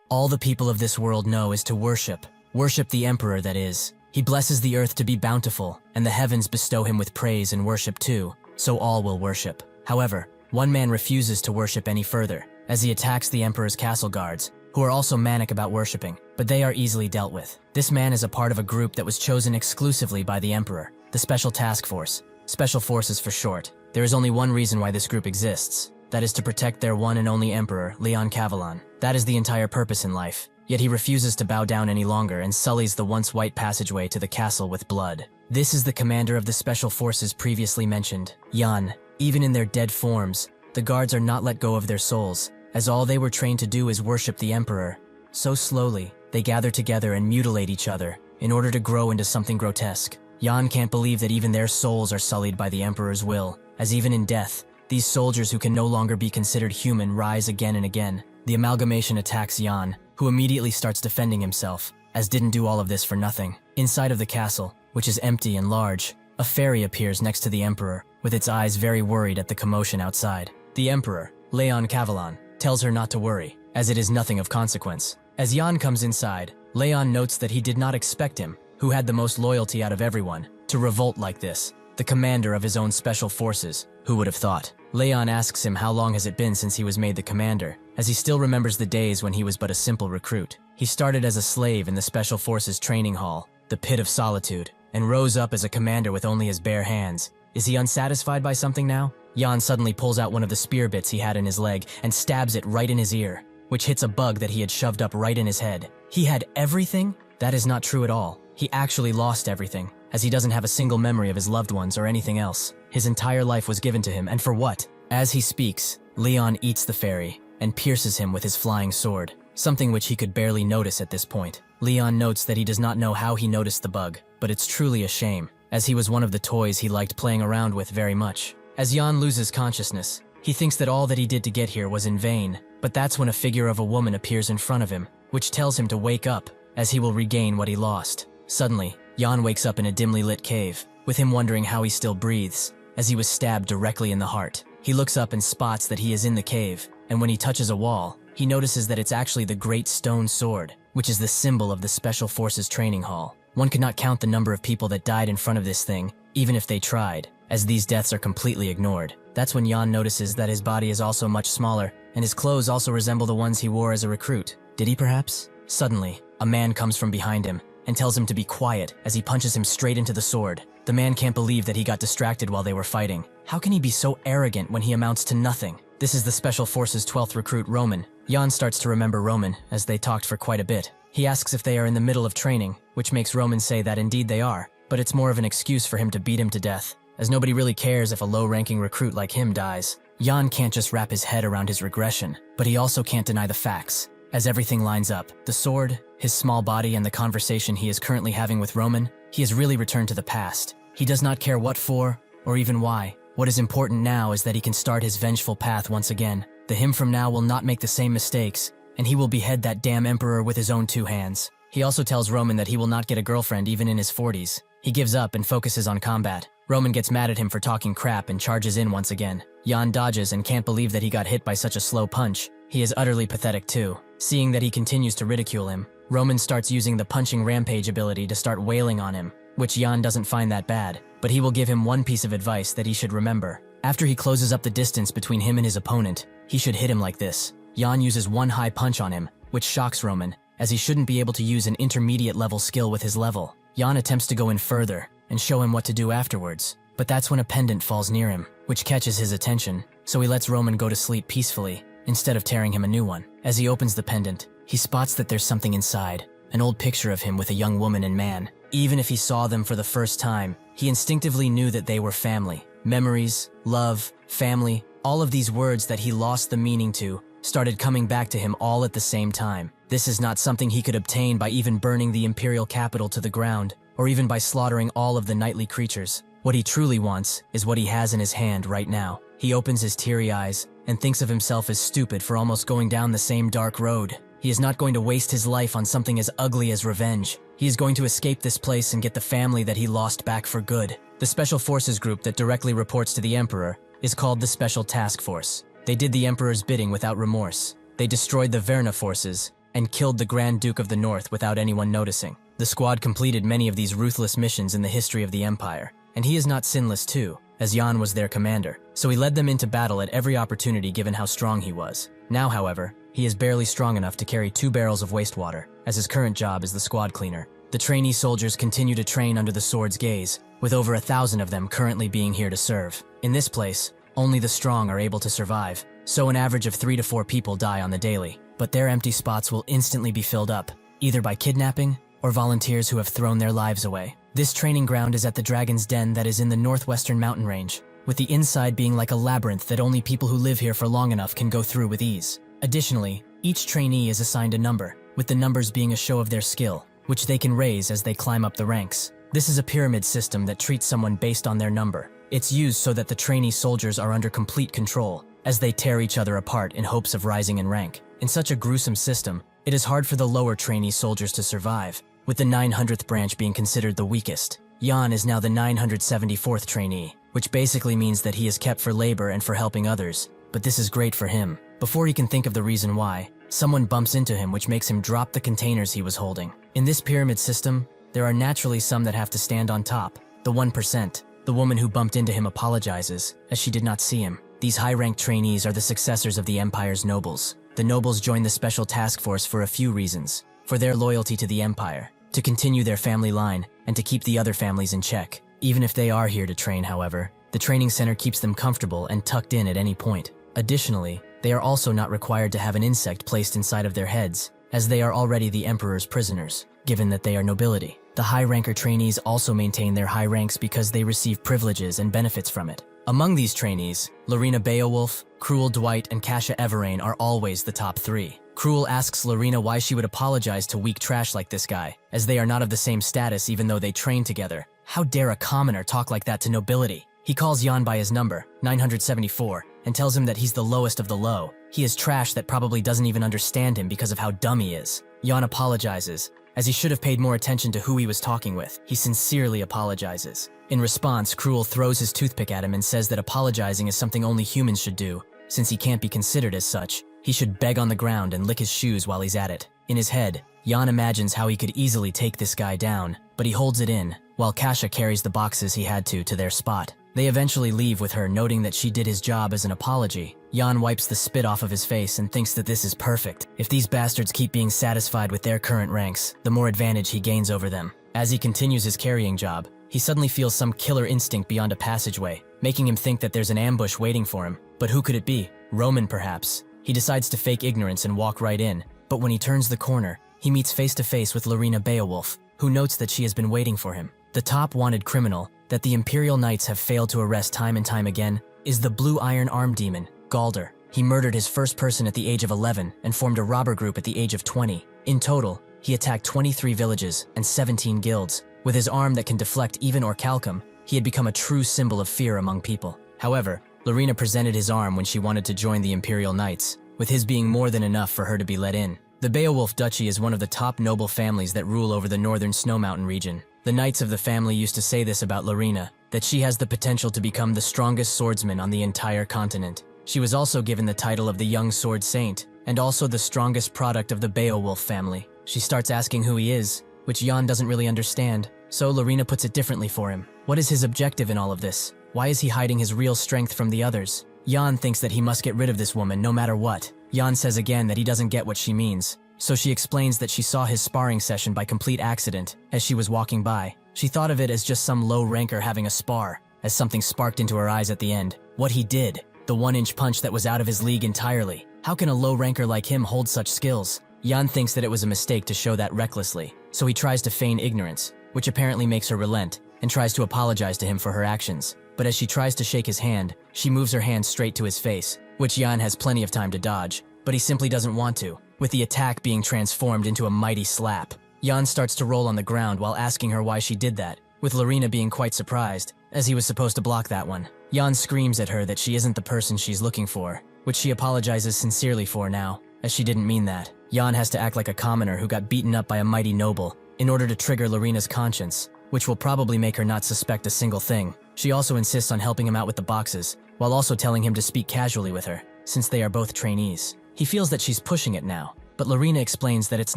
All the people of this world know is to worship. Worship the emperor, that is. He blesses the earth to be bountiful, and the heavens bestow him with praise and worship too, so all will worship. However, one man refuses to worship any further, as he attacks the emperor's castle guards, who are also manic about worshiping, but they are easily dealt with. This man is a part of a group that was chosen exclusively by the emperor, the Special Task Force. Special Forces for short. There is only one reason why this group exists. That is to protect their one and only emperor, Leon Cavalon. That is the entire purpose in life. Yet he refuses to bow down any longer and sullies the once white passageway to the castle with blood. This is the commander of the Special Forces previously mentioned, Yan. Even in their dead forms, the guards are not let go of their souls, as all they were trained to do is worship the emperor. So slowly, they gather together and mutilate each other, in order to grow into something grotesque. Yan can't believe that even their souls are sullied by the emperor's will, as even in death, these soldiers who can no longer be considered human rise again and again. The amalgamation attacks Yan, who immediately starts defending himself, as didn't do all of this for nothing. Inside of the castle, which is empty and large, a fairy appears next to the emperor, with its eyes very worried at the commotion outside. The emperor, Leon Cavalon, tells her not to worry, as it is nothing of consequence. As Yan comes inside, Leon notes that he did not expect him, who had the most loyalty out of everyone, to revolt like this. The commander of his own special forces, who would have thought? Leon asks him how long has it been since he was made the commander, as he still remembers the days when he was but a simple recruit. He started as a slave in the Special Forces training hall, the Pit of Solitude, and rose up as a commander with only his bare hands. Is he unsatisfied by something now? Yan suddenly pulls out one of the spear bits he had in his leg and stabs it right in his ear, which hits a bug that he had shoved up right in his head. He had everything? That is not true at all. He actually lost everything, as he doesn't have a single memory of his loved ones or anything else. His entire life was given to him, and for what? As he speaks, Leon eats the fairy and pierces him with his flying sword, something which he could barely notice at this point. Leon notes that he does not know how he noticed the bug, but it's truly a shame, as he was one of the toys he liked playing around with very much. As Yan loses consciousness, he thinks that all that he did to get here was in vain, but that's when a figure of a woman appears in front of him, which tells him to wake up, as he will regain what he lost. Suddenly, Yan wakes up in a dimly lit cave, with him wondering how he still breathes, as he was stabbed directly in the heart. He looks up and spots that he is in the cave, and when he touches a wall, he notices that it's actually the Great Stone Sword, which is the symbol of the Special Forces Training Hall. One could not count the number of people that died in front of this thing, even if they tried, as these deaths are completely ignored. That's when Yan notices that his body is also much smaller, and his clothes also resemble the ones he wore as a recruit. Did he perhaps? Suddenly, a man comes from behind him, and tells him to be quiet as he punches him straight into the sword. The man can't believe that he got distracted while they were fighting. How can he be so arrogant when he amounts to nothing? This is the Special Forces 12th recruit, Roman. Yan starts to remember Roman, as they talked for quite a bit. He asks if they are in the middle of training, which makes Roman say that indeed they are, but it's more of an excuse for him to beat him to death, as nobody really cares if a low-ranking recruit like him dies. Yan can't just wrap his head around his regression, but he also can't deny the facts, as everything lines up. The sword, his small body, and the conversation he is currently having with Roman, he has really returned to the past. He does not care what for, or even why. What is important now is that he can start his vengeful path once again. The him from now will not make the same mistakes, and he will behead that damn emperor with his own 2 hands. He also tells Roman that he will not get a girlfriend even in his 40s. He gives up and focuses on combat. Roman gets mad at him for talking crap and charges in once again. Yan dodges and can't believe that he got hit by such a slow punch. He is utterly pathetic too. Seeing that he continues to ridicule him, Roman starts using the punching rampage ability to start wailing on him, which Yan doesn't find that bad, but he will give him one piece of advice that he should remember. After he closes up the distance between him and his opponent, he should hit him like this. Yan uses one high punch on him, which shocks Roman, as he shouldn't be able to use an intermediate level skill with his level. Yan attempts to go in further and show him what to do afterwards, but that's when a pendant falls near him, which catches his attention, so he lets Roman go to sleep peacefully, instead of tearing him a new one. As he opens the pendant, he spots that there's something inside, an old picture of him with a young woman and man. Even if he saw them for the first time, he instinctively knew that they were family. Memories, love, family, all of these words that he lost the meaning to started coming back to him all at the same time. This is not something he could obtain by even burning the imperial capital to the ground, or even by slaughtering all of the nightly creatures. What he truly wants is what he has in his hand right now. He opens his teary eyes and thinks of himself as stupid for almost going down the same dark road. He is not going to waste his life on something as ugly as revenge. He is going to escape this place and get the family that he lost back for good. The Special Forces group that directly reports to the Emperor is called the Special Task Force. They did the Emperor's bidding without remorse. They destroyed the Verna forces and killed the Grand Duke of the North without anyone noticing. The squad completed many of these ruthless missions in the history of the Empire, and he is not sinless too, as Jan was their commander, so he led them into battle at every opportunity given how strong he was. Now, however, he is barely strong enough to carry 2 barrels of wastewater, as his current job is the squad cleaner. The trainee soldiers continue to train under the sword's gaze, with over 1,000 of them currently being here to serve. In this place, only the strong are able to survive, so an average of 3 to 4 people die on the daily. But their empty spots will instantly be filled up, either by kidnapping or volunteers who have thrown their lives away. This training ground is at the Dragon's Den that is in the northwestern mountain range, with the inside being like a labyrinth that only people who live here for long enough can go through with ease. Additionally, each trainee is assigned a number, with the numbers being a show of their skill, which they can raise as they climb up the ranks. This is a pyramid system that treats someone based on their number. It's used so that the trainee soldiers are under complete control, as they tear each other apart in hopes of rising in rank. In such a gruesome system, it is hard for the lower trainee soldiers to survive, with the 900th branch being considered the weakest. Jan is now the 974th trainee, which basically means that he is kept for labor and for helping others, but this is great for him. Before he can think of the reason why, someone bumps into him, which makes him drop the containers he was holding. In this pyramid system, there are naturally some that have to stand on top, the 1%. The woman who bumped into him apologizes, as she did not see him. These high-ranked trainees are the successors of the Empire's nobles. The nobles joined the special task force for a few reasons: for their loyalty to the Empire, to continue their family line, and to keep the other families in check. Even if they are here to train, however, the training center keeps them comfortable and tucked in at any point. Additionally, they are also not required to have an insect placed inside of their heads, as they are already the Emperor's prisoners, given that they are nobility. The high-ranker trainees also maintain their high ranks because they receive privileges and benefits from it. Among these trainees, Lorena Beowulf, Cruel Dwight, and Kasha Everain are always the top 3. Cruel asks Lorena why she would apologize to weak trash like this guy, as they are not of the same status even though they train together. How dare a commoner talk like that to nobility? He calls Jan by his number, 974, and tells him that he's the lowest of the low. He is trash that probably doesn't even understand him because of how dumb he is. Jan apologizes, as he should have paid more attention to who he was talking with. He sincerely apologizes. In response, Cruel throws his toothpick at him and says that apologizing is something only humans should do. Since he can't be considered as such, he should beg on the ground and lick his shoes while he's at it. In his head, Jan imagines how he could easily take this guy down, but he holds it in, while Kasha carries the boxes he had to their spot. They eventually leave with her noting that she did his job as an apology. Jan wipes the spit off of his face and thinks that this is perfect. If these bastards keep being satisfied with their current ranks, the more advantage he gains over them. As he continues his carrying job, he suddenly feels some killer instinct beyond a passageway, making him think that there's an ambush waiting for him. But who could it be? Roman, perhaps? He decides to fake ignorance and walk right in, but when he turns the corner, he meets face to face with Lorena Beowulf, who notes that she has been waiting for him. The top wanted criminal that the Imperial Knights have failed to arrest time and time again is the Blue Iron Arm Demon, Galder. He murdered his first person at the age of 11 and formed a robber group at the age of 20. In total, he attacked 23 villages and 17 guilds. With his arm that can deflect even orichalcum, he had become a true symbol of fear among people. However, Lorena presented his arm when she wanted to join the Imperial Knights, with his being more than enough for her to be let in. The Beowulf Duchy is one of the top noble families that rule over the northern Snow Mountain region. The knights of the family used to say this about Lorena, that she has the potential to become the strongest swordsman on the entire continent. She was also given the title of the Young Sword Saint, and also the strongest product of the Beowulf family. She starts asking who he is, which Jan doesn't really understand, so Lorena puts it differently for him. What is his objective in all of this? Why is he hiding his real strength from the others? Jan thinks that he must get rid of this woman no matter what. Jan says again that he doesn't get what she means, so she explains that she saw his sparring session by complete accident as she was walking by. She thought of it as just some low ranker having a spar, as something sparked into her eyes at the end. What he did, the 1-inch punch that was out of his league entirely. How can a low ranker like him hold such skills? Jan thinks that it was a mistake to show that recklessly, so he tries to feign ignorance, which apparently makes her relent, and tries to apologize to him for her actions. But as she tries to shake his hand, she moves her hand straight to his face, which Jan has plenty of time to dodge, but he simply doesn't want to, with the attack being transformed into a mighty slap. Jan starts to roll on the ground while asking her why she did that, with Lorena being quite surprised, as he was supposed to block that one. Jan screams at her that she isn't the person she's looking for, which she apologizes sincerely for now, as she didn't mean that. Jan has to act like a commoner who got beaten up by a mighty noble in order to trigger Lorena's conscience, which will probably make her not suspect a single thing. She also insists on helping him out with the boxes, while also telling him to speak casually with her, since they are both trainees. He feels that she's pushing it now, but Lorena explains that it's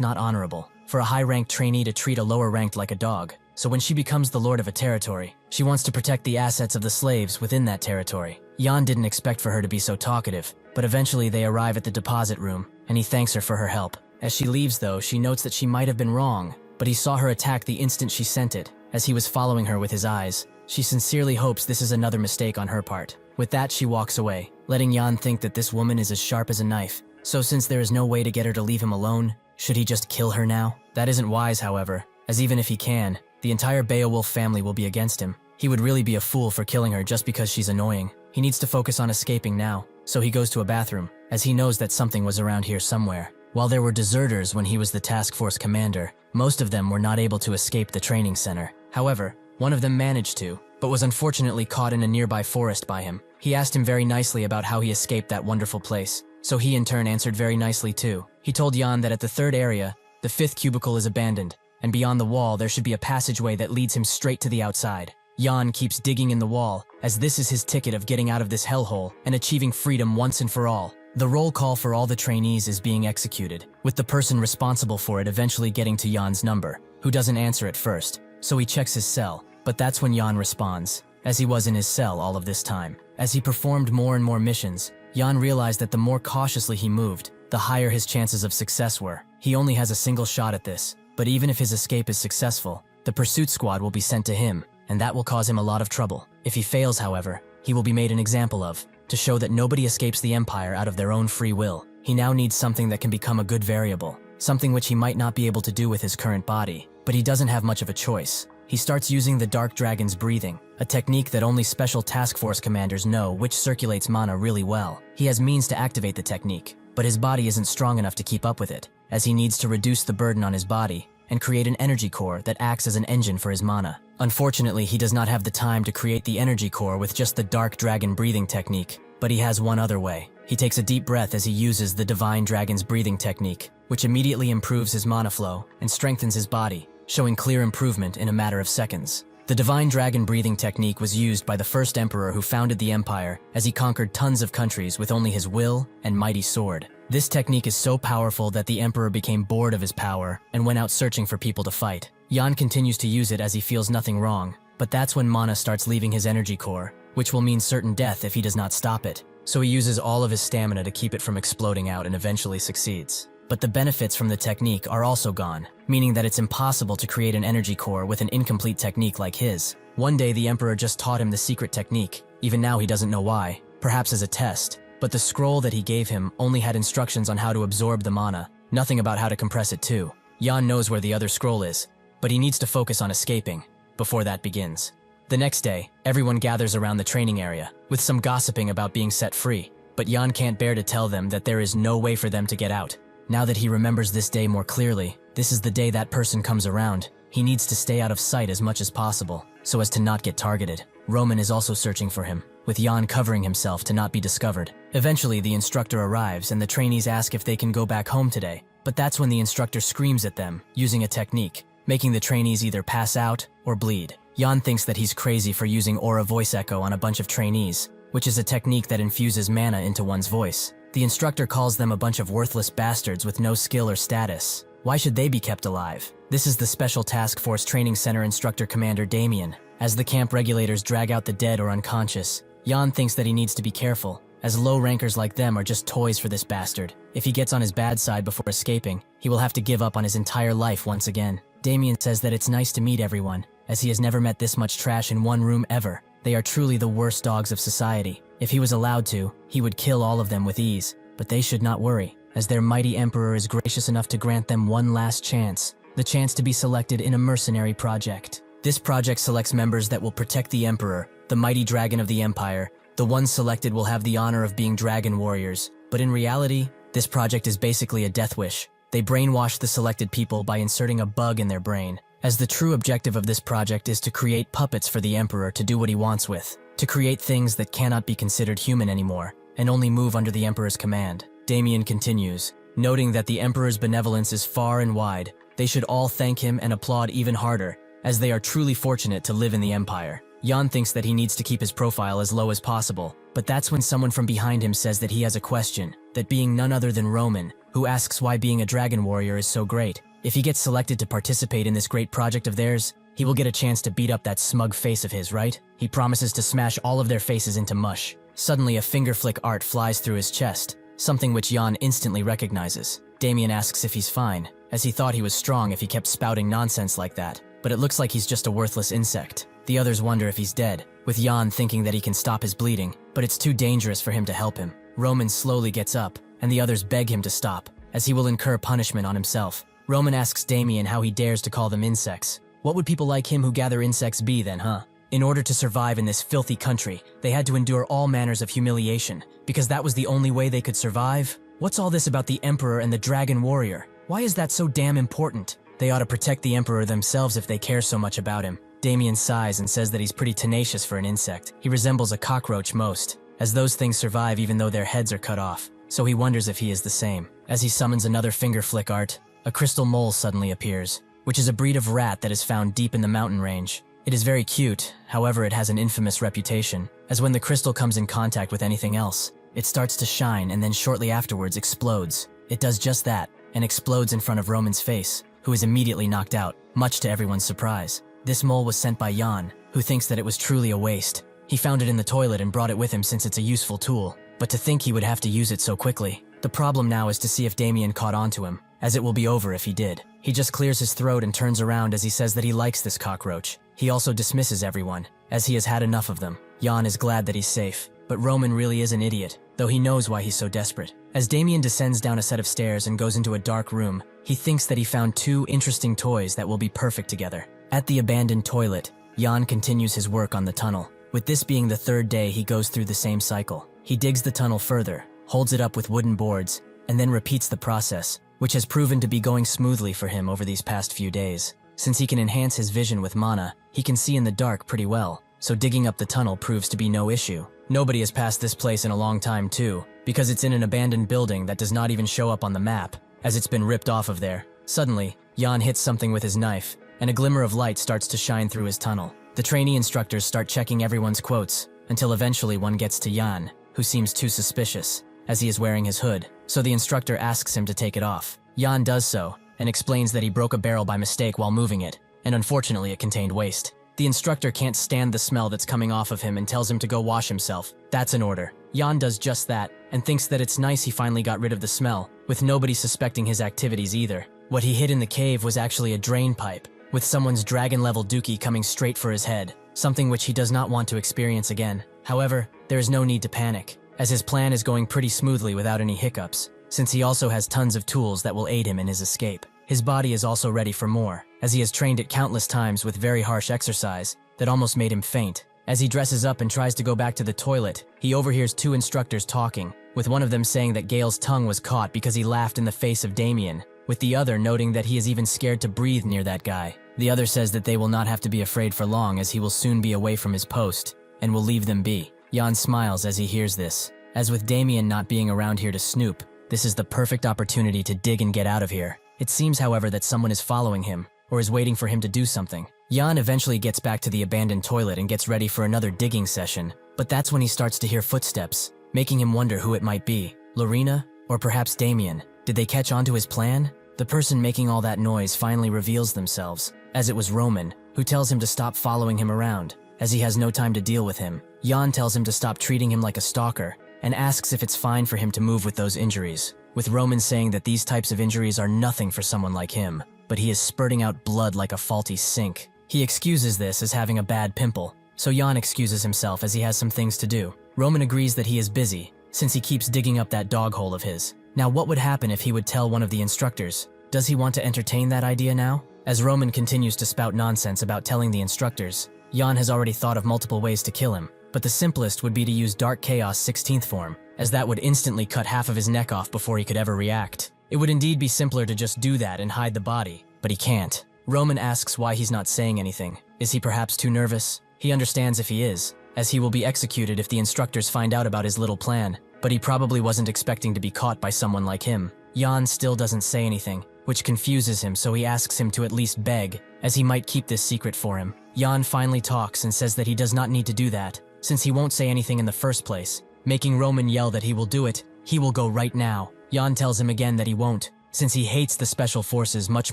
not honorable for a high-ranked trainee to treat a lower-ranked like a dog. So when she becomes the lord of a territory, she wants to protect the assets of the slaves within that territory. Jan didn't expect for her to be so talkative, but eventually they arrive at the deposit room, and he thanks her for her help. As she leaves though, she notes that she might have been wrong, but he saw her attack the instant she sent it, as he was following her with his eyes. She sincerely hopes this is another mistake on her part. With that, she walks away, letting Jan think that this woman is as sharp as a knife. So since there is no way to get her to leave him alone, should he just kill her now? That isn't wise, however, as even if he can, the entire Beowulf family will be against him. He would really be a fool for killing her just because she's annoying. He needs to focus on escaping now, so he goes to a bathroom, as he knows that something was around here somewhere. While there were deserters when he was the task force commander, most of them were not able to escape the training center. However, one of them managed to, but was unfortunately caught in a nearby forest by him. He asked him very nicely about how he escaped that wonderful place, so he in turn answered very nicely too. He told Jan that at the third area, the fifth cubicle is abandoned, and beyond the wall there should be a passageway that leads him straight to the outside. Jan keeps digging in the wall, as this is his ticket of getting out of this hellhole and achieving freedom once and for all. The roll call for all the trainees is being executed, with the person responsible for it eventually getting to Jan's number, who doesn't answer at first, so he checks his cell, but that's when Jan responds, as he was in his cell all of this time. As he performed more and more missions, Jan realized that the more cautiously he moved, the higher his chances of success were. He only has a single shot at this, but even if his escape is successful, the pursuit squad will be sent to him, and that will cause him a lot of trouble. If he fails, however, he will be made an example of, to show that nobody escapes the Empire out of their own free will. He now needs something that can become a good variable, something which he might not be able to do with his current body, but he doesn't have much of a choice. He starts using the Dark Dragon's breathing, a technique that only special task force commanders know, which circulates mana really well. He has means to activate the technique, but his body isn't strong enough to keep up with it, as he needs to reduce the burden on his body and create an energy core that acts as an engine for his mana. Unfortunately, he does not have the time to create the energy core with just the Dark Dragon breathing technique, but he has one other way. He takes a deep breath as he uses the Divine Dragon's breathing technique, which immediately improves his mana flow and strengthens his body, showing clear improvement in a matter of seconds. The Divine Dragon breathing technique was used by the first emperor who founded the empire, as he conquered tons of countries with only his will and mighty sword. This technique is so powerful that the emperor became bored of his power and went out searching for people to fight. Jan continues to use it as he feels nothing wrong, but that's when mana starts leaving his energy core, which will mean certain death if he does not stop it. So he uses all of his stamina to keep it from exploding out and eventually succeeds. But the benefits from the technique are also gone, meaning that it's impossible to create an energy core with an incomplete technique like his. One day the emperor just taught him the secret technique. Even now he doesn't know why, perhaps as a test, but the scroll that he gave him only had instructions on how to absorb the mana, nothing about how to compress it too. Jan knows where the other scroll is, but he needs to focus on escaping before that begins. The next day, everyone gathers around the training area, with some gossiping about being set free, but Jan can't bear to tell them that there is no way for them to get out. Now that he remembers this day more clearly, this is the day that person comes around. He needs to stay out of sight as much as possible, so as to not get targeted. Roman is also searching for him, with Jan covering himself to not be discovered. Eventually, the instructor arrives and the trainees ask if they can go back home today, but that's when the instructor screams at them, using a technique, making the trainees either pass out or bleed. Jan thinks that he's crazy for using aura voice echo on a bunch of trainees, which is a technique that infuses mana into one's voice. The instructor calls them a bunch of worthless bastards with no skill or status. Why should they be kept alive? This is the Special Task Force Training Center Instructor Commander Damien. As the camp regulators drag out the dead or unconscious, Jan thinks that he needs to be careful, as low rankers like them are just toys for this bastard. If he gets on his bad side before escaping, he will have to give up on his entire life once again. Damien says that it's nice to meet everyone, as he has never met this much trash in one room ever. They are truly the worst dogs of society. If he was allowed to, he would kill all of them with ease, but they should not worry, as their mighty emperor is gracious enough to grant them one last chance, the chance to be selected in a mercenary project. This project selects members that will protect the emperor, the mighty dragon of the empire. The ones selected will have the honor of being dragon warriors, but in reality, this project is basically a death wish. They brainwash the selected people by inserting a bug in their brain, as the true objective of this project is to create puppets for the emperor to do what he wants with, to create things that cannot be considered human anymore, and only move under the emperor's command. Damien continues, noting that the emperor's benevolence is far and wide. They should all thank him and applaud even harder, as they are truly fortunate to live in the empire. Jan thinks that he needs to keep his profile as low as possible, but that's when someone from behind him says that he has a question, that being none other than Roman, who asks why being a dragon warrior is so great. If he gets selected to participate in this great project of theirs, he will get a chance to beat up that smug face of his, right? He promises to smash all of their faces into mush. Suddenly, a finger flick art flies through his chest, something which Jan instantly recognizes. Damien asks if he's fine, as he thought he was strong if he kept spouting nonsense like that, but it looks like he's just a worthless insect. The others wonder if he's dead, with Jan thinking that he can stop his bleeding, but it's too dangerous for him to help him. Roman slowly gets up, and the others beg him to stop, as he will incur punishment on himself. Roman asks Damien how he dares to call them insects. What would people like him who gather insects be then, huh? In order to survive in this filthy country, they had to endure all manners of humiliation, because that was the only way they could survive? What's all this about the Emperor and the Dragon Warrior? Why is that so damn important? They ought to protect the Emperor themselves if they care so much about him. Damien sighs and says that he's pretty tenacious for an insect. He resembles a cockroach most, as those things survive even though their heads are cut off. So he wonders if he is the same. As he summons another finger flick art, a crystal mole suddenly appears, which is a breed of rat that is found deep in the mountain range. It is very cute, however it has an infamous reputation, as when the crystal comes in contact with anything else, it starts to shine and then shortly afterwards explodes. It does just that, and explodes in front of Roman's face, who is immediately knocked out, much to everyone's surprise. This mole was sent by Jan, who thinks that it was truly a waste. He found it in the toilet and brought it with him since it's a useful tool, but to think he would have to use it so quickly. The problem now is to see if Damien caught on to him, as it will be over if he did. He just clears his throat and turns around as he says that he likes this cockroach. He also dismisses everyone, as he has had enough of them. Jan is glad that he's safe, but Roman really is an idiot, though he knows why he's so desperate. As Damien descends down a set of stairs and goes into a dark room, he thinks that he found two interesting toys that will be perfect together. At the abandoned toilet, Jan continues his work on the tunnel. With this being the third day, he goes through the same cycle. He digs the tunnel further, holds it up with wooden boards, and then repeats the process, which has proven to be going smoothly for him over these past few days. Since he can enhance his vision with mana, he can see in the dark pretty well, so digging up the tunnel proves to be no issue. Nobody has passed this place in a long time too, because it's in an abandoned building that does not even show up on the map, as it's been ripped off of there. Suddenly, Jan hits something with his knife, and a glimmer of light starts to shine through his tunnel. The trainee instructors start checking everyone's quotes, until eventually one gets to Jan, who seems too suspicious, as he is wearing his hood, so the instructor asks him to take it off. Jan does so, and explains that he broke a barrel by mistake while moving it, and unfortunately it contained waste. The instructor can't stand the smell that's coming off of him and tells him to go wash himself. That's an order. Jan does just that, and thinks that it's nice he finally got rid of the smell, with nobody suspecting his activities either. What he hid in the cave was actually a drain pipe, with someone's dragon-level dookie coming straight for his head, something which he does not want to experience again. However, there is no need to panic, as his plan is going pretty smoothly without any hiccups, since he also has tons of tools that will aid him in his escape. His body is also ready for more, as he has trained it countless times with very harsh exercise that almost made him faint. As he dresses up and tries to go back to the toilet, he overhears two instructors talking, with one of them saying that Gale's tongue was caught because he laughed in the face of Damien, with the other noting that he is even scared to breathe near that guy. The other says that they will not have to be afraid for long as he will soon be away from his post, and will leave them be. Jan smiles as he hears this. As with Damien not being around here to snoop, this is the perfect opportunity to dig and get out of here. It seems, however, that someone is following him, or is waiting for him to do something. Jan eventually gets back to the abandoned toilet and gets ready for another digging session, but that's when he starts to hear footsteps, making him wonder who it might be. Lorena? Or perhaps Damien? Did they catch on to his plan? The person making all that noise finally reveals themselves, as it was Roman, who tells him to stop following him around, as he has no time to deal with him. Jan tells him to stop treating him like a stalker, and asks if it's fine for him to move with those injuries, with Roman saying that these types of injuries are nothing for someone like him, but he is spurting out blood like a faulty sink. He excuses this as having a bad pimple, so Jan excuses himself as he has some things to do. Roman agrees that he is busy, since he keeps digging up that dog hole of his. Now what would happen if he would tell one of the instructors? Does he want to entertain that idea now? As Roman continues to spout nonsense about telling the instructors, Jan has already thought of multiple ways to kill him, but the simplest would be to use Dark Chaos 16th form, as that would instantly cut half of his neck off before he could ever react. It would indeed be simpler to just do that and hide the body, but he can't. Roman asks why he's not saying anything. Is he perhaps too nervous? He understands if he is, as he will be executed if the instructors find out about his little plan, but he probably wasn't expecting to be caught by someone like him. Jan still doesn't say anything, which confuses him, so he asks him to at least beg, as he might keep this secret for him. Jan finally talks and says that he does not need to do that, since he won't say anything in the first place, making Roman yell that he will do it. He will go right now. Jan tells him again that he won't, since he hates the special forces much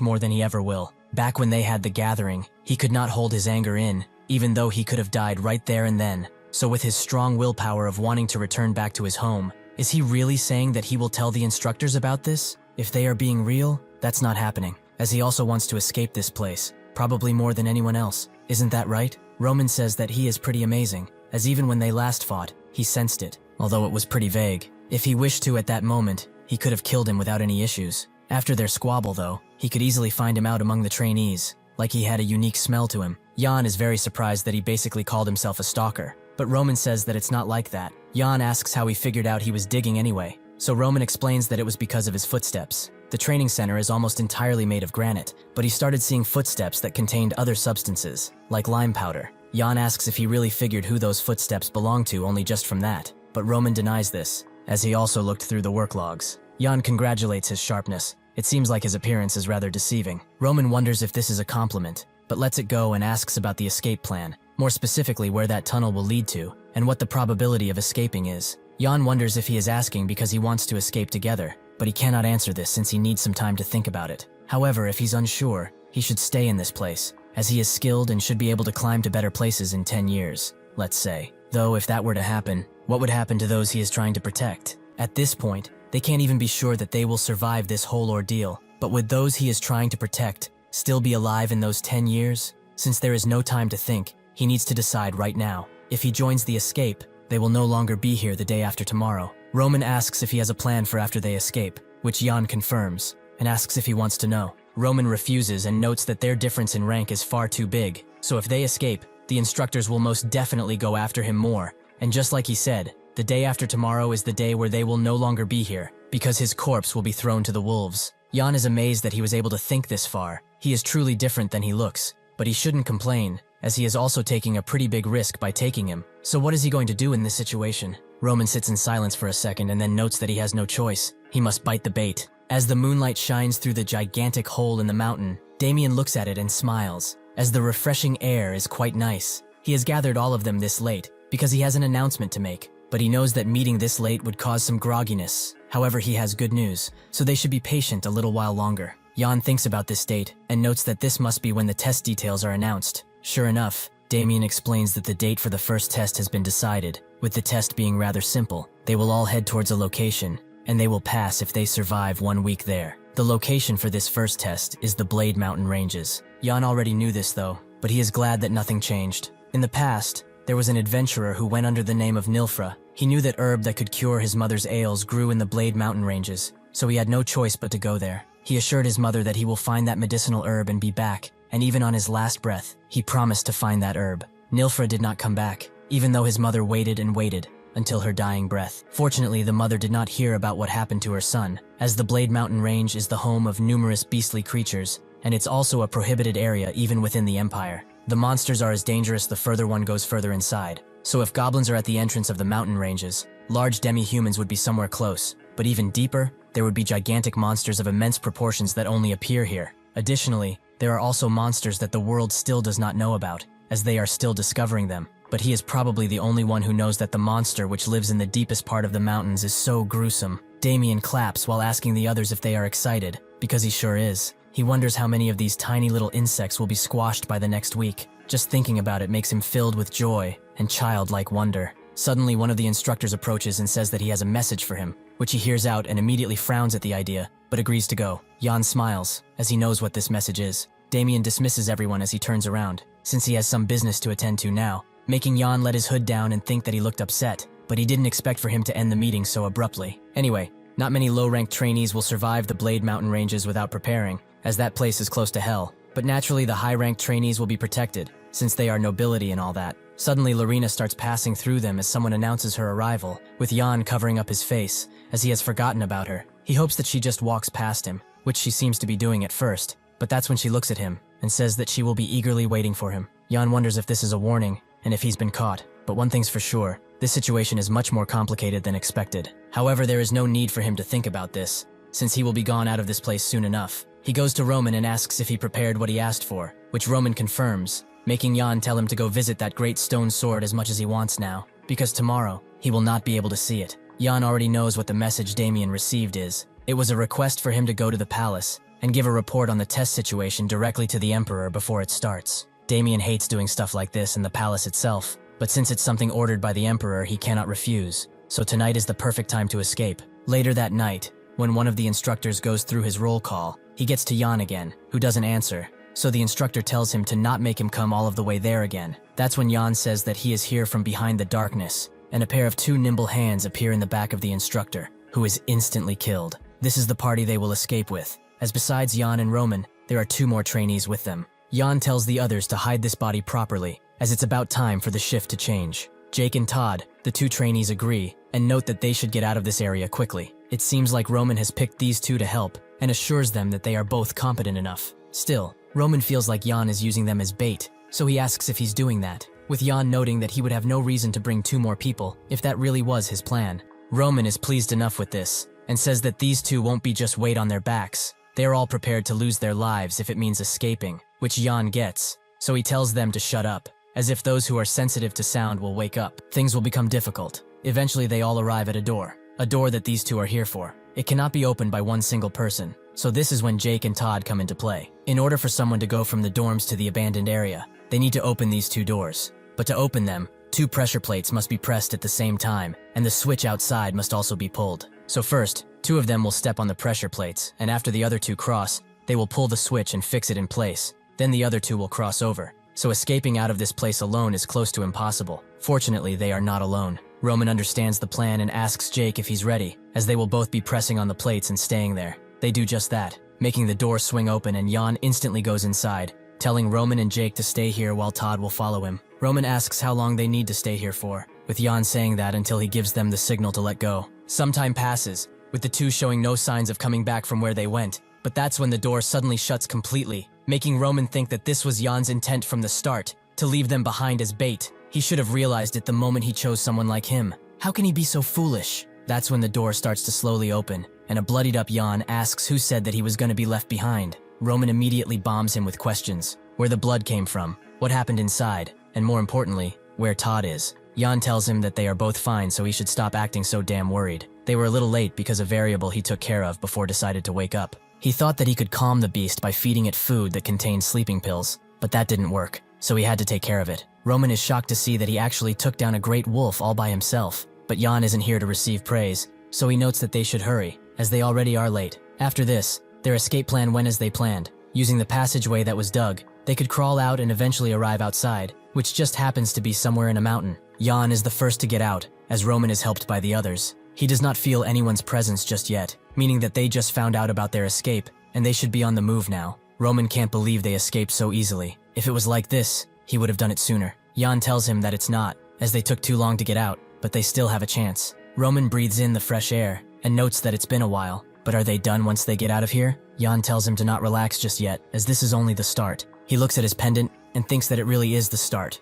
more than he ever will. Back when they had the gathering, he could not hold his anger in, even though he could have died right there and then. So with his strong willpower of wanting to return back to his home, is he really saying that he will tell the instructors about this? If they are being real, that's not happening, as he also wants to escape this place, probably more than anyone else. Isn't that right? Roman says that he is pretty amazing, as even when they last fought, he sensed it, although it was pretty vague. If he wished to at that moment, he could have killed him without any issues. After their squabble though, he could easily find him out among the trainees, like he had a unique smell to him. Jan is very surprised that he basically called himself a stalker, but Roman says that it's not like that. Jan asks how he figured out he was digging anyway, so Roman explains that it was because of his footsteps. The training center is almost entirely made of granite, but he started seeing footsteps that contained other substances, like lime powder. Jan asks if he really figured who those footsteps belonged to only just from that, but Roman denies this, as he also looked through the work logs. Jan congratulates his sharpness. It seems like his appearance is rather deceiving. Roman wonders if this is a compliment, but lets it go and asks about the escape plan, more specifically where that tunnel will lead to, and what the probability of escaping is. Jan wonders if he is asking because he wants to escape together, but he cannot answer this since he needs some time to think about it. However, if he's unsure, he should stay in this place, as he is skilled and should be able to climb to better places in 10 years, let's say. Though if that were to happen, what would happen to those he is trying to protect? At this point, they can't even be sure that they will survive this whole ordeal, but would those he is trying to protect still be alive in those 10 years? Since there is no time to think, he needs to decide right now. If he joins the escape, they will no longer be here the day after tomorrow. Roman asks if he has a plan for after they escape, which Jan confirms, and asks if he wants to know. Roman refuses and notes that their difference in rank is far too big, so if they escape, the instructors will most definitely go after him more, and just like he said, the day after tomorrow is the day where they will no longer be here, because his corpse will be thrown to the wolves. Jan is amazed that he was able to think this far. He is truly different than he looks, but he shouldn't complain, as he is also taking a pretty big risk by taking him. So what is he going to do in this situation? Roman sits in silence for a second and then notes that he has no choice. He must bite the bait. As the moonlight shines through the gigantic hole in the mountain, Damien looks at it and smiles, as the refreshing air is quite nice. He has gathered all of them this late, because he has an announcement to make, but he knows that meeting this late would cause some grogginess. However, he has good news, so they should be patient a little while longer. Jan thinks about this date, and notes that this must be when the test details are announced. Sure enough, Damien explains that the date for the first test has been decided, with the test being rather simple. They will all head towards a location, and they will pass if they survive 1 week there. The location for this first test is the Blade Mountain Ranges. Jan already knew this though, but he is glad that nothing changed. In the past, there was an adventurer who went under the name of Nilfra. He knew that herb that could cure his mother's ails grew in the Blade Mountain Ranges, so he had no choice but to go there. He assured his mother that he will find that medicinal herb and be back, and even on his last breath, he promised to find that herb. Nilfra did not come back, even though his mother waited and waited until her dying breath. Fortunately, the mother did not hear about what happened to her son, as the Blade Mountain Range is the home of numerous beastly creatures, and it's also a prohibited area even within the Empire. The monsters are as dangerous the further one goes further inside, so if goblins are at the entrance of the mountain ranges, large demi-humans would be somewhere close, but even deeper, there would be gigantic monsters of immense proportions that only appear here. Additionally, there are also monsters that the world still does not know about, as they are still discovering them, but he is probably the only one who knows that the monster which lives in the deepest part of the mountains is so gruesome. Damien claps while asking the others if they are excited, because he sure is. He wonders how many of these tiny little insects will be squashed by the next week. Just thinking about it makes him filled with joy and childlike wonder. Suddenly, one of the instructors approaches and says that he has a message for him, which he hears out and immediately frowns at the idea, but agrees to go. Jan smiles, as he knows what this message is. Damien dismisses everyone as he turns around, since he has some business to attend to now, making Jan let his hood down and think that he looked upset, but he didn't expect for him to end the meeting so abruptly. Anyway, not many low-ranked trainees will survive the Blade Mountain Ranges without preparing, as that place is close to hell. But naturally, the high-ranked trainees will be protected, since they are nobility and all that. Suddenly, Lorena starts passing through them as someone announces her arrival, with Jan covering up his face, as he has forgotten about her. He hopes that she just walks past him, which she seems to be doing at first, but that's when she looks at him, and says that she will be eagerly waiting for him. Jan wonders if this is a warning, and if he's been caught, but one thing's for sure, this situation is much more complicated than expected. However, there is no need for him to think about this, since he will be gone out of this place soon enough. He goes to Roman and asks if he prepared what he asked for, which Roman confirms, making Jan tell him to go visit that great stone sword as much as he wants now, because tomorrow, he will not be able to see it. Jan already knows what the message Damien received is. It was a request for him to go to the palace and give a report on the test situation directly to the Emperor before it starts. Damien hates doing stuff like this in the palace itself, but since it's something ordered by the Emperor, he cannot refuse. So tonight is the perfect time to escape. Later that night, when one of the instructors goes through his roll call, he gets to Jan again, who doesn't answer. So the instructor tells him to not make him come all of the way there again. That's when Jan says that he is here from behind the darkness, and a pair of two nimble hands appear in the back of the instructor, who is instantly killed. This is the party they will escape with, as besides Jan and Roman, there are two more trainees with them. Jan tells the others to hide this body properly, as it's about time for the shift to change. Jake and Todd, the two trainees, agree, and note that they should get out of this area quickly. It seems like Roman has picked these two to help, and assures them that they are both competent enough. Still, Roman feels like Jan is using them as bait, so he asks if he's doing that, with Jan noting that he would have no reason to bring two more people if that really was his plan. Roman is pleased enough with this, and says that these two won't be just weight on their backs. They are all prepared to lose their lives if it means escaping, which Jan gets, so he tells them to shut up, as if those who are sensitive to sound will wake up. Things will become difficult. Eventually they all arrive at a door that these two are here for. It cannot be opened by one single person, so this is when Jake and Todd come into play. In order for someone to go from the dorms to the abandoned area, they need to open these two doors. But to open them, two pressure plates must be pressed at the same time, and the switch outside must also be pulled. So first, two of them will step on the pressure plates, and after the other two cross, they will pull the switch and fix it in place. Then the other two will cross over. So escaping out of this place alone is close to impossible. Fortunately, they are not alone. Roman understands the plan and asks Jake if he's ready, as they will both be pressing on the plates and staying there. They do just that, making the door swing open, and Jan instantly goes inside, telling Roman and Jake to stay here while Todd will follow him. Roman asks how long they need to stay here for, with Jan saying that until he gives them the signal to let go. Some time passes, with the two showing no signs of coming back from where they went, but that's when the door suddenly shuts completely, making Roman think that this was Jan's intent from the start, to leave them behind as bait. He should have realized it the moment he chose someone like him. How can he be so foolish? That's when the door starts to slowly open, and a bloodied up Jan asks who said that he was going to be left behind. Roman immediately bombs him with questions. Where the blood came from, what happened inside, and more importantly, where Todd is. Jan tells him that they are both fine, so he should stop acting so damn worried. They were a little late because a variable he took care of before decided to wake up. He thought that he could calm the beast by feeding it food that contained sleeping pills, but that didn't work, so he had to take care of it. Roman is shocked to see that he actually took down a great wolf all by himself, but Jan isn't here to receive praise, so he notes that they should hurry, as they already are late. After this, their escape plan went as they planned. Using the passageway that was dug, they could crawl out and eventually arrive outside, which just happens to be somewhere in a mountain. Jan is the first to get out, as Roman is helped by the others. He does not feel anyone's presence just yet, meaning that they just found out about their escape, and they should be on the move now. Roman can't believe they escaped so easily. If it was like this, he would have done it sooner. Jan tells him that it's not, as they took too long to get out, but they still have a chance. Roman breathes in the fresh air, and notes that it's been a while. But are they done once they get out of here? Jan tells him to not relax just yet, as this is only the start. He looks at his pendant, and thinks that it really is the start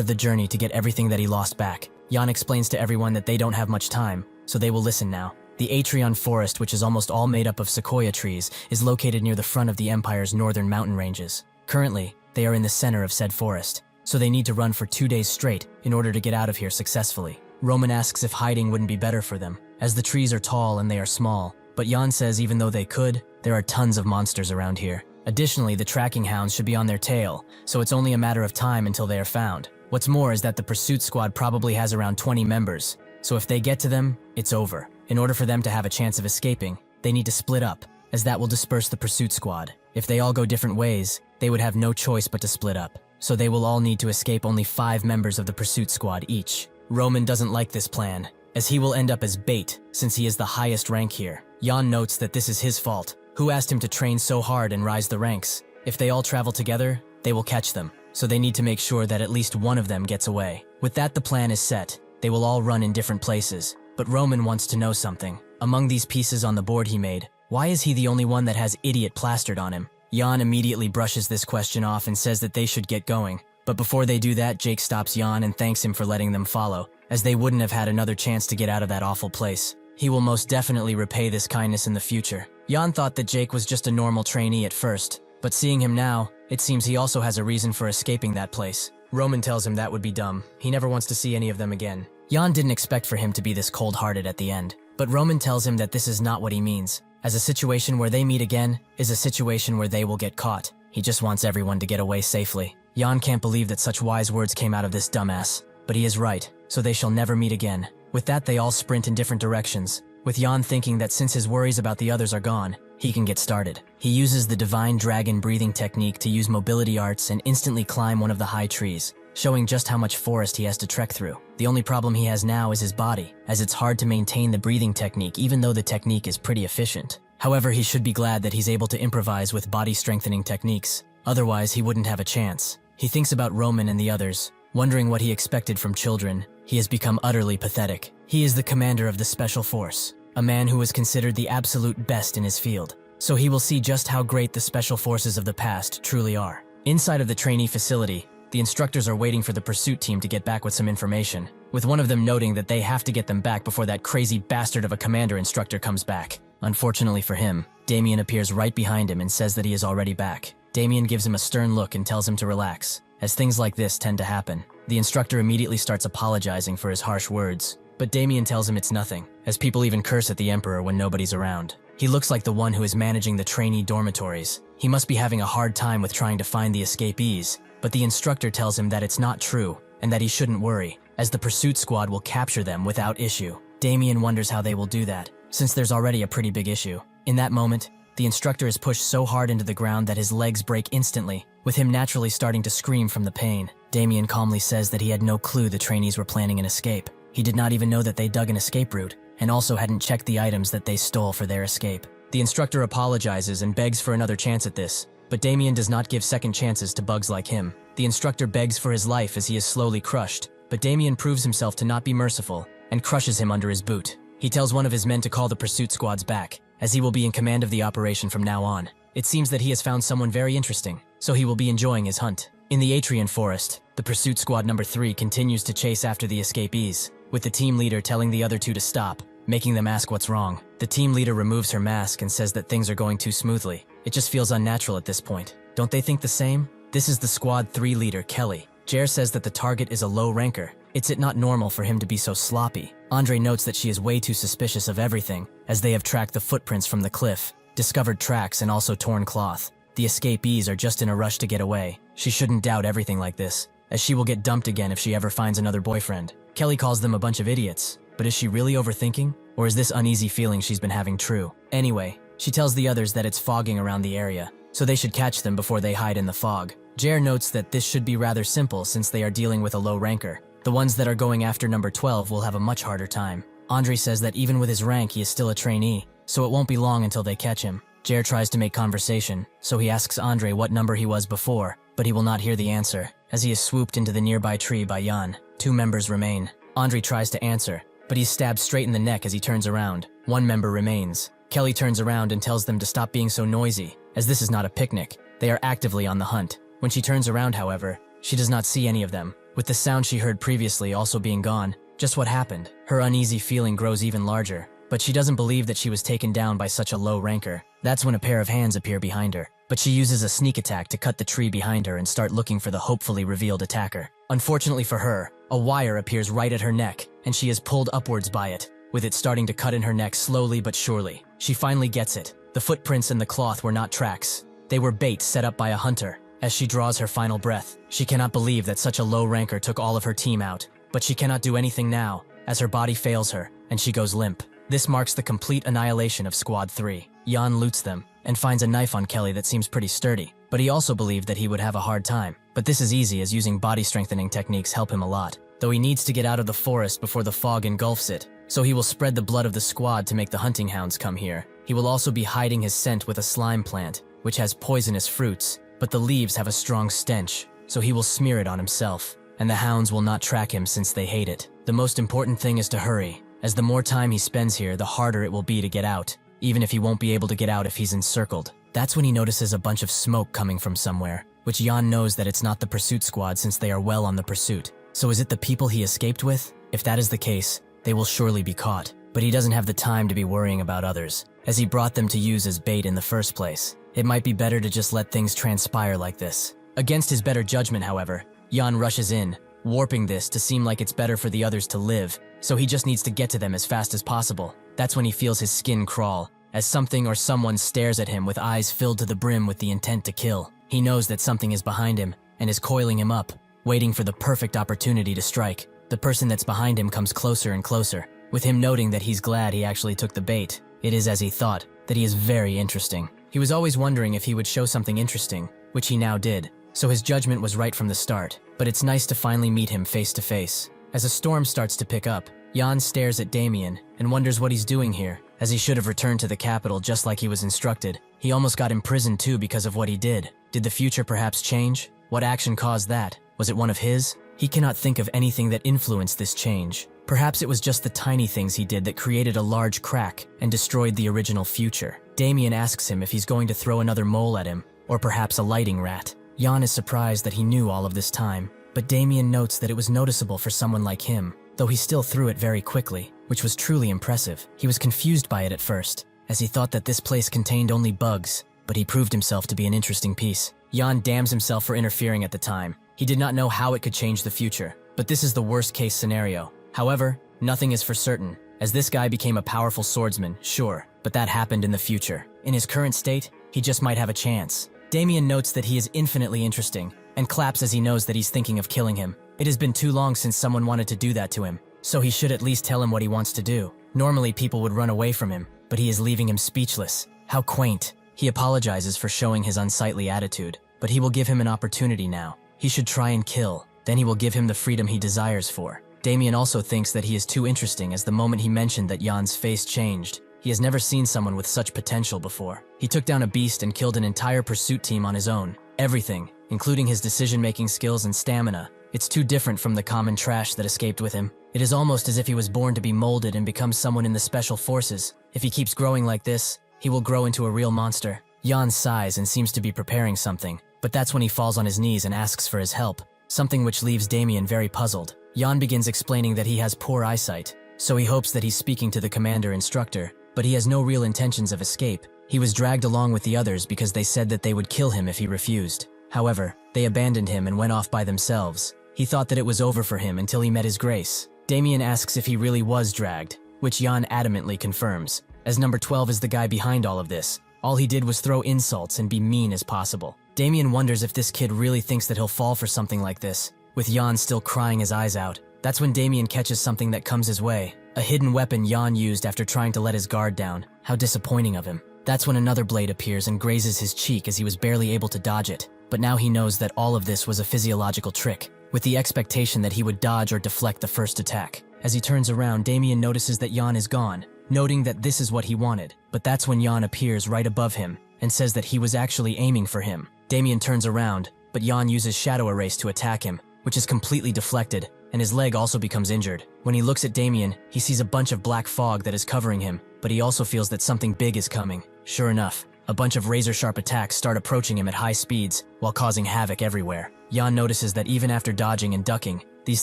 of the journey to get everything that he lost back. Jan explains to everyone that they don't have much time, so they will listen now. The Atrion forest, which is almost all made up of sequoia trees, is located near the front of the Empire's northern mountain ranges. Currently, they are in the center of said forest, so they need to run for 2 days straight in order to get out of here successfully. Roman asks if hiding wouldn't be better for them, as the trees are tall and they are small, but Jan says even though they could, there are tons of monsters around here. Additionally, the tracking hounds should be on their tail, so it's only a matter of time until they are found. What's more is that the pursuit squad probably has around 20 members, so if they get to them, it's over. In order for them to have a chance of escaping, they need to split up, as that will disperse the pursuit squad. If they all go different ways, they would have no choice but to split up, so they will all need to escape only 5 members of the pursuit squad each. Roman doesn't like this plan, as he will end up as bait since he is the highest rank here. Jan notes that this is his fault. Who asked him to train so hard and rise the ranks? If they all travel together, they will catch them, so they need to make sure that at least one of them gets away. With that, the plan is set. They will all run in different places, but Roman wants to know something. Among these pieces on the board he made, why is he the only one that has idiot plastered on him? Jan immediately brushes this question off and says that they should get going. But before they do that, Jake stops Jan and thanks him for letting them follow, as they wouldn't have had another chance to get out of that awful place. He will most definitely repay this kindness in the future. Jan thought that Jake was just a normal trainee at first, but seeing him now, it seems he also has a reason for escaping that place. Roman tells him that would be dumb. He never wants to see any of them again. Jan didn't expect for him to be this cold-hearted at the end, but Roman tells him that this is not what he means, as a situation where they meet again is a situation where they will get caught. He just wants everyone to get away safely. Jan can't believe that such wise words came out of this dumbass, but he is right, so they shall never meet again. With that, they all sprint in different directions, with Jan thinking that since his worries about the others are gone, he can get started. He uses the divine dragon breathing technique to use mobility arts and instantly climb one of the high trees, showing just how much forest he has to trek through. The only problem he has now is his body, as it's hard to maintain the breathing technique even though the technique is pretty efficient. However, he should be glad that he's able to improvise with body strengthening techniques, otherwise he wouldn't have a chance. He thinks about Roman and the others, wondering what he expected from children. He has become utterly pathetic. He is the commander of the Special Force, a man who was considered the absolute best in his field, so he will see just how great the Special Forces of the past truly are. Inside of the trainee facility, the instructors are waiting for the pursuit team to get back with some information, with one of them noting that they have to get them back before that crazy bastard of a commander instructor comes back. Unfortunately for him, Damien appears right behind him and says that he is already back. Damien gives him a stern look and tells him to relax, as things like this tend to happen. The instructor immediately starts apologizing for his harsh words, but Damien tells him it's nothing, as people even curse at the Emperor when nobody's around. He looks like the one who is managing the trainee dormitories. He must be having a hard time with trying to find the escapees, but the instructor tells him that it's not true and that he shouldn't worry, as the pursuit squad will capture them without issue. Damien wonders how they will do that, since there's already a pretty big issue. In that moment, the instructor is pushed so hard into the ground that his legs break instantly, with him naturally starting to scream from the pain. Damien calmly says that he had no clue the trainees were planning an escape. He did not even know that they dug an escape route, and also hadn't checked the items that they stole for their escape. The instructor apologizes and begs for another chance at this, but Damien does not give second chances to bugs like him. The instructor begs for his life as he is slowly crushed, but Damien proves himself to not be merciful and crushes him under his boot. He tells one of his men to call the pursuit squads back, as he will be in command of the operation from now on. It seems that he has found someone very interesting, so he will be enjoying his hunt. In the Atrian Forest, the pursuit squad number 3 continues to chase after the escapees, with the team leader telling the other two to stop, making them ask what's wrong. The team leader removes her mask and says that things are going too smoothly. It just feels unnatural at this point. Don't they think the same? This is the Squad 3 leader, Kelly. Jer says that the target is a low ranker. It's not normal for him to be so sloppy. Andre notes that she is way too suspicious of everything, as they have tracked the footprints from the cliff, discovered tracks and also torn cloth. The escapees are just in a rush to get away. She shouldn't doubt everything like this, as she will get dumped again if she ever finds another boyfriend. Kelly calls them a bunch of idiots, but is she really overthinking? Or is this uneasy feeling she's been having true? Anyway, she tells the others that it's fogging around the area, so they should catch them before they hide in the fog. Jer notes that this should be rather simple since they are dealing with a low ranker. The ones that are going after number 12 will have a much harder time. Andre says that even with his rank, he is still a trainee, so it won't be long until they catch him. Jer tries to make conversation, so he asks Andre what number he was before, but he will not hear the answer, as he is swooped into the nearby tree by Jan. 2 members remain. Andre tries to answer, but he's stabbed straight in the neck as he turns around. 1 member remains. Kelly turns around and tells them to stop being so noisy, as this is not a picnic. They are actively on the hunt. When she turns around, however, she does not see any of them, with the sound she heard previously also being gone. Just what happened? Her uneasy feeling grows even larger, but she doesn't believe that she was taken down by such a low ranker. That's when a pair of hands appear behind her, but she uses a sneak attack to cut the tree behind her and start looking for the hopefully revealed attacker. Unfortunately for her, a wire appears right at her neck, and she is pulled upwards by it, with it starting to cut in her neck slowly but surely. She finally gets it. The footprints in the cloth were not tracks. They were bait set up by a hunter. As she draws her final breath, she cannot believe that such a low ranker took all of her team out, but she cannot do anything now, as her body fails her, and she goes limp. This marks the complete annihilation of Squad 3. Jan loots them, and finds a knife on Kelly that seems pretty sturdy, but he also believed that he would have a hard time. But this is easy as using body strengthening techniques help him a lot, though he needs to get out of the forest before the fog engulfs it, so he will spread the blood of the squad to make the hunting hounds come here. He will also be hiding his scent with a slime plant, which has poisonous fruits, but the leaves have a strong stench, so he will smear it on himself, and the hounds will not track him since they hate it. The most important thing is to hurry, as the more time he spends here, the harder it will be to get out, even if he won't be able to get out if he's encircled. That's when he notices a bunch of smoke coming from somewhere, which Jan knows that it's not the pursuit squad since they are well on the pursuit. So is it the people he escaped with? If that is the case, they will surely be caught. But he doesn't have the time to be worrying about others, as he brought them to use as bait in the first place. It might be better to just let things transpire like this. Against his better judgment, however, Jan rushes in, warping this to seem like it's better for the others to live, so he just needs to get to them as fast as possible. That's when he feels his skin crawl, as something or someone stares at him with eyes filled to the brim with the intent to kill. He knows that something is behind him and is coiling him up, waiting for the perfect opportunity to strike. The person that's behind him comes closer and closer, with him noting that he's glad he actually took the bait. It is as he thought, that he is very interesting. He was always wondering if he would show something interesting, which he now did, so his judgment was right from the start. But it's nice to finally meet him face to face. As a storm starts to pick up, Jan stares at Damien and wonders what he's doing here, as he should have returned to the capital just like he was instructed. He almost got imprisoned too because of what he did. Did the future perhaps change? What action caused that? Was it one of his? He cannot think of anything that influenced this change. Perhaps it was just the tiny things he did that created a large crack and destroyed the original future. Damien asks him if he's going to throw another mole at him, or perhaps a lighting rat. Jan is surprised that he knew all of this time, but Damien notes that it was noticeable for someone like him, though he still threw it very quickly, which was truly impressive. He was confused by it at first, as he thought that this place contained only bugs, but he proved himself to be an interesting piece. Jan damns himself for interfering at the time. He did not know how it could change the future, but this is the worst case scenario. However, nothing is for certain, as this guy became a powerful swordsman, sure, but that happened in the future. In his current state, he just might have a chance. Damien notes that he is infinitely interesting, and claps as he knows that he's thinking of killing him. It has been too long since someone wanted to do that to him, so he should at least tell him what he wants to do. Normally people would run away from him, but he is leaving him speechless. How quaint. He apologizes for showing his unsightly attitude, but he will give him an opportunity now. He should try and kill, then he will give him the freedom he desires for. Damien also thinks that he is too interesting, as the moment he mentioned that Jan's face changed. He has never seen someone with such potential before. He took down a beast and killed an entire pursuit team on his own. Everything, including his decision-making skills and stamina. It's too different from the common trash that escaped with him. It is almost as if he was born to be molded and become someone in the special forces. If he keeps growing like this, he will grow into a real monster. Jan sighs and seems to be preparing something, but that's when he falls on his knees and asks for his help, something which leaves Damien very puzzled. Jan begins explaining that he has poor eyesight, so he hopes that he's speaking to the commander-instructor, but he has no real intentions of escape. He was dragged along with the others because they said that they would kill him if he refused. However, they abandoned him and went off by themselves. He thought that it was over for him until he met his grace. Damien asks if he really was dragged, which Jan adamantly confirms, as number 12 is the guy behind all of this. All he did was throw insults and be mean as possible. Damien wonders if this kid really thinks that he'll fall for something like this, with Jan still crying his eyes out. That's when Damien catches something that comes his way, a hidden weapon Jan used after trying to let his guard down. How disappointing of him. That's when another blade appears and grazes his cheek as he was barely able to dodge it. But now he knows that all of this was a physiological trick, with the expectation that he would dodge or deflect the first attack. As he turns around, Damien notices that Jan is gone, noting that this is what he wanted. But that's when Jan appears right above him and says that he was actually aiming for him. Damien turns around, but Jan uses Shadow Erase to attack him, which is completely deflected, and his leg also becomes injured. When he looks at Damien, he sees a bunch of black fog that is covering him, but he also feels that something big is coming. Sure enough, a bunch of razor-sharp attacks start approaching him at high speeds, while causing havoc everywhere. Jan notices that even after dodging and ducking, these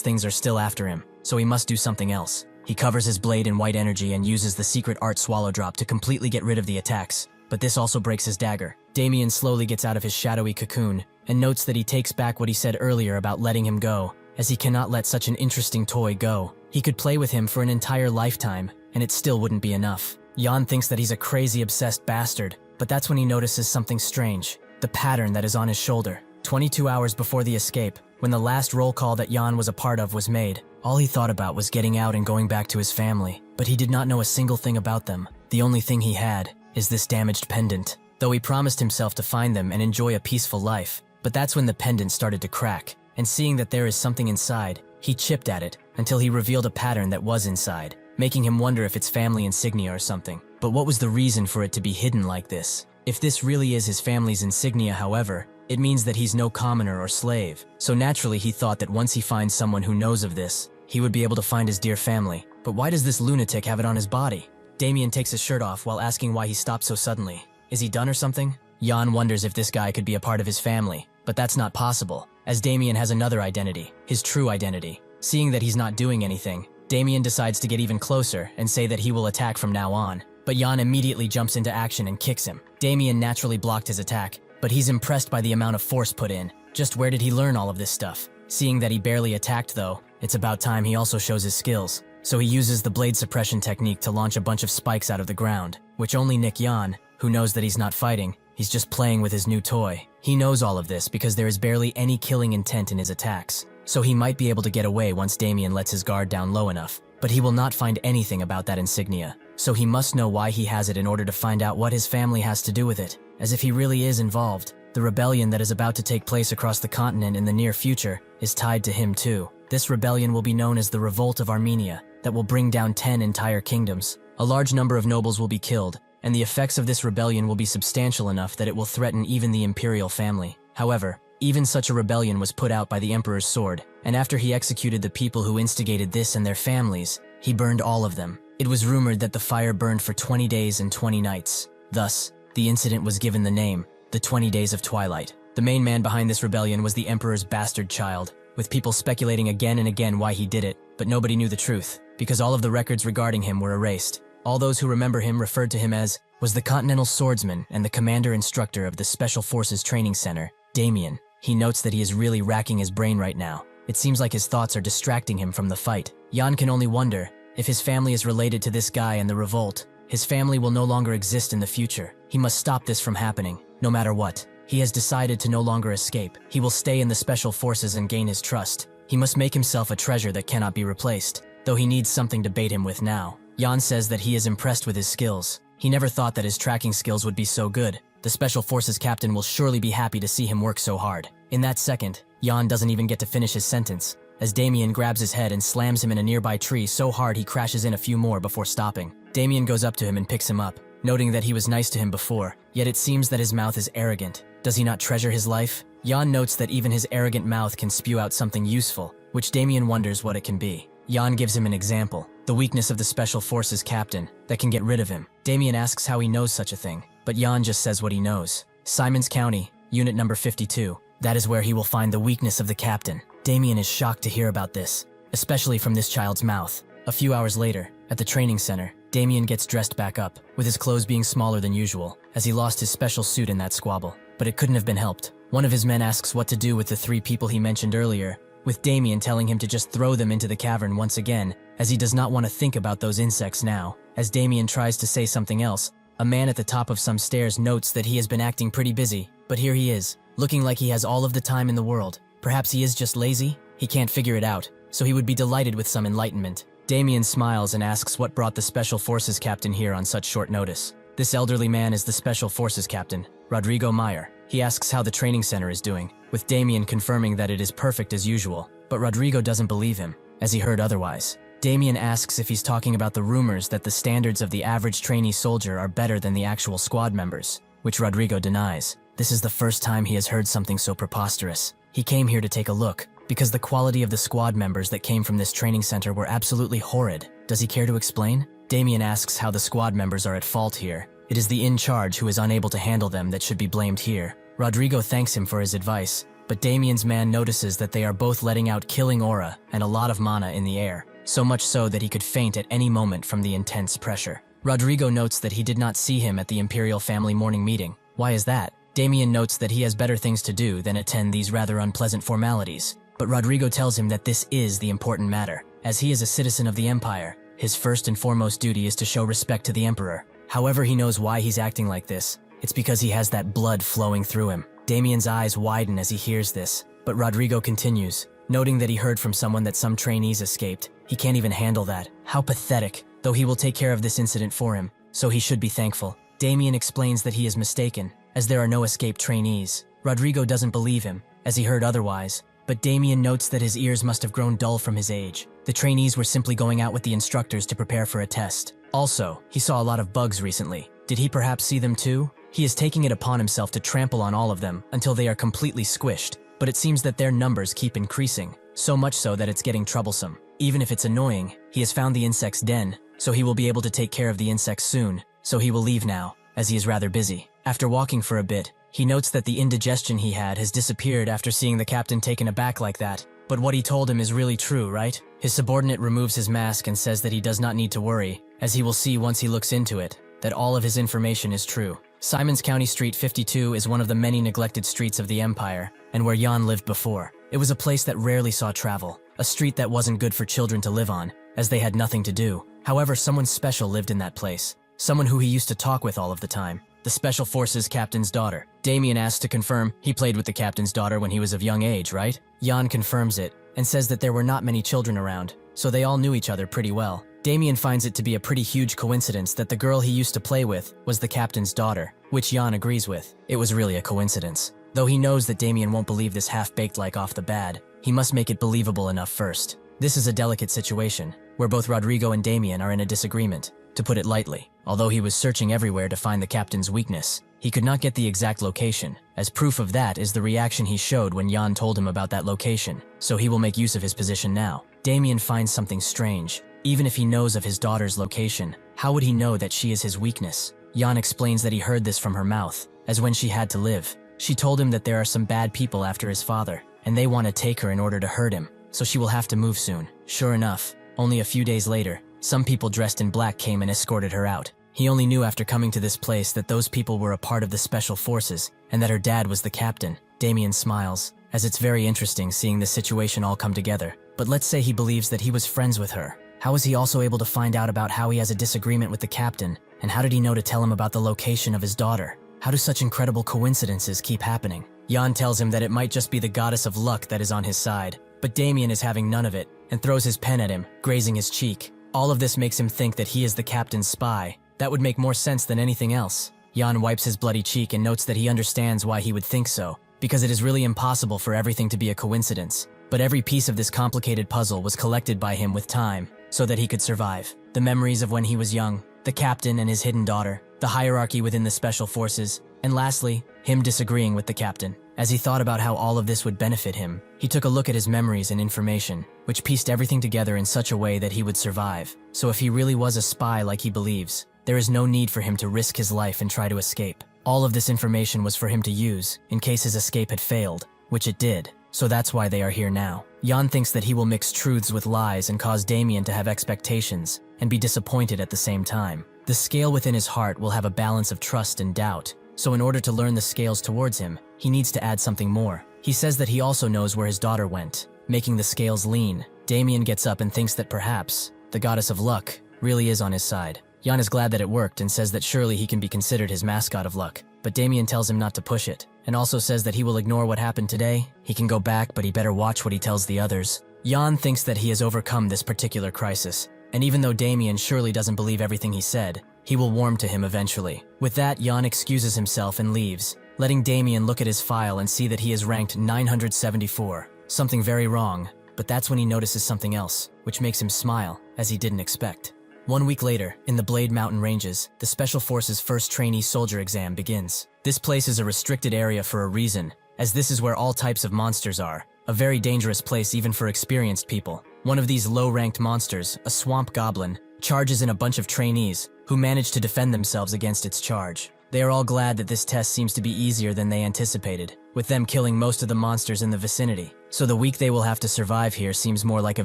things are still after him, so he must do something else. He covers his blade in white energy and uses the secret art Swallow Drop to completely get rid of the attacks, but this also breaks his dagger. Damien slowly gets out of his shadowy cocoon, and notes that he takes back what he said earlier about letting him go, as he cannot let such an interesting toy go. He could play with him for an entire lifetime, and it still wouldn't be enough. Jan thinks that he's a crazy, obsessed bastard, but that's when he notices something strange, the pattern that is on his shoulder. 22 hours before the escape, when the last roll call that Jan was a part of was made, all he thought about was getting out and going back to his family, but he did not know a single thing about them. The only thing he had is this damaged pendant, though he promised himself to find them and enjoy a peaceful life. But that's when the pendant started to crack, and seeing that there is something inside, he chipped at it until he revealed a pattern that was inside, making him wonder if it's family insignia or something. But what was the reason for it to be hidden like this? If this really is his family's insignia, however, it means that he's no commoner or slave. So naturally he thought that once he finds someone who knows of this, he would be able to find his dear family. But why does this lunatic have it on his body? Damien takes his shirt off while asking why he stopped so suddenly. Is he done or something? Jan wonders if this guy could be a part of his family, but that's not possible, as Damien has another identity, his true identity. Seeing that he's not doing anything, Damien decides to get even closer and say that he will attack from now on. But Jan immediately jumps into action and kicks him. Damien naturally blocked his attack, but he's impressed by the amount of force put in. Just where did he learn all of this stuff? Seeing that he barely attacked though, it's about time he also shows his skills. So he uses the blade suppression technique to launch a bunch of spikes out of the ground, which only Nick Yan, who knows that he's not fighting, he's just playing with his new toy. He knows all of this because there is barely any killing intent in his attacks, so he might be able to get away once Damien lets his guard down low enough. But he will not find anything about that insignia, so he must know why he has it in order to find out what his family has to do with it, as if he really is involved. The rebellion that is about to take place across the continent in the near future is tied to him too. This rebellion will be known as the Revolt of Armenia, that will bring down 10 entire kingdoms. A large number of nobles will be killed, and the effects of this rebellion will be substantial enough that it will threaten even the imperial family. However, even such a rebellion was put out by the emperor's sword, and after he executed the people who instigated this and their families, he burned all of them. It was rumored that the fire burned for 20 days and 20 nights. Thus, the incident was given the name, the 20 Days of Twilight. The main man behind this rebellion was the emperor's bastard child, with people speculating again and again why he did it, but nobody knew the truth, because all of the records regarding him were erased. All those who remember him referred to him as, was the Continental Swordsman and the commander-instructor of the Special Forces Training Center, Damien. He notes that he is really racking his brain right now. It seems like his thoughts are distracting him from the fight. Jan can only wonder, if his family is related to this guy and the revolt, his family will no longer exist in the future. He must stop this from happening, no matter what. He has decided to no longer escape. He will stay in the Special Forces and gain his trust. He must make himself a treasure that cannot be replaced, though he needs something to bait him with now. Jan says that he is impressed with his skills. He never thought that his tracking skills would be so good. The Special Forces captain will surely be happy to see him work so hard. In that second, Jan doesn't even get to finish his sentence, as Damien grabs his head and slams him in a nearby tree so hard he crashes in a few more before stopping. Damien goes up to him and picks him up, noting that he was nice to him before, yet it seems that his mouth is arrogant. Does he not treasure his life? Jan notes that even his arrogant mouth can spew out something useful, which Damien wonders what it can be. Jan gives him an example, the weakness of the Special Forces captain, that can get rid of him. Damien asks how he knows such a thing, but Jan just says what he knows. Simons County, unit number 52. That is where he will find the weakness of the captain. Damien is shocked to hear about this, especially from this child's mouth. A few hours later, at the training center, Damien gets dressed back up, with his clothes being smaller than usual, as he lost his special suit in that squabble. But it couldn't have been helped. One of his men asks what to do with the 3 people he mentioned earlier, with Damien telling him to just throw them into the cavern once again, as he does not want to think about those insects now. As Damien tries to say something else, a man at the top of some stairs notes that he has been acting pretty busy, but here he is, looking like he has all of the time in the world. Perhaps he is just lazy? He can't figure it out, so he would be delighted with some enlightenment. Damien smiles and asks what brought the Special Forces captain here on such short notice. This elderly man is the Special Forces captain, Rodrigo Meyer. He asks how the training center is doing, with Damien confirming that it is perfect as usual, but Rodrigo doesn't believe him, as he heard otherwise. Damien asks if he's talking about the rumors that the standards of the average trainee soldier are better than the actual squad members, which Rodrigo denies. This is the first time he has heard something so preposterous. He came here to take a look, because the quality of the squad members that came from this training center were absolutely horrid. Does he care to explain? Damien asks how the squad members are at fault here. It is the in-charge who is unable to handle them that should be blamed here. Rodrigo thanks him for his advice, but Damien's man notices that they are both letting out killing aura and a lot of mana in the air, so much so that he could faint at any moment from the intense pressure. Rodrigo notes that he did not see him at the Imperial family morning meeting. Why is that? Damien notes that he has better things to do than attend these rather unpleasant formalities, but Rodrigo tells him that this is the important matter. As he is a citizen of the Empire, his first and foremost duty is to show respect to the Emperor. However, he knows why he's acting like this. It's because he has that blood flowing through him. Damien's eyes widen as he hears this, but Rodrigo continues, noting that he heard from someone that some trainees escaped. He can't even handle that. How pathetic, though he will take care of this incident for him, so he should be thankful. Damien explains that he is mistaken, as there are no escaped trainees. Rodrigo doesn't believe him, as he heard otherwise, but Damien notes that his ears must have grown dull from his age. The trainees were simply going out with the instructors to prepare for a test. Also, he saw a lot of bugs recently. Did he perhaps see them too? He is taking it upon himself to trample on all of them until they are completely squished, but it seems that their numbers keep increasing, so much so that it's getting troublesome. Even if it's annoying, he has found the insect's den, so he will be able to take care of the insects soon, so he will leave now, as he is rather busy. After walking for a bit, he notes that the indigestion he had has disappeared after seeing the captain taken aback like that. But what he told him is really true, right? His subordinate removes his mask and says that he does not need to worry, as he will see once he looks into it, that all of his information is true. Simons County Street 52 is one of the many neglected streets of the Empire, and where Jan lived before. It It was a place that rarely saw travel, a street that wasn't good for children to live on, as they had nothing to do. However, someone special lived in that place, someone who he used to talk with all of the time. The Special Forces captain's daughter. Damien asks to confirm he played with the captain's daughter when he was of young age, right? Jan confirms it and says that there were not many children around, so they all knew each other pretty well. Damien finds it to be a pretty huge coincidence that the girl he used to play with was the captain's daughter, which Jan agrees with. It was really a coincidence. Though he knows that Damien won't believe this half-baked like off the bat, he must make it believable enough first. This is a delicate situation, where both Rodrigo and Damien are in a disagreement. To put it lightly, although he was searching everywhere to find the captain's weakness, he could not get the exact location. As proof of that is the reaction he showed when Jan told him about that location, so he will make use of his position now. Damien finds something strange. Even if he knows of his daughter's location, how would he know that she is his weakness? Jan explains that he heard this from her mouth, as when she had to live. She told him that there are some bad people after his father, and they want to take her in order to hurt him, so she will have to move soon. Sure enough, only a few days later, some people dressed in black came and escorted her out. He only knew after coming to this place that those people were a part of the Special Forces, and that her dad was the captain. Damien smiles, as it's very interesting seeing this situation all come together. But let's say he believes that he was friends with her. How is he also able to find out about how he has a disagreement with the captain, and how did he know to tell him about the location of his daughter? How do such incredible coincidences keep happening? Jan tells him that it might just be the goddess of luck that is on his side, but Damien is having none of it, and throws his pen at him, grazing his cheek. All of this makes him think that he is the captain's spy. That would make more sense than anything else. Jan wipes his bloody cheek and notes that he understands why he would think so, because it is really impossible for everything to be a coincidence. But every piece of this complicated puzzle was collected by him with time, so that he could survive. The memories of when he was young, the captain and his hidden daughter, the hierarchy within the Special Forces, and lastly, him disagreeing with the captain. As he thought about how all of this would benefit him, he took a look at his memories and information, which pieced everything together in such a way that he would survive. So if he really was a spy like he believes, there is no need for him to risk his life and try to escape. All of this information was for him to use, in case his escape had failed, which it did. So that's why they are here now. Jan thinks that he will mix truths with lies and cause Damien to have expectations, and be disappointed at the same time. The scale within his heart will have a balance of trust and doubt, so in order to learn the scales towards him, he needs to add something more. He says that he also knows where his daughter went, making the scales lean. Damien gets up and thinks that perhaps the goddess of luck really is on his side. Jan is glad that it worked and says that surely he can be considered his mascot of luck, but Damien tells him not to push it, and also says that he will ignore what happened today. He can go back, but he better watch what he tells the others. Jan thinks that he has overcome this particular crisis, and even though Damien surely doesn't believe everything he said, he will warm to him eventually. With that, Jan excuses himself and leaves, letting Damien look at his file and see that he is ranked 974. Something very wrong, but that's when he notices something else, which makes him smile, as he didn't expect. 1 week later, in the Blade Mountain Ranges, the Special Forces' first trainee soldier exam begins. This place is a restricted area for a reason, as this is where all types of monsters are, a very dangerous place even for experienced people. One of these low-ranked monsters, a swamp goblin, charges in a bunch of trainees, who manage to defend themselves against its charge. They are all glad that this test seems to be easier than they anticipated, with them killing most of the monsters in the vicinity. So the week they will have to survive here seems more like a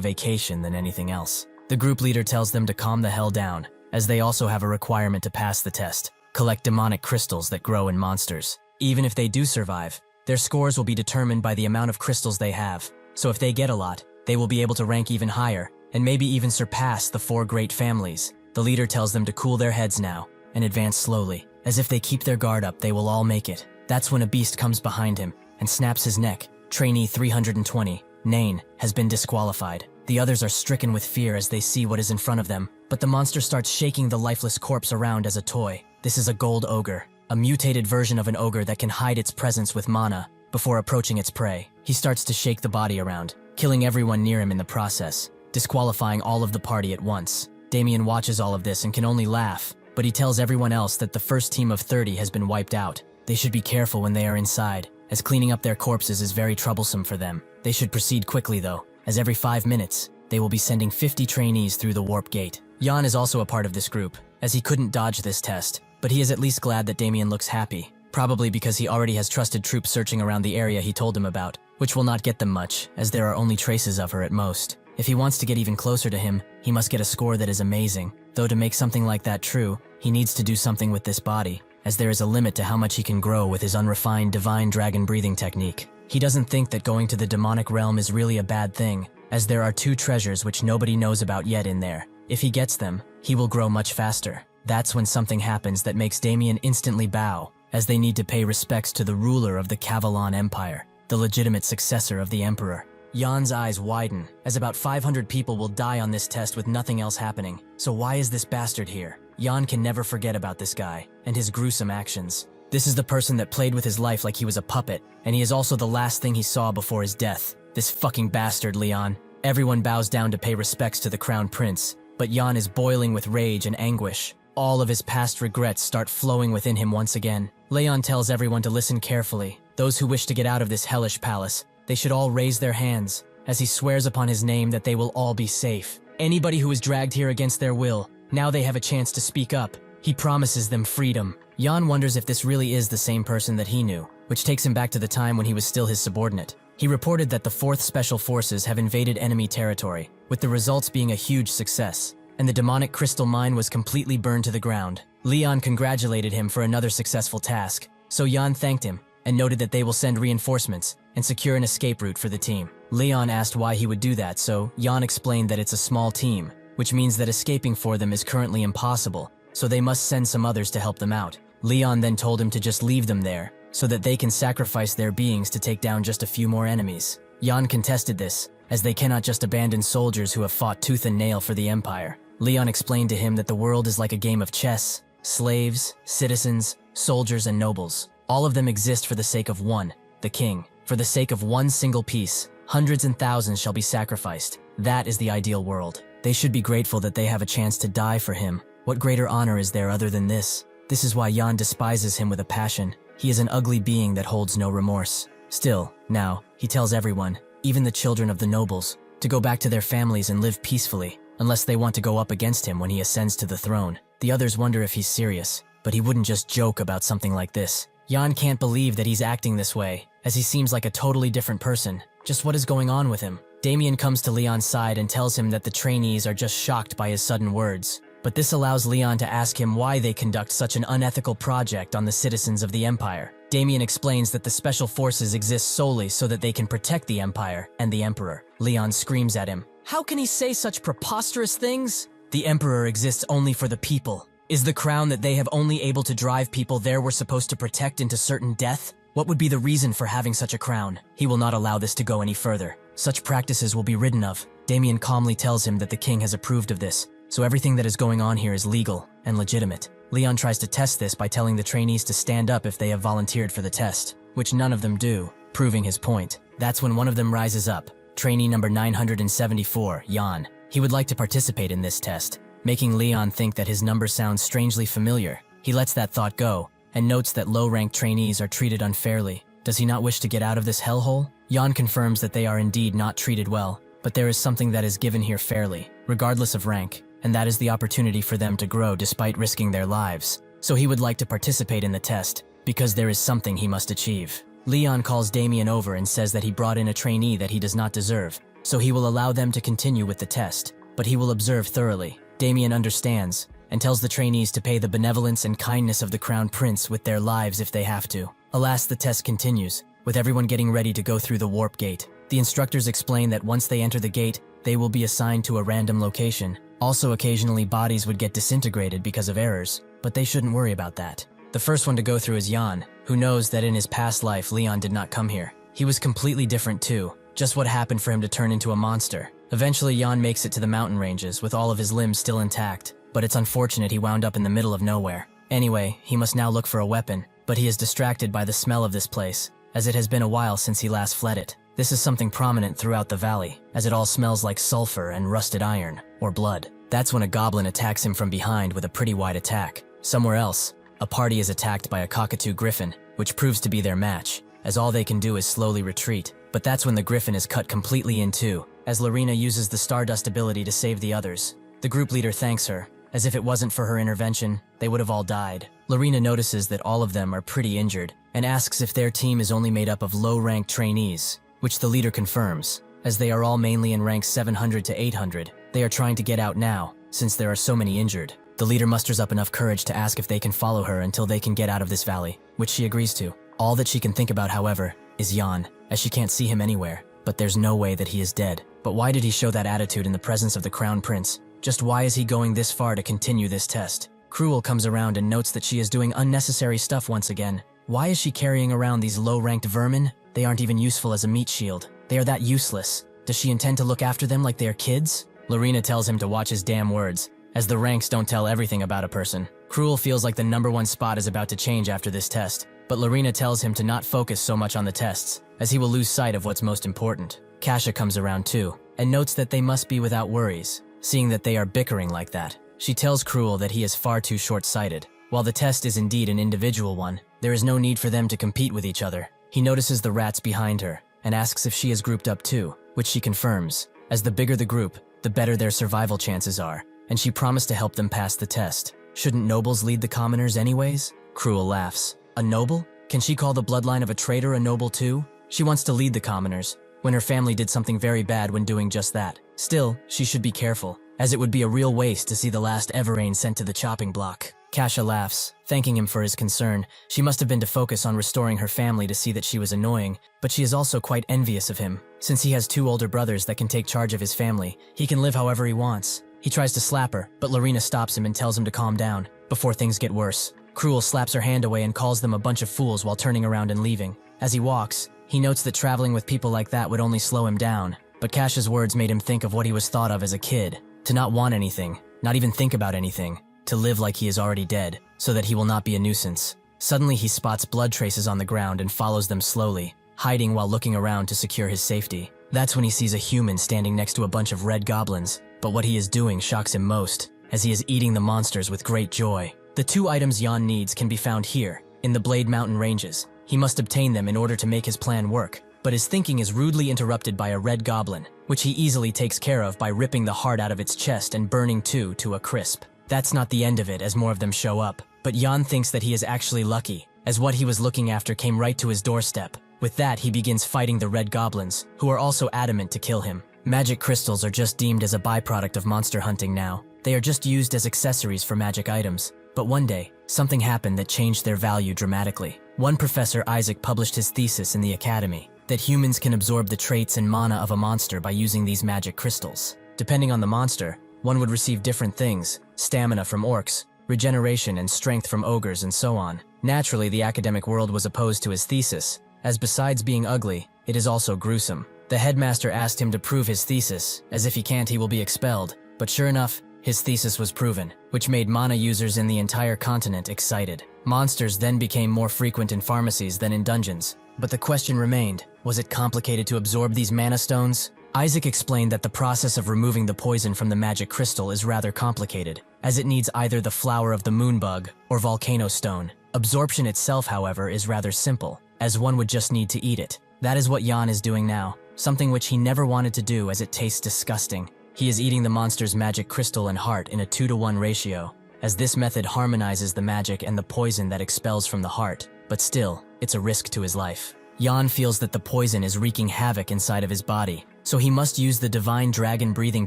vacation than anything else. The group leader tells them to calm the hell down, as they also have a requirement to pass the test: collect demonic crystals that grow in monsters. Even if they do survive, their scores will be determined by the amount of crystals they have, so if they get a lot, they will be able to rank even higher, and maybe even surpass the 4 great families. The leader tells them to cool their heads now, and advance slowly, as if they keep their guard up they will all make it. That's when a beast comes behind him, and snaps his neck. Trainee 320, Nain, has been disqualified. The others are stricken with fear as they see what is in front of them, but the monster starts shaking the lifeless corpse around as a toy. This is a gold ogre, a mutated version of an ogre that can hide its presence with mana before approaching its prey. He starts to shake the body around, killing everyone near him in the process, disqualifying all of the party at once. Damien watches all of this and can only laugh, but he tells everyone else that the first team of 30 has been wiped out. They should be careful when they are inside, as cleaning up their corpses is very troublesome for them. They should proceed quickly though, as every 5 minutes, they will be sending 50 trainees through the warp gate. Jan is also a part of this group, as he couldn't dodge this test, but he is at least glad that Damien looks happy, probably because he already has trusted troops searching around the area he told him about, which will not get them much, as there are only traces of her at most. If he wants to get even closer to him, he must get a score that is amazing, though to make something like that true, he needs to do something with this body, as there is a limit to how much he can grow with his unrefined divine dragon breathing technique. He doesn't think that going to the demonic realm is really a bad thing, as there are 2 treasures which nobody knows about yet in there. If he gets them, he will grow much faster. That's when something happens that makes Damien instantly bow, as they need to pay respects to the ruler of the Kavalon Empire, the legitimate successor of the Emperor. Jan's eyes widen, as about 500 people will die on this test with nothing else happening. So why is this bastard here? Jan can never forget about this guy, and his gruesome actions. This is the person that played with his life like he was a puppet, and he is also the last thing he saw before his death. This fucking bastard, Leon. Everyone bows down to pay respects to the Crown Prince, but Jan is boiling with rage and anguish. All of his past regrets start flowing within him once again. Leon tells everyone to listen carefully. Those who wish to get out of this hellish palace, they should all raise their hands, as he swears upon his name that they will all be safe. Anybody who is dragged here against their will, now they have a chance to speak up. He promises them freedom. Jan wonders if this really is the same person that he knew, which takes him back to the time when he was still his subordinate. He reported that the 4th Special Forces have invaded enemy territory, with the results being a huge success, and the demonic crystal mine was completely burned to the ground. Leon congratulated him for another successful task, so Jan thanked him and noted that they will send reinforcements and secure an escape route for the team. Leon asked why he would do that, so Jan explained that it's a small team, which means that escaping for them is currently impossible, so they must send some others to help them out. Leon then told him to just leave them there, so that they can sacrifice their beings to take down just a few more enemies. Jan contested this, as they cannot just abandon soldiers who have fought tooth and nail for the Empire. Leon explained to him that the world is like a game of chess. Slaves, citizens, soldiers, and nobles. All of them exist for the sake of one, the king. For the sake of one single piece, hundreds and thousands shall be sacrificed. That is the ideal world. They should be grateful that they have a chance to die for him. What greater honor is there other than this? This is why Jan despises him with a passion. He is an ugly being that holds no remorse. Still, now, he tells everyone, even the children of the nobles, to go back to their families and live peacefully, unless they want to go up against him when he ascends to the throne. The others wonder if he's serious, but he wouldn't just joke about something like this. Jan can't believe that he's acting this way, as he seems like a totally different person. Just what is going on with him? Damien comes to Leon's side and tells him that the trainees are just shocked by his sudden words. But this allows Leon to ask him why they conduct such an unethical project on the citizens of the Empire. Damien explains that the Special Forces exist solely so that they can protect the Empire and the Emperor. Leon screams at him. How can he say such preposterous things? The Emperor exists only for the people. Is the crown that they have only able to drive people there were supposed to protect into certain death? What would be the reason for having such a crown? He will not allow this to go any further. Such practices will be ridden of. Damien calmly tells him that the king has approved of this, so everything that is going on here is legal and legitimate. Leon tries to test this by telling the trainees to stand up if they have volunteered for the test, which none of them do, proving his point. That's when one of them rises up, trainee number 974, Jan. He would like to participate in this test, making Leon think that his number sounds strangely familiar. He lets that thought go, and notes that low-ranked trainees are treated unfairly. Does he not wish to get out of this hellhole? Jan confirms that they are indeed not treated well, but there is something that is given here fairly, regardless of rank, and that is the opportunity for them to grow despite risking their lives. So he would like to participate in the test, because there is something he must achieve. Leon calls Damien over and says that he brought in a trainee that he does not deserve, so he will allow them to continue with the test, but he will observe thoroughly. Damien understands, and tells the trainees to pay the benevolence and kindness of the Crown Prince with their lives if they have to. Alas, the test continues, with everyone getting ready to go through the warp gate. The instructors explain that once they enter the gate, they will be assigned to a random location. Also, occasionally bodies would get disintegrated because of errors, but they shouldn't worry about that. The first one to go through is Jan, who knows that in his past life Leon did not come here. He was completely different too, just what happened for him to turn into a monster. Eventually Jan makes it to the mountain ranges with all of his limbs still intact, but it's unfortunate he wound up in the middle of nowhere. Anyway, he must now look for a weapon, but he is distracted by the smell of this place, as it has been a while since he last fled it. This is something prominent throughout the valley, as it all smells like sulfur and rusted iron, or blood. That's when a goblin attacks him from behind with a pretty wide attack. Somewhere else, a party is attacked by a cockatoo griffin, which proves to be their match, as all they can do is slowly retreat. But that's when the griffin is cut completely in two, as Lorena uses the Stardust ability to save the others. The group leader thanks her, as if it wasn't for her intervention, they would have all died. Lorena notices that all of them are pretty injured, and asks if their team is only made up of low-ranked trainees, which the leader confirms, as they are all mainly in ranks 700 to 800. They are trying to get out now, since there are so many injured. The leader musters up enough courage to ask if they can follow her until they can get out of this valley, which she agrees to. All that she can think about, however, is Jan, as she can't see him anywhere. But there's no way that he is dead. But why did he show that attitude in the presence of the Crown Prince? Just why is he going this far to continue this test? Cruel comes around and notes that she is doing unnecessary stuff once again. Why is she carrying around these low-ranked vermin? They aren't even useful as a meat shield. They are that useless. Does she intend to look after them like they are kids? Lorena tells him to watch his damn words, as the ranks don't tell everything about a person. Cruel feels like the #1 spot is about to change after this test, but Lorena tells him to not focus so much on the tests, as he will lose sight of what's most important. Kasha comes around too, and notes that they must be without worries, seeing that they are bickering like that. She tells Cruel that he is far too short-sighted. While the test is indeed an individual one, there is no need for them to compete with each other. He notices the rats behind her, and asks if she is grouped up too, which she confirms, as the bigger the group, the better their survival chances are, and she promised to help them pass the test. Shouldn't nobles lead the commoners anyways? Cruel laughs. A noble? Can she call the bloodline of a traitor a noble too? She wants to lead the commoners, when her family did something very bad when doing just that. Still, she should be careful, as it would be a real waste to see the last Everrain sent to the chopping block. Kasha laughs, thanking him for his concern. She must have been to focus on restoring her family to see that she was annoying, but she is also quite envious of him. Since he has 2 older brothers that can take charge of his family, he can live however he wants. He tries to slap her, but Lorena stops him and tells him to calm down, before things get worse. Cruel slaps her hand away and calls them a bunch of fools while turning around and leaving. As he walks, he notes that traveling with people like that would only slow him down, but Kasha's words made him think of what he was thought of as a kid. To not want anything, not even think about anything, to live like he is already dead, so that he will not be a nuisance. Suddenly he spots blood traces on the ground and follows them slowly, hiding while looking around to secure his safety. That's when he sees a human standing next to a bunch of red goblins, but what he is doing shocks him most, as he is eating the monsters with great joy. The 2 items Jan needs can be found here, in the Blade Mountain ranges. He must obtain them in order to make his plan work, but his thinking is rudely interrupted by a red goblin, which he easily takes care of by ripping the heart out of its chest and burning 2 to a crisp. That's not the end of it, as more of them show up, but Jan thinks that he is actually lucky, as what he was looking after came right to his doorstep. With that, he begins fighting the red goblins, who are also adamant to kill him. Magic crystals are just deemed as a byproduct of monster hunting now. They are just used as accessories for magic items. But one day, something happened that changed their value dramatically. One professor, Isaac, published his thesis in the academy, that humans can absorb the traits and mana of a monster by using these magic crystals. Depending on the monster, one would receive different things: stamina from orcs, regeneration and strength from ogres, and so on. Naturally, the academic world was opposed to his thesis, as besides being ugly, it is also gruesome. The headmaster asked him to prove his thesis, as if he can't he will be expelled, but sure enough, his thesis was proven, which made mana users in the entire continent excited. Monsters then became more frequent in pharmacies than in dungeons, but the question remained, was it complicated to absorb these mana stones? Isaac explained that the process of removing the poison from the magic crystal is rather complicated, as it needs either the flower of the moonbug or volcano stone. Absorption itself, however, is rather simple, as one would just need to eat it. That is what Jan is doing now, something which he never wanted to do as it tastes disgusting. He is eating the monster's magic crystal and heart in a 2-to-1 ratio, as this method harmonizes the magic and the poison that expels from the heart, but still, it's a risk to his life. Jan feels that the poison is wreaking havoc inside of his body, so he must use the divine dragon breathing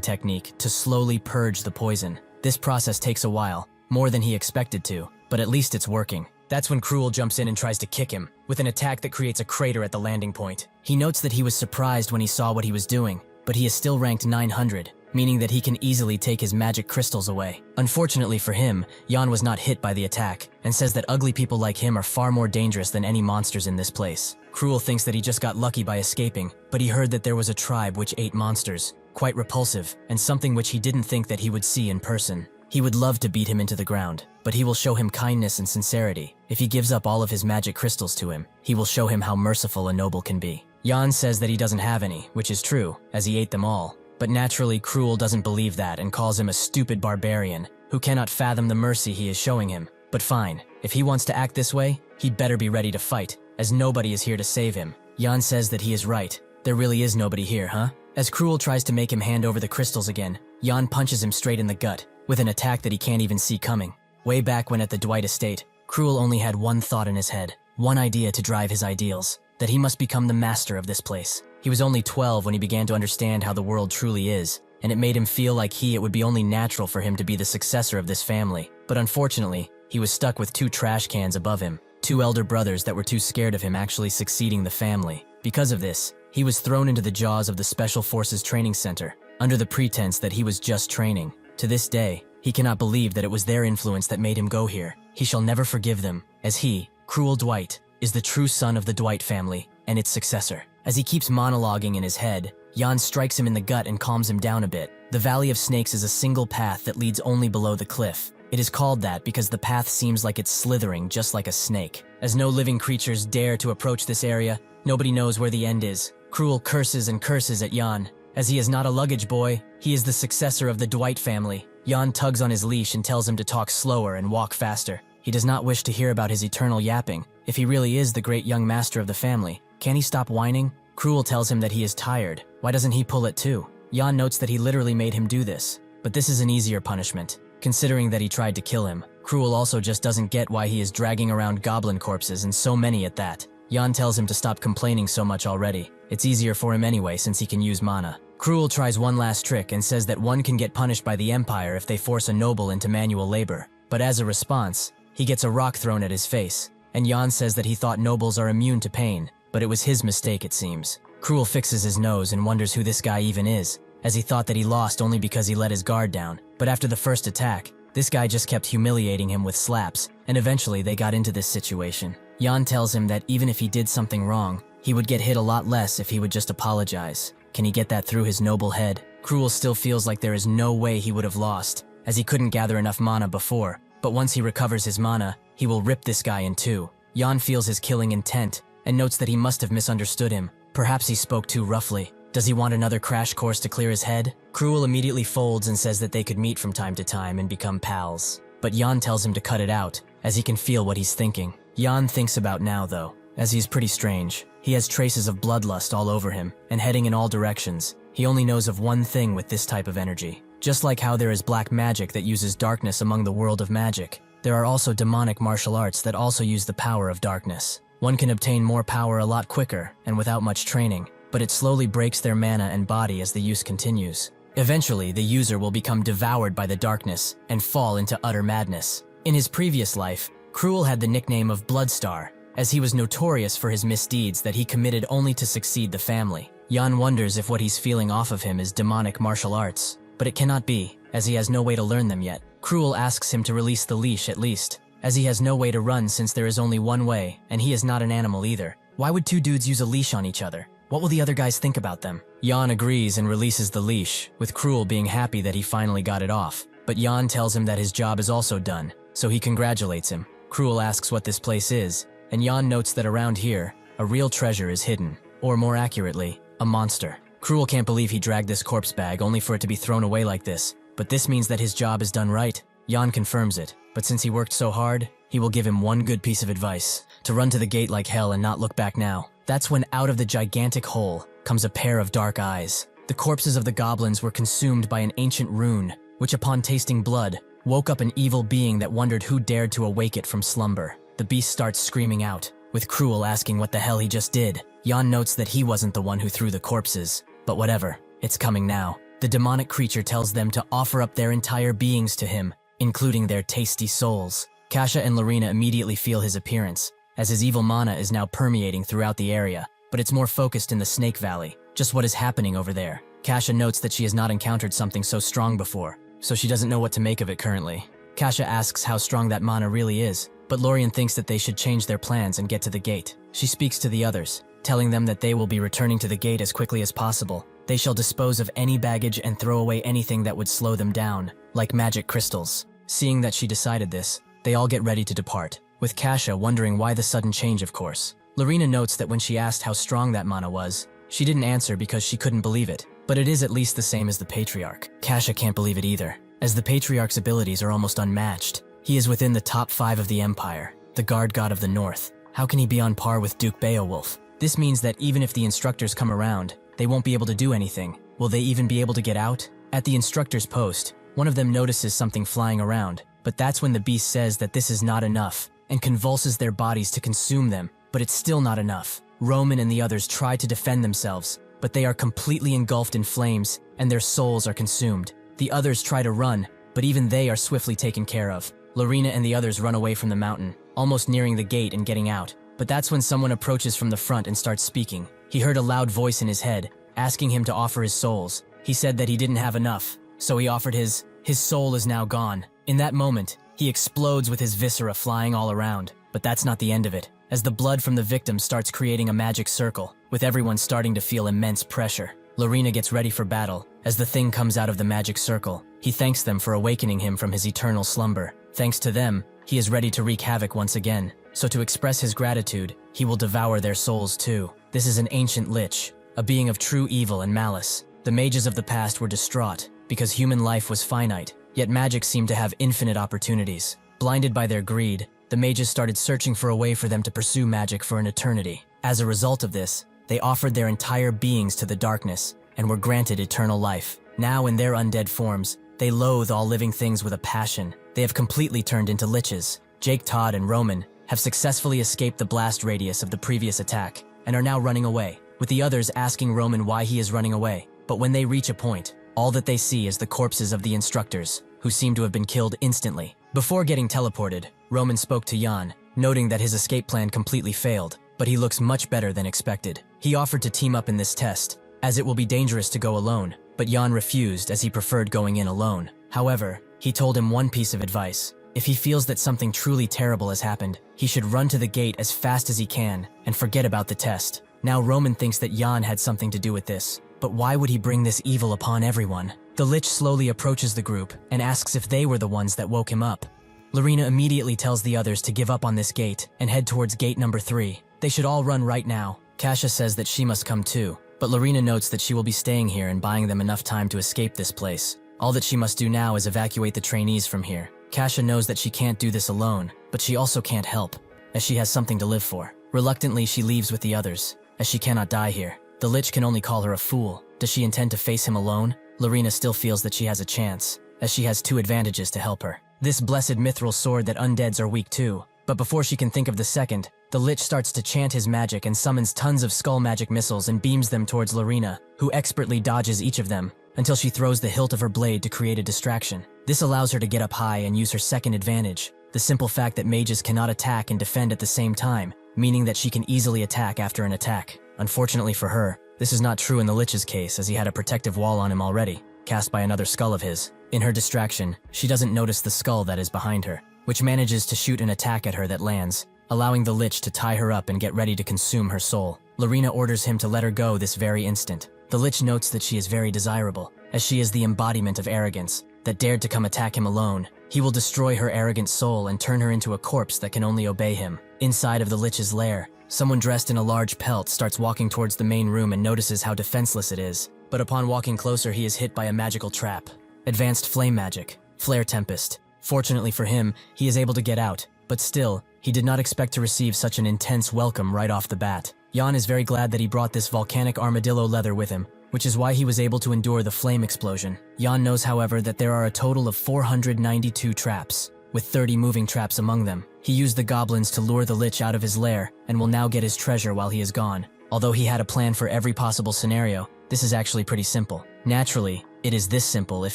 technique to slowly purge the poison. This process takes a while, more than he expected to, but at least it's working. That's when Cruel jumps in and tries to kick him, with an attack that creates a crater at the landing point. He notes that he was surprised when he saw what he was doing, but he is still ranked 900, meaning that he can easily take his magic crystals away. Unfortunately for him, Jan was not hit by the attack, and says that ugly people like him are far more dangerous than any monsters in this place. Cruel thinks that he just got lucky by escaping, but he heard that there was a tribe which ate monsters, quite repulsive, and something which he didn't think that he would see in person. He would love to beat him into the ground, but he will show him kindness and sincerity. If he gives up all of his magic crystals to him, he will show him how merciful a noble can be. Jan says that he doesn't have any, which is true, as he ate them all. But naturally, Cruel doesn't believe that and calls him a stupid barbarian who cannot fathom the mercy he is showing him. But fine, if he wants to act this way, he better be ready to fight, as nobody is here to save him. Jan says that he is right. There really is nobody here, huh? As Cruel tries to make him hand over the crystals again, Jan punches him straight in the gut, with an attack that he can't even see coming. Way back when at the Dwight estate, Cruel only had one thought in his head, one idea to drive his ideals, that he must become the master of this place. He was only 12 when he began to understand how the world truly is, and it made him feel like it would be only natural for him to be the successor of this family. But unfortunately, he was stuck with 2 trash cans above him, 2 elder brothers that were too scared of him actually succeeding the family. Because of this, he was thrown into the jaws of the Special Forces Training Center, under the pretense that he was just training. To this day, he cannot believe that it was their influence that made him go here. He shall never forgive them, as he, Cruel Dwight, is the true son of the Dwight family and its successor. As he keeps monologuing in his head, Jan strikes him in the gut and calms him down a bit. The Valley of Snakes is a single path that leads only below the cliff. It is called that because the path seems like it's slithering just like a snake. As no living creatures dare to approach this area, nobody knows where the end is. Cruel curses and curses at Jan. As he is not a luggage boy, he is the successor of the Dwight family. Jan tugs on his leash and tells him to talk slower and walk faster. He does not wish to hear about his eternal yapping. If he really is the great young master of the family, can he stop whining? Cruel tells him that he is tired. Why doesn't he pull it too? Jan notes that he literally made him do this. But this is an easier punishment, considering that he tried to kill him. Cruel also just doesn't get why he is dragging around goblin corpses, and so many at that. Jan tells him to stop complaining so much already. It's easier for him anyway since he can use mana. Cruel tries one last trick and says that one can get punished by the Empire if they force a noble into manual labor. But as a response, he gets a rock thrown at his face, and Jan says that he thought nobles are immune to pain, but it was his mistake it seems. Cruel fixes his nose and wonders who this guy even is, as he thought that he lost only because he let his guard down. But after the first attack, this guy just kept humiliating him with slaps, and eventually they got into this situation. Jan tells him that even if he did something wrong, he would get hit a lot less if he would just apologize. Can he get that through his noble head? Cruel still feels like there is no way he would have lost, as he couldn't gather enough mana before, but once he recovers his mana, he will rip this guy in two. Jan feels his killing intent, and notes that he must have misunderstood him. Perhaps he spoke too roughly. Does he want another crash course to clear his head? Cruel immediately folds and says that they could meet from time to time and become pals. But Jan tells him to cut it out, as he can feel what he's thinking. Jan thinks about now though, as he's pretty strange. He has traces of bloodlust all over him, and heading in all directions. He only knows of one thing with this type of energy. Just like how there is black magic that uses darkness among the world of magic, there are also demonic martial arts that also use the power of darkness. One can obtain more power a lot quicker and without much training, but it slowly breaks their mana and body as the use continues. Eventually, the user will become devoured by the darkness and fall into utter madness. In his previous life, Cruel had the nickname of Bloodstar, as he was notorious for his misdeeds that he committed only to succeed the family. Jan wonders if what he's feeling off of him is demonic martial arts, but it cannot be, as he has no way to learn them yet. Cruel asks him to release the leash at least, as he has no way to run since there is only one way, and he is not an animal either. Why would two dudes use a leash on each other? What will the other guys think about them? Jan agrees and releases the leash, with Cruel being happy that he finally got it off. But Jan tells him that his job is also done, so he congratulates him. Cruel asks what this place is, and Jan notes that around here, a real treasure is hidden, or more accurately, a monster. Cruel can't believe he dragged this corpse bag only for it to be thrown away like this, but this means that his job is done right. Jan confirms it, but since he worked so hard, he will give him one good piece of advice: to run to the gate like hell and not look back now. That's when out of the gigantic hole comes a pair of dark eyes. The corpses of the goblins were consumed by an ancient rune, which upon tasting blood, woke up an evil being that wondered who dared to awake it from slumber. The beast starts screaming out, with Cruel asking what the hell he just did. Jan notes that he wasn't the one who threw the corpses, but whatever, it's coming now. The demonic creature tells them to offer up their entire beings to him, including their tasty souls. Kasha and Lorena immediately feel his appearance, as his evil mana is now permeating throughout the area, but it's more focused in the Snake Valley. Just what is happening over there? Kasha notes that she has not encountered something so strong before, so she doesn't know what to make of it currently. Kasha asks how strong that mana really is, but Lorien thinks that they should change their plans and get to the gate. She speaks to the others, telling them that they will be returning to the gate as quickly as possible. They shall dispose of any baggage and throw away anything that would slow them down, like magic crystals. Seeing that she decided this, they all get ready to depart, with Kasha wondering why the sudden change, of course. Lorena notes that when she asked how strong that mana was, she didn't answer because she couldn't believe it, but it is at least the same as the Patriarch. Kasha can't believe it either, as the Patriarch's abilities are almost unmatched. He is within the top 5 of the Empire, the guard god of the North. How can he be on par with Duke Beowulf? This means that even if the instructors come around, they won't be able to do anything. Will they even be able to get out? At the instructor's post, one of them notices something flying around, but that's when the beast says that this is not enough, and convulses their bodies to consume them, but it's still not enough. Roman and the others try to defend themselves, but they are completely engulfed in flames, and their souls are consumed. The others try to run, but even they are swiftly taken care of. Lorena and the others run away from the mountain, almost nearing the gate and getting out, but that's when someone approaches from the front and starts speaking. he heard a loud voice in his head, asking him to offer his souls. He said that he didn't have enough, so he offered his soul is now gone. In that moment, he explodes with his viscera flying all around. But that's not the end of it, as the blood from the victim starts creating a magic circle, with everyone starting to feel immense pressure. Lorena gets ready for battle. As the thing comes out of the magic circle, he thanks them for awakening him from his eternal slumber. Thanks to them, he is ready to wreak havoc once again. So to express his gratitude, he will devour their souls too. This is an ancient lich, a being of true evil and malice. The mages of the past were distraught, because human life was finite, yet magic seemed to have infinite opportunities. Blinded by their greed, the mages started searching for a way for them to pursue magic for an eternity. As a result of this, they offered their entire beings to the darkness, and were granted eternal life. Now in their undead forms, they loathe all living things with a passion. They have completely turned into liches. Jake, Todd, and Roman have successfully escaped the blast radius of the previous attack, and are now running away, with the others asking Roman why he is running away. But when they reach a point, all that they see is the corpses of the instructors, who seem to have been killed instantly. Before getting teleported, Roman spoke to Jan, noting that his escape plan completely failed, but he looks much better than expected. He offered to team up in this test, as it will be dangerous to go alone, but Jan refused as he preferred going in alone. However, he told him one piece of advice. If he feels that something truly terrible has happened, he should run to the gate as fast as he can and forget about the test. Now Roman thinks that Jan had something to do with this, but why would he bring this evil upon everyone? The lich slowly approaches the group and asks if they were the ones that woke him up. Lorena immediately tells the others to give up on this gate and head towards gate number 3. They should all run right now. Kasia says that she must come too, but Lorena notes that she will be staying here and buying them enough time to escape this place. All that she must do now is evacuate the trainees from here. Kasia knows that she can't do this alone, but she also can't help, as she has something to live for. Reluctantly, she leaves with the others, as she cannot die here. The lich can only call her a fool. Does she intend to face him alone? Lorena still feels that she has a chance, as she has 2 advantages to help her. This blessed mithril sword that undeads are weak to. But before she can think of the second, the lich starts to chant his magic and summons tons of skull magic missiles and beams them towards Lorena, who expertly dodges each of them, until she throws the hilt of her blade to create a distraction. This allows her to get up high and use her second advantage, the simple fact that mages cannot attack and defend at the same time, meaning that she can easily attack after an attack. Unfortunately for her, this is not true in the lich's case, as he had a protective wall on him already, cast by another skull of his. In her distraction, she doesn't notice the skull that is behind her, which manages to shoot an attack at her that lands, allowing the lich to tie her up and get ready to consume her soul. Lorena orders him to let her go this very instant. The lich notes that she is very desirable, as she is the embodiment of arrogance, that dared to come attack him alone. He will destroy her arrogant soul and turn her into a corpse that can only obey him. Inside of the lich's lair, someone dressed in a large pelt starts walking towards the main room and notices how defenseless it is. But upon walking closer, he is hit by a magical trap. Advanced flame magic, Flare Tempest. Fortunately for him, he is able to get out, but still, he did not expect to receive such an intense welcome right off the bat. Jan is very glad that he brought this volcanic armadillo leather with him, which is why he was able to endure the flame explosion. Jan knows, however, that there are a total of 492 traps, with 30 moving traps among them. He used the goblins to lure the lich out of his lair, and will now get his treasure while he is gone. Although he had a plan for every possible scenario, this is actually pretty simple. Naturally, it is this simple if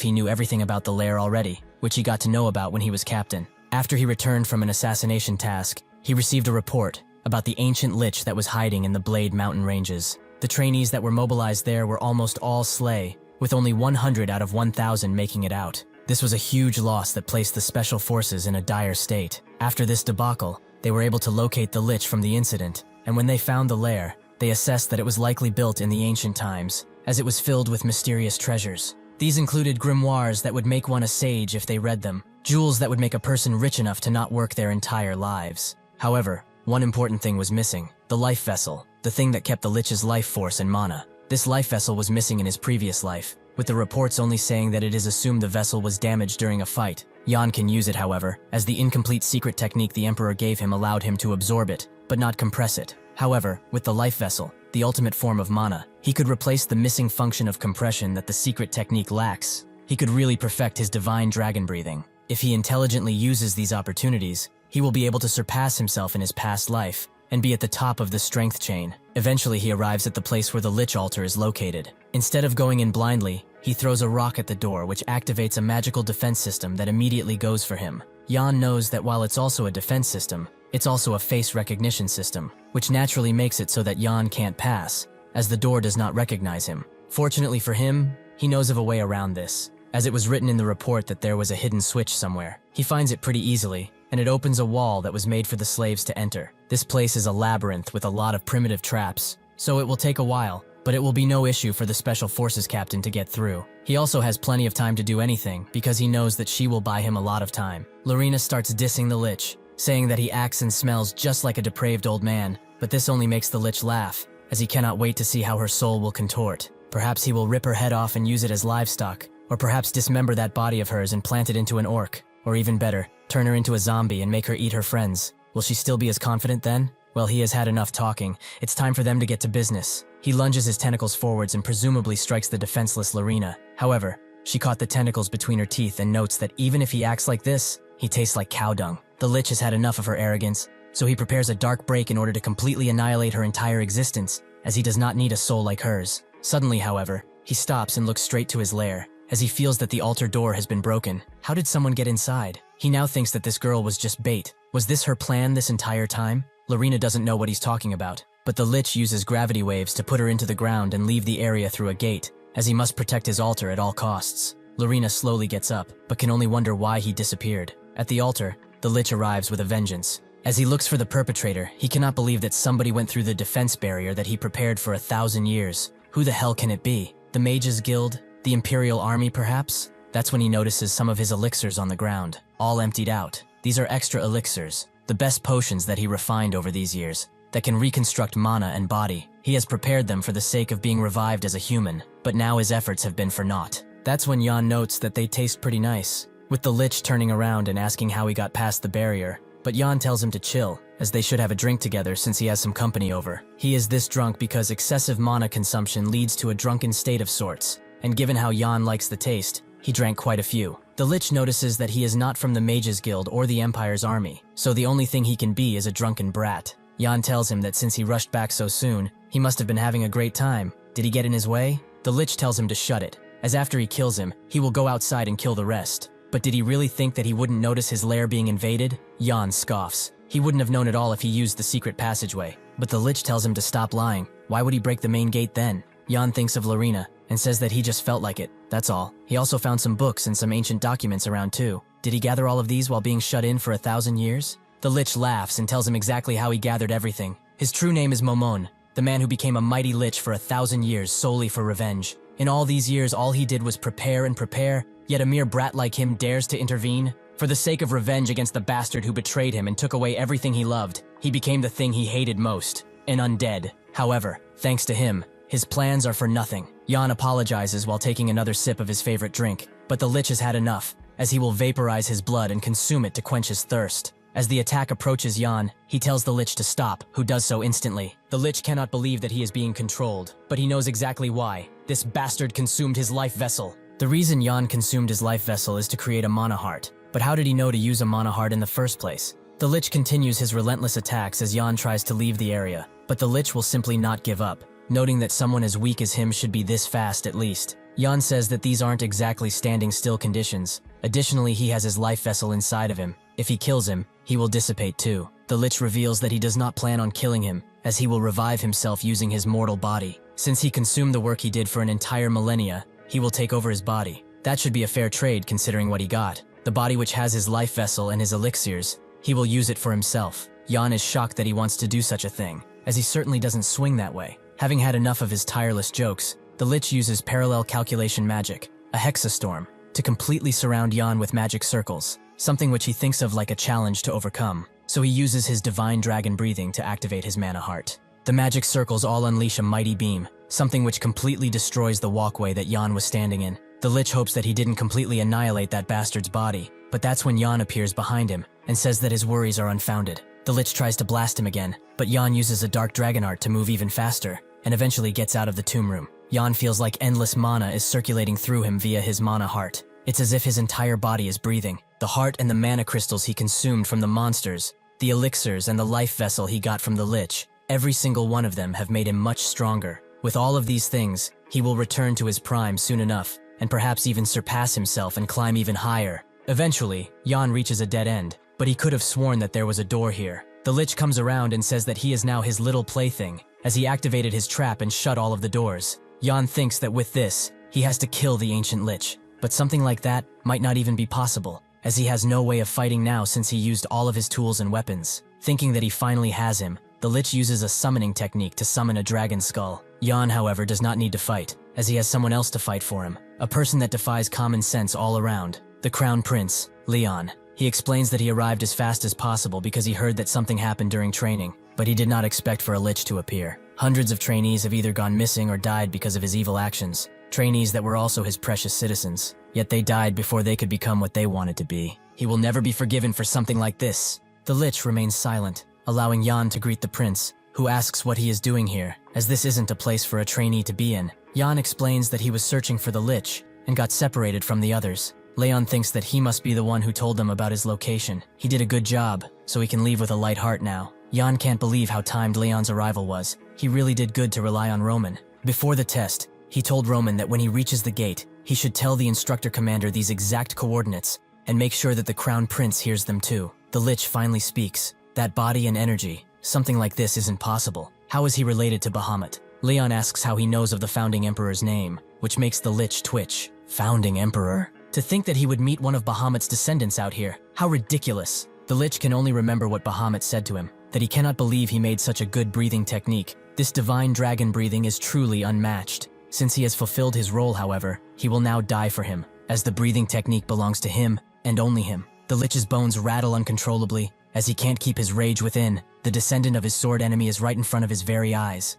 he knew everything about the lair already, which he got to know about when he was captain. After he returned from an assassination task, he received a report about the ancient lich that was hiding in the Blade Mountain ranges. The trainees that were mobilized there were almost all slay, with only 100 out of 1,000 making it out. This was a huge loss that placed the special forces in a dire state. After this debacle, they were able to locate the lich from the incident, and when they found the lair, they assessed that it was likely built in the ancient times, as it was filled with mysterious treasures. These included grimoires that would make one a sage if they read them, jewels that would make a person rich enough to not work their entire lives. However, one important thing was missing: the life vessel, the thing that kept the lich's life force and mana. This life vessel was missing in his previous life, with the reports only saying that it is assumed the vessel was damaged during a fight. Jan can use it, however, as the incomplete secret technique the Emperor gave him allowed him to absorb it, but not compress it. However, with the life vessel, the ultimate form of mana, he could replace the missing function of compression that the secret technique lacks. He could really perfect his divine dragon breathing. If he intelligently uses these opportunities, he will be able to surpass himself in his past life and be at the top of the strength chain. Eventually, he arrives at the place where the lich altar is located. Instead of going in blindly, he throws a rock at the door, which activates a magical defense system that immediately goes for him. Jan knows that while it's also a defense system, it's also a face recognition system, which naturally makes it so that Jan can't pass. as the door does not recognize him. Fortunately for him, he knows of a way around this, as it was written in the report that there was a hidden switch somewhere. He finds it pretty easily, and it opens a wall that was made for the slaves to enter. This place is a labyrinth with a lot of primitive traps, so it will take a while, but it will be no issue for the Special Forces captain to get through. He also has plenty of time to do anything, because he knows that she will buy him a lot of time. Lorena starts dissing the Lich, saying that he acts and smells just like a depraved old man, but this only makes the Lich laugh, as he cannot wait to see how her soul will contort. Perhaps he will rip her head off and use it as livestock, or perhaps dismember that body of hers and plant it into an orc, or even better, turn her into a zombie and make her eat her friends. Will she still be as confident then? Well, he has had enough talking. It's time for them to get to business. He lunges his tentacles forwards and presumably strikes the defenseless Lorena. However, she caught the tentacles between her teeth and notes that even if he acts like this, he tastes like cow dung. The Lich has had enough of her arrogance, so he prepares a dark break in order to completely annihilate her entire existence, as he does not need a soul like hers. Suddenly, however, he stops and looks straight to his lair, as he feels that the altar door has been broken. How did someone get inside? He now thinks that this girl was just bait. Was this her plan this entire time? Lorena doesn't know what he's talking about, but the Lich uses gravity waves to put her into the ground and leave the area through a gate, as he must protect his altar at all costs. Lorena slowly gets up, but can only wonder why he disappeared. At the altar, the Lich arrives with a vengeance. As he looks for the perpetrator, he cannot believe that somebody went through the defense barrier that he prepared for 1,000 years. Who the hell can it be? The Mages Guild? The Imperial Army, perhaps? That's when he notices some of his elixirs on the ground, all emptied out. These are extra elixirs, the best potions that he refined over these years, that can reconstruct mana and body. He has prepared them for the sake of being revived as a human, but now his efforts have been for naught. That's when Jan notes that they taste pretty nice, with the Lich turning around and asking how he got past the barrier. But Jan tells him to chill, as they should have a drink together since he has some company over. He is this drunk because excessive mana consumption leads to a drunken state of sorts, and given how Jan likes the taste, he drank quite a few. The Lich notices that he is not from the Mages Guild or the Empire's army, so the only thing he can be is a drunken brat. Jan tells him that since he rushed back so soon, he must have been having a great time. Did he get in his way? The Lich tells him to shut it, as after he kills him, he will go outside and kill the rest. But did he really think that he wouldn't notice his lair being invaded? Jan scoffs. He wouldn't have known at all if he used the secret passageway. But the Lich tells him to stop lying. Why would he break the main gate then? Jan thinks of Lorena, and says that he just felt like it. That's all. He also found some books and some ancient documents around too. Did he gather all of these while being shut in for 1,000 years? The Lich laughs and tells him exactly how he gathered everything. His true name is Momon, the man who became a mighty Lich for 1,000 years solely for revenge. In all these years, all he did was prepare and prepare, yet a mere brat like him dares to intervene? For the sake of revenge against the bastard who betrayed him and took away everything he loved, he became the thing he hated most, an undead. However, thanks to him, his plans are for nothing. Jan apologizes while taking another sip of his favorite drink, but the Lich has had enough, as he will vaporize his blood and consume it to quench his thirst. As the attack approaches Jan, he tells the Lich to stop, who does so instantly. The Lich cannot believe that he is being controlled, but he knows exactly why. This bastard consumed his life vessel. The reason Jan consumed his life vessel is to create a mana heart. But how did he know to use a mana heart in the first place? The Lich continues his relentless attacks as Jan tries to leave the area, but the Lich will simply not give up, noting that someone as weak as him should be this fast at least. Jan says that these aren't exactly standing still conditions. Additionally, he has his life vessel inside of him. If he kills him, he will dissipate too. The Lich reveals that he does not plan on killing him, as he will revive himself using his mortal body. Since he consumed the work he did for an entire millennia, he will take over his body. That should be a fair trade considering what he got. The body which has his life vessel and his elixirs, he will use it for himself. Jan is shocked that he wants to do such a thing, as he certainly doesn't swing that way. Having had enough of his tireless jokes, the Lich uses parallel calculation magic, a hexastorm, to completely surround Jan with magic circles, something which he thinks of like a challenge to overcome. So he uses his divine dragon breathing to activate his mana heart. The magic circles all unleash a mighty beam, something which completely destroys the walkway that Jan was standing in. The Lich hopes that he didn't completely annihilate that bastard's body, but that's when Jan appears behind him and says that his worries are unfounded. The Lich tries to blast him again, but Jan uses a dark dragon art to move even faster, and eventually gets out of the tomb room. Jan feels like endless mana is circulating through him via his mana heart. It's as if his entire body is breathing. The heart and the mana crystals he consumed from the monsters, the elixirs and the life vessel he got from the Lich, every single one of them have made him much stronger. With all of these things, he will return to his prime soon enough, and perhaps even surpass himself and climb even higher. Eventually, Jan reaches a dead end, but he could have sworn that there was a door here. The Lich comes around and says that he is now his little plaything, as he activated his trap and shut all of the doors. Jan thinks that with this, he has to kill the ancient lich, but something like that might not even be possible, as he has no way of fighting now since he used all of his tools and weapons. Thinking that he finally has him, the lich uses a summoning technique to summon a dragon skull. Jan, however, does not need to fight, as he has someone else to fight for him, a person that defies common sense all around, the Crown Prince, Leon. He explains that he arrived as fast as possible because he heard that something happened during training, but he did not expect for a lich to appear. Hundreds of trainees have either gone missing or died because of his evil actions, trainees that were also his precious citizens, yet they died before they could become what they wanted to be. He will never be forgiven for something like this. The lich remains silent, allowing Jan to greet the prince, who asks what he is doing here, as this isn't a place for a trainee to be in. Jan explains that he was searching for the lich and got separated from the others. Leon thinks that he must be the one who told them about his location. He did a good job, so he can leave with a light heart now. Jan can't believe how timed Leon's arrival was. He really did good to rely on Roman. Before the test, he told Roman that when he reaches the gate, he should tell the instructor commander these exact coordinates and make sure that the Crown Prince hears them too. The lich finally speaks. That body and energy, something like this isn't possible. How is he related to Bahamut? Leon asks how he knows of the founding emperor's name, which makes the lich twitch. Founding emperor? To think that he would meet one of Bahamut's descendants out here. How ridiculous. The lich can only remember what Bahamut said to him, that he cannot believe he made such a good breathing technique. This divine dragon breathing is truly unmatched. Since he has fulfilled his role, however, he will now die for him, as the breathing technique belongs to him and only him. The lich's bones rattle uncontrollably, as he can't keep his rage within. The descendant of his sword enemy is right in front of his very eyes.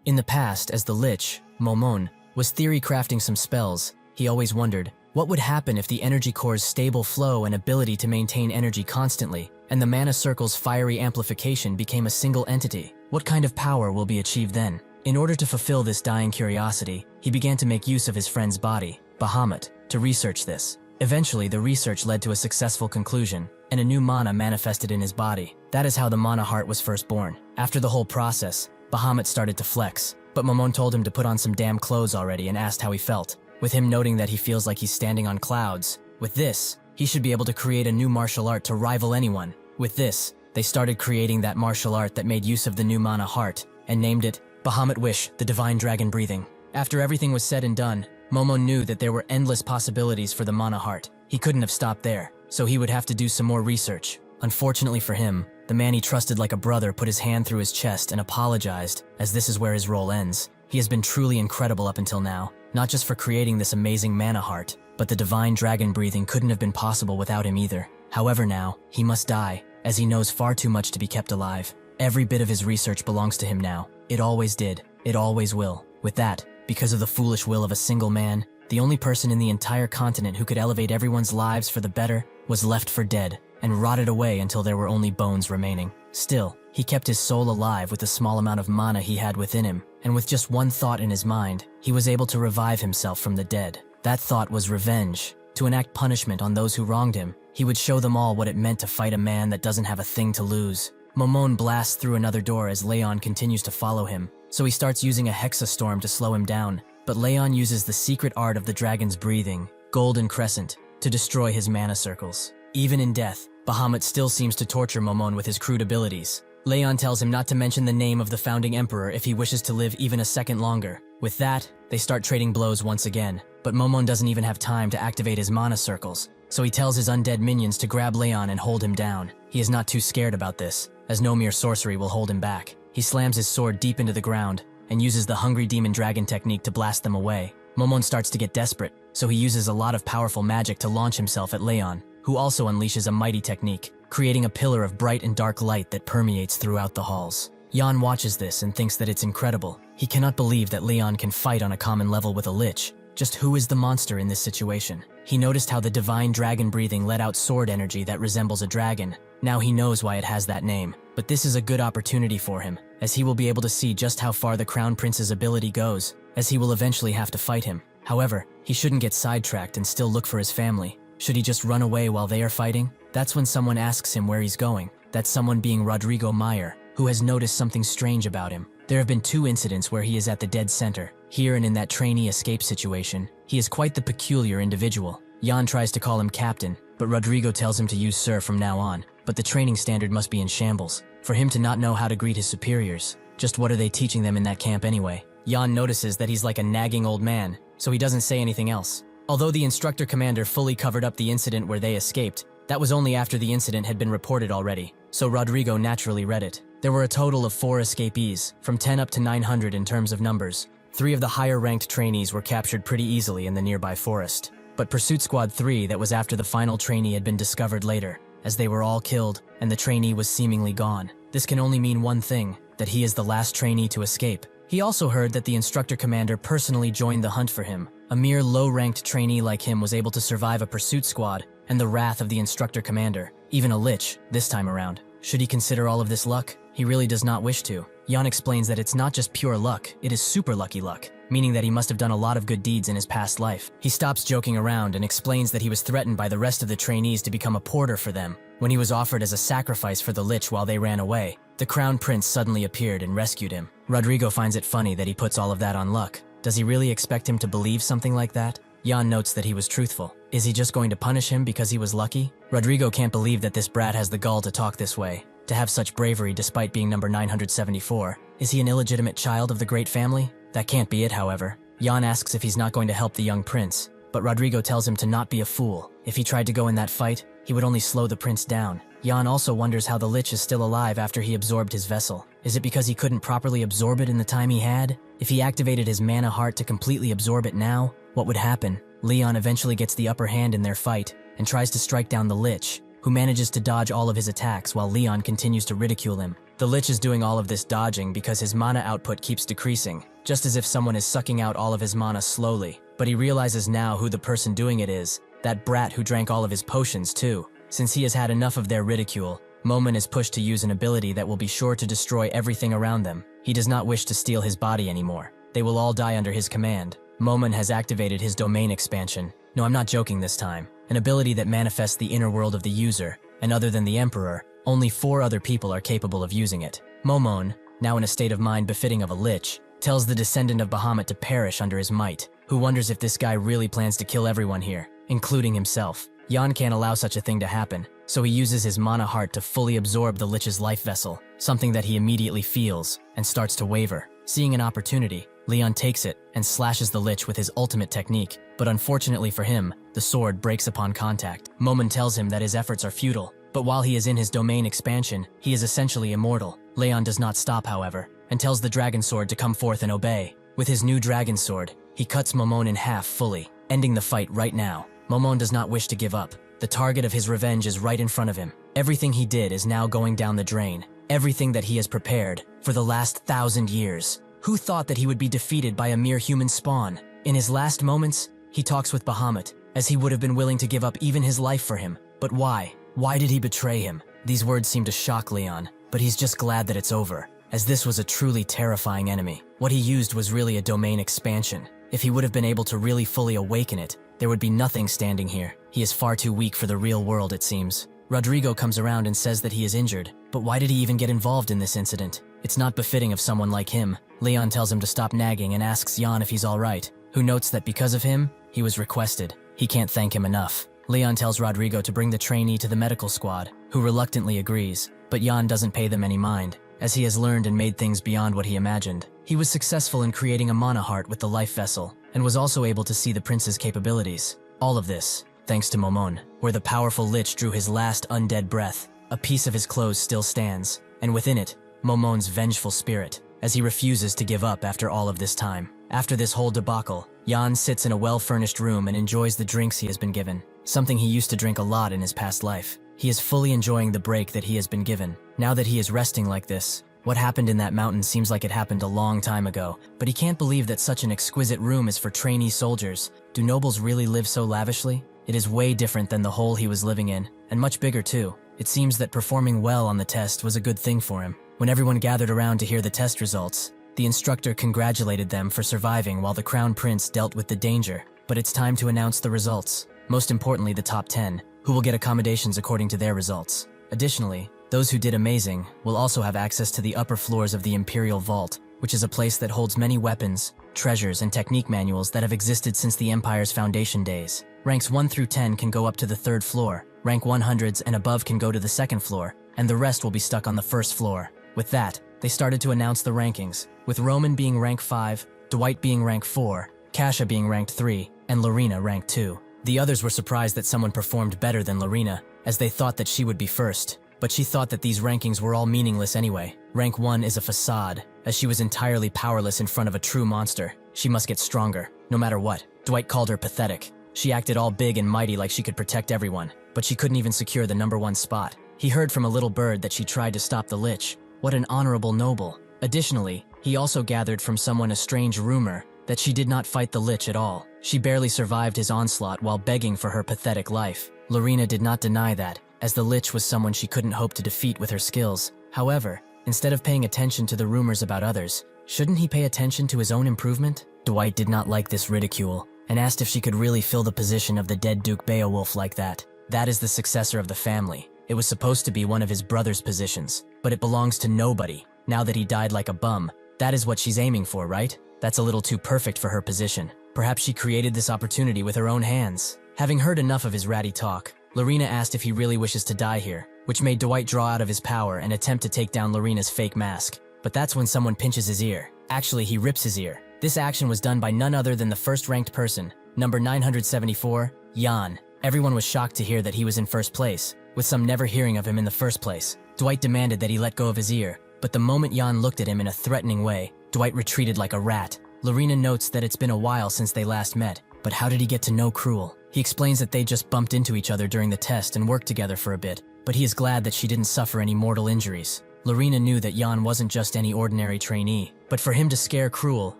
In the past, as the lich, Momon, was theory crafting some spells, he always wondered, what would happen if the energy core's stable flow and ability to maintain energy constantly, and the mana circle's fiery amplification became a single entity? What kind of power will be achieved then? In order to fulfill this dying curiosity, he began to make use of his friend's body, Bahamut, to research this. Eventually, the research led to a successful conclusion, and a new mana manifested in his body. That is how the mana heart was first born. After the whole process, Bahamut started to flex, but Momon told him to put on some damn clothes already and asked how he felt, with him noting that he feels like he's standing on clouds. With this, he should be able to create a new martial art to rival anyone. With this, they started creating that martial art that made use of the new mana heart, and named it Bahamut Wish, the Divine Dragon Breathing. After everything was said and done, Momon knew that there were endless possibilities for the mana heart. He couldn't have stopped there, so he would have to do some more research. Unfortunately for him, the man he trusted like a brother put his hand through his chest and apologized, as this is where his role ends. He has been truly incredible up until now, not just for creating this amazing mana heart, but the divine dragon breathing couldn't have been possible without him either. However now, he must die, as he knows far too much to be kept alive. Every bit of his research belongs to him now. It always did. It always will. With that, because of the foolish will of a single man, the only person in the entire continent who could elevate everyone's lives for the better was left for dead and rotted away until there were only bones remaining. Still, he kept his soul alive with the small amount of mana he had within him, and with just one thought in his mind, he was able to revive himself from the dead. That thought was revenge, to enact punishment on those who wronged him. He would show them all what it meant to fight a man that doesn't have a thing to lose. Momon blasts through another door as Leon continues to follow him, so he starts using a hexastorm to slow him down. But Leon uses the secret art of the dragon's breathing, Golden Crescent, to destroy his mana circles. Even in death, Bahamut still seems to torture Momon with his crude abilities. Leon tells him not to mention the name of the founding emperor if he wishes to live even a second longer. With that, they start trading blows once again, but Momon doesn't even have time to activate his mana circles, so he tells his undead minions to grab Leon and hold him down. He is not too scared about this, as no mere sorcery will hold him back. He slams his sword deep into the ground and uses the Hungry Demon Dragon technique to blast them away. Momon starts to get desperate, so he uses a lot of powerful magic to launch himself at Leon, who also unleashes a mighty technique, creating a pillar of bright and dark light that permeates throughout the halls. Jan watches this and thinks that it's incredible. He cannot believe that Leon can fight on a common level with a lich. Just who is the monster in this situation? He noticed how the divine dragon breathing let out sword energy that resembles a dragon. Now he knows why it has that name. But this is a good opportunity for him, as he will be able to see just how far the Crown Prince's ability goes, as he will eventually have to fight him. However, he shouldn't get sidetracked and still look for his family. Should he just run away while they are fighting? That's when someone asks him where he's going. That someone being Rodrigo Meyer, who has noticed something strange about him. There have been 2 incidents where he is at the dead center. Here and in that trainee escape situation, he is quite the peculiar individual. Jan tries to call him captain, but Rodrigo tells him to use sir from now on. But the training standard must be in shambles, for him to not know how to greet his superiors. Just what are they teaching them in that camp anyway? Jan notices that he's like a nagging old man, so he doesn't say anything else. Although the instructor commander fully covered up the incident where they escaped, that was only after the incident had been reported already, so Rodrigo naturally read it. There were a total of 4 escapees, from 10 up to 900 in terms of numbers. 3 of the higher-ranked trainees were captured pretty easily in the nearby forest. But Pursuit Squad 3, that was after the final trainee, had been discovered later, as they were all killed and the trainee was seemingly gone. This can only mean one thing, that he is the last trainee to escape. He also heard that the instructor commander personally joined the hunt for him. A mere low-ranked trainee like him was able to survive a pursuit squad and the wrath of the instructor commander, even a lich, this time around. Should he consider all of this luck? He really does not wish to. Jan explains that it's not just pure luck, it is super lucky luck, meaning that he must have done a lot of good deeds in his past life. He stops joking around and explains that he was threatened by the rest of the trainees to become a porter for them when he was offered as a sacrifice for the lich while they ran away. The crown prince suddenly appeared and rescued him. Rodrigo finds it funny that he puts all of that on luck. Does he really expect him to believe something like that? Jan notes that he was truthful. Is he just going to punish him because he was lucky? Rodrigo can't believe that this brat has the gall to talk this way, to have such bravery despite being number 974. Is he an illegitimate child of the great family? That can't be it, however. Jan asks if he's not going to help the young prince, but Rodrigo tells him to not be a fool. If he tried to go in that fight, he would only slow the prince down. Jan also wonders how the lich is still alive after he absorbed his vessel. Is it because he couldn't properly absorb it in the time he had? If he activated his mana heart to completely absorb it now, what would happen? Leon eventually gets the upper hand in their fight and tries to strike down the lich, who manages to dodge all of his attacks while Leon continues to ridicule him. The lich is doing all of this dodging because his mana output keeps decreasing, just as if someone is sucking out all of his mana slowly. But he realizes now who the person doing it is, that brat who drank all of his potions too. Since he has had enough of their ridicule, Momon is pushed to use an ability that will be sure to destroy everything around them. He does not wish to steal his body anymore. They will all die under his command. Momon has activated his domain expansion. No, I'm not joking this time. An ability that manifests the inner world of the user, and other than the Emperor, only 4 other people are capable of using it. Momon, now in a state of mind befitting of a lich, tells the descendant of Bahamut to perish under his might, who wonders if this guy really plans to kill everyone here, including himself. Jan can't allow such a thing to happen, so he uses his mana heart to fully absorb the lich's life vessel, something that he immediately feels, and starts to waver. Seeing an opportunity, Leon takes it and slashes the lich with his ultimate technique, but unfortunately for him, the sword breaks upon contact. Momon tells him that his efforts are futile, but while he is in his domain expansion, he is essentially immortal. Leon does not stop, however, and tells the dragon sword to come forth and obey. With his new dragon sword, he cuts Momon in half fully, ending the fight right now. Momon does not wish to give up. The target of his revenge is right in front of him. Everything he did is now going down the drain. Everything that he has prepared for the last 1,000 years. Who thought that he would be defeated by a mere human spawn? In his last moments, he talks with Bahamut, as he would have been willing to give up even his life for him. But why? Why did he betray him? These words seem to shock Leon, but he's just glad that it's over, as this was a truly terrifying enemy. What he used was really a domain expansion. If he would have been able to really fully awaken it, there would be nothing standing here. He is far too weak for the real world, it seems. Rodrigo comes around and says that he is injured, but why did he even get involved in this incident? It's not befitting of someone like him. Leon tells him to stop nagging and asks Jan if he's alright, who notes that because of him, he was requested. He can't thank him enough. Leon tells Rodrigo to bring the trainee to the medical squad, who reluctantly agrees, but Jan doesn't pay them any mind, as he has learned and made things beyond what he imagined. He was successful in creating a mana heart with the life vessel, and was also able to see the prince's capabilities. All of this, thanks to Momon, where the powerful lich drew his last undead breath. A piece of his clothes still stands, and within it, Momon's vengeful spirit, as he refuses to give up after all of this time. After this whole debacle, Jan sits in a well-furnished room and enjoys the drinks he has been given, something he used to drink a lot in his past life. He is fully enjoying the break that he has been given. Now that he is resting like this, what happened in that mountain seems like it happened a long time ago, but he can't believe that such an exquisite room is for trainee soldiers. Do nobles really live so lavishly? It is way different than the hole he was living in, and much bigger too. It seems that performing well on the test was a good thing for him. When everyone gathered around to hear the test results, the instructor congratulated them for surviving while the Crown Prince dealt with the danger. But it's time to announce the results. Most importantly, the top 10, who will get accommodations according to their results. Additionally, those who did amazing will also have access to the upper floors of the Imperial Vault, which is a place that holds many weapons, treasures, and technique manuals that have existed since the Empire's foundation days. Ranks 1 through 10 can go up to the 3rd floor, rank 100s and above can go to the 2nd floor, and the rest will be stuck on the 1st floor. With that, they started to announce the rankings, with Roman being rank 5, Dwight being rank 4, Kasia being ranked 3, and Lorena ranked 2. The others were surprised that someone performed better than Lorena, as they thought that she would be first. But she thought that these rankings were all meaningless anyway. Rank 1 is a facade, as she was entirely powerless in front of a true monster. She must get stronger, no matter what. Dwight called her pathetic. She acted all big and mighty like she could protect everyone, but she couldn't even secure the #1 spot. He heard from a little bird that she tried to stop the Lich. What an honorable noble. Additionally, he also gathered from someone a strange rumor that she did not fight the Lich at all. She barely survived his onslaught while begging for her pathetic life. Lorena did not deny that, as the Lich was someone she couldn't hope to defeat with her skills. However, instead of paying attention to the rumors about others, shouldn't he pay attention to his own improvement? Dwight did not like this ridicule, and asked if she could really fill the position of the dead Duke Beowulf like that. That is the successor of the family. It was supposed to be one of his brother's positions, but it belongs to nobody, now that he died like a bum. That is what she's aiming for, right? That's a little too perfect for her position. Perhaps she created this opportunity with her own hands. Having heard enough of his ratty talk, Lorena asked if he really wishes to die here, which made Dwight draw out of his power and attempt to take down Lorena's fake mask. But that's when someone pinches his ear. Actually, he rips his ear. This action was done by none other than the first-ranked person, number 974, Jan. Everyone was shocked to hear that he was in first place, with some never hearing of him in the first place. Dwight demanded that he let go of his ear, but the moment Jan looked at him in a threatening way, Dwight retreated like a rat. Lorena notes that it's been a while since they last met, but how did he get to know Cruel? He explains that they just bumped into each other during the test and worked together for a bit, but he is glad that she didn't suffer any mortal injuries. Lorena knew that Jan wasn't just any ordinary trainee, but for him to scare Cruel,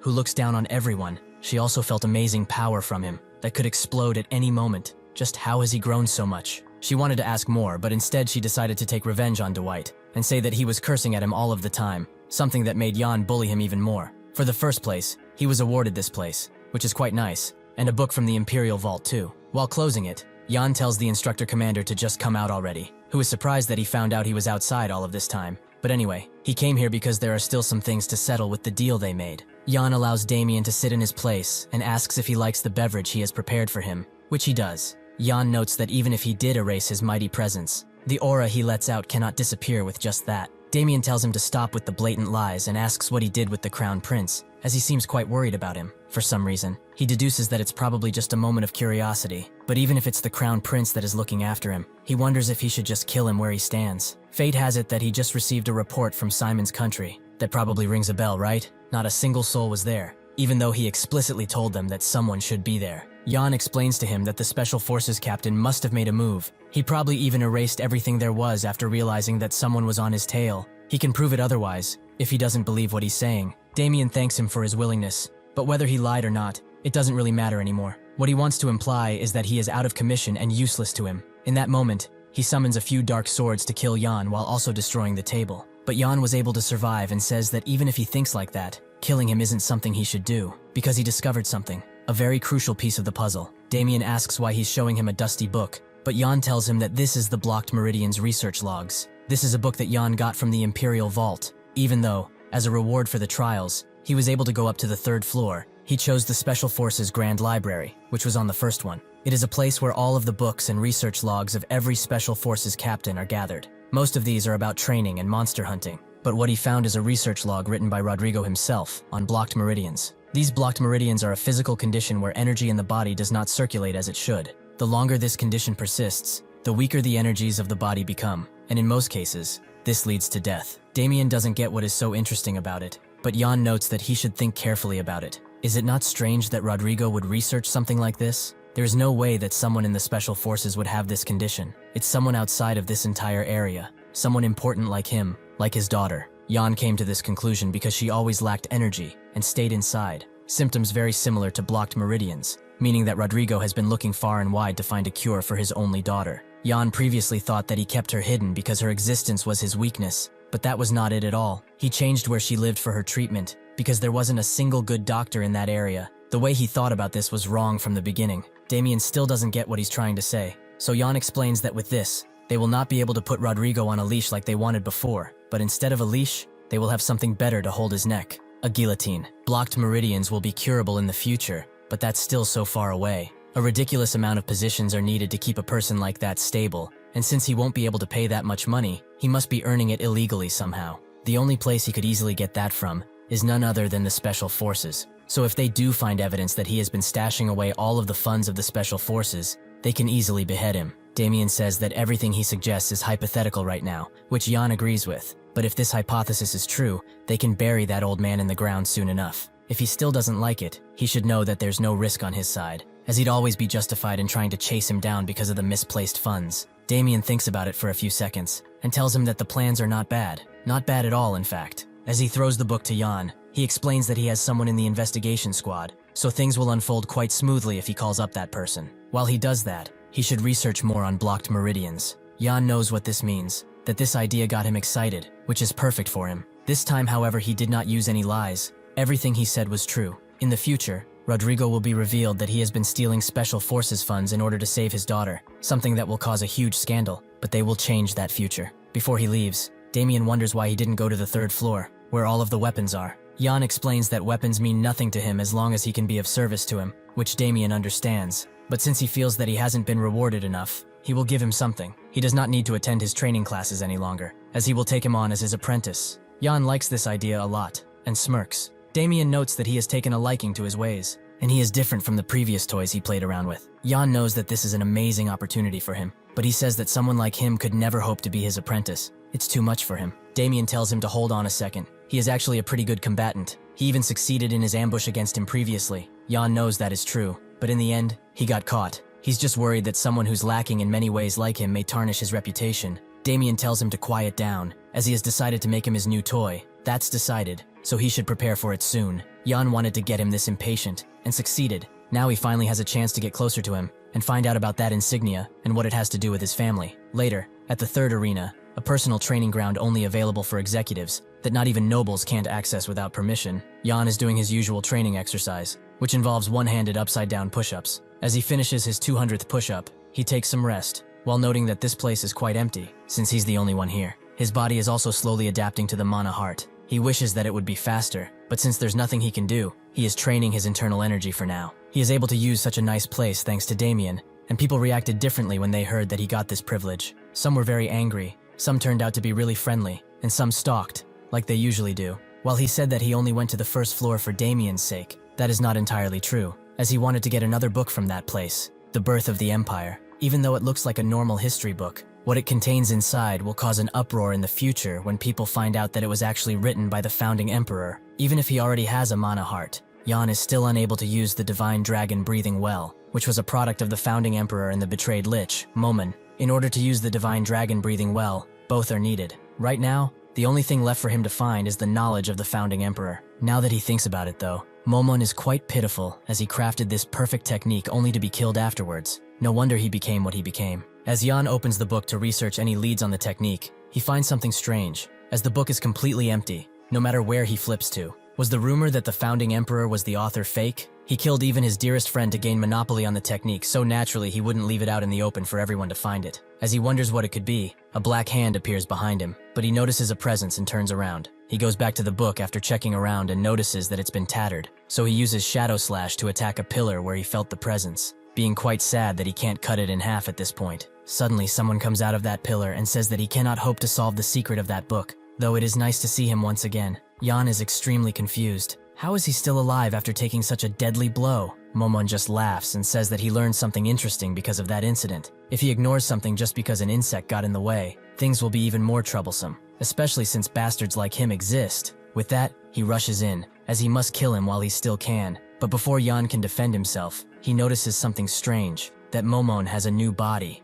who looks down on everyone, she also felt amazing power from him that could explode at any moment. Just how has he grown so much? She wanted to ask more, but instead she decided to take revenge on Dwight and say that he was cursing at him all of the time, something that made Jan bully him even more. For the first place, he was awarded this place, which is quite nice, and a book from the Imperial Vault too. While closing it, Jan tells the instructor commander to just come out already, who is surprised that he found out he was outside all of this time. But anyway, he came here because there are still some things to settle with the deal they made. Jan allows Damien to sit in his place and asks if he likes the beverage he has prepared for him, which he does. Jan notes that even if he did erase his mighty presence, the aura he lets out cannot disappear with just that. Damien tells him to stop with the blatant lies and asks what he did with the Crown Prince, as he seems quite worried about him. For some reason, he deduces that it's probably just a moment of curiosity, but even if it's the Crown Prince that is looking after him, he wonders if he should just kill him where he stands. Fate has it that he just received a report from Simon's country. That probably rings a bell, right? Not a single soul was there, even though he explicitly told them that someone should be there. Jan explains to him that the Special Forces captain must have made a move. He probably even erased everything there was after realizing that someone was on his tail. He can prove it otherwise, if he doesn't believe what he's saying. Damien thanks him for his willingness, but whether he lied or not, it doesn't really matter anymore. What he wants to imply is that he is out of commission and useless to him. In that moment, he summons a few dark swords to kill Jan while also destroying the table. But Jan was able to survive and says that even if he thinks like that, killing him isn't something he should do, because he discovered something, a very crucial piece of the puzzle. Damien asks why he's showing him a dusty book, but Jan tells him that this is the Blocked Meridian's research logs. This is a book that Jan got from the Imperial Vault. Even though, as a reward for the trials, he was able to go up to the 3rd floor, he chose the Special Forces Grand Library, which was on the first one. It is a place where all of the books and research logs of every Special Forces captain are gathered. Most of these are about training and monster hunting, but what he found is a research log written by Rodrigo himself on blocked meridians. These blocked meridians are a physical condition where energy in the body does not circulate as it should. The longer this condition persists, the weaker the energies of the body become, and in most cases, this leads to death. Damien doesn't get what is so interesting about it, but Jan notes that he should think carefully about it. Is it not strange that Rodrigo would research something like this? There is no way that someone in the Special Forces would have this condition. It's someone outside of this entire area, someone important like him, like his daughter. Jan came to this conclusion because she always lacked energy and stayed inside, symptoms very similar to blocked meridians, meaning that Rodrigo has been looking far and wide to find a cure for his only daughter. Jan previously thought that he kept her hidden because her existence was his weakness, but that was not it at all. He changed where she lived for her treatment, because there wasn't a single good doctor in that area. The way he thought about this was wrong from the beginning. Damien still doesn't get what he's trying to say, so Jan explains that with this, they will not be able to put Rodrigo on a leash like they wanted before, but instead of a leash, they will have something better to hold his neck. A guillotine. Blocked meridians will be curable in the future, but that's still so far away. A ridiculous amount of positions are needed to keep a person like that stable, and since he won't be able to pay that much money, he must be earning it illegally somehow. The only place he could easily get that from is none other than the Special Forces. So if they do find evidence that he has been stashing away all of the funds of the Special Forces, they can easily behead him. Damien says that everything he suggests is hypothetical right now, which Jan agrees with. But if this hypothesis is true, they can bury that old man in the ground soon enough. If he still doesn't like it, he should know that there's no risk on his side, as he'd always be justified in trying to chase him down because of the misplaced funds. Damien thinks about it for a few seconds, and tells him that the plans are not bad. Not bad at all, in fact. As he throws the book to Jan, he explains that he has someone in the investigation squad, so things will unfold quite smoothly if he calls up that person. While he does that, he should research more on blocked meridians. Jan knows what this means, that this idea got him excited, which is perfect for him. This time, however, he did not use any lies. Everything he said was true. In the future, Rodrigo will be revealed that he has been stealing Special Forces funds in order to save his daughter, something that will cause a huge scandal, but they will change that future. Before he leaves, Damien wonders why he didn't go to the 3rd floor, where all of the weapons are. Jan explains that weapons mean nothing to him as long as he can be of service to him, which Damien understands. But since he feels that he hasn't been rewarded enough, he will give him something. He does not need to attend his training classes any longer, as he will take him on as his apprentice. Jan likes this idea a lot, and smirks. Damien notes that he has taken a liking to his ways, and he is different from the previous toys he played around with. Jan knows that this is an amazing opportunity for him, but he says that someone like him could never hope to be his apprentice. It's too much for him. Damien tells him to hold on a second. He is actually a pretty good combatant. He even succeeded in his ambush against him previously. Jan knows that is true, but in the end, he got caught. He's just worried that someone who's lacking in many ways like him may tarnish his reputation. Damien tells him to quiet down, as he has decided to make him his new toy. That's decided, so he should prepare for it soon. Jan wanted to get him this impatient, and succeeded. Now he finally has a chance to get closer to him, and find out about that insignia, and what it has to do with his family. Later, at the 3rd arena, a personal training ground only available for executives, that not even nobles can't access without permission, Jan is doing his usual training exercise, which involves one-handed upside-down push-ups. As he finishes his 200th push-up, he takes some rest, while noting that this place is quite empty, since he's the only one here. His body is also slowly adapting to the mana heart. He wishes that it would be faster, but since there's nothing he can do, he is training his internal energy for now. He is able to use such a nice place thanks to Damien, and people reacted differently when they heard that he got this privilege. Some were very angry, some turned out to be really friendly, and some stalked, like they usually do. While he said that he only went to the 1st floor for Damien's sake, that is not entirely true, as he wanted to get another book from that place, The Birth of the Empire. Even though it looks like a normal history book, what it contains inside will cause an uproar in the future when people find out that it was actually written by the founding emperor. Even if he already has a mana heart, Jan is still unable to use the divine dragon breathing well, which was a product of the founding emperor and the betrayed lich, Momon. In order to use the divine dragon breathing well, both are needed. Right now, the only thing left for him to find is the knowledge of the founding emperor. Now that he thinks about it though, Momon is quite pitiful as he crafted this perfect technique only to be killed afterwards. No wonder he became what he became. As Jan opens the book to research any leads on the technique, he finds something strange, as the book is completely empty, no matter where he flips to. Was the rumor that the founding emperor was the author fake? He killed even his dearest friend to gain monopoly on the technique so naturally he wouldn't leave it out in the open for everyone to find it. As he wonders what it could be, a black hand appears behind him, but he notices a presence and turns around. He goes back to the book after checking around and notices that it's been tattered, so he uses Shadow Slash to attack a pillar where he felt the presence, being quite sad that he can't cut it in half at this point. Suddenly, someone comes out of that pillar and says that he cannot hope to solve the secret of that book, though it is nice to see him once again. Jan is extremely confused. How is he still alive after taking such a deadly blow? Momon just laughs and says that he learned something interesting because of that incident. If he ignores something just because an insect got in the way, things will be even more troublesome, especially since bastards like him exist. With that, he rushes in, as he must kill him while he still can. But before Jan can defend himself, he notices something strange, that Momon has a new body.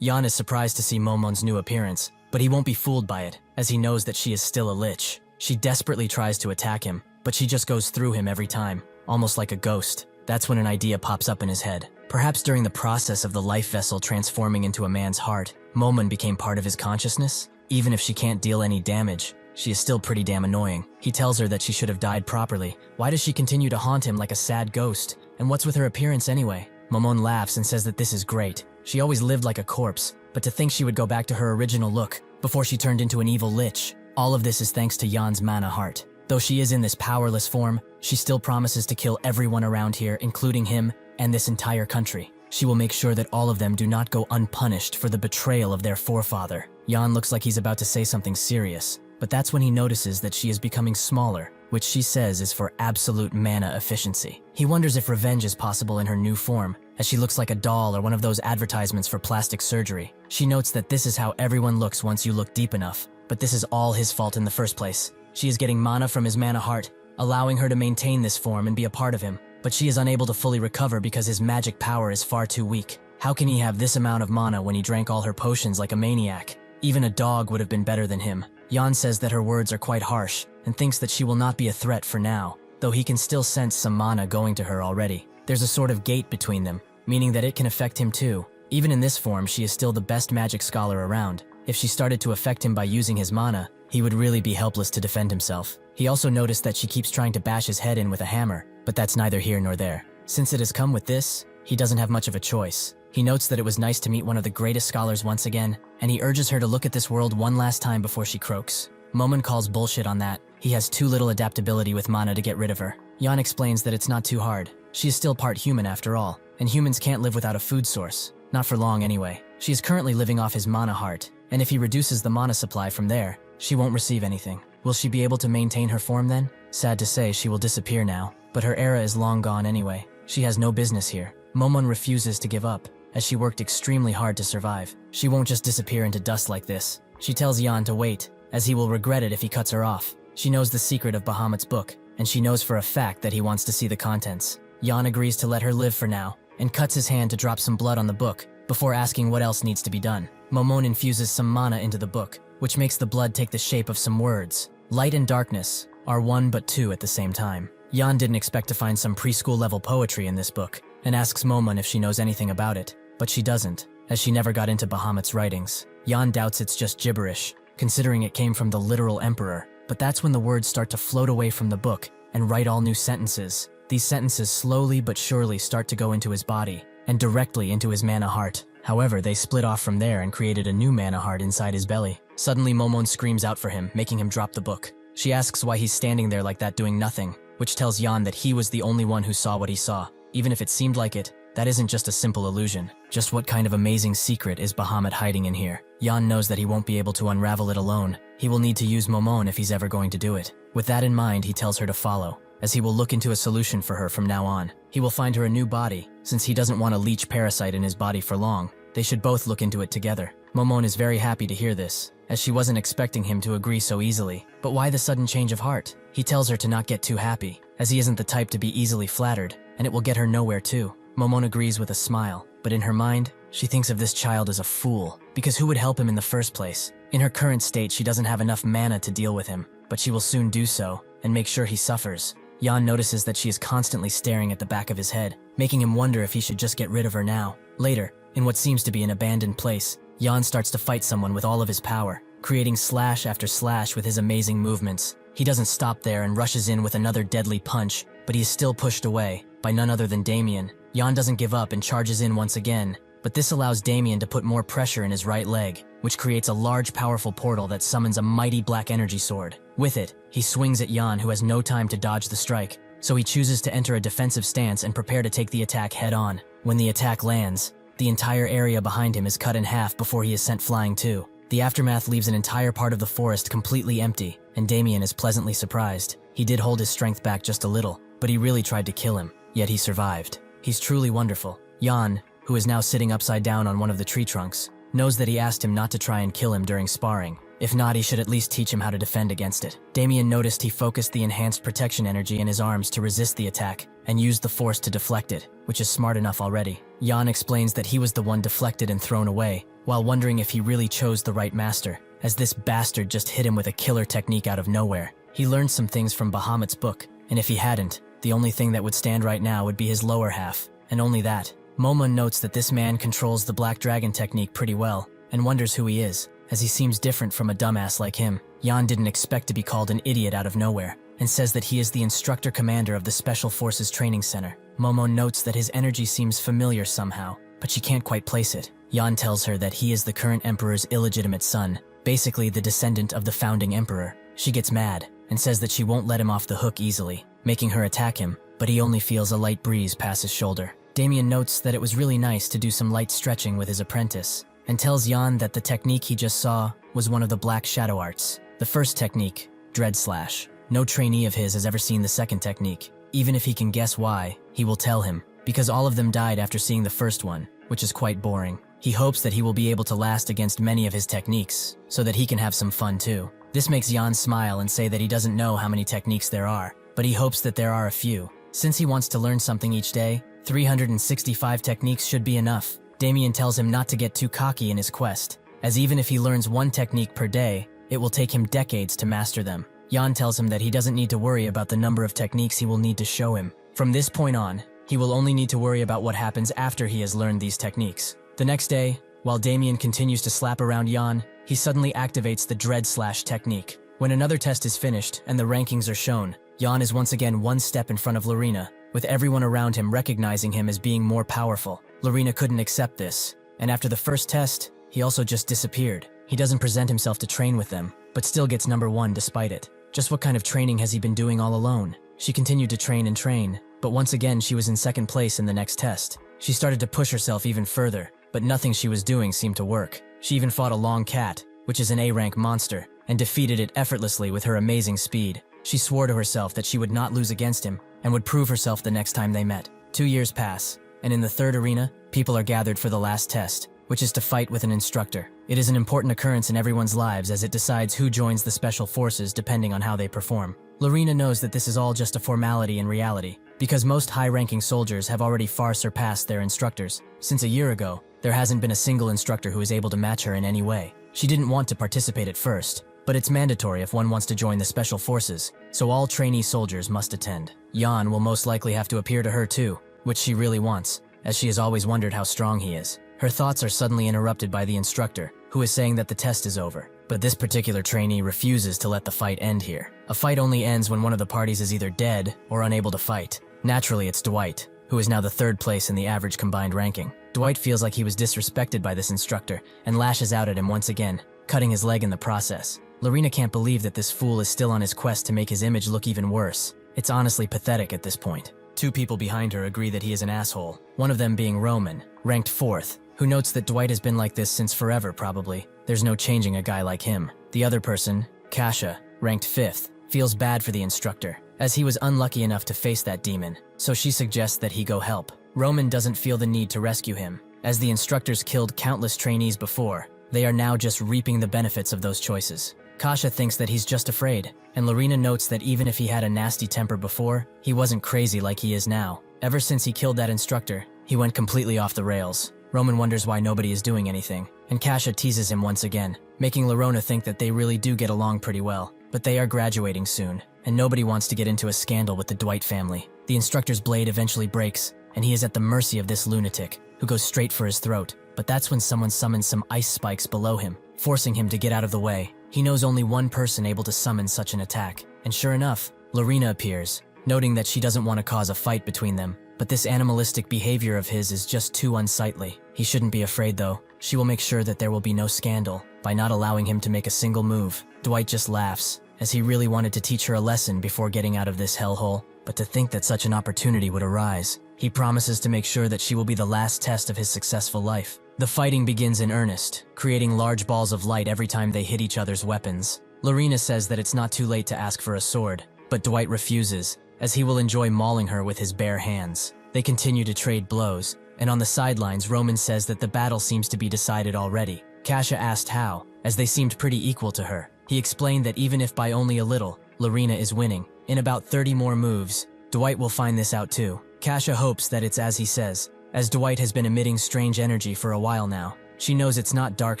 Jan is surprised to see Momon's new appearance, but he won't be fooled by it, as he knows that she is still a lich. She desperately tries to attack him, but she just goes through him every time, almost like a ghost. That's when an idea pops up in his head. Perhaps during the process of the life vessel transforming into a man's heart, Momon became part of his consciousness? Even if she can't deal any damage, she is still pretty damn annoying. He tells her that she should have died properly. Why does she continue to haunt him like a sad ghost? And what's with her appearance anyway? Momon laughs and says that this is great. She always lived like a corpse, but to think she would go back to her original look before she turned into an evil lich. All of this is thanks to Jan's mana heart. Though she is in this powerless form, she still promises to kill everyone around here, including him and this entire country. She will make sure that all of them do not go unpunished for the betrayal of their forefather. Jan looks like he's about to say something serious, but that's when he notices that she is becoming smaller, which she says is for absolute mana efficiency. He wonders if revenge is possible in her new form, as she looks like a doll or one of those advertisements for plastic surgery. She notes that this is how everyone looks once you look deep enough, but this is all his fault in the first place. She is getting mana from his mana heart, allowing her to maintain this form and be a part of him, but she is unable to fully recover because his magic power is far too weak. How can he have this amount of mana when he drank all her potions like a maniac? Even a dog would have been better than him. Jan says that her words are quite harsh and thinks that she will not be a threat for now, though he can still sense some mana going to her already. There's a sort of gate between them, meaning that it can affect him too. Even in this form, she is still the best magic scholar around. If she started to affect him by using his mana, he would really be helpless to defend himself. He also noticed that she keeps trying to bash his head in with a hammer, but that's neither here nor there. Since it has come with this, he doesn't have much of a choice. He notes that it was nice to meet one of the greatest scholars once again, and he urges her to look at this world one last time before she croaks. Momon calls bullshit on that. He has too little adaptability with mana to get rid of her. Jan explains that it's not too hard. She is still part human after all, and humans can't live without a food source. Not for long anyway. She is currently living off his mana heart, and if he reduces the mana supply from there, she won't receive anything. Will she be able to maintain her form then? Sad to say, she will disappear now, but her era is long gone anyway. She has no business here. Momon refuses to give up, as she worked extremely hard to survive. She won't just disappear into dust like this. She tells Jan to wait, as he will regret it if he cuts her off. She knows the secret of Bahamut's book, and she knows for a fact that he wants to see the contents. Jan agrees to let her live for now, and cuts his hand to drop some blood on the book, before asking what else needs to be done. Momon infuses some mana into the book, which makes the blood take the shape of some words. Light and darkness are one but two at the same time. Jan didn't expect to find some preschool-level poetry in this book, and asks Momon if she knows anything about it, but she doesn't, as she never got into Bahamut's writings. Jan doubts it's just gibberish, considering it came from the literal emperor, but that's when the words start to float away from the book and write all new sentences. These sentences slowly but surely start to go into his body, and directly into his mana heart. However, they split off from there and created a new mana heart inside his belly. Suddenly, Momon screams out for him, making him drop the book. She asks why he's standing there like that doing nothing, which tells Jan that he was the only one who saw what he saw. Even if it seemed like it, that isn't just a simple illusion. Just what kind of amazing secret is Bahamut hiding in here? Jan knows that he won't be able to unravel it alone. He will need to use Momon if he's ever going to do it. With that in mind, he tells her to follow, as he will look into a solution for her from now on. He will find her a new body, since he doesn't want a leech parasite in his body for long. They should both look into it together. Momon is very happy to hear this, as she wasn't expecting him to agree so easily. But why the sudden change of heart? He tells her to not get too happy, as he isn't the type to be easily flattered, and it will get her nowhere too. Momon agrees with a smile, but in her mind, she thinks of this child as a fool, because who would help him in the first place? In her current state, she doesn't have enough mana to deal with him, but she will soon do so, and make sure he suffers. Jan notices that she is constantly staring at the back of his head, making him wonder if he should just get rid of her now. Later, in what seems to be an abandoned place, Jan starts to fight someone with all of his power, creating slash after slash with his amazing movements. He doesn't stop there and rushes in with another deadly punch, but he is still pushed away by none other than Damien. Jan doesn't give up and charges in once again, but this allows Damien to put more pressure in his right leg, which creates a large powerful portal that summons a mighty black energy sword. With it, he swings at Jan, who has no time to dodge the strike, so he chooses to enter a defensive stance and prepare to take the attack head on. When the attack lands, the entire area behind him is cut in half before he is sent flying too. The aftermath leaves an entire part of the forest completely empty, and Damien is pleasantly surprised. He did hold his strength back just a little, but he really tried to kill him, yet he survived. He's truly wonderful. Jan, who is now sitting upside down on one of the tree trunks, knows that he asked him not to try and kill him during sparring. If not, he should at least teach him how to defend against it. Damien noticed he focused the enhanced protection energy in his arms to resist the attack, and used the force to deflect it, which is smart enough already. Jan explains that he was the one deflected and thrown away, while wondering if he really chose the right master, as this bastard just hit him with a killer technique out of nowhere. He learned some things from Bahamut's book, and if he hadn't, the only thing that would stand right now would be his lower half, and only that. Momon notes that this man controls the Black Dragon technique pretty well, and wonders who he is, as he seems different from a dumbass like him. Jan didn't expect to be called an idiot out of nowhere, and says that he is the instructor commander of the Special Forces Training Center. Momon notes that his energy seems familiar somehow, but she can't quite place it. Jan tells her that he is the current emperor's illegitimate son, basically the descendant of the founding emperor. She gets mad, and says that she won't let him off the hook easily, making her attack him, but he only feels a light breeze pass his shoulder. Damien notes that it was really nice to do some light stretching with his apprentice, and tells Jan that the technique he just saw was one of the Black Shadow Arts. The first technique, Dread Slash. No trainee of his has ever seen the second technique. Even if he can guess why, he will tell him, because all of them died after seeing the first one, which is quite boring. He hopes that he will be able to last against many of his techniques, so that he can have some fun too. This makes Jan smile and say that he doesn't know how many techniques there are, but he hopes that there are a few. Since he wants to learn something each day, 365 techniques should be enough. Damien tells him not to get too cocky in his quest, as even if he learns one technique per day, it will take him decades to master them. Jan tells him that he doesn't need to worry about the number of techniques he will need to show him. From this point on, he will only need to worry about what happens after he has learned these techniques. The next day, while Damien continues to slap around Jan, he suddenly activates the Dread Slash technique. When another test is finished and the rankings are shown, Jan is once again one step in front of Lorena, with everyone around him recognizing him as being more powerful. Lorena couldn't accept this, and after the first test, he also just disappeared. He doesn't present himself to train with them, but still gets number 1 despite it. Just what kind of training has he been doing all alone? She continued to train and train, but once again she was in second place in the next test. She started to push herself even further, but nothing she was doing seemed to work. She even fought a long cat, which is an A-rank monster, and defeated it effortlessly with her amazing speed. She swore to herself that she would not lose against him, and would prove herself the next time they met. 2 years pass, and in the third arena, people are gathered for the last test, which is to fight with an instructor. It is an important occurrence in everyone's lives as it decides who joins the special forces depending on how they perform. Lorena knows that this is all just a formality in reality, because most high-ranking soldiers have already far surpassed their instructors. Since a year ago, there hasn't been a single instructor who is able to match her in any way. She didn't want to participate at first, but it's mandatory if one wants to join the special forces, so all trainee soldiers must attend. Jan will most likely have to appear to her too, which she really wants, as she has always wondered how strong he is. Her thoughts are suddenly interrupted by the instructor, who is saying that the test is over. But this particular trainee refuses to let the fight end here. A fight only ends when one of the parties is either dead or unable to fight. Naturally, it's Dwight, who is now the third place in the average combined ranking. Dwight feels like he was disrespected by this instructor and lashes out at him once again, cutting his leg in the process. Lorena can't believe that this fool is still on his quest to make his image look even worse. It's honestly pathetic at this point. 2 people behind her agree that he is an asshole, one of them being Roman, ranked 4th, who notes that Dwight has been like this since forever probably. There's no changing a guy like him. The other person, Kasha, ranked 5th, feels bad for the instructor, as he was unlucky enough to face that demon, so she suggests that he go help. Roman doesn't feel the need to rescue him, as the instructors killed countless trainees before. They are now just reaping the benefits of those choices. Kasha thinks that he's just afraid, and Lorena notes that even if he had a nasty temper before, he wasn't crazy like he is now. Ever since he killed that instructor, he went completely off the rails. Roman wonders why nobody is doing anything, and Kasha teases him once again, making Lorena think that they really do get along pretty well. But they are graduating soon, and nobody wants to get into a scandal with the Dwight family. The instructor's blade eventually breaks, and he is at the mercy of this lunatic, who goes straight for his throat. But that's when someone summons some ice spikes below him, forcing him to get out of the way. He knows only one person able to summon such an attack, and sure enough, Lorena appears, noting that she doesn't want to cause a fight between them. But this animalistic behavior of his is just too unsightly. He shouldn't be afraid though. She will make sure that there will be no scandal by not allowing him to make a single move. Dwight just laughs, as he really wanted to teach her a lesson before getting out of this hellhole. But to think that such an opportunity would arise. He promises to make sure that she will be the last test of his successful life. The fighting begins in earnest, creating large balls of light every time they hit each other's weapons. Lorena says that it's not too late to ask for a sword, but Dwight refuses, as he will enjoy mauling her with his bare hands. They continue to trade blows, and on the sidelines Roman says that the battle seems to be decided already. Kasha asked how, as they seemed pretty equal to her. He explained that even if by only a little, Lorena is winning. In about 30 more moves, Dwight will find this out too. Kasha hopes that it's as he says, as Dwight has been emitting strange energy for a while now. She knows it's not dark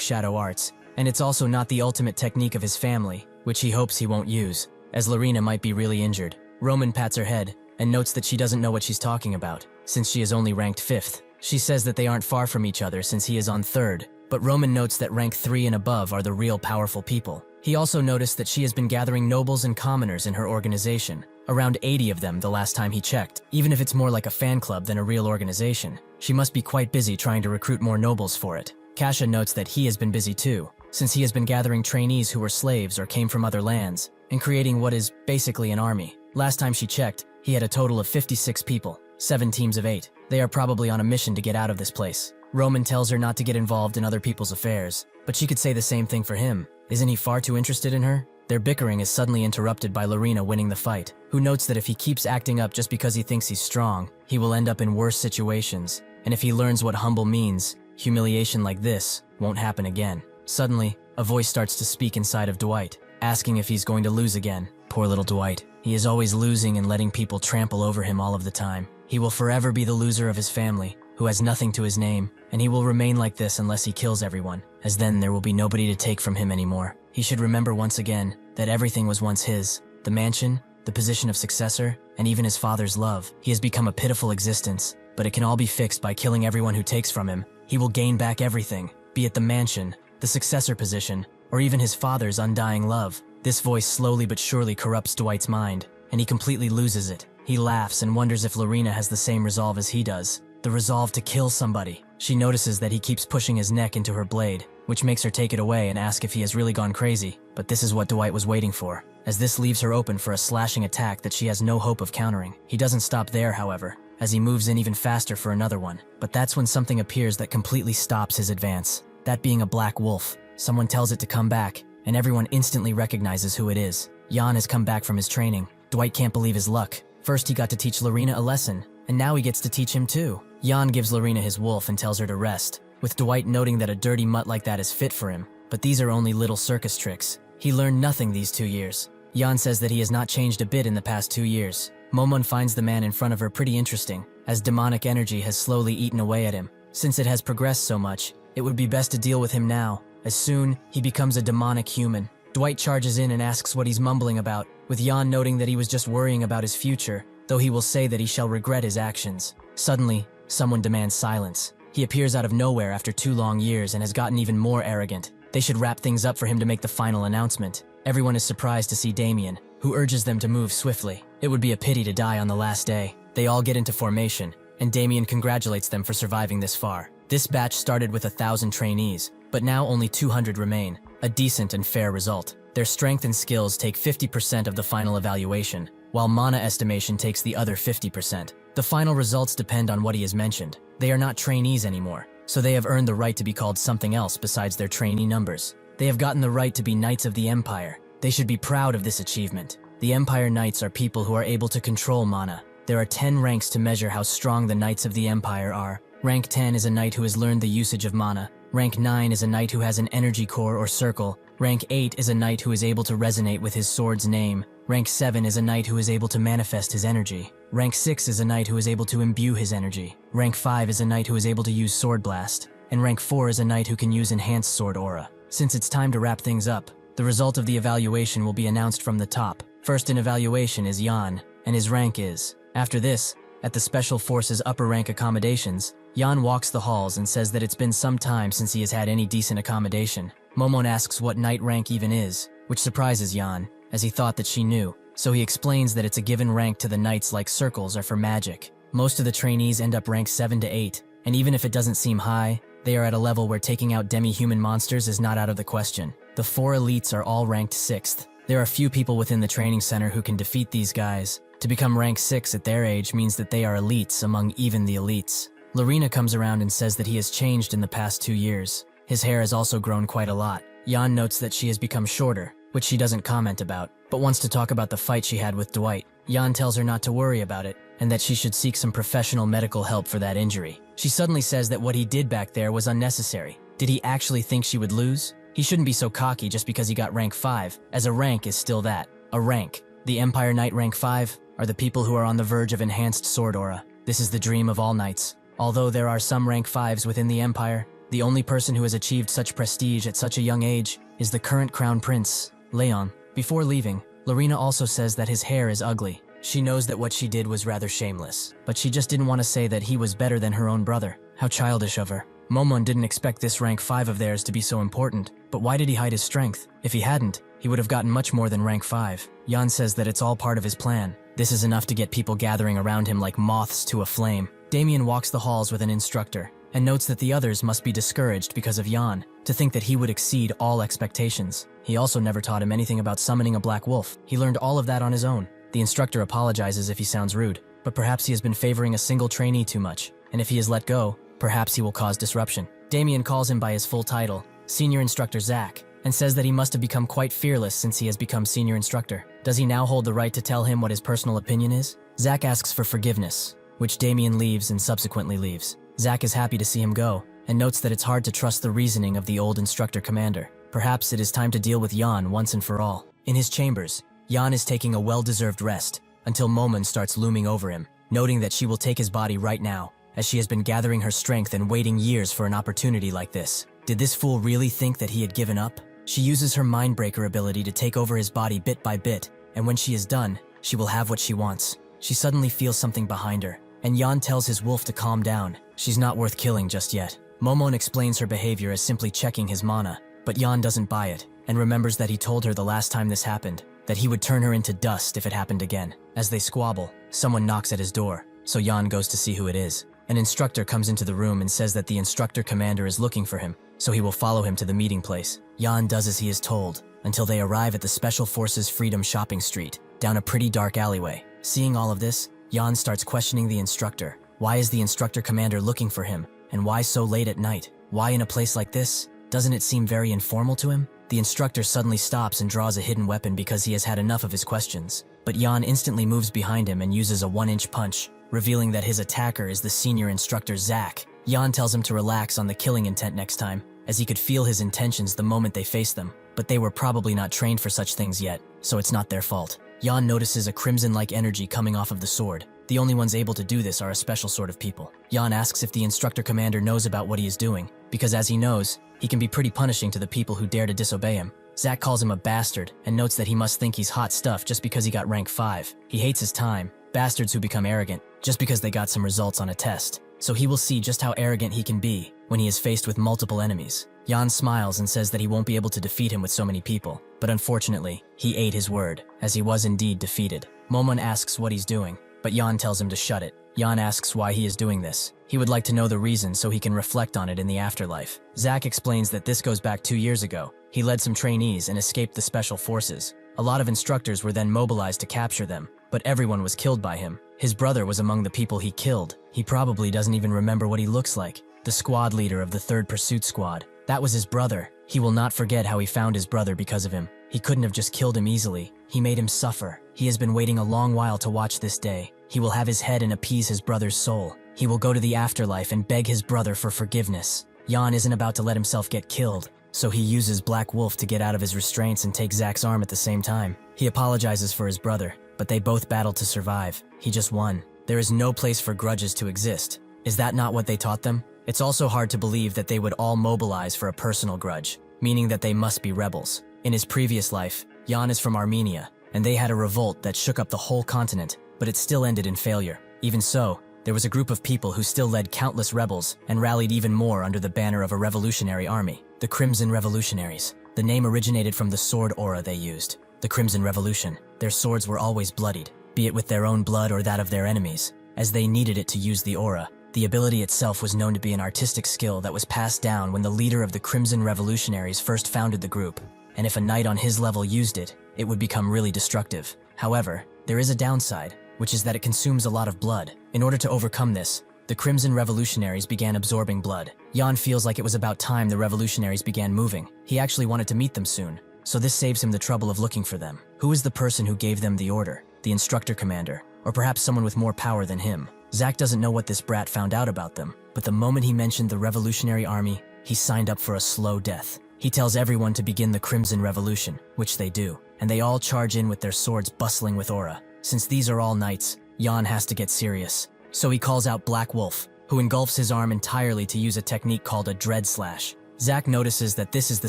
shadow arts, and it's also not the ultimate technique of his family, which he hopes he won't use, as Lorena might be really injured. Roman pats her head, and notes that she doesn't know what she's talking about, since she is only ranked 5th. She says that they aren't far from each other since he is on 3rd, but Roman notes that rank 3 and above are the real powerful people. He also noticed that she has been gathering nobles and commoners in her organization, around 80 of them the last time he checked. Even if it's more like a fan club than a real organization, she must be quite busy trying to recruit more nobles for it. Kasha notes that he has been busy too, since he has been gathering trainees who were slaves or came from other lands, and creating what is basically an army. Last time she checked, he had a total of 56 people, 7 teams of 8. They are probably on a mission to get out of this place. Roman tells her not to get involved in other people's affairs, but she could say the same thing for him. Isn't he far too interested in her? Their bickering is suddenly interrupted by Lorena winning the fight, who notes that if he keeps acting up just because he thinks he's strong, he will end up in worse situations, and if he learns what humble means, humiliation like this won't happen again. Suddenly, a voice starts to speak inside of Dwight, asking if he's going to lose again. Poor little Dwight. He is always losing and letting people trample over him all of the time. He will forever be the loser of his family, who has nothing to his name, and he will remain like this unless he kills everyone, as then there will be nobody to take from him anymore. He should remember once again that everything was once his. The mansion, the position of successor, and even his father's love. He has become a pitiful existence, but it can all be fixed by killing everyone who takes from him. He will gain back everything, be it the mansion, the successor position, or even his father's undying love. This voice slowly but surely corrupts Dwight's mind, and he completely loses it. He laughs and wonders if Lorena has the same resolve as he does, the resolve to kill somebody. She notices that he keeps pushing his neck into her blade, which makes her take it away and ask if he has really gone crazy, but this is what Dwight was waiting for, as this leaves her open for a slashing attack that she has no hope of countering. He doesn't stop there, however, as he moves in even faster for another one, but that's when something appears that completely stops his advance, that being a black wolf. Someone tells it to come back, and everyone instantly recognizes who it is. Jan has come back from his training. Dwight can't believe his luck. First he got to teach Lorena a lesson, and now he gets to teach him too. Jan gives Lorena his wolf and tells her to rest, with Dwight noting that a dirty mutt like that is fit for him. But these are only little circus tricks. He learned nothing these 2 years. Jan says that he has not changed a bit in the past 2 years. Momon finds the man in front of her pretty interesting, as demonic energy has slowly eaten away at him. Since it has progressed so much, it would be best to deal with him now, as soon he becomes a demonic human. Dwight charges in and asks what he's mumbling about, with Jan noting that he was just worrying about his future, though he will say that he shall regret his actions. Suddenly, someone demands silence. He appears out of nowhere after 2 long years and has gotten even more arrogant. They should wrap things up for him to make the final announcement. Everyone is surprised to see Damien, who urges them to move swiftly. It would be a pity to die on the last day. They all get into formation, and Damien congratulates them for surviving this far. This batch started with 1,000 trainees, but now only 200 remain, a decent and fair result. Their strength and skills take 50% of the final evaluation, while mana estimation takes the other 50%. The final results depend on what he has mentioned. They are not trainees anymore, so they have earned the right to be called something else besides their trainee numbers. They have gotten the right to be Knights of the Empire. They should be proud of this achievement. The Empire Knights are people who are able to control mana. There are 10 ranks to measure how strong the Knights of the Empire are. Rank 10 is a knight who has learned the usage of mana. Rank 9 is a knight who has an energy core or circle. Rank 8 is a knight who is able to resonate with his sword's name. Rank 7 is a knight who is able to manifest his energy. Rank 6 is a knight who is able to imbue his energy. Rank 5 is a knight who is able to use Sword Blast. And Rank 4 is a knight who can use Enhanced Sword Aura. Since it's time to wrap things up, the result of the evaluation will be announced from the top. First in evaluation is Jan, and his rank is. After this, at the Special Forces upper rank accommodations, Jan walks the halls and says that it's been some time since he has had any decent accommodation. Momon asks what knight rank even is, which surprises Jan, as he thought that she knew. So he explains that it's a given rank to the knights like circles are for magic. Most of the trainees end up rank 7 to 8, and even if it doesn't seem high, they are at a level where taking out demi-human monsters is not out of the question. The 4 elites are all ranked 6th. There are few people within the training center who can defeat these guys. To become rank 6 at their age means that they are elites among even the elites. Lorena comes around and says that he has changed in the past 2 years. His hair has also grown quite a lot. Jan notes that she has become shorter, which she doesn't comment about, but wants to talk about the fight she had with Dwight. Jan tells her not to worry about it, and that she should seek some professional medical help for that injury. She suddenly says that what he did back there was unnecessary. Did he actually think she would lose? He shouldn't be so cocky just because he got rank 5, as a rank is still that, a rank. The Empire Knight rank 5 are the people who are on the verge of enhanced sword aura. This is the dream of all knights. Although there are some rank 5s within the Empire, the only person who has achieved such prestige at such a young age is the current Crown Prince, Leon. Before leaving, Lorena also says that his hair is ugly. She knows that what she did was rather shameless, but she just didn't want to say that he was better than her own brother. How childish of her. Momon didn't expect this rank 5 of theirs to be so important, but why did he hide his strength? If he hadn't, he would have gotten much more than rank 5. Jan says that it's all part of his plan. This is enough to get people gathering around him like moths to a flame. Damien walks the halls with an instructor, and notes that the others must be discouraged because of Jan, to think that he would exceed all expectations. He also never taught him anything about summoning a black wolf. He learned all of that on his own. The instructor apologizes if he sounds rude, but perhaps he has been favoring a single trainee too much, and if he is let go, perhaps he will cause disruption. Damien calls him by his full title, Senior Instructor Zach, and says that he must have become quite fearless since he has become senior instructor. Does he now hold the right to tell him what his personal opinion is? Zack asks for forgiveness, which Damien leaves and subsequently leaves. Zack is happy to see him go, and notes that it's hard to trust the reasoning of the old instructor commander. Perhaps it is time to deal with Jan once and for all. In his chambers, Jan is taking a well-deserved rest until Momon starts looming over him, noting that she will take his body right now, as she has been gathering her strength and waiting years for an opportunity like this. Did this fool really think that he had given up? She uses her Mindbreaker ability to take over his body bit by bit, and when she is done, she will have what she wants. She suddenly feels something behind her, and Jan tells his wolf to calm down. She's not worth killing just yet. Momon explains her behavior as simply checking his mana, but Jan doesn't buy it, and remembers that he told her the last time this happened, that he would turn her into dust if it happened again. As they squabble, someone knocks at his door, so Jan goes to see who it is. An instructor comes into the room and says that the instructor commander is looking for him, so he will follow him to the meeting place. Jan does as he is told, until they arrive at the Special Forces Freedom Shopping Street, down a pretty dark alleyway. Seeing all of this, Jan starts questioning the instructor. Why is the instructor commander looking for him, and why so late at night? Why in a place like this? Doesn't it seem very informal to him? The instructor suddenly stops and draws a hidden weapon because he has had enough of his questions. But Jan instantly moves behind him and uses a 1-inch punch, revealing that his attacker is the senior instructor Zack. Jan tells him to relax on the killing intent next time, as he could feel his intentions the moment they face them, but they were probably not trained for such things yet, so it's not their fault. Jan notices a crimson-like energy coming off of the sword. The only ones able to do this are a special sort of people. Jan asks if the instructor commander knows about what he is doing, because as he knows, he can be pretty punishing to the people who dare to disobey him. Zack calls him a bastard and notes that he must think he's hot stuff just because he got rank 5. He hates his time, bastards who become arrogant just because they got some results on a test. So he will see just how arrogant he can be when he is faced with multiple enemies. Jan smiles and says that he won't be able to defeat him with so many people, but unfortunately, he ate his word, as he was indeed defeated. Momon asks what he's doing, but Jan tells him to shut it. Jan asks why he is doing this. He would like to know the reason so he can reflect on it in the afterlife. Zack explains that this goes back 2 years ago. He led some trainees and escaped the special forces. A lot of instructors were then mobilized to capture them, but everyone was killed by him. His brother was among the people he killed. He probably doesn't even remember what he looks like. The squad leader of the 3rd Pursuit Squad. That was his brother. He will not forget how he found his brother because of him. He couldn't have just killed him easily. He made him suffer. He has been waiting a long while to watch this day. He will have his head and appease his brother's soul. He will go to the afterlife and beg his brother for forgiveness. Jan isn't about to let himself get killed, so he uses Black Wolf to get out of his restraints and take Zack's arm at the same time. He apologizes for his brother, but they both battled to survive. He just won. There is no place for grudges to exist. Is that not what they taught them? It's also hard to believe that they would all mobilize for a personal grudge, meaning that they must be rebels. In his previous life, Jan is from Armenia, and they had a revolt that shook up the whole continent, but it still ended in failure. Even so, there was a group of people who still led countless rebels and rallied even more under the banner of a revolutionary army. The Crimson Revolutionaries. The name originated from the sword aura they used. The Crimson Revolution. Their swords were always bloodied, be it with their own blood or that of their enemies, as they needed it to use the aura. The ability itself was known to be an artistic skill that was passed down when the leader of the Crimson Revolutionaries first founded the group, and if a knight on his level used it, it would become really destructive. However, there is a downside, which is that it consumes a lot of blood. In order to overcome this, the Crimson Revolutionaries began absorbing blood. Jan feels like it was about time the revolutionaries began moving. He actually wanted to meet them soon, so this saves him the trouble of looking for them. Who is the person who gave them the order? The instructor commander, or perhaps someone with more power than him? Zack doesn't know what this brat found out about them, but the moment he mentioned the revolutionary army, he signed up for a slow death. He tells everyone to begin the Crimson Revolution, which they do, and they all charge in with their swords bustling with aura. Since these are all knights, Jan has to get serious. So he calls out Black Wolf, who engulfs his arm entirely to use a technique called a Dread Slash. Zack notices that this is the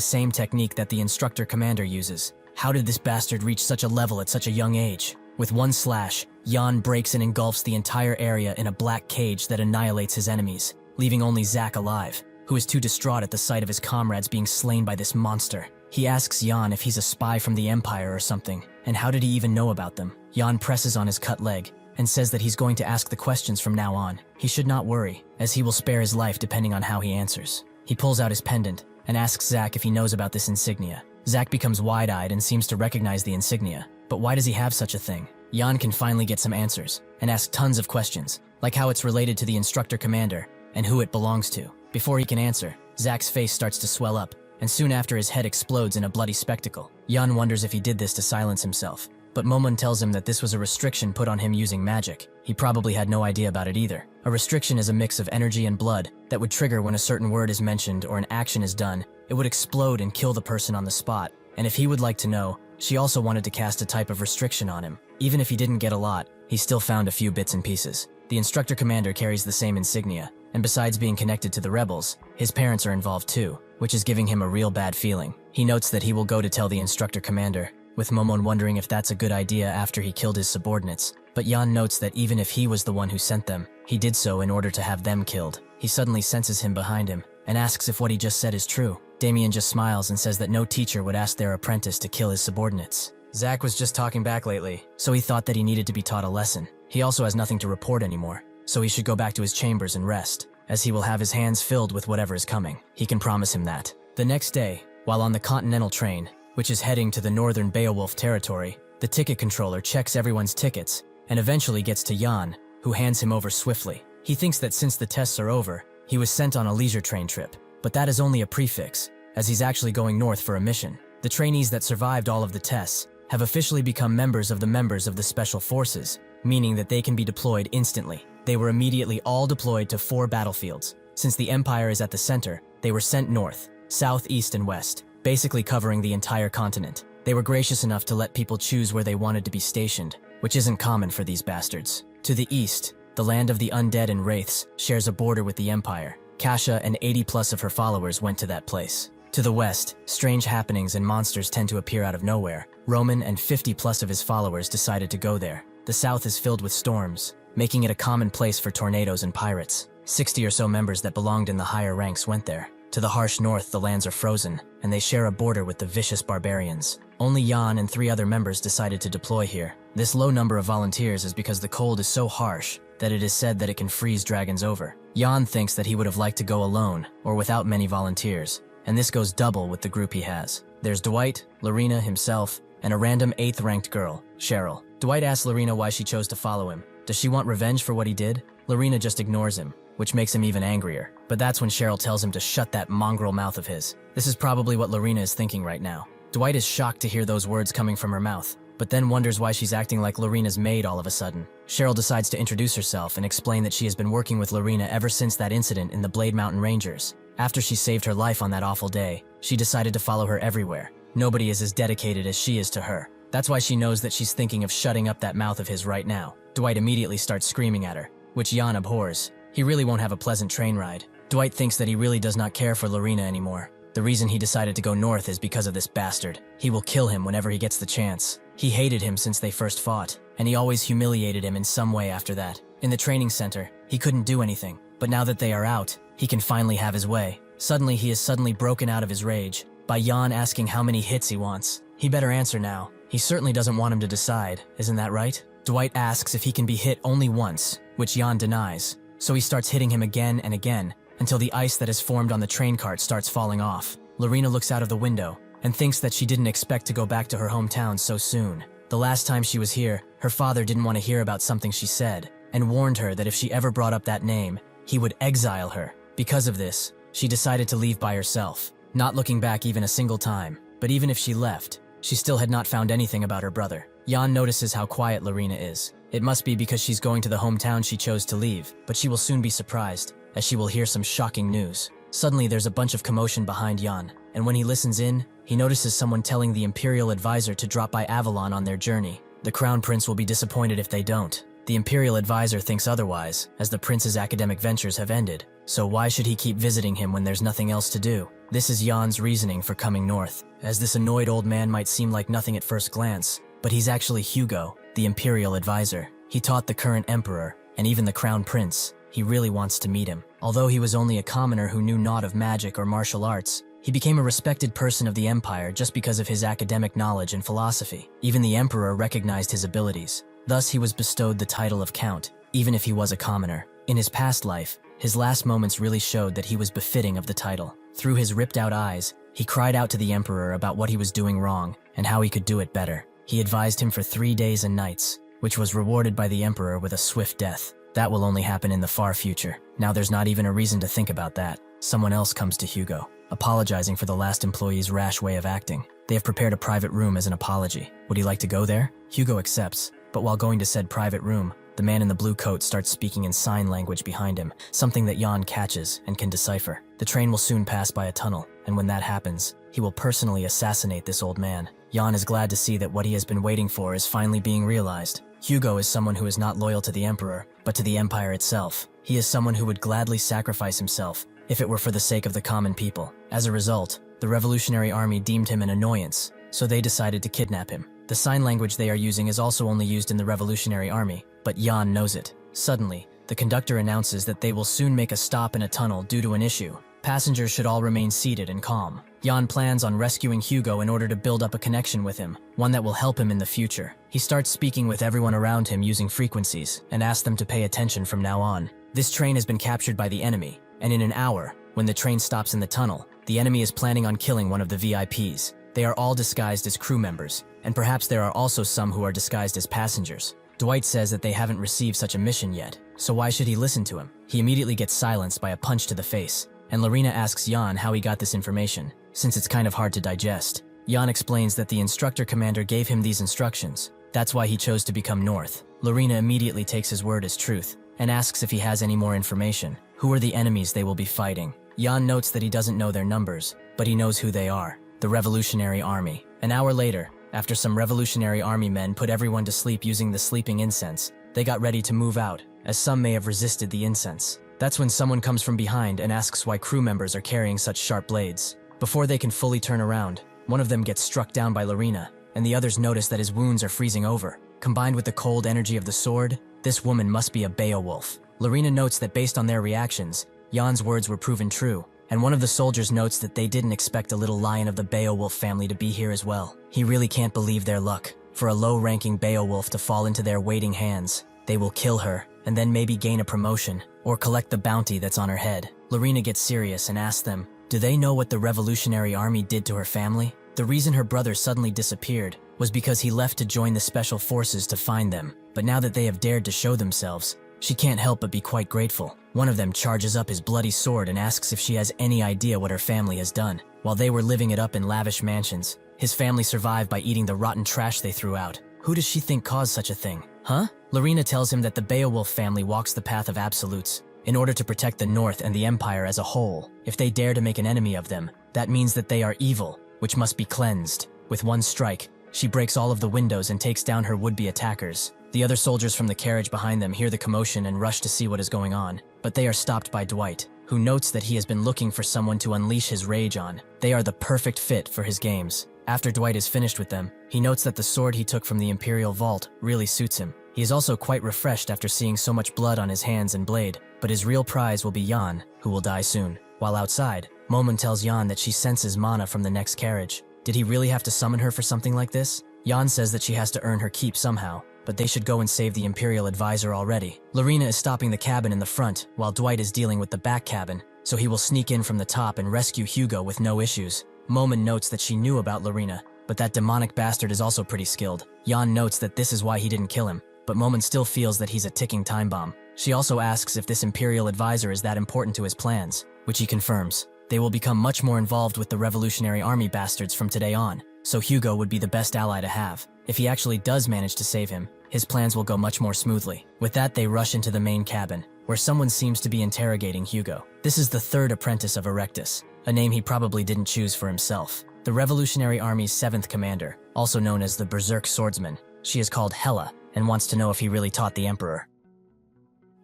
same technique that the instructor commander uses. How did this bastard reach such a level at such a young age? With one slash, Jan breaks and engulfs the entire area in a black cage that annihilates his enemies, leaving only Zack alive, who is too distraught at the sight of his comrades being slain by this monster. He asks Jan if he's a spy from the Empire or something, and how did he even know about them? Jan presses on his cut leg, and says that he's going to ask the questions from now on. He should not worry, as he will spare his life depending on how he answers. He pulls out his pendant, and asks Zack if he knows about this insignia. Zack becomes wide-eyed and seems to recognize the insignia, but why does he have such a thing? Jan can finally get some answers, and ask tons of questions, like how it's related to the instructor commander, and who it belongs to. Before he can answer, Zack's face starts to swell up, and soon after his head explodes in a bloody spectacle. Yan wonders if he did this to silence himself, but Momon tells him that this was a restriction put on him using magic. He probably had no idea about it either. A restriction is a mix of energy and blood that would trigger when a certain word is mentioned or an action is done. It would explode and kill the person on the spot, and if he would like to know, she also wanted to cast a type of restriction on him. Even if he didn't get a lot, he still found a few bits and pieces. The instructor commander carries the same insignia, and besides being connected to the rebels, his parents are involved too, which is giving him a real bad feeling. He notes that he will go to tell the instructor commander, with Momon wondering if that's a good idea after he killed his subordinates. But Yan notes that even if he was the one who sent them, he did so in order to have them killed. He suddenly senses him behind him, and asks if what he just said is true. Damien just smiles and says that no teacher would ask their apprentice to kill his subordinates. Zach was just talking back lately, so he thought that he needed to be taught a lesson. He also has nothing to report anymore, so he should go back to his chambers and rest, as he will have his hands filled with whatever is coming. He can promise him that. The next day, while on the Continental train, which is heading to the northern Beowulf territory, the ticket controller checks everyone's tickets and eventually gets to Yan, who hands him over swiftly. He thinks that since the tests are over, he was sent on a leisure train trip, but that is only a prefix, as he's actually going north for a mission. The trainees that survived all of the tests have officially become members of the Special Forces, meaning that they can be deployed instantly. They were immediately all deployed to 4 battlefields. Since the Empire is at the center, they were sent north, south, east, and west, basically covering the entire continent. They were gracious enough to let people choose where they wanted to be stationed, which isn't common for these bastards. To the east, the land of the undead and wraiths shares a border with the Empire. Kasha and 80+ of her followers went to that place. To the west, strange happenings and monsters tend to appear out of nowhere. Roman and 50+ of his followers decided to go there. The south is filled with storms, making it a common place for tornadoes and pirates. 60 or so members that belonged in the higher ranks went there. To the harsh north, the lands are frozen, and they share a border with the vicious barbarians. Only Yan and 3 other members decided to deploy here. This low number of volunteers is because the cold is so harsh that it is said that it can freeze dragons over. Yan thinks that he would have liked to go alone, or without many volunteers, and this goes double with the group he has. There's Dwight, Lorena himself, and a random 8th-ranked girl, Cheryl. Dwight asks Lorena why she chose to follow him. Does she want revenge for what he did? Lorena just ignores him, which makes him even angrier. But that's when Cheryl tells him to shut that mongrel mouth of his. This is probably what Lorena is thinking right now. Dwight is shocked to hear those words coming from her mouth, but then wonders why she's acting like Lorena's maid all of a sudden. Cheryl decides to introduce herself and explain that she has been working with Lorena ever since that incident in the Blade Mountain Rangers. After she saved her life on that awful day, she decided to follow her everywhere. Nobody is as dedicated as she is to her. That's why she knows that she's thinking of shutting up that mouth of his right now. Dwight immediately starts screaming at her, which Yan abhors. He really won't have a pleasant train ride. Dwight thinks that he really does not care for Lorena anymore. The reason he decided to go north is because of this bastard. He will kill him whenever he gets the chance. He hated him since they first fought, and he always humiliated him in some way after that. In the training center, he couldn't do anything, but now that they are out, he can finally have his way. Suddenly, he is broken out of his rage by Yan asking how many hits he wants. He better answer now. He certainly doesn't want him to decide, isn't that right? Dwight asks if he can be hit only once, which Yan denies. So he starts hitting him again and again, until the ice that has formed on the train cart starts falling off. Lorena looks out of the window and thinks that she didn't expect to go back to her hometown so soon. The last time she was here, her father didn't want to hear about something she said, and warned her that if she ever brought up that name, he would exile her. Because of this, she decided to leave by herself, not looking back even a single time. But even if she left, she still had not found anything about her brother. Yan notices how quiet Lorena is. It must be because she's going to the hometown she chose to leave, but she will soon be surprised, as she will hear some shocking news. Suddenly there's a bunch of commotion behind Yan, and when he listens in, he notices someone telling the Imperial Advisor to drop by Avalon on their journey. The Crown Prince will be disappointed if they don't. The Imperial Advisor thinks otherwise, as the Prince's academic ventures have ended, so why should he keep visiting him when there's nothing else to do? This is Yan's reasoning for coming north, as this annoyed old man might seem like nothing at first glance, but he's actually Hugo, the Imperial Advisor. He taught the current Emperor, and even the Crown Prince. He really wants to meet him. Although he was only a commoner who knew naught of magic or martial arts, he became a respected person of the Empire just because of his academic knowledge and philosophy. Even the Emperor recognized his abilities. Thus, he was bestowed the title of Count, even if he was a commoner. In his past life, his last moments really showed that he was befitting of the title. Through his ripped-out eyes, he cried out to the Emperor about what he was doing wrong and how he could do it better. He advised him for 3 days and nights, which was rewarded by the Emperor with a swift death. That will only happen in the far future. Now there's not even a reason to think about that. Someone else comes to Hugo. apologizing for the last employee's rash way of acting. They have prepared a private room as an apology. Would he like to go there? Hugo accepts, but while going to said private room, the man in the blue coat starts speaking in sign language behind him, something that Jan catches and can decipher. The train will soon pass by a tunnel, and when that happens, he will personally assassinate this old man. Jan is glad to see that what he has been waiting for is finally being realized. Hugo is someone who is not loyal to the Emperor, but to the Empire itself. He is someone who would gladly sacrifice himself if it were for the sake of the common people. As a result, the Revolutionary Army deemed him an annoyance, so they decided to kidnap him. The sign language they are using is also only used in the Revolutionary Army, but Jan knows it. Suddenly, the conductor announces that they will soon make a stop in a tunnel due to an issue. Passengers should all remain seated and calm. Jan plans on rescuing Hugo in order to build up a connection with him, one that will help him in the future. He starts speaking with everyone around him using frequencies and asks them to pay attention from now on. This train has been captured by the enemy, and in an hour, when the train stops in the tunnel, the enemy is planning on killing one of the VIPs. They are all disguised as crew members, and perhaps there are also some who are disguised as passengers. Dwight says that they haven't received such a mission yet, so why should he listen to him? He immediately gets silenced by a punch to the face, and Lorena asks Jan how he got this information, since it's kind of hard to digest. Jan explains that the instructor commander gave him these instructions. That's why he chose to become North. Lorena immediately takes his word as truth, and asks if he has any more information. Who are the enemies they will be fighting? Jan notes that he doesn't know their numbers, but he knows who they are. The Revolutionary Army. An hour later, after some Revolutionary Army men put everyone to sleep using the sleeping incense, they got ready to move out, as some may have resisted the incense. That's when someone comes from behind and asks why crew members are carrying such sharp blades. Before they can fully turn around, one of them gets struck down by Lorena, and the others notice that his wounds are freezing over. Combined with the cold energy of the sword, this woman must be a Beowulf. Lorena notes that based on their reactions, Jan's words were proven true, and one of the soldiers notes that they didn't expect a little lion of the Beowulf family to be here as well. He really can't believe their luck. For a low-ranking Beowulf to fall into their waiting hands, they will kill her, and then maybe gain a promotion, or collect the bounty that's on her head. Lorena gets serious and asks them, do they know what the Revolutionary Army did to her family? The reason her brother suddenly disappeared was because he left to join the special forces to find them, but now that they have dared to show themselves, she can't help but be quite grateful. One of them charges up his bloody sword and asks if she has any idea what her family has done. While they were living it up in lavish mansions, his family survived by eating the rotten trash they threw out. Who does she think caused such a thing? Huh? Lorena tells him that the Beowulf family walks the path of absolutes in order to protect the North and the Empire as a whole. If they dare to make an enemy of them, that means that they are evil, which must be cleansed. With one strike, she breaks all of the windows and takes down her would-be attackers. The other soldiers from the carriage behind them hear the commotion and rush to see what is going on, but they are stopped by Dwight, who notes that he has been looking for someone to unleash his rage on. They are the perfect fit for his games. After Dwight is finished with them, he notes that the sword he took from the Imperial Vault really suits him. He is also quite refreshed after seeing so much blood on his hands and blade, but his real prize will be Jan, who will die soon. While outside, Momon tells Jan that she senses mana from the next carriage. Did he really have to summon her for something like this? Jan says that she has to earn her keep somehow, but they should go and save the Imperial Advisor already. Lorena is stopping the cabin in the front, while Dwight is dealing with the back cabin, so he will sneak in from the top and rescue Hugo with no issues. Momon notes that she knew about Lorena, but that demonic bastard is also pretty skilled. Jan notes that this is why he didn't kill him, but Momon still feels that he's a ticking time bomb. She also asks if this Imperial Advisor is that important to his plans, which he confirms. They will become much more involved with the Revolutionary Army bastards from today on, so Hugo would be the best ally to have. If he actually does manage to save him, his plans will go much more smoothly. With that, they rush into the main cabin, where someone seems to be interrogating Hugo. This is the third apprentice of Erectus, a name he probably didn't choose for himself. The Revolutionary Army's 7th commander, also known as the Berserk Swordsman. She is called Hela, and wants to know if he really taught the Emperor.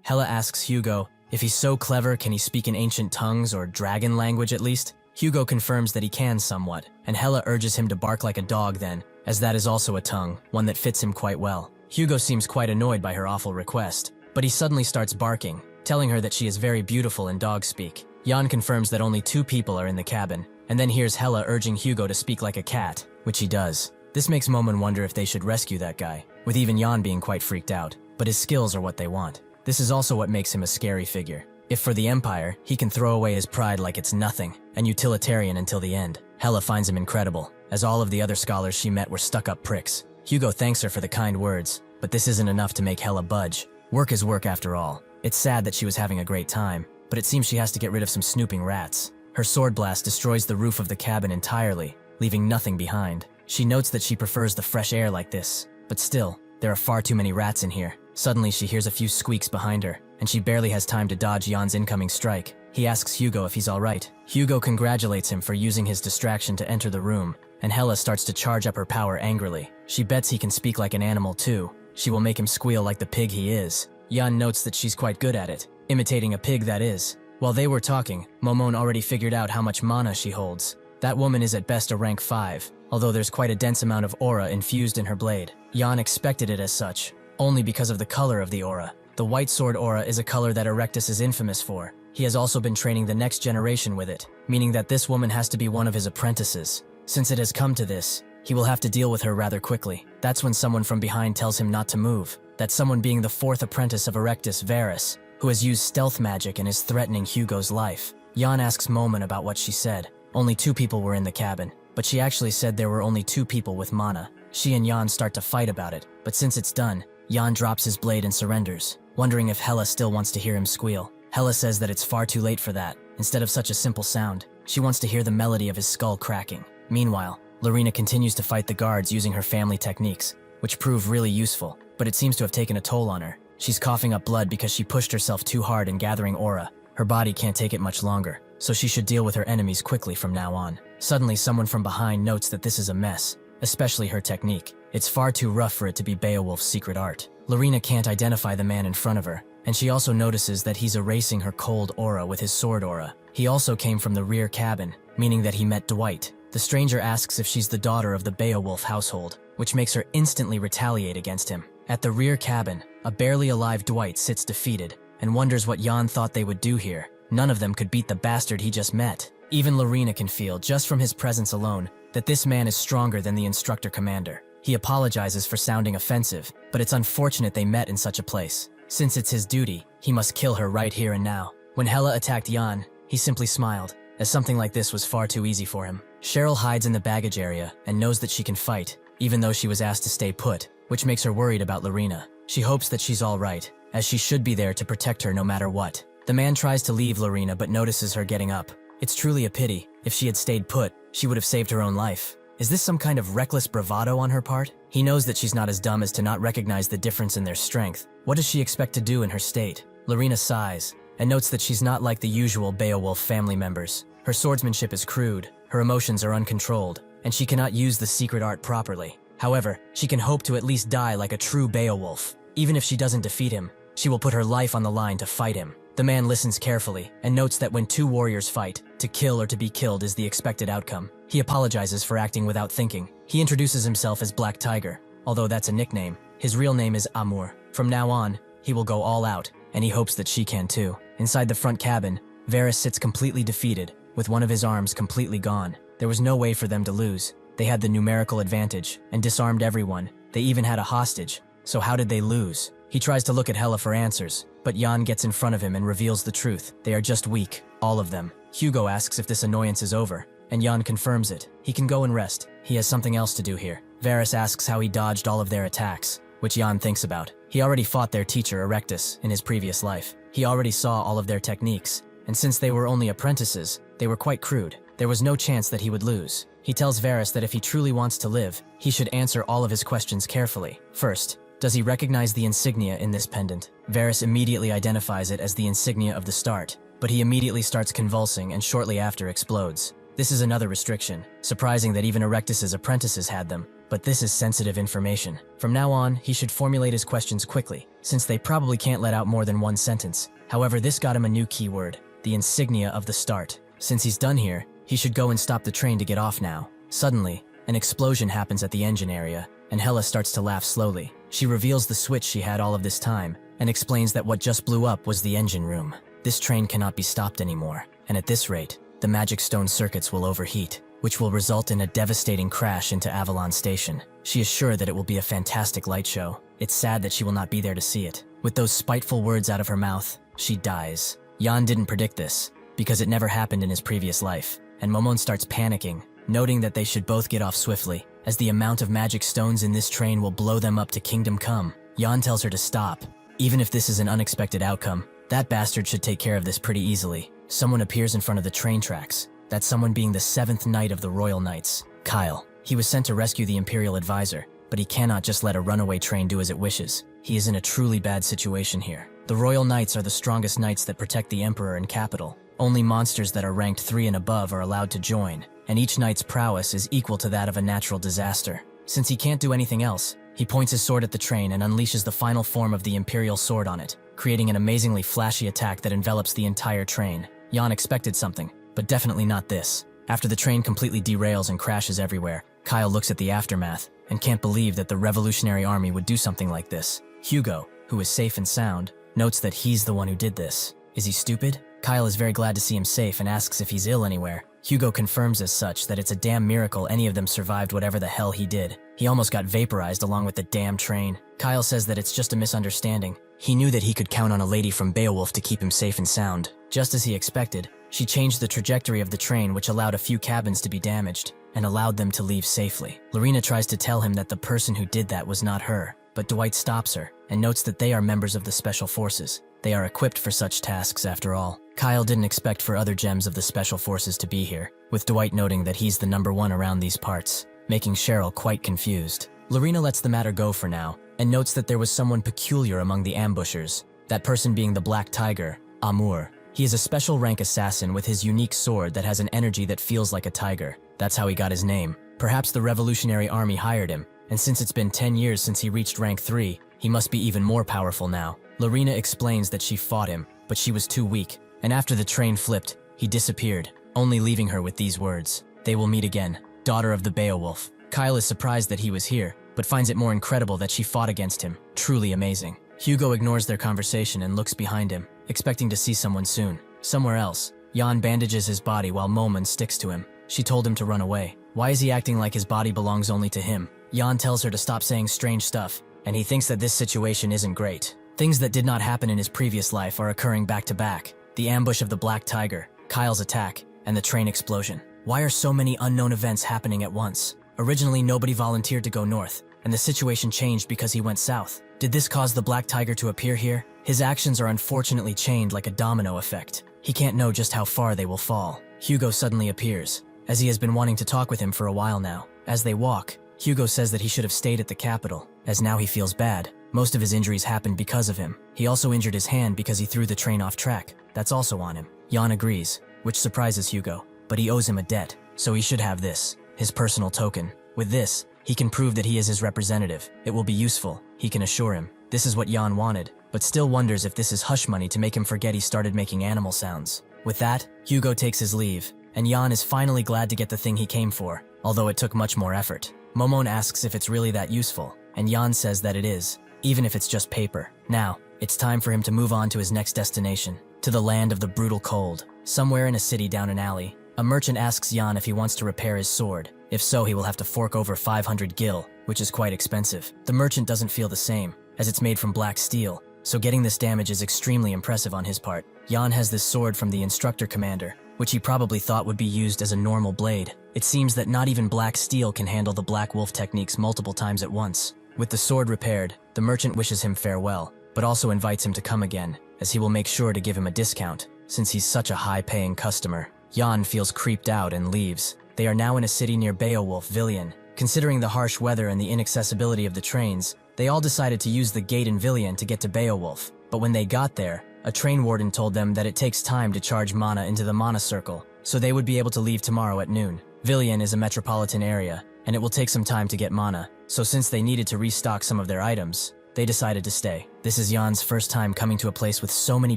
Hela asks Hugo, if he's so clever, can he speak in ancient tongues or dragon language at least? Hugo confirms that he can somewhat, and Hela urges him to bark like a dog then, as that is also a tongue, one that fits him quite well. Hugo seems quite annoyed by her awful request, but he suddenly starts barking, telling her that she is very beautiful in dog speak. Jan confirms that only 2 people are in the cabin, and then hears Hela urging Hugo to speak like a cat, which he does. This makes Momon wonder if they should rescue that guy, with even Jan being quite freaked out, but his skills are what they want. This is also what makes him a scary figure. If for the Empire, he can throw away his pride like it's nothing, and utilitarian until the end. Hela finds him incredible, as all of the other scholars she met were stuck-up pricks. Hugo thanks her for the kind words, but this isn't enough to make Hela budge. Work is work after all. It's sad that she was having a great time, but it seems she has to get rid of some snooping rats. Her sword blast destroys the roof of the cabin entirely, leaving nothing behind. She notes that she prefers the fresh air like this, but still, there are far too many rats in here. Suddenly she hears a few squeaks behind her, and she barely has time to dodge Jan's incoming strike. He asks Hugo if he's alright. Hugo congratulates him for using his distraction to enter the room, and Hella starts to charge up her power angrily. She bets he can speak like an animal too. She will make him squeal like the pig he is. Jan notes that she's quite good at it, imitating a pig that is. While they were talking, Momon already figured out how much mana she holds. That woman is at best a rank 5, although there's quite a dense amount of aura infused in her blade. Jan expected it as such, only because of the color of the aura. The white sword aura is a color that Erectus is infamous for. He has also been training the next generation with it, meaning that this woman has to be one of his apprentices. Since it has come to this, he will have to deal with her rather quickly. That's when someone from behind tells him not to move. That someone being the 4th apprentice of Erectus, Varus, who has used stealth magic and is threatening Hugo's life. Jan asks Momon about what she said. Only 2 people were in the cabin, but she actually said there were only 2 people with mana. She and Jan start to fight about it, but since it's done, Jan drops his blade and surrenders, wondering if Hella still wants to hear him squeal. Hella says that it's far too late for that. Instead of such a simple sound, she wants to hear the melody of his skull cracking. Meanwhile, Lorena continues to fight the guards using her family techniques, which prove really useful, but it seems to have taken a toll on her. She's coughing up blood because she pushed herself too hard in gathering aura. Her body can't take it much longer, so she should deal with her enemies quickly from now on. Suddenly, someone from behind notes that this is a mess, especially her technique. It's far too rough for it to be Beowulf's secret art. Lorena can't identify the man in front of her, and she also notices that he's erasing her cold aura with his sword aura. He also came from the rear cabin, meaning that he met Dwight. The stranger asks if she's the daughter of the Beowulf household, which makes her instantly retaliate against him. At the rear cabin, a barely alive Dwight sits defeated and wonders what Jan thought they would do here. None of them could beat the bastard he just met. Even Lorena can feel, just from his presence alone, that this man is stronger than the instructor commander. He apologizes for sounding offensive, but it's unfortunate they met in such a place. Since it's his duty, he must kill her right here and now. When Hella attacked Jan, he simply smiled, as something like this was far too easy for him. Cheryl hides in the baggage area and knows that she can fight, even though she was asked to stay put, which makes her worried about Lorena. She hopes that she's all right, as she should be there to protect her no matter what. The man tries to leave Lorena but notices her getting up. It's truly a pity. If she had stayed put, she would have saved her own life. Is this some kind of reckless bravado on her part? He knows that she's not as dumb as to not recognize the difference in their strength. What does she expect to do in her state? Lorena sighs, and notes that she's not like the usual Beowulf family members. Her swordsmanship is crude, her emotions are uncontrolled, and she cannot use the secret art properly. However, she can hope to at least die like a true Beowulf. Even if she doesn't defeat him, she will put her life on the line to fight him. The man listens carefully and notes that when 2 warriors fight, to kill or to be killed is the expected outcome. He apologizes for acting without thinking. He introduces himself as Black Tiger, although that's a nickname. His real name is Amur. From now on, he will go all out, and he hopes that she can too. Inside the front cabin, Varus sits completely defeated, with one of his arms completely gone. There was no way for them to lose. They had the numerical advantage, and disarmed everyone. They even had a hostage. So how did they lose? He tries to look at Hella for answers, but Jan gets in front of him and reveals the truth. They are just weak, all of them. Hugo asks if this annoyance is over, and Jan confirms it. He can go and rest. He has something else to do here. Varus asks how he dodged all of their attacks, which Jan thinks about. He already fought their teacher, Erectus, in his previous life. He already saw all of their techniques, and since they were only apprentices, they were quite crude. There was no chance that he would lose. He tells Varus that if he truly wants to live, he should answer all of his questions carefully. First, does he recognize the insignia in this pendant? Varus immediately identifies it as the insignia of the start, but he immediately starts convulsing and shortly after explodes. This is another restriction. Surprising that even Erectus's apprentices had them, but this is sensitive information. From now on, he should formulate his questions quickly, since they probably can't let out more than one sentence. However, this got him a new keyword, the insignia of the start. Since he's done here, he should go and stop the train to get off now. Suddenly, an explosion happens at the engine area, and Hella starts to laugh slowly. She reveals the switch she had all of this time, and explains that what just blew up was the engine room. This train cannot be stopped anymore, and at this rate, the magic stone circuits will overheat, which will result in a devastating crash into Avalon Station. She is sure that it will be a fantastic light show. It's sad that she will not be there to see it. With those spiteful words out of her mouth, she dies. Jan didn't predict this, because it never happened in his previous life, and Momon starts panicking, noting that they should both get off swiftly, as the amount of magic stones in this train will blow them up to Kingdom Come. Jan tells her to stop. Even if this is an unexpected outcome, That bastard should take care of this pretty easily. Someone appears in front of the train tracks. That someone being the 7th Knight of the Royal Knights, Kyle. He was sent to rescue the Imperial Advisor, but he cannot just let a runaway train do as it wishes. He is in a truly bad situation here. The Royal Knights are the strongest knights that protect the Emperor and capital. Only monsters that are ranked 3 and above are allowed to join, and each knight's prowess is equal to that of a natural disaster. Since he can't do anything else, he points his sword at the train and unleashes the final form of the Imperial sword on it, creating an amazingly flashy attack that envelops the entire train. Jan expected something, but definitely not this. After the train completely derails and crashes everywhere, Kyle looks at the aftermath and can't believe that the Revolutionary Army would do something like this. Hugo, who is safe and sound, notes that he's the one who did this. Is he stupid? Kyle is very glad to see him safe and asks if he's ill anywhere. Hugo confirms as such that it's a damn miracle any of them survived whatever the hell he did. He almost got vaporized along with the damn train. Kyle says that it's just a misunderstanding. He knew that he could count on a lady from Beowulf to keep him safe and sound. Just as he expected, she changed the trajectory of the train, which allowed a few cabins to be damaged and allowed them to leave safely. Lorena tries to tell him that the person who did that was not her, but Dwight stops her and notes that they are members of the Special Forces. They are equipped for such tasks after all. Kyle didn't expect for other gems of the Special Forces to be here, with Dwight noting that he's the #1 around these parts, making Cheryl quite confused. Lorena lets the matter go for now, and notes that there was someone peculiar among the ambushers, that person being the Black Tiger, Amur. He is a special rank assassin with his unique sword that has an energy that feels like a tiger. That's how he got his name. Perhaps the Revolutionary Army hired him, and since it's been 10 years since he reached rank 3, he must be even more powerful now. Lorena explains that she fought him, but she was too weak, and after the train flipped, he disappeared, only leaving her with these words: "They will meet again, daughter of the Beowulf." Kyle is surprised that he was here, but finds it more incredible that she fought against him. Truly amazing. Hugo ignores their conversation and looks behind him, expecting to see someone soon. Somewhere else, Jan bandages his body while Momon sticks to him. She told him to run away. Why is he acting like his body belongs only to him? Jan tells her to stop saying strange stuff, and he thinks that this situation isn't great. Things that did not happen in his previous life are occurring back to back. The ambush of the Black Tiger, Kyle's attack, and the train explosion. Why are so many unknown events happening at once? Originally, nobody volunteered to go north, and the situation changed because he went south. Did this cause the Black Tiger to appear here? His actions are unfortunately chained like a domino effect. He can't know just how far they will fall. Hugo suddenly appears, as he has been wanting to talk with him for a while now. As they walk, Hugo says that he should have stayed at the capital, as now he feels bad. Most of his injuries happened because of him. He also injured his hand because he threw the train off track. That's also on him. Jan agrees, which surprises Hugo, but he owes him a debt, so he should have this, his personal token. With this, he can prove that he is his representative. It will be useful, he can assure him. This is what Jan wanted, but still wonders if this is hush money to make him forget he started making animal sounds. With that, Hugo takes his leave, and Jan is finally glad to get the thing he came for, although it took much more effort. Momon asks if it's really that useful, and Jan says that it is, even if it's just paper. Now, it's time for him to move on to his next destination, to the land of the brutal cold. Somewhere in a city down an alley, a merchant asks Jan if he wants to repair his sword. If so, he will have to fork over 500 gil, which is quite expensive. The merchant doesn't feel the same, as it's made from black steel, so getting this damage is extremely impressive on his part. Jan has this sword from the instructor commander, which he probably thought would be used as a normal blade. It seems that not even black steel can handle the Black Wolf techniques multiple times at once. With the sword repaired, the merchant wishes him farewell, but also invites him to come again, as he will make sure to give him a discount, since he's such a high-paying customer. Jan feels creeped out and leaves. They are now in a city near Beowulf, Villian. Considering the harsh weather and the inaccessibility of the trains, they all decided to use the gate in Villian to get to Beowulf. But when they got there, a train warden told them that it takes time to charge mana into the mana circle, so they would be able to leave tomorrow at noon. Villian is a metropolitan area, and it will take some time to get mana, so since they needed to restock some of their items, they decided to stay. This is Jan's first time coming to a place with so many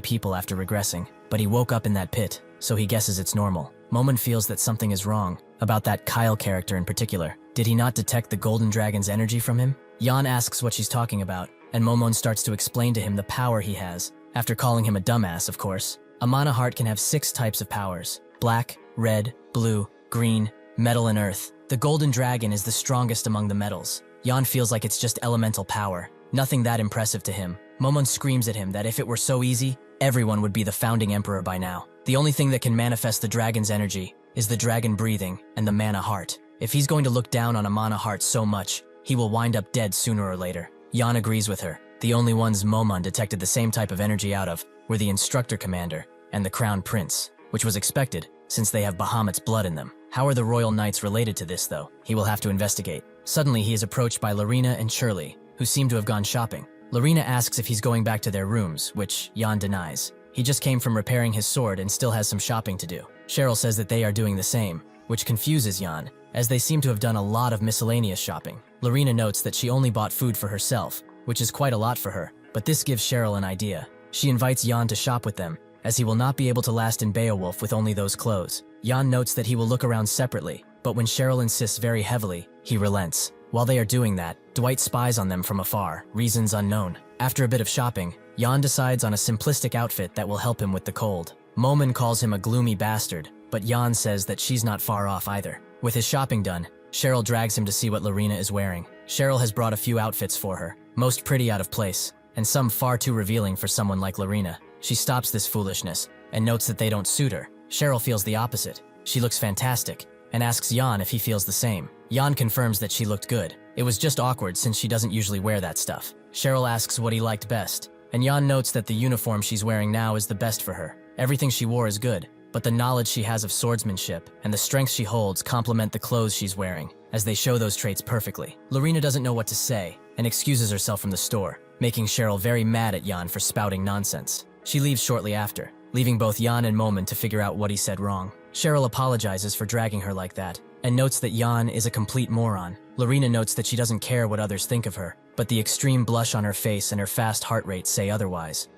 people after regressing, but he woke up in that pit, so he guesses it's normal. Momon feels that something is wrong, about that Kyle character in particular. Did he not detect the Golden Dragon's energy from him? Jan asks what she's talking about, and Momon starts to explain to him the power he has, after calling him a dumbass, of course. A mana heart can have 6 types of powers: black, red, blue, green, metal, and earth. The Golden Dragon is the strongest among the metals. Jan feels like it's just elemental power, nothing that impressive to him. Momon screams at him that if it were so easy, everyone would be the founding emperor by now. The only thing that can manifest the dragon's energy is the dragon breathing and the mana heart. If he's going to look down on a mana heart so much, he will wind up dead sooner or later. Jan agrees with her. The only ones Momon detected the same type of energy out of were the instructor commander and the crown prince, which was expected since they have Bahamut's blood in them. How are the royal knights related to this, though? He will have to investigate. Suddenly, he is approached by Lorena and Shirley, who seem to have gone shopping. Lorena asks if he's going back to their rooms, which Jan denies. He just came from repairing his sword and still has some shopping to do. Cheryl says that they are doing the same, which confuses Jan, as they seem to have done a lot of miscellaneous shopping. Lorena notes that she only bought food for herself, which is quite a lot for her, but this gives Cheryl an idea. She invites Jan to shop with them, as he will not be able to last in Beowulf with only those clothes. Jan notes that he will look around separately, but when Cheryl insists very heavily, he relents. While they are doing that, Dwight spies on them from afar, reasons unknown. After a bit of shopping, Jan decides on a simplistic outfit that will help him with the cold. Momen calls him a gloomy bastard, but Jan says that she's not far off either. With his shopping done, Cheryl drags him to see what Lorena is wearing. Cheryl has brought a few outfits for her, most pretty out of place, and some far too revealing for someone like Lorena. She stops this foolishness, and notes that they don't suit her. Cheryl feels the opposite. She looks fantastic, and asks Jan if he feels the same. Jan confirms that she looked good. It was just awkward since she doesn't usually wear that stuff. Cheryl asks what he liked best, and Jan notes that the uniform she's wearing now is the best for her. Everything she wore is good, but the knowledge she has of swordsmanship and the strength she holds complement the clothes she's wearing, as they show those traits perfectly. Lorena doesn't know what to say, and excuses herself from the store, making Cheryl very mad at Jan for spouting nonsense. She leaves shortly after, leaving both Jan and Momen to figure out what he said wrong. Cheryl apologizes for dragging her like that, and notes that Jan is a complete moron. Lorena notes that she doesn't care what others think of her, but the extreme blush on her face and her fast heart rate say otherwise.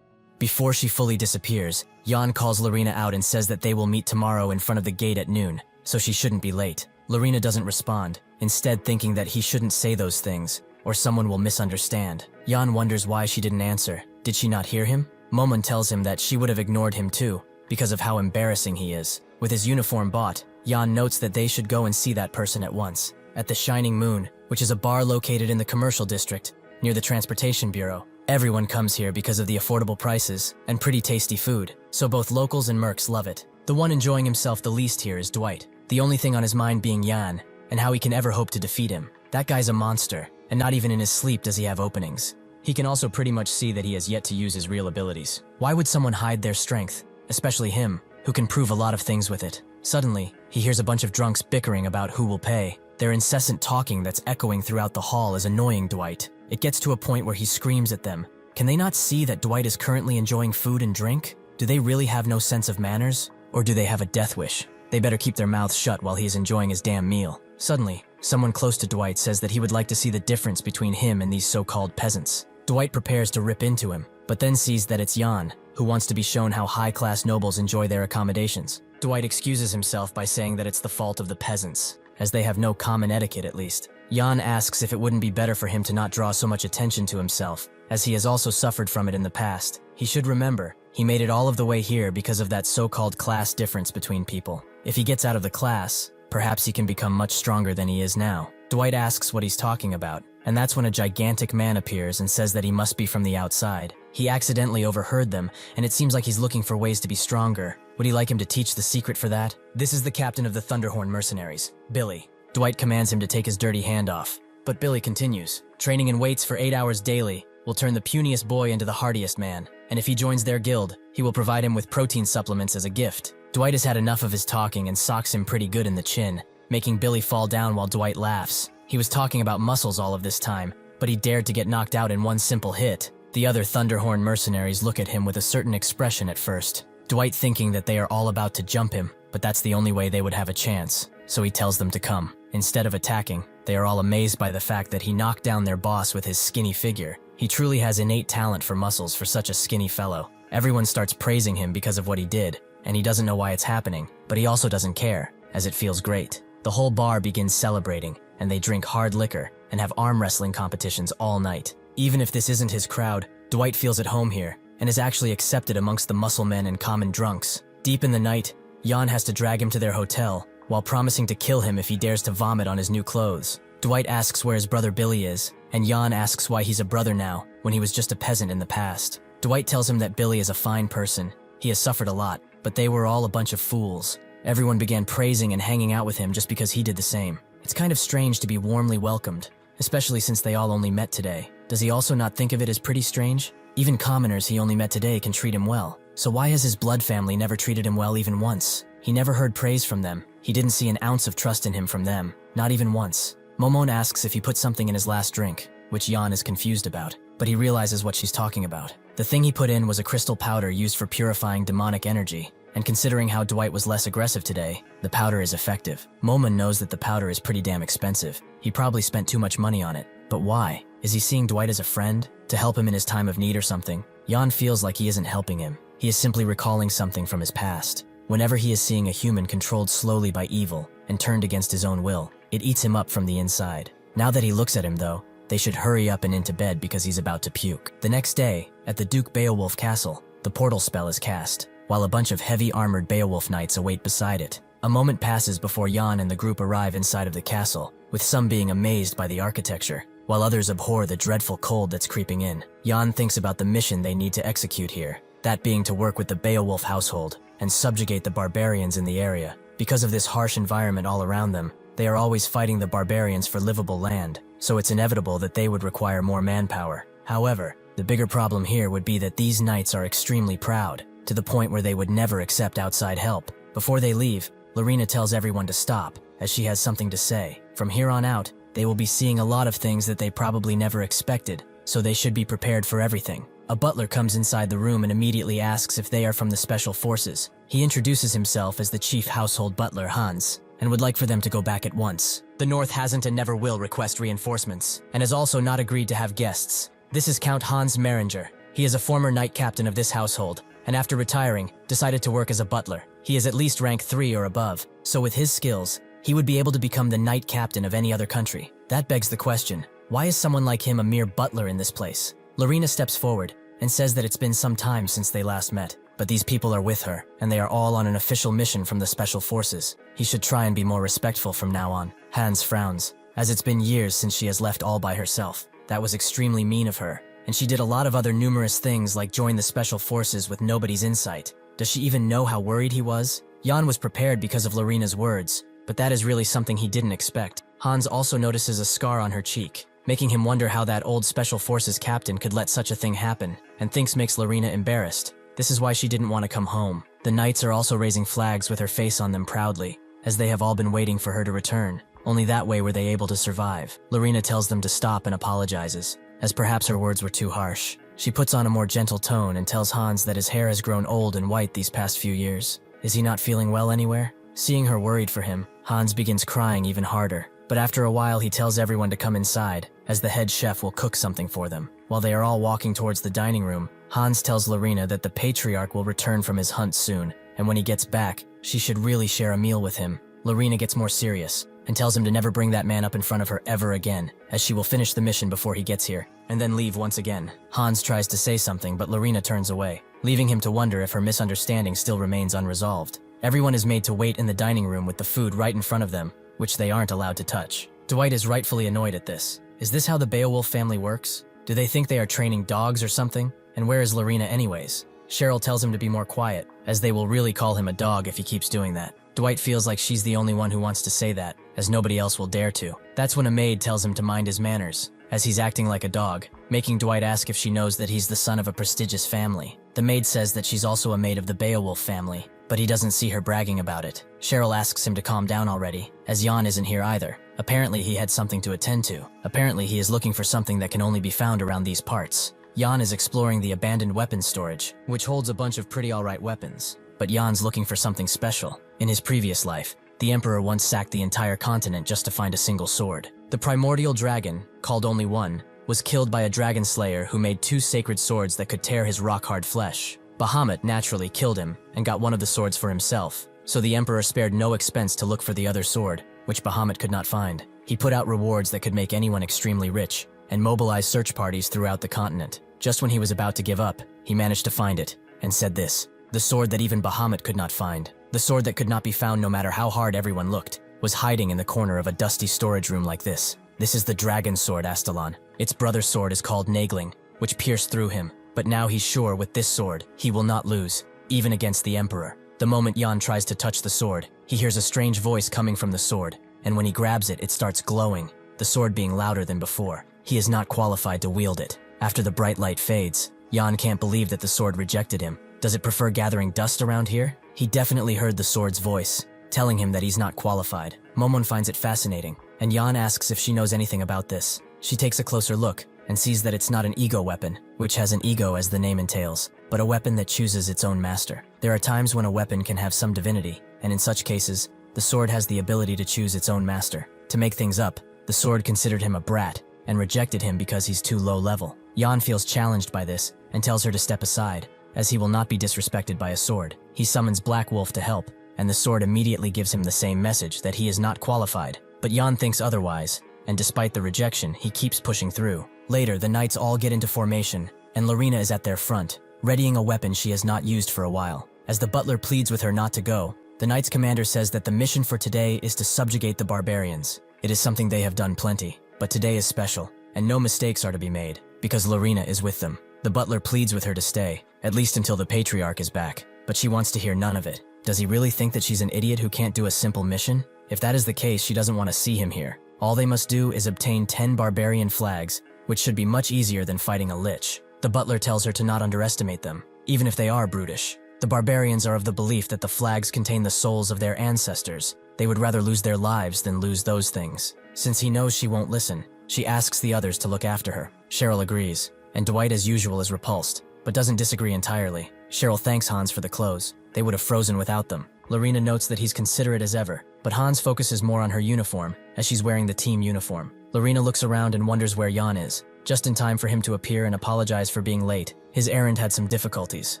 Before she fully disappears, Jan calls Lorena out and says that they will meet tomorrow in front of the gate at noon, so she shouldn't be late. Lorena doesn't respond, instead thinking that he shouldn't say those things, or someone will misunderstand. Jan wonders why she didn't answer. Did she not hear him? Momen tells him that she would have ignored him too, because of how embarrassing he is. With his uniform bought, Jan notes that they should go and see that person at once. At the Shining Moon, which is a bar located in the commercial district, near the Transportation Bureau. Everyone comes here because of the affordable prices and pretty tasty food, so both locals and mercs love it. The one enjoying himself the least here is Dwight, the only thing on his mind being Jan, and how he can ever hope to defeat him. That guy's a monster, and not even in his sleep does he have openings. He can also pretty much see that he has yet to use his real abilities. Why would someone hide their strength, especially him, who can prove a lot of things with it? Suddenly, he hears a bunch of drunks bickering about who will pay. Their incessant talking that's echoing throughout the hall is annoying Dwight. It gets to a point where he screams at them. Can they not see that Dwight is currently enjoying food and drink? Do they really have no sense of manners? Or do they have a death wish? They better keep their mouths shut while he is enjoying his damn meal. Suddenly, someone close to Dwight says that he would like to see the difference between him and these so-called peasants. Dwight prepares to rip into him, but then sees that it's Jan, who wants to be shown how high-class nobles enjoy their accommodations. Dwight excuses himself by saying that it's the fault of the peasants, as they have no common etiquette at least. Jan asks if it wouldn't be better for him to not draw so much attention to himself, as he has also suffered from it in the past. He should remember, he made it all of the way here because of that so-called class difference between people. If he gets out of the class, perhaps he can become much stronger than he is now. Dwight asks what he's talking about, and that's when a gigantic man appears and says that he must be from the outside. He accidentally overheard them, and it seems like he's looking for ways to be stronger. Would he like him to teach the secret for that? This is the captain of the Thunderhorn mercenaries, Billy. Dwight commands him to take his dirty hand off, but Billy continues. Training in weights for 8 hours daily will turn the puniest boy into the hardiest man, and if he joins their guild, he will provide him with protein supplements as a gift. Dwight has had enough of his talking and socks him pretty good in the chin, making Billy fall down while Dwight laughs. He was talking about muscles all of this time, but he dared to get knocked out in one simple hit. The other Thunderhorn mercenaries look at him with a certain expression at first, Dwight thinking that they are all about to jump him, but that's the only way they would have a chance, so he tells them to come. Instead of attacking, they are all amazed by the fact that he knocked down their boss with his skinny figure. He truly has innate talent for muscles for such a skinny fellow. Everyone starts praising him because of what he did, and he doesn't know why it's happening, but he also doesn't care, as it feels great. The whole bar begins celebrating, and they drink hard liquor and have arm wrestling competitions all night. Even if this isn't his crowd, Dwight feels at home here, and is actually accepted amongst the muscle men and common drunks. Deep in the night, Jan has to drag him to their hotel, while promising to kill him if he dares to vomit on his new clothes. Dwight asks where his brother Billy is, and Jan asks why he's a brother now, when he was just a peasant in the past. Dwight tells him that Billy is a fine person. He has suffered a lot, but they were all a bunch of fools. Everyone began praising and hanging out with him just because he did the same. It's kind of strange to be warmly welcomed, especially since they all only met today. Does he also not think of it as pretty strange? Even commoners he only met today can treat him well. So why has his blood family never treated him well even once? He never heard praise from them. He didn't see an ounce of trust in him from them, not even once. Momon asks if he put something in his last drink, which Yan is confused about, but he realizes what she's talking about. The thing he put in was a crystal powder used for purifying demonic energy, and considering how Dwight was less aggressive today, the powder is effective. Momon knows that the powder is pretty damn expensive. He probably spent too much money on it. But why? Is he seeing Dwight as a friend? To help him in his time of need or something? Yan feels like he isn't helping him. He is simply recalling something from his past. Whenever he is seeing a human controlled slowly by evil and turned against his own will, it eats him up from the inside. Now that he looks at him though, they should hurry up and into bed because he's about to puke. The next day, at the Duke Beowulf Castle, the portal spell is cast, while a bunch of heavy armored Beowulf knights await beside it. A moment passes before Yan and the group arrive inside of the castle, with some being amazed by the architecture, while others abhor the dreadful cold that's creeping in. Yan thinks about the mission they need to execute here, that being to work with the Beowulf household and subjugate the barbarians in the area. Because of this harsh environment all around them, they are always fighting the barbarians for livable land, so it's inevitable that they would require more manpower. However, the bigger problem here would be that these knights are extremely proud, to the point where they would never accept outside help. Before they leave, Lorena tells everyone to stop, as she has something to say. From here on out, they will be seeing a lot of things that they probably never expected, so they should be prepared for everything. A butler comes inside the room and immediately asks if they are from the Special Forces. He introduces himself as the chief household butler, Hans, and would like for them to go back at once. The North hasn't and never will request reinforcements, and has also not agreed to have guests. This is Count Hans Meringer. He is a former knight captain of this household, and after retiring, decided to work as a butler. He is at least rank 3 or above, so with his skills, he would be able to become the knight captain of any other country. That begs the question, why is someone like him a mere butler in this place? Lorena steps forward and says that it's been some time since they last met, but these people are with her, and they are all on an official mission from the Special Forces. He should try and be more respectful from now on. Hans frowns, as it's been years since she has left all by herself. That was extremely mean of her, and she did a lot of other numerous things like join the Special Forces with nobody's insight. Does she even know how worried he was? Jan was prepared because of Lorena's words, but that is really something he didn't expect. Hans also notices a scar on her cheek, making him wonder how that old Special Forces captain could let such a thing happen, and thinks makes Lorena embarrassed. This is why she didn't want to come home. The knights are also raising flags with her face on them proudly, as they have all been waiting for her to return. Only that way were they able to survive. Lorena tells them to stop and apologizes, as perhaps her words were too harsh. She puts on a more gentle tone and tells Hans that his hair has grown old and white these past few years. Is he not feeling well anywhere? Seeing her worried for him, Hans begins crying even harder. But after a while he tells everyone to come inside, as the head chef will cook something for them. While they are all walking towards the dining room, Hans tells Lorena that the patriarch will return from his hunt soon, and when he gets back, she should really share a meal with him. Lorena gets more serious, and tells him to never bring that man up in front of her ever again, as she will finish the mission before he gets here, and then leave once again. Hans tries to say something, but Lorena turns away, leaving him to wonder if her misunderstanding still remains unresolved. Everyone is made to wait in the dining room with the food right in front of them, which they aren't allowed to touch. Dwight is rightfully annoyed at this. Is this how the Beowulf family works? Do they think they are training dogs or something? And where is Lorena anyways? Cheryl tells him to be more quiet, as they will really call him a dog if he keeps doing that. Dwight feels like she's the only one who wants to say that, as nobody else will dare to. That's when a maid tells him to mind his manners, as he's acting like a dog, making Dwight ask if she knows that he's the son of a prestigious family. The maid says that she's also a maid of the Beowulf family, but he doesn't see her bragging about it. Cheryl asks him to calm down already, as Jan isn't here either. Apparently he had something to attend to. Apparently he is looking for something that can only be found around these parts. Jan is exploring the abandoned weapons storage, which holds a bunch of pretty alright weapons. But Jan's looking for something special. In his previous life, the Emperor once sacked the entire continent just to find a single sword. The primordial dragon, called Only One, was killed by a dragon slayer who made 2 sacred swords that could tear his rock-hard flesh. Bahamut naturally killed him and got one of the swords for himself, so the Emperor spared no expense to look for the other sword, which Bahamut could not find. He put out rewards that could make anyone extremely rich, and mobilized search parties throughout the continent. Just when he was about to give up, he managed to find it, and said this: the sword that even Bahamut could not find, the sword that could not be found no matter how hard everyone looked, was hiding in the corner of a dusty storage room like this. This is the dragon sword, Astalon. Its brother sword is called Nagling, which pierced through him, but now he's sure with this sword, he will not lose, even against the Emperor. The moment Jan tries to touch the sword, he hears a strange voice coming from the sword, and when he grabs it, it starts glowing, the sword being louder than before. He is not qualified to wield it. After the bright light fades, Jan can't believe that the sword rejected him. Does it prefer gathering dust around here? He definitely heard the sword's voice, telling him that he's not qualified. Momon finds it fascinating, and Jan asks if she knows anything about this. She takes a closer look and sees that it's not an ego weapon, which has an ego as the name entails, but a weapon that chooses its own master. There are times when a weapon can have some divinity, and in such cases, the sword has the ability to choose its own master. To make things up, the sword considered him a brat and rejected him because he's too low level. Jan feels challenged by this and tells her to step aside, as he will not be disrespected by a sword. He summons Black Wolf to help, and the sword immediately gives him the same message that he is not qualified. But Jan thinks otherwise, and despite the rejection, he keeps pushing through. Later, the knights all get into formation, and Lorena is at their front, readying a weapon she has not used for a while. As the butler pleads with her not to go, the knight's commander says that the mission for today is to subjugate the barbarians. It is something they have done plenty, but today is special, and no mistakes are to be made, because Lorena is with them. The butler pleads with her to stay, at least until the patriarch is back, but she wants to hear none of it. Does he really think that she's an idiot who can't do a simple mission? If that is the case, she doesn't want to see him here. All they must do is obtain 10 barbarian flags, which should be much easier than fighting a lich. The butler tells her to not underestimate them, even if they are brutish. The barbarians are of the belief that the flags contain the souls of their ancestors. They would rather lose their lives than lose those things. Since he knows she won't listen, she asks the others to look after her. Cheryl agrees, and Dwight as usual is repulsed, but doesn't disagree entirely. Cheryl thanks Hans for the clothes. They would have frozen without them. Lorena notes that he's considerate as ever, but Hans focuses more on her uniform, as she's wearing the team uniform. Lorena looks around and wonders where Jan is, just in time for him to appear and apologize for being late. His errand had some difficulties,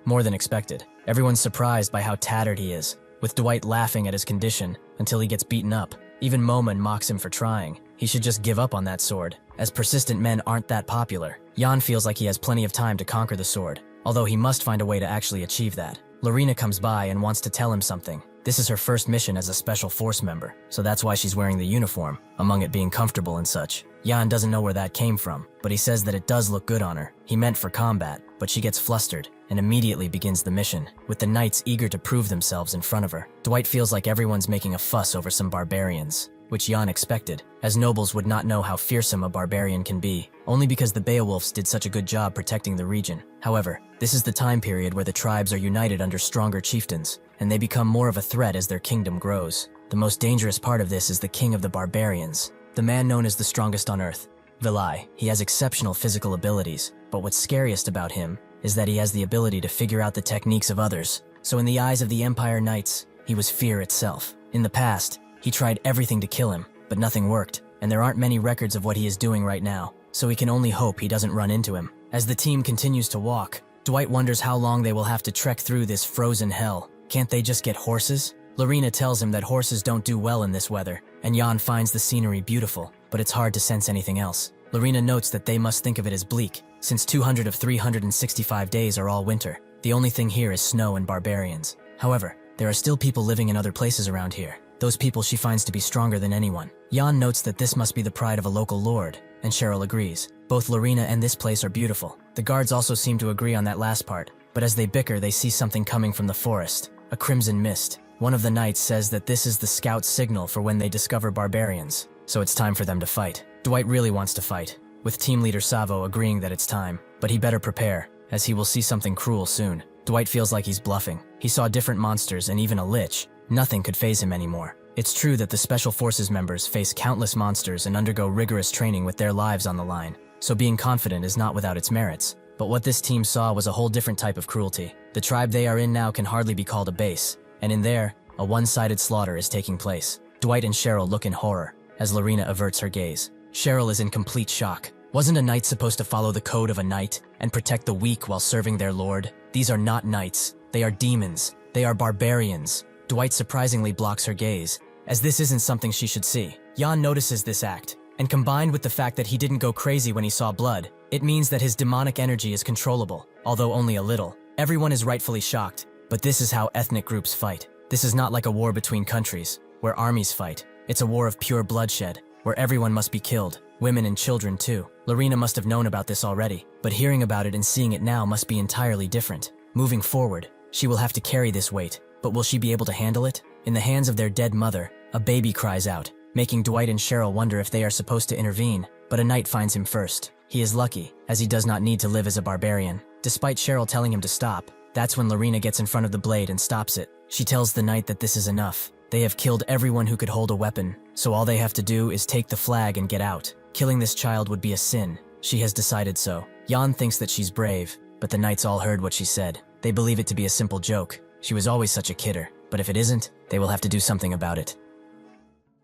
more than expected. Everyone's surprised by how tattered he is, with Dwight laughing at his condition until he gets beaten up. Even Momon mocks him for trying. He should just give up on that sword, as persistent men aren't that popular. Jan feels like he has plenty of time to conquer the sword, although he must find a way to actually achieve that. Lorena comes by and wants to tell him something. This is her first mission as a special force member, so that's why she's wearing the uniform, among it being comfortable and such. Jan doesn't know where that came from, but he says that it does look good on her. He meant for combat, but she gets flustered and immediately begins the mission, with the knights eager to prove themselves in front of her. Dwight feels like everyone's making a fuss over some barbarians, which Jan expected, as nobles would not know how fearsome a barbarian can be, only because the Beowulfs did such a good job protecting the region. However, this is the time period where the tribes are united under stronger chieftains, and they become more of a threat as their kingdom grows. The most dangerous part of this is the king of the barbarians, the man known as the strongest on earth, Vilai. He has exceptional physical abilities, but what's scariest about him is that he has the ability to figure out the techniques of others. So in the eyes of the Empire Knights, he was fear itself. In the past, he tried everything to kill him, but nothing worked, and there aren't many records of what he is doing right now, so he can only hope he doesn't run into him. As the team continues to walk, Dwight wonders how long they will have to trek through this frozen hell. Can't they just get horses? Lorena tells him that horses don't do well in this weather, and Jan finds the scenery beautiful, but it's hard to sense anything else. Lorena notes that they must think of it as bleak, since 200 of 365 days are all winter. The only thing here is snow and barbarians. However, there are still people living in other places around here. Those people she finds to be stronger than anyone. Jan notes that this must be the pride of a local lord, and Cheryl agrees. Both Lorena and this place are beautiful. The guards also seem to agree on that last part, but as they bicker, they see something coming from the forest, a crimson mist. One of the knights says that this is the scout's signal for when they discover barbarians, so it's time for them to fight. Dwight really wants to fight, with team leader Savo agreeing that it's time, but he better prepare, as he will see something cruel soon. Dwight feels like he's bluffing. He saw different monsters and even a lich. Nothing could faze him anymore. It's true that the Special Forces members face countless monsters and undergo rigorous training with their lives on the line, so being confident is not without its merits. But what this team saw was a whole different type of cruelty. The tribe they are in now can hardly be called a base, and in there, a one-sided slaughter is taking place. Dwight and Cheryl look in horror, as Lorena averts her gaze. Cheryl is in complete shock. Wasn't a knight supposed to follow the code of a knight and protect the weak while serving their lord? These are not knights. They are demons. They are barbarians. Dwight surprisingly blocks her gaze, as this isn't something she should see. Jan notices this act, and combined with the fact that he didn't go crazy when he saw blood, it means that his demonic energy is controllable, although only a little. Everyone is rightfully shocked, but this is how ethnic groups fight. This is not like a war between countries, where armies fight. It's a war of pure bloodshed, where everyone must be killed, women and children too. Lorena must have known about this already, but hearing about it and seeing it now must be entirely different. Moving forward, she will have to carry this weight, but will she be able to handle it? In the hands of their dead mother, a baby cries out, making Dwight and Cheryl wonder if they are supposed to intervene, but a knight finds him first. He is lucky, as he does not need to live as a barbarian. Despite Cheryl telling him to stop, that's when Lorena gets in front of the blade and stops it. She tells the knight that this is enough. They have killed everyone who could hold a weapon, so all they have to do is take the flag and get out. Killing this child would be a sin. She has decided so. Jan thinks that she's brave, but the knights all heard what she said. They believe it to be a simple joke. She was always such a kidder, but if it isn't, they will have to do something about it.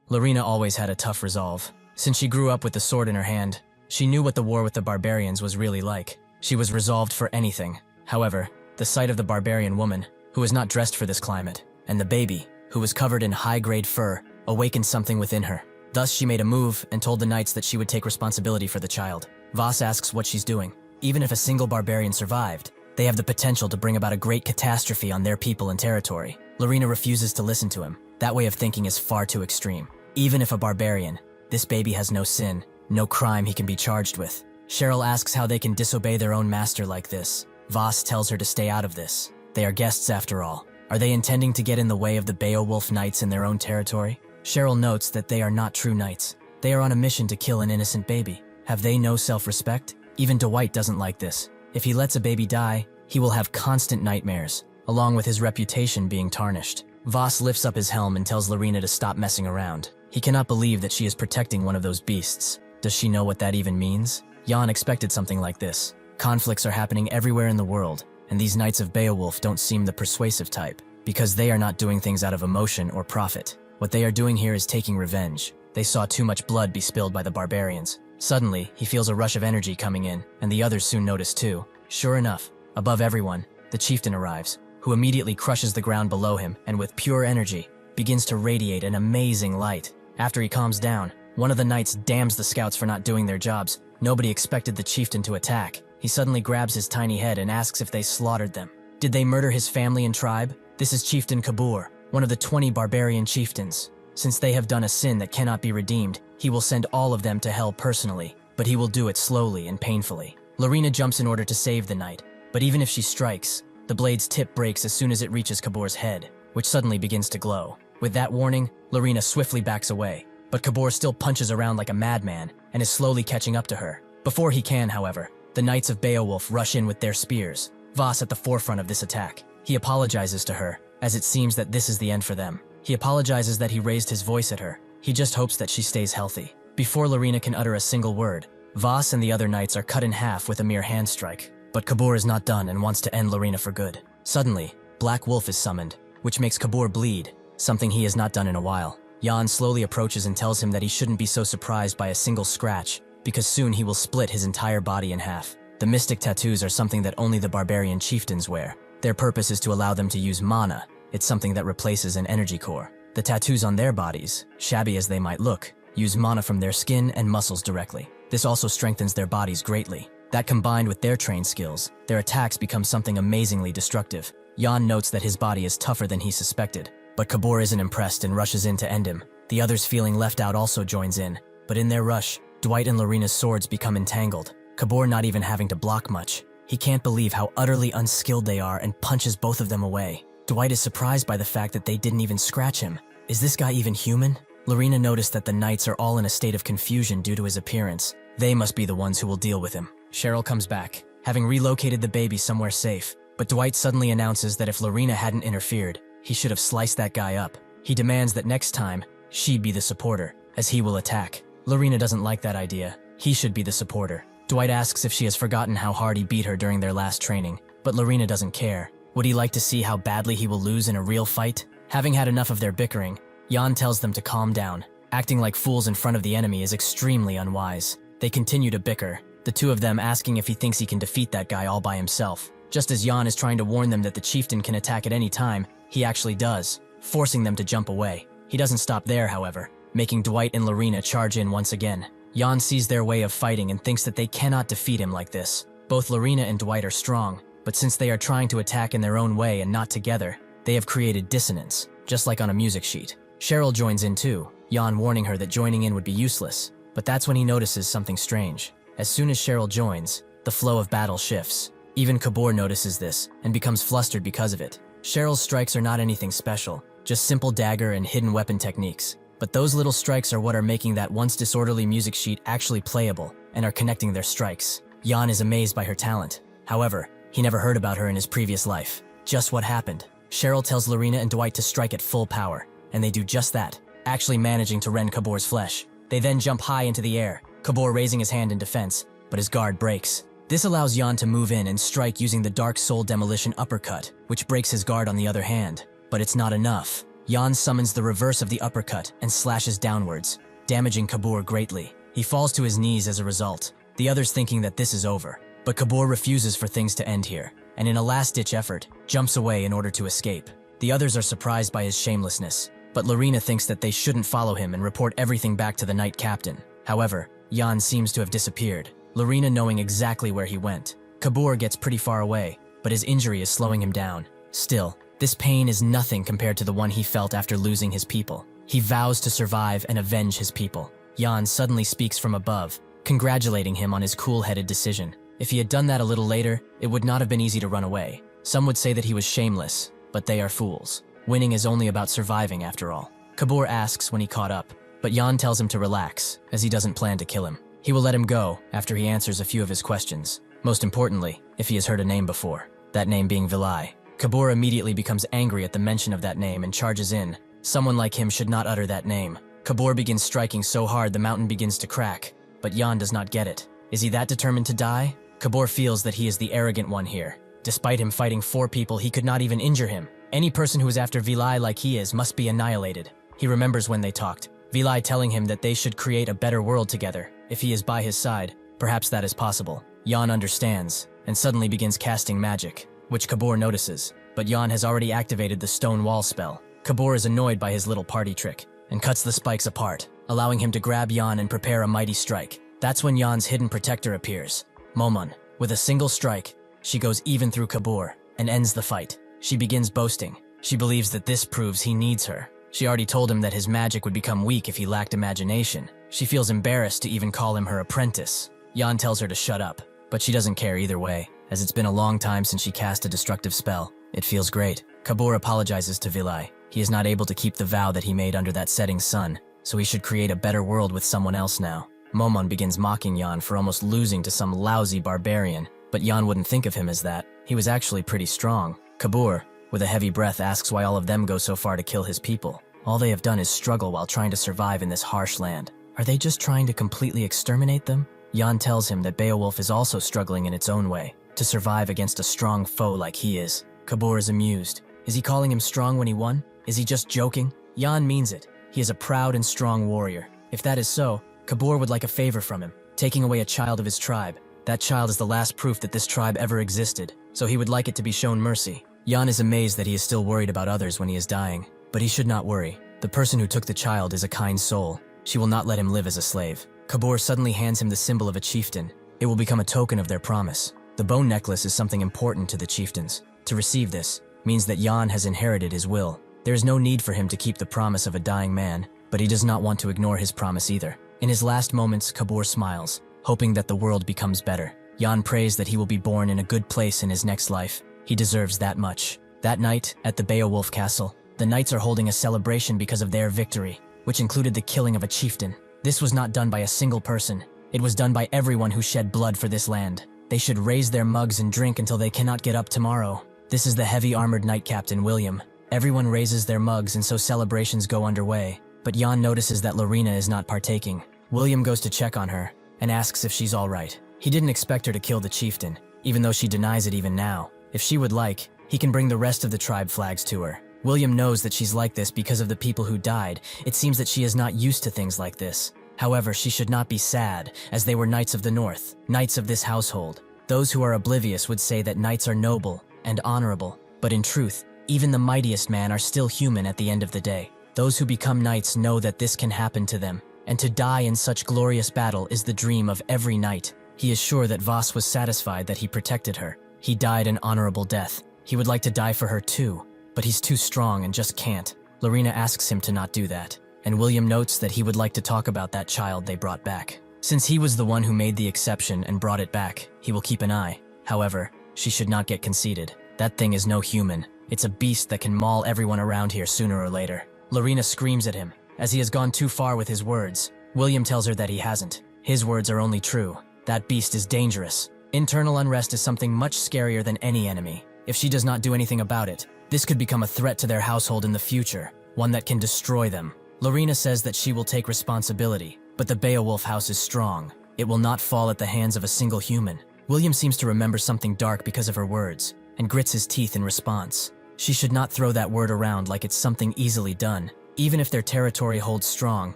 Lorena always had a tough resolve. Since she grew up with the sword in her hand, she knew what the war with the barbarians was really like. She was resolved for anything. However, the sight of the barbarian woman, who was not dressed for this climate, and the baby, who was covered in high-grade fur, awakened something within her. Thus, she made a move and told the knights that she would take responsibility for the child. Voss asks what she's doing. Even if a single barbarian survived, they have the potential to bring about a great catastrophe on their people and territory. Lorena refuses to listen to him. That way of thinking is far too extreme. Even if a barbarian, this baby has no sin, no crime he can be charged with. Cheryl asks how they can disobey their own master like this. Voss tells her to stay out of this. They are guests after all. Are they intending to get in the way of the Beowulf knights in their own territory? Cheryl notes that they are not true knights. They are on a mission to kill an innocent baby. Have they no self-respect? Even Dwight doesn't like this. If he lets a baby die, he will have constant nightmares, along with his reputation being tarnished. Voss lifts up his helm and tells Lorena to stop messing around. He cannot believe that she is protecting one of those beasts. Does she know what that even means? Jan expected something like this. Conflicts are happening everywhere in the world, and these Knights of Beowulf don't seem the persuasive type, because they are not doing things out of emotion or profit. What they are doing here is taking revenge. They saw too much blood be spilled by the barbarians. Suddenly, he feels a rush of energy coming in, and the others soon notice too. Sure enough, above everyone, the chieftain arrives, who immediately crushes the ground below him and with pure energy, begins to radiate an amazing light. After he calms down, one of the knights damns the scouts for not doing their jobs. Nobody expected the chieftain to attack. He suddenly grabs his tiny head and asks if they slaughtered them. Did they murder his family and tribe? This is Chieftain Kabur, one of the 20 barbarian chieftains. Since they have done a sin that cannot be redeemed, he will send all of them to hell personally, but he will do it slowly and painfully. Lorena jumps in order to save the knight, but even if she strikes, the blade's tip breaks as soon as it reaches Kabur's head, which suddenly begins to glow. With that warning, Lorena swiftly backs away, but Kabur still punches around like a madman and is slowly catching up to her. Before he can, however, the Knights of Beowulf rush in with their spears, Voss at the forefront of this attack. He apologizes to her, as it seems that this is the end for them. He apologizes that he raised his voice at her. He just hopes that she stays healthy. Before Lorena can utter a single word, Voss and the other knights are cut in half with a mere hand strike. But Kabur is not done and wants to end Lorena for good. Suddenly, Black Wolf is summoned, which makes Kabur bleed, something he has not done in a while. Jan slowly approaches and tells him that he shouldn't be so surprised by a single scratch, because soon he will split his entire body in half. The mystic tattoos are something that only the barbarian chieftains wear. Their purpose is to allow them to use mana. It's something that replaces an energy core. The tattoos on their bodies, shabby as they might look, use mana from their skin and muscles directly. This also strengthens their bodies greatly. That combined with their trained skills, their attacks become something amazingly destructive. Jan notes that his body is tougher than he suspected, but Kabur isn't impressed and rushes in to end him. The others feeling left out also joins in, but in their rush, Dwight and Lorena's swords become entangled, Kabur not even having to block much. He can't believe how utterly unskilled they are and punches both of them away. Dwight is surprised by the fact that they didn't even scratch him. Is this guy even human? Lorena noticed that the knights are all in a state of confusion due to his appearance. They must be the ones who will deal with him. Cheryl comes back, having relocated the baby somewhere safe, but Dwight suddenly announces that if Lorena hadn't interfered, he should have sliced that guy up. He demands that next time, she'd be the supporter, as he will attack. Lorena doesn't like that idea. He should be the supporter. Dwight asks if she has forgotten how hard he beat her during their last training, but Lorena doesn't care. Would he like to see how badly he will lose in a real fight? Having had enough of their bickering, Jan tells them to calm down. Acting like fools in front of the enemy is extremely unwise. They continue to bicker, the two of them asking if he thinks he can defeat that guy all by himself. Just as Jan is trying to warn them that the chieftain can attack at any time, he actually does, forcing them to jump away. He doesn't stop there, however, making Dwight and Lorena charge in once again. Jan sees their way of fighting and thinks that they cannot defeat him like this. Both Lorena and Dwight are strong, but since they are trying to attack in their own way and not together, they have created dissonance, just like on a music sheet. Cheryl joins in too, Jan warning her that joining in would be useless, but that's when he notices something strange. As soon as Cheryl joins, the flow of battle shifts. Even Kabur notices this and becomes flustered because of it. Cheryl's strikes are not anything special, just simple dagger and hidden weapon techniques. But those little strikes are what are making that once disorderly music sheet actually playable and are connecting their strikes. Jan is amazed by her talent. However, He never heard about her in his previous life. Just what happened. Cheryl tells Lorena and Dwight to strike at full power, and they do just that, actually managing to rend Kabor's flesh. They then jump high into the air, Kabor raising his hand in defense, but his guard breaks. This allows Jan to move in and strike using the Dark Soul Demolition uppercut, which breaks his guard on the other hand. But it's not enough. Jan summons the reverse of the uppercut and slashes downwards, damaging Kabor greatly. He falls to his knees as a result, the others thinking that this is over. But Kabor refuses for things to end here, and in a last-ditch effort, jumps away in order to escape. The others are surprised by his shamelessness, but Lorena thinks that they shouldn't follow him and report everything back to the Knight Captain. However, Jan seems to have disappeared, Lorena knowing exactly where he went. Kabor gets pretty far away, but his injury is slowing him down. Still, this pain is nothing compared to the one he felt after losing his people. He vows to survive and avenge his people. Jan suddenly speaks from above, congratulating him on his cool-headed decision. If he had done that a little later, it would not have been easy to run away. Some would say that he was shameless, but they are fools. Winning is only about surviving after all. Kabor asks when he caught up, but Jan tells him to relax, as he doesn't plan to kill him. He will let him go after he answers a few of his questions. Most importantly, if he has heard a name before, that name being Vilai. Kabor immediately becomes angry at the mention of that name and charges in. Someone like him should not utter that name. Kabor begins striking so hard the mountain begins to crack, but Jan does not get it. Is he that determined to die? Kabor feels that he is the arrogant one here. Despite him fighting 4 people, he could not even injure him. Any person who is after Vilai like he is must be annihilated. He remembers when they talked, Vilai telling him that they should create a better world together. If he is by his side, perhaps that is possible. Jan understands, and suddenly begins casting magic, which Kabor notices, but Jan has already activated the stone wall spell. Kabor is annoyed by his little party trick, and cuts the spikes apart, allowing him to grab Jan and prepare a mighty strike. That's when Jan's hidden protector appears, Momon. With a single strike, she goes even through Kabor, and ends the fight. She begins boasting. She believes that this proves he needs her. She already told him that his magic would become weak if he lacked imagination. She feels embarrassed to even call him her apprentice. Jan tells her to shut up, but she doesn't care either way, as it's been a long time since she cast a destructive spell. It feels great. Kabor apologizes to Vilai. He is not able to keep the vow that he made under that setting sun, so he should create a better world with someone else now. Momon begins mocking Jan for almost losing to some lousy barbarian, but Jan wouldn't think of him as that. He was actually pretty strong. Kabor, with a heavy breath, asks why all of them go so far to kill his people. All they have done is struggle while trying to survive in this harsh land. Are they just trying to completely exterminate them? Jan tells him that Beowulf is also struggling in its own way, to survive against a strong foe like he is. Kabor is amused. Is he calling him strong when he won? Is he just joking? Jan means it. He is a proud and strong warrior. If that is so, Kabor would like a favor from him, taking away a child of his tribe. That child is the last proof that this tribe ever existed, so he would like it to be shown mercy. Jan is amazed that he is still worried about others when he is dying, but he should not worry. The person who took the child is a kind soul. She will not let him live as a slave. Kabor suddenly hands him the symbol of a chieftain. It will become a token of their promise. The bone necklace is something important to the chieftains. To receive this means that Jan has inherited his will. There is no need for him to keep the promise of a dying man, but he does not want to ignore his promise either. In his last moments, Kabor smiles, hoping that the world becomes better. Jan prays that he will be born in a good place in his next life. He deserves that much. That night, at the Beowulf Castle, the knights are holding a celebration because of their victory, which included the killing of a chieftain. This was not done by a single person. It was done by everyone who shed blood for this land. They should raise their mugs and drink until they cannot get up tomorrow. This is the heavy-armored knight captain, William. Everyone raises their mugs and so celebrations go underway, but Jan notices that Lorena is not partaking. William goes to check on her and asks if she's all right. He didn't expect her to kill the chieftain, even though she denies it even now. If she would like, he can bring the rest of the tribe flags to her. William knows that she's like this because of the people who died. It seems that she is not used to things like this. However, she should not be sad, as they were knights of the north, knights of this household. Those who are oblivious would say that knights are noble and honorable, but in truth, even the mightiest men are still human at the end of the day. Those who become knights know that this can happen to them, and to die in such glorious battle is the dream of every knight. He is sure that Voss was satisfied that he protected her. He died an honorable death. He would like to die for her too, but he's too strong and just can't. Lorena asks him to not do that, and William notes that he would like to talk about that child they brought back. Since he was the one who made the exception and brought it back, he will keep an eye. However, she should not get conceited. That thing is no human. It's a beast that can maul everyone around here sooner or later. Lorena screams at him, as he has gone too far with his words. William tells her that he hasn't. His words are only true. That beast is dangerous. Internal unrest is something much scarier than any enemy. If she does not do anything about it, this could become a threat to their household in the future, one that can destroy them. Lorena says that she will take responsibility, but the Beowulf house is strong. It will not fall at the hands of a single human. William seems to remember something dark because of her words, and grits his teeth in response. She should not throw that word around like it's something easily done. Even if their territory holds strong,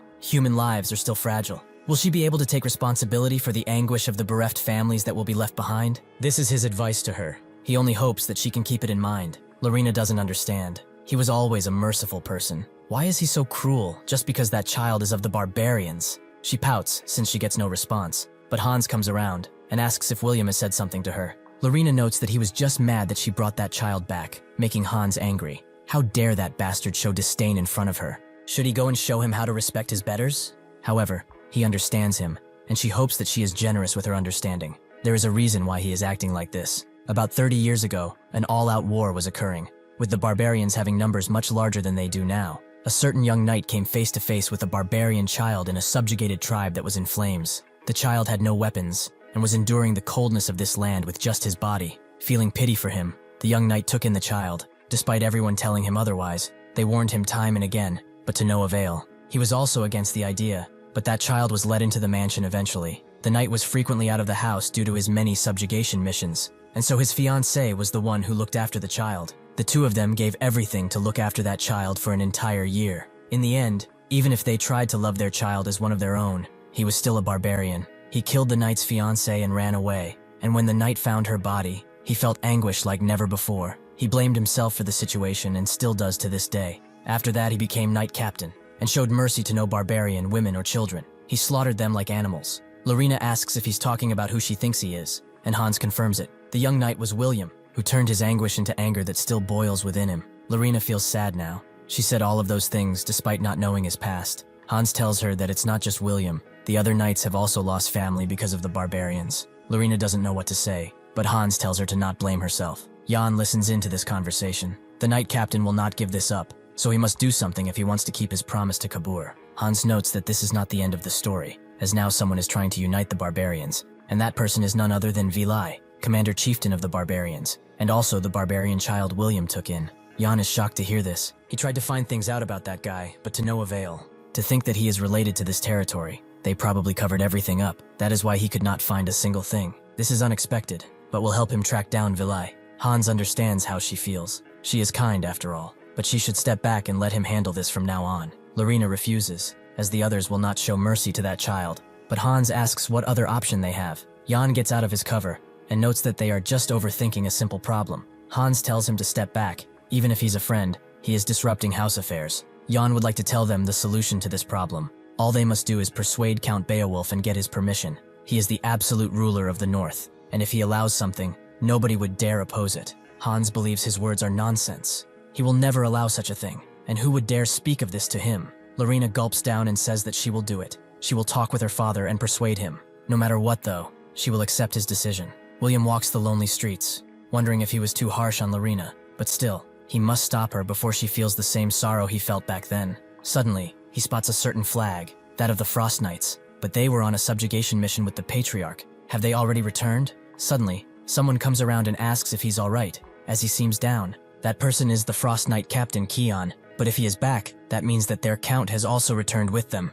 human lives are still fragile. Will she be able to take responsibility for the anguish of the bereft families that will be left behind? This is his advice to her. He only hopes that she can keep it in mind. Lorena doesn't understand. He was always a merciful person. Why is he so cruel just because that child is of the barbarians? She pouts since she gets no response, but Hans comes around and asks if William has said something to her. Lorena notes that he was just mad that she brought that child back, making Hans angry. How dare that bastard show disdain in front of her? Should he go and show him how to respect his betters? However, he understands him, and she hopes that she is generous with her understanding. There is a reason why he is acting like this. About 30 years ago, an all-out war was occurring, with the barbarians having numbers much larger than they do now. A certain young knight came face to face with a barbarian child in a subjugated tribe that was in flames. The child had no weapons, and was enduring the coldness of this land with just his body. Feeling pity for him, the young knight took in the child. Despite everyone telling him otherwise, they warned him time and again, but to no avail. He was also against the idea, but that child was led into the mansion eventually. The knight was frequently out of the house due to his many subjugation missions, and so his fiancée was the one who looked after the child. The two of them gave everything to look after that child for an entire year. In the end, even if they tried to love their child as one of their own, he was still a barbarian. He killed the knight's fiancée and ran away, and when the knight found her body, he felt anguish like never before. He blamed himself for the situation and still does to this day. After that, he became knight captain, and showed mercy to no barbarian, women or children. He slaughtered them like animals. Lorena asks if he's talking about who she thinks he is, and Hans confirms it. The young knight was William, who turned his anguish into anger that still boils within him. Lorena feels sad now. She said all of those things despite not knowing his past. Hans tells her that it's not just William. The other knights have also lost family because of the barbarians. Lorena doesn't know what to say, but Hans tells her to not blame herself. Jan listens into this conversation. The knight captain will not give this up, so he must do something if he wants to keep his promise to Kabur. Hans notes that this is not the end of the story, as now someone is trying to unite the barbarians, and that person is none other than Vilai, commander chieftain of the barbarians, and also the barbarian child William took in. Jan is shocked to hear this. He tried to find things out about that guy, but to no avail. To think that he is related to this territory, they probably covered everything up. That is why he could not find a single thing. This is unexpected, but will help him track down Vilai. Hans understands how she feels. She is kind after all, but she should step back and let him handle this from now on. Lorena refuses, as the others will not show mercy to that child, but Hans asks what other option they have. Jan gets out of his cover, and notes that they are just overthinking a simple problem. Hans tells him to step back. Even if he's a friend, he is disrupting house affairs. Jan would like to tell them the solution to this problem. All they must do is persuade Count Beowulf and get his permission. He is the absolute ruler of the north, and if he allows something, nobody would dare oppose it. Hans believes his words are nonsense. He will never allow such a thing, and who would dare speak of this to him? Lorena gulps down and says that she will do it. She will talk with her father and persuade him. No matter what though, she will accept his decision. William walks the lonely streets, wondering if he was too harsh on Lorena, but still, he must stop her before she feels the same sorrow he felt back then. Suddenly, he spots a certain flag, that of the Frost Knights, but they were on a subjugation mission with the Patriarch. Have they already returned? Suddenly, someone comes around and asks if he's alright, as he seems down. That person is the Frost Knight Captain Keon, but if he is back, that means that their count has also returned with them.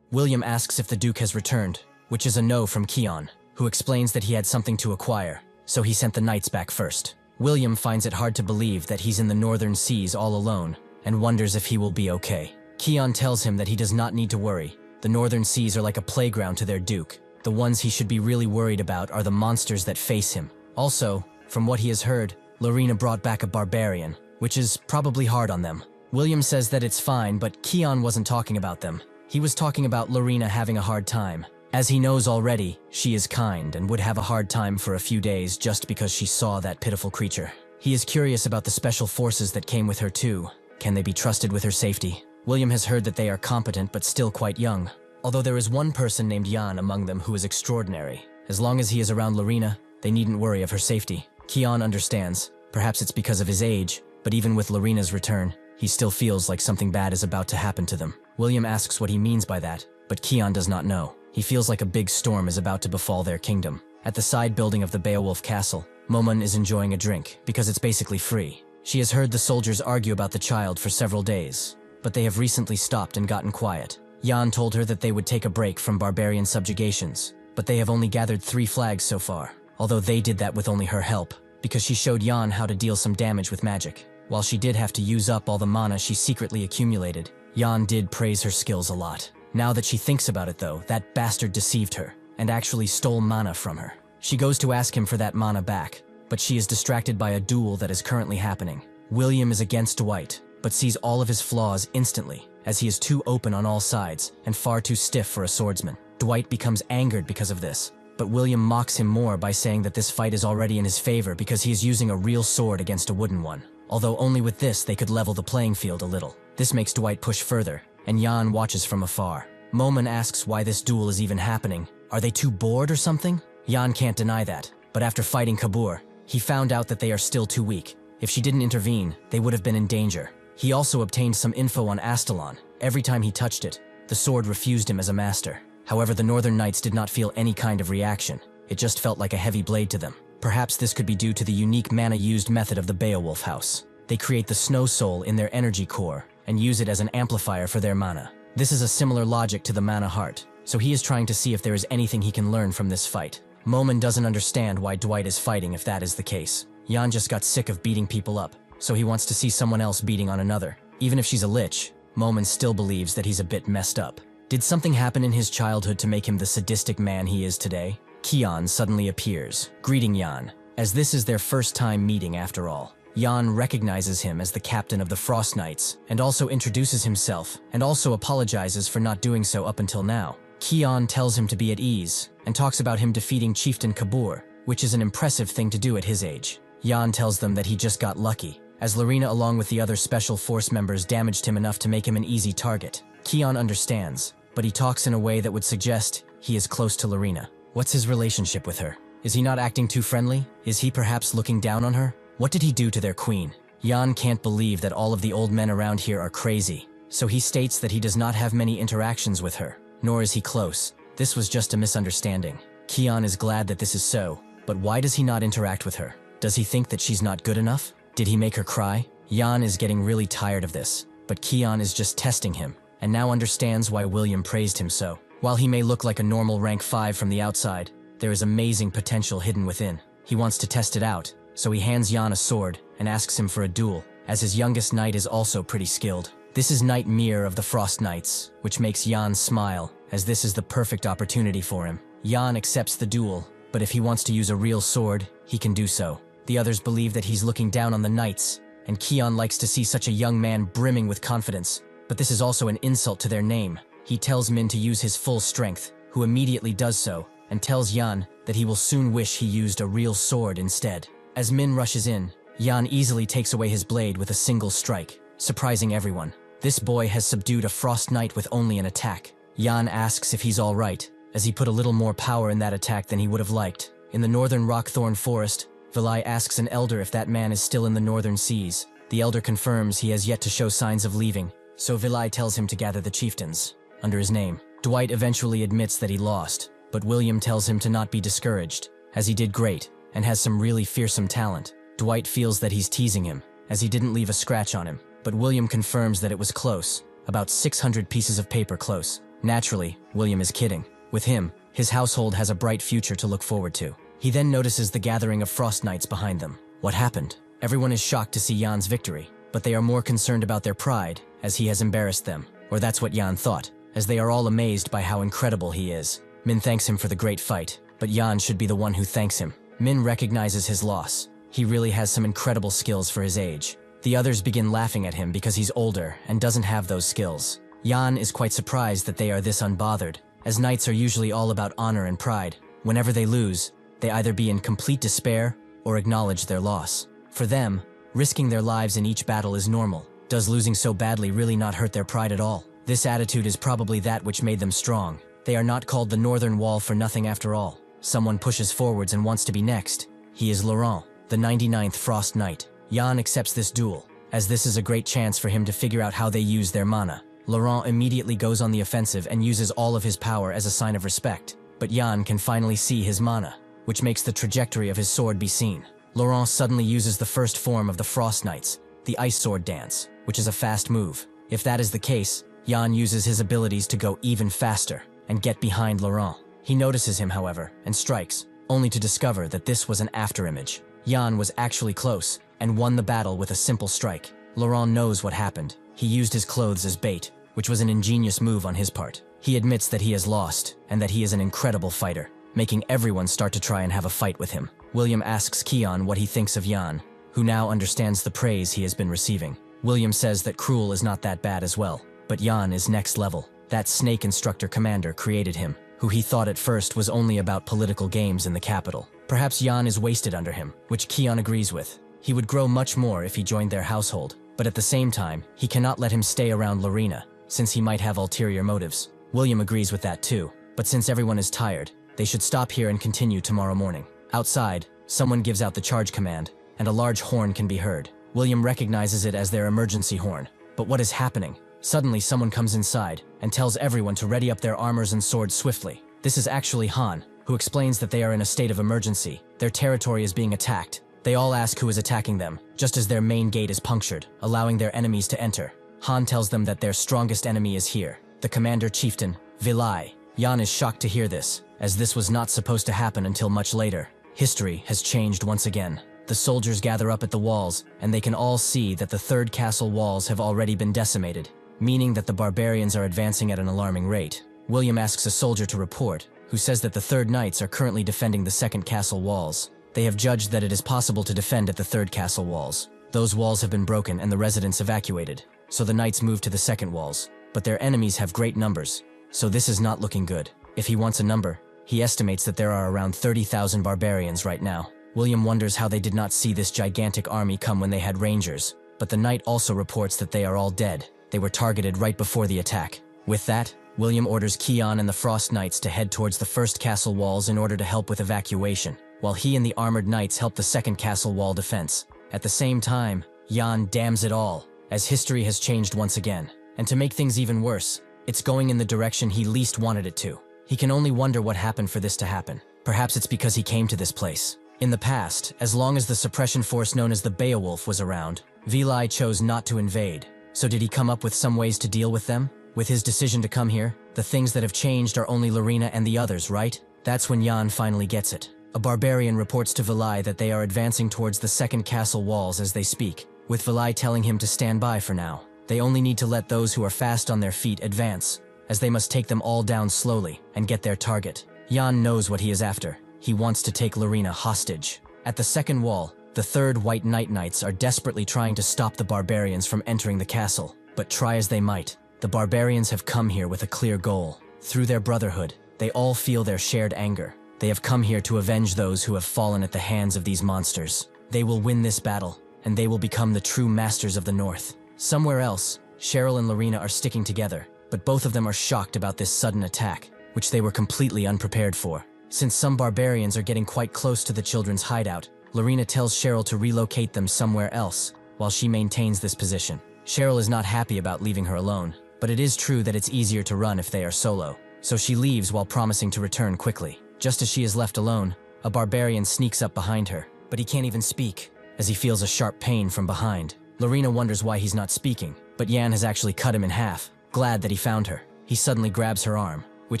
William asks if the Duke has returned, which is a no from Keon, who explains that he had something to acquire, so he sent the knights back first. William finds it hard to believe that he's in the northern seas all alone, and wonders if he will be okay. Keon tells him that he does not need to worry. The northern seas are like a playground to their Duke. The ones he should be really worried about are the monsters that face him. Also, from what he has heard, Lorena brought back a barbarian, which is probably hard on them. William says that it's fine, but Keon wasn't talking about them. He was talking about Lorena having a hard time. As he knows already, she is kind and would have a hard time for a few days just because she saw that pitiful creature. He is curious about the special forces that came with her too. Can they be trusted with her safety? William has heard that they are competent but still quite young. Although there is one person named Jan among them who is extraordinary. As long as he is around Lorena, they needn't worry of her safety. Keon understands. Perhaps it's because of his age, but even with Lorena's return, he still feels like something bad is about to happen to them. William asks what he means by that, but Keon does not know. He feels like a big storm is about to befall their kingdom. At the side building of the Beowulf Castle, Momon is enjoying a drink, because it's basically free. She has heard the soldiers argue about the child for several days, but they have recently stopped and gotten quiet. Jan told her that they would take a break from barbarian subjugations, but they have only gathered 3 flags so far, although they did that with only her help, because she showed Jan how to deal some damage with magic. While she did have to use up all the mana she secretly accumulated, Jan did praise her skills a lot. Now that she thinks about it though, that bastard deceived her, and actually stole mana from her. She goes to ask him for that mana back, but she is distracted by a duel that is currently happening. William is against Dwight, but sees all of his flaws instantly, as he is too open on all sides and far too stiff for a swordsman. Dwight becomes angered because of this, but William mocks him more by saying that this fight is already in his favor because he is using a real sword against a wooden one. Although only with this they could level the playing field a little. This makes Dwight push further, and Jan watches from afar. Momon asks why this duel is even happening. Are they too bored or something? Jan can't deny that, but after fighting Kabur, he found out that they are still too weak. If she didn't intervene, they would have been in danger. He also obtained some info on Astalon. Every time he touched it, the sword refused him as a master. However, the Northern Knights did not feel any kind of reaction. It just felt like a heavy blade to them. Perhaps this could be due to the unique mana-used method of the Beowulf house. They create the Snow Soul in their energy core and use it as an amplifier for their mana. This is a similar logic to the mana heart, so he is trying to see if there is anything he can learn from this fight. Momon doesn't understand why Dwight is fighting if that is the case. Jan just got sick of beating people up, so he wants to see someone else beating on another. Even if she's a lich, Momon still believes that he's a bit messed up. Did something happen in his childhood to make him the sadistic man he is today? Kion suddenly appears, greeting Jan, as this is their first time meeting after all. Jan recognizes him as the captain of the Frost Knights, and also introduces himself, and also apologizes for not doing so up until now. Kion tells him to be at ease, and talks about him defeating Chieftain Kabur, which is an impressive thing to do at his age. Jan tells them that he just got lucky, as Lorena along with the other Special Force members damaged him enough to make him an easy target. Kion understands, but he talks in a way that would suggest he is close to Lorena. What's his relationship with her? Is he not acting too friendly? Is he perhaps looking down on her? What did he do to their queen? Jan can't believe that all of the old men around here are crazy, so he states that he does not have many interactions with her, nor is he close. This was just a misunderstanding. Kion is glad that this is so, but why does he not interact with her? Does he think that she's not good enough? Did he make her cry? Jan is getting really tired of this, but Kion is just testing him, and now understands why William praised him so. While he may look like a normal rank 5 from the outside, there is amazing potential hidden within. He wants to test it out, so he hands Jan a sword and asks him for a duel, as his youngest knight is also pretty skilled. This is Knight Mir of the Frost Knights, which makes Jan smile, as this is the perfect opportunity for him. Jan accepts the duel, but if he wants to use a real sword, he can do so. The others believe that he's looking down on the knights, and Kion likes to see such a young man brimming with confidence, but this is also an insult to their name. He tells Min to use his full strength, who immediately does so, and tells Jan that he will soon wish he used a real sword instead. As Min rushes in, Jan easily takes away his blade with a single strike, surprising everyone. This boy has subdued a Frost Knight with only an attack. Jan asks if he's alright, as he put a little more power in that attack than he would have liked. In the northern Rockthorn Forest, Vilai asks an elder if that man is still in the northern seas. The elder confirms he has yet to show signs of leaving, so Vilai tells him to gather the chieftains under his name. Dwight eventually admits that he lost, but William tells him to not be discouraged, as he did great and has some really fearsome talent. Dwight feels that he's teasing him, as he didn't leave a scratch on him, but William confirms that it was close, about 600 pieces of paper close. Naturally, William is kidding. With him, his household has a bright future to look forward to. He then notices the gathering of Frost Knights behind them. What happened? Everyone is shocked to see Jan's victory, but they are more concerned about their pride, as he has embarrassed them, or that's what Jan thought, as they are all amazed by how incredible he is. Min thanks him for the great fight, but Jan should be the one who thanks him. Min recognizes his loss. He really has some incredible skills for his age. The others begin laughing at him because he's older and doesn't have those skills. Jan is quite surprised that they are this unbothered, as knights are usually all about honor and pride. Whenever they lose, they either be in complete despair or acknowledge their loss. For them, risking their lives in each battle is normal. Does losing so badly really not hurt their pride at all? This attitude is probably that which made them strong. They are not called the Northern Wall for nothing after all. Someone pushes forwards and wants to be next. He is Laurent, the 99th Frost Knight. Jan accepts this duel, as this is a great chance for him to figure out how they use their mana. Laurent immediately goes on the offensive and uses all of his power as a sign of respect, but Jan can finally see his mana. which makes the trajectory of his sword be seen. Laurent suddenly uses the first form of the Frost Knights, the Ice Sword Dance, which is a fast move. If that is the case, Jan uses his abilities to go even faster and get behind Laurent. He notices him, however, and strikes, only to discover that this was an afterimage. Jan was actually close and won the battle with a simple strike. Laurent knows what happened. He used his clothes as bait, which was an ingenious move on his part. He admits that he has lost and that he is an incredible fighter, making everyone start to try and have a fight with him. William asks Keon what he thinks of Jan, who now understands the praise he has been receiving. William says that Cruel is not that bad as well, but Jan is next level. That snake instructor commander created him, who he thought at first was only about political games in the capital. Perhaps Jan is wasted under him, which Keon agrees with. He would grow much more if he joined their household, but at the same time, he cannot let him stay around Lorena, since he might have ulterior motives. William agrees with that too, but since everyone is tired, they should stop here and continue tomorrow morning. Outside, someone gives out the charge command, and a large horn can be heard. William recognizes it as their emergency horn. But what is happening? Suddenly someone comes inside and tells everyone to ready up their armors and swords swiftly. This is actually Han, who explains that they are in a state of emergency. Their territory is being attacked. They all ask who is attacking them, just as their main gate is punctured, allowing their enemies to enter. Han tells them that their strongest enemy is here, the commander chieftain, Vilai. Jan is shocked to hear this, as this was not supposed to happen until much later. History has changed once again. The soldiers gather up at the walls, and they can all see that the third castle walls have already been decimated, meaning that the barbarians are advancing at an alarming rate. William asks a soldier to report, who says that the third knights are currently defending the second castle walls. They have judged that it is possible to defend at the third castle walls. Those walls have been broken and the residents evacuated, so the knights move to the second walls. But their enemies have great numbers, so this is not looking good. If he wants a number, he estimates that there are around 30,000 barbarians right now. William wonders how they did not see this gigantic army come when they had rangers, but the knight also reports that they are all dead. They were targeted right before the attack. With that, William orders Keon and the Frost Knights to head towards the first castle walls in order to help with evacuation, while he and the armored knights help the second castle wall defense. At the same time, Jan damns it all, as history has changed once again. And to make things even worse, it's going in the direction he least wanted it to. He can only wonder what happened for this to happen. Perhaps it's because he came to this place. In the past, as long as the suppression force known as the Beowulf was around, Vilai chose not to invade. So did he come up with some ways to deal with them? With his decision to come here, the things that have changed are only Lorena and the others, right? That's when Jan finally gets it. A barbarian reports to Vilai that they are advancing towards the second castle walls as they speak, with Vilai telling him to stand by for now. They only need to let those who are fast on their feet advance, as they must take them all down slowly and get their target. Jan knows what he is after. He wants to take Lorena hostage. At the second wall, the third White Knights are desperately trying to stop the barbarians from entering the castle. But try as they might, the barbarians have come here with a clear goal. Through their brotherhood, they all feel their shared anger. They have come here to avenge those who have fallen at the hands of these monsters. They will win this battle, and they will become the true masters of the North. Somewhere else, Cheryl and Lorena are sticking together, but both of them are shocked about this sudden attack, which they were completely unprepared for. Since some barbarians are getting quite close to the children's hideout, Lorena tells Cheryl to relocate them somewhere else, while she maintains this position. Cheryl is not happy about leaving her alone, but it is true that it's easier to run if they are solo, so she leaves while promising to return quickly. Just as she is left alone, a barbarian sneaks up behind her, but he can't even speak, as he feels a sharp pain from behind. Lorena wonders why he's not speaking, but Jan has actually cut him in half. Glad that he found her, he suddenly grabs her arm, which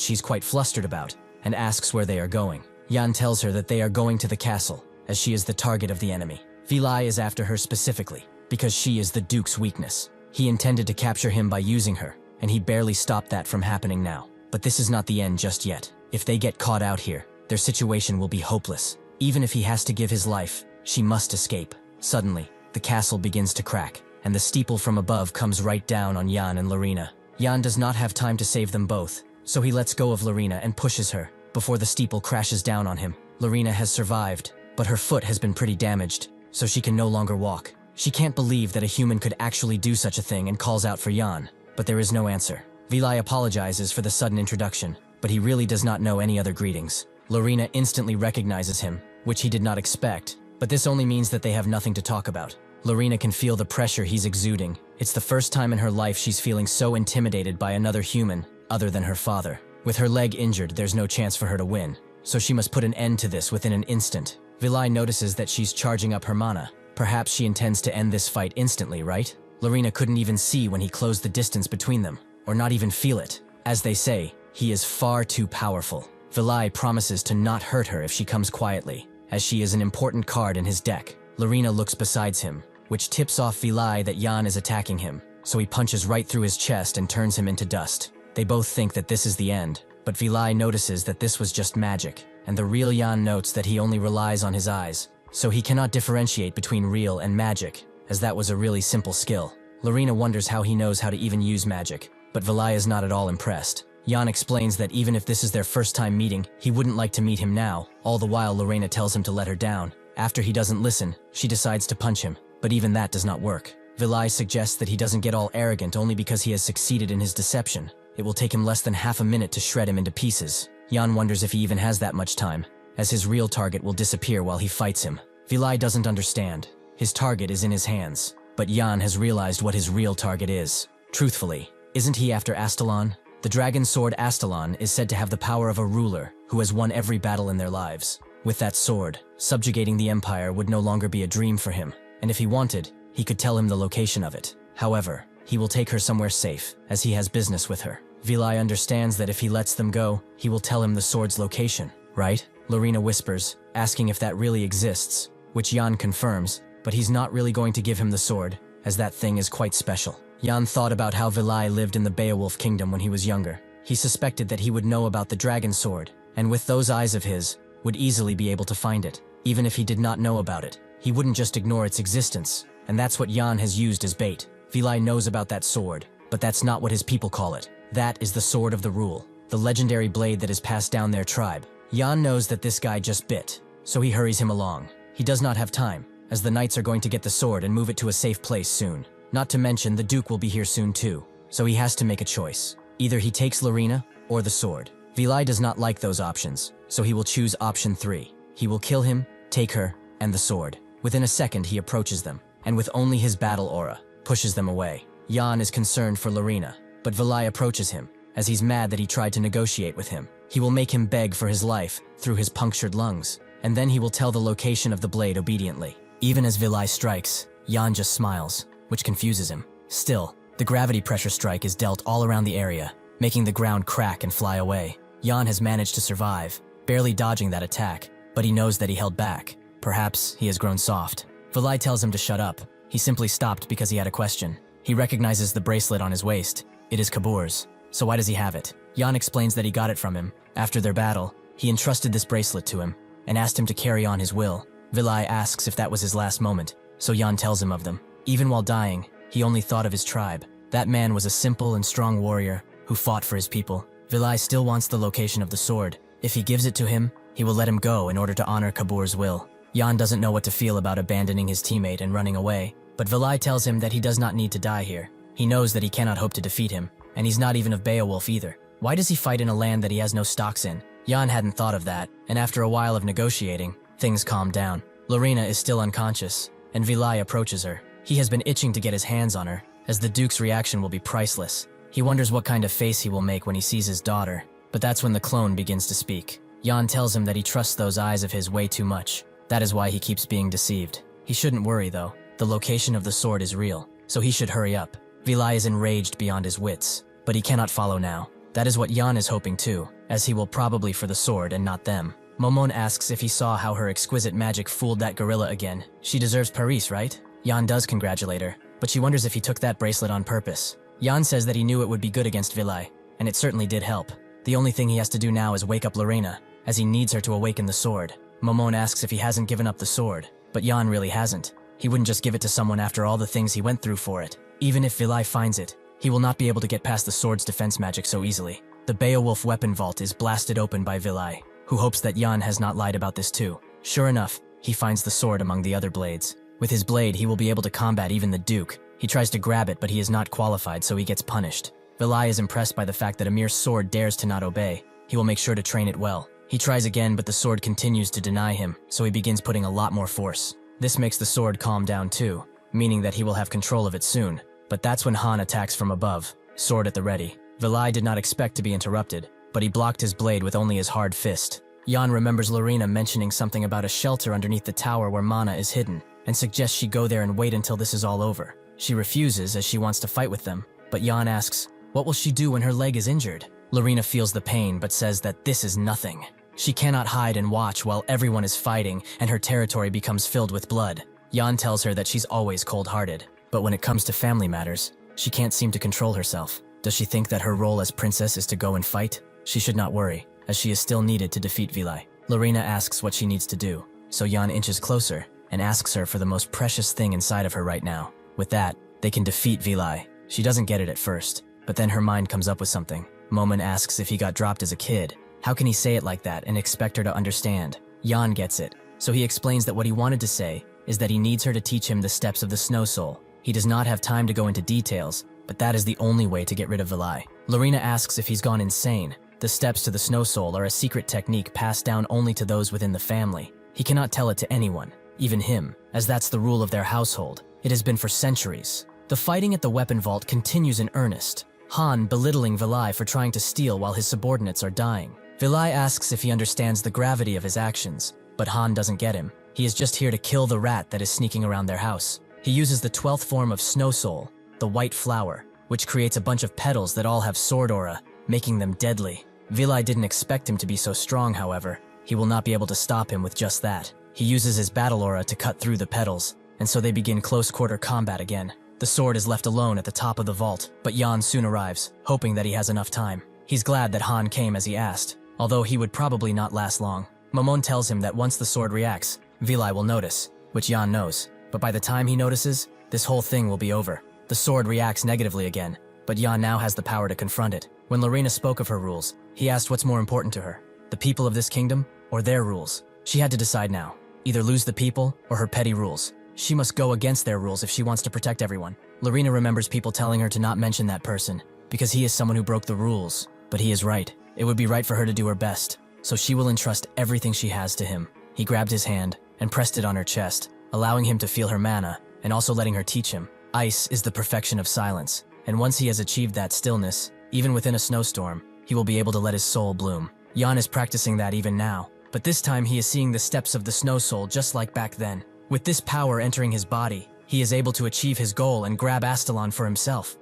she's quite flustered about, and asks where they are going. Jan tells her that they are going to the castle, as she is the target of the enemy. Vilai is after her specifically, because she is the Duke's weakness. He intended to capture him by using her, and he barely stopped that from happening now. But this is not the end just yet. If they get caught out here, their situation will be hopeless. Even if he has to give his life, she must escape. Suddenly, the castle begins to crack, and the steeple from above comes right down on Jan and Lorena. Jan does not have time to save them both, so he lets go of Lorena and pushes her, before the steeple crashes down on him. Lorena has survived, but her foot has been pretty damaged, so she can no longer walk. She can't believe that a human could actually do such a thing and calls out for Jan, but there is no answer. Vilai apologizes for the sudden introduction, but he really does not know any other greetings. Lorena instantly recognizes him, which he did not expect, but this only means that they have nothing to talk about. Lorena can feel the pressure he's exuding. It's the first time in her life she's feeling so intimidated by another human, other than her father. With her leg injured, there's no chance for her to win. so she must put an end to this within an instant. Vilai notices that she's charging up her mana. Perhaps she intends to end this fight instantly, right? Lorena couldn't even see when he closed the distance between them, or not even feel it. As they say, he is far too powerful. Vilai promises to not hurt her if she comes quietly, as she is an important card in his deck. Lorena looks besides him, which tips off Vilai that Jan is attacking him, so he punches right through his chest and turns him into dust. They both think that this is the end, but Vilai notices that this was just magic, and the real Jan notes that he only relies on his eyes, so he cannot differentiate between real and magic, as that was a really simple skill. Lorena wonders how he knows how to even use magic, but Vilai is not at all impressed. Jan explains that even if this is their first time meeting, he wouldn't like to meet him now. All the while Lorena tells him to let her down. After he doesn't listen, she decides to punch him, but even that does not work. Vilai suggests that he doesn't get all arrogant only because he has succeeded in his deception. It will take him less than half a minute to shred him into pieces. Jan wonders if he even has that much time, as his real target will disappear while he fights him. Vilai doesn't understand. His target is in his hands, but Jan has realized what his real target is. Truthfully, isn't he after Astalon? The dragon sword Astalon is said to have the power of a ruler who has won every battle in their lives. With that sword, subjugating the empire would no longer be a dream for him, and if he wanted, he could tell him the location of it. However, he will take her somewhere safe, as he has business with her. Vilai understands that if he lets them go, he will tell him the sword's location, right? Lorena whispers, asking if that really exists, which Jan confirms, but he's not really going to give him the sword, as that thing is quite special. Jan thought about how Vilai lived in the Beowulf kingdom when he was younger. He suspected that he would know about the dragon sword, and with those eyes of his, would easily be able to find it. Even if he did not know about it, he wouldn't just ignore its existence, and that's what Jan has used as bait. Vilai knows about that sword, but that's not what his people call it. That is the Sword of the Rule, the legendary blade that is passed down their tribe. Jan knows that this guy just bit, so he hurries him along. He does not have time, as the knights are going to get the sword and move it to a safe place soon. Not to mention, the Duke will be here soon too, so he has to make a choice. Either he takes Lorena, or the sword. Vilai does not like those options, so he will choose option 3. He will kill him, take her, and the sword. Within a second he approaches them, and with only his battle aura, pushes them away. Jan is concerned for Lorena, but Vilai approaches him, as he's mad that he tried to negotiate with him. He will make him beg for his life through his punctured lungs, and then he will tell the location of the blade obediently. Even as Vilai strikes, Jan just smiles, which confuses him. Still, the gravity pressure strike is dealt all around the area, making the ground crack and fly away. Jan has managed to survive, barely dodging that attack, but he knows that he held back. Perhaps he has grown soft. Vilai tells him to shut up. He simply stopped because he had a question. He recognizes the bracelet on his waist. It is Kabur's. So why does he have it? Jan explains that he got it from him. After their battle, he entrusted this bracelet to him, and asked him to carry on his will. Vilai asks if that was his last moment, so Jan tells him of them. Even while dying, he only thought of his tribe. That man was a simple and strong warrior who fought for his people. Vilai still wants the location of the sword. If he gives it to him, he will let him go in order to honor Kabur's will. Jan doesn't know what to feel about abandoning his teammate and running away, but Vilai tells him that he does not need to die here. He knows that he cannot hope to defeat him, and he's not even of Beowulf either. Why does he fight in a land that he has no stocks in? Jan hadn't thought of that, and after a while of negotiating, things calmed down. Lorena is still unconscious, and Vilai approaches her. He has been itching to get his hands on her, as the Duke's reaction will be priceless. He wonders what kind of face he will make when he sees his daughter, but that's when the clone begins to speak. Jan tells him that he trusts those eyes of his way too much. That is why he keeps being deceived. He shouldn't worry though. The location of the sword is real, so he should hurry up. Vilai is enraged beyond his wits, but he cannot follow now. That is what Jan is hoping too, as he will probably for the sword and not them. Momon asks if he saw how her exquisite magic fooled that gorilla again. She deserves Paris, right? Jan does congratulate her, but she wonders if he took that bracelet on purpose. Jan says that he knew it would be good against Vilai, and it certainly did help. The only thing he has to do now is wake up Lorena, as he needs her to awaken the sword. Momon asks if he hasn't given up the sword, but Jan really hasn't. He wouldn't just give it to someone after all the things he went through for it. Even if Vilai finds it, he will not be able to get past the sword's defense magic so easily. The Beowulf weapon vault is blasted open by Vilai, who hopes that Jan has not lied about this too. Sure enough, he finds the sword among the other blades. With his blade, he will be able to combat even the Duke. He tries to grab it, but he is not qualified, so he gets punished. Vilai is impressed by the fact that a mere sword dares to not obey. He will make sure to train it well. He tries again, but the sword continues to deny him, so he begins putting a lot more force. This makes the sword calm down too, meaning that he will have control of it soon. But that's when Han attacks from above, sword at the ready. Vilai did not expect to be interrupted, but he blocked his blade with only his hard fist. Jan remembers Lorena mentioning something about a shelter underneath the tower where Mana is hidden, and suggests she go there and wait until this is all over. She refuses as she wants to fight with them, but Jan asks, what will she do when her leg is injured? Lorena feels the pain but says that this is nothing. She cannot hide and watch while everyone is fighting and her territory becomes filled with blood. Jan tells her that she's always cold-hearted, but when it comes to family matters, she can't seem to control herself. Does she think that her role as princess is to go and fight? She should not worry, as she is still needed to defeat Vilai. Lorena asks what she needs to do, so Jan inches closer and asks her for the most precious thing inside of her right now. With that, they can defeat Vilai. She doesn't get it at first, but then her mind comes up with something. Momon asks if he got dropped as a kid. How can he say it like that and expect her to understand? Jan gets it, so he explains that what he wanted to say is that he needs her to teach him the steps of the Snow Soul. He does not have time to go into details, but that is the only way to get rid of Vilai. Lorena asks if he's gone insane. The steps to the Snow Soul are a secret technique passed down only to those within the family. He cannot tell it to anyone, even him, as that's the rule of their household. It has been for centuries. The fighting at the weapon vault continues in earnest, Han belittling Vilai for trying to steal while his subordinates are dying. Vilai asks if he understands the gravity of his actions, but Han doesn't get him. He is just here to kill the rat that is sneaking around their house. He uses the 12th form of Snow Soul, the white flower, which creates a bunch of petals that all have sword aura, making them deadly. Vilai didn't expect him to be so strong, however. He will not be able to stop him with just that. He uses his battle aura to cut through the petals, and so they begin close-quarter combat again. The sword is left alone at the top of the vault, but Jan soon arrives, hoping that he has enough time. He's glad that Han came as he asked, although he would probably not last long. Momon tells him that once the sword reacts, Vilai will notice, which Jan knows. But by the time he notices, this whole thing will be over. The sword reacts negatively again, but Jan now has the power to confront it. When Lorena spoke of her rules, he asked what's more important to her, the people of this kingdom or their rules. She had to decide now, either lose the people or her petty rules. She must go against their rules if she wants to protect everyone. Lorena remembers people telling her to not mention that person, because he is someone who broke the rules. But he is right. It would be right for her to do her best, so she will entrust everything she has to him. He grabbed his hand and pressed it on her chest, allowing him to feel her mana, and also letting her teach him. Ice is the perfection of silence, and once he has achieved that stillness, even within a snowstorm, he will be able to let his soul bloom. Jan is practicing that even now, but this time he is seeing the steps of the Snow Soul just like back then. With this power entering his body, he is able to achieve his goal and grab Astalon for himself.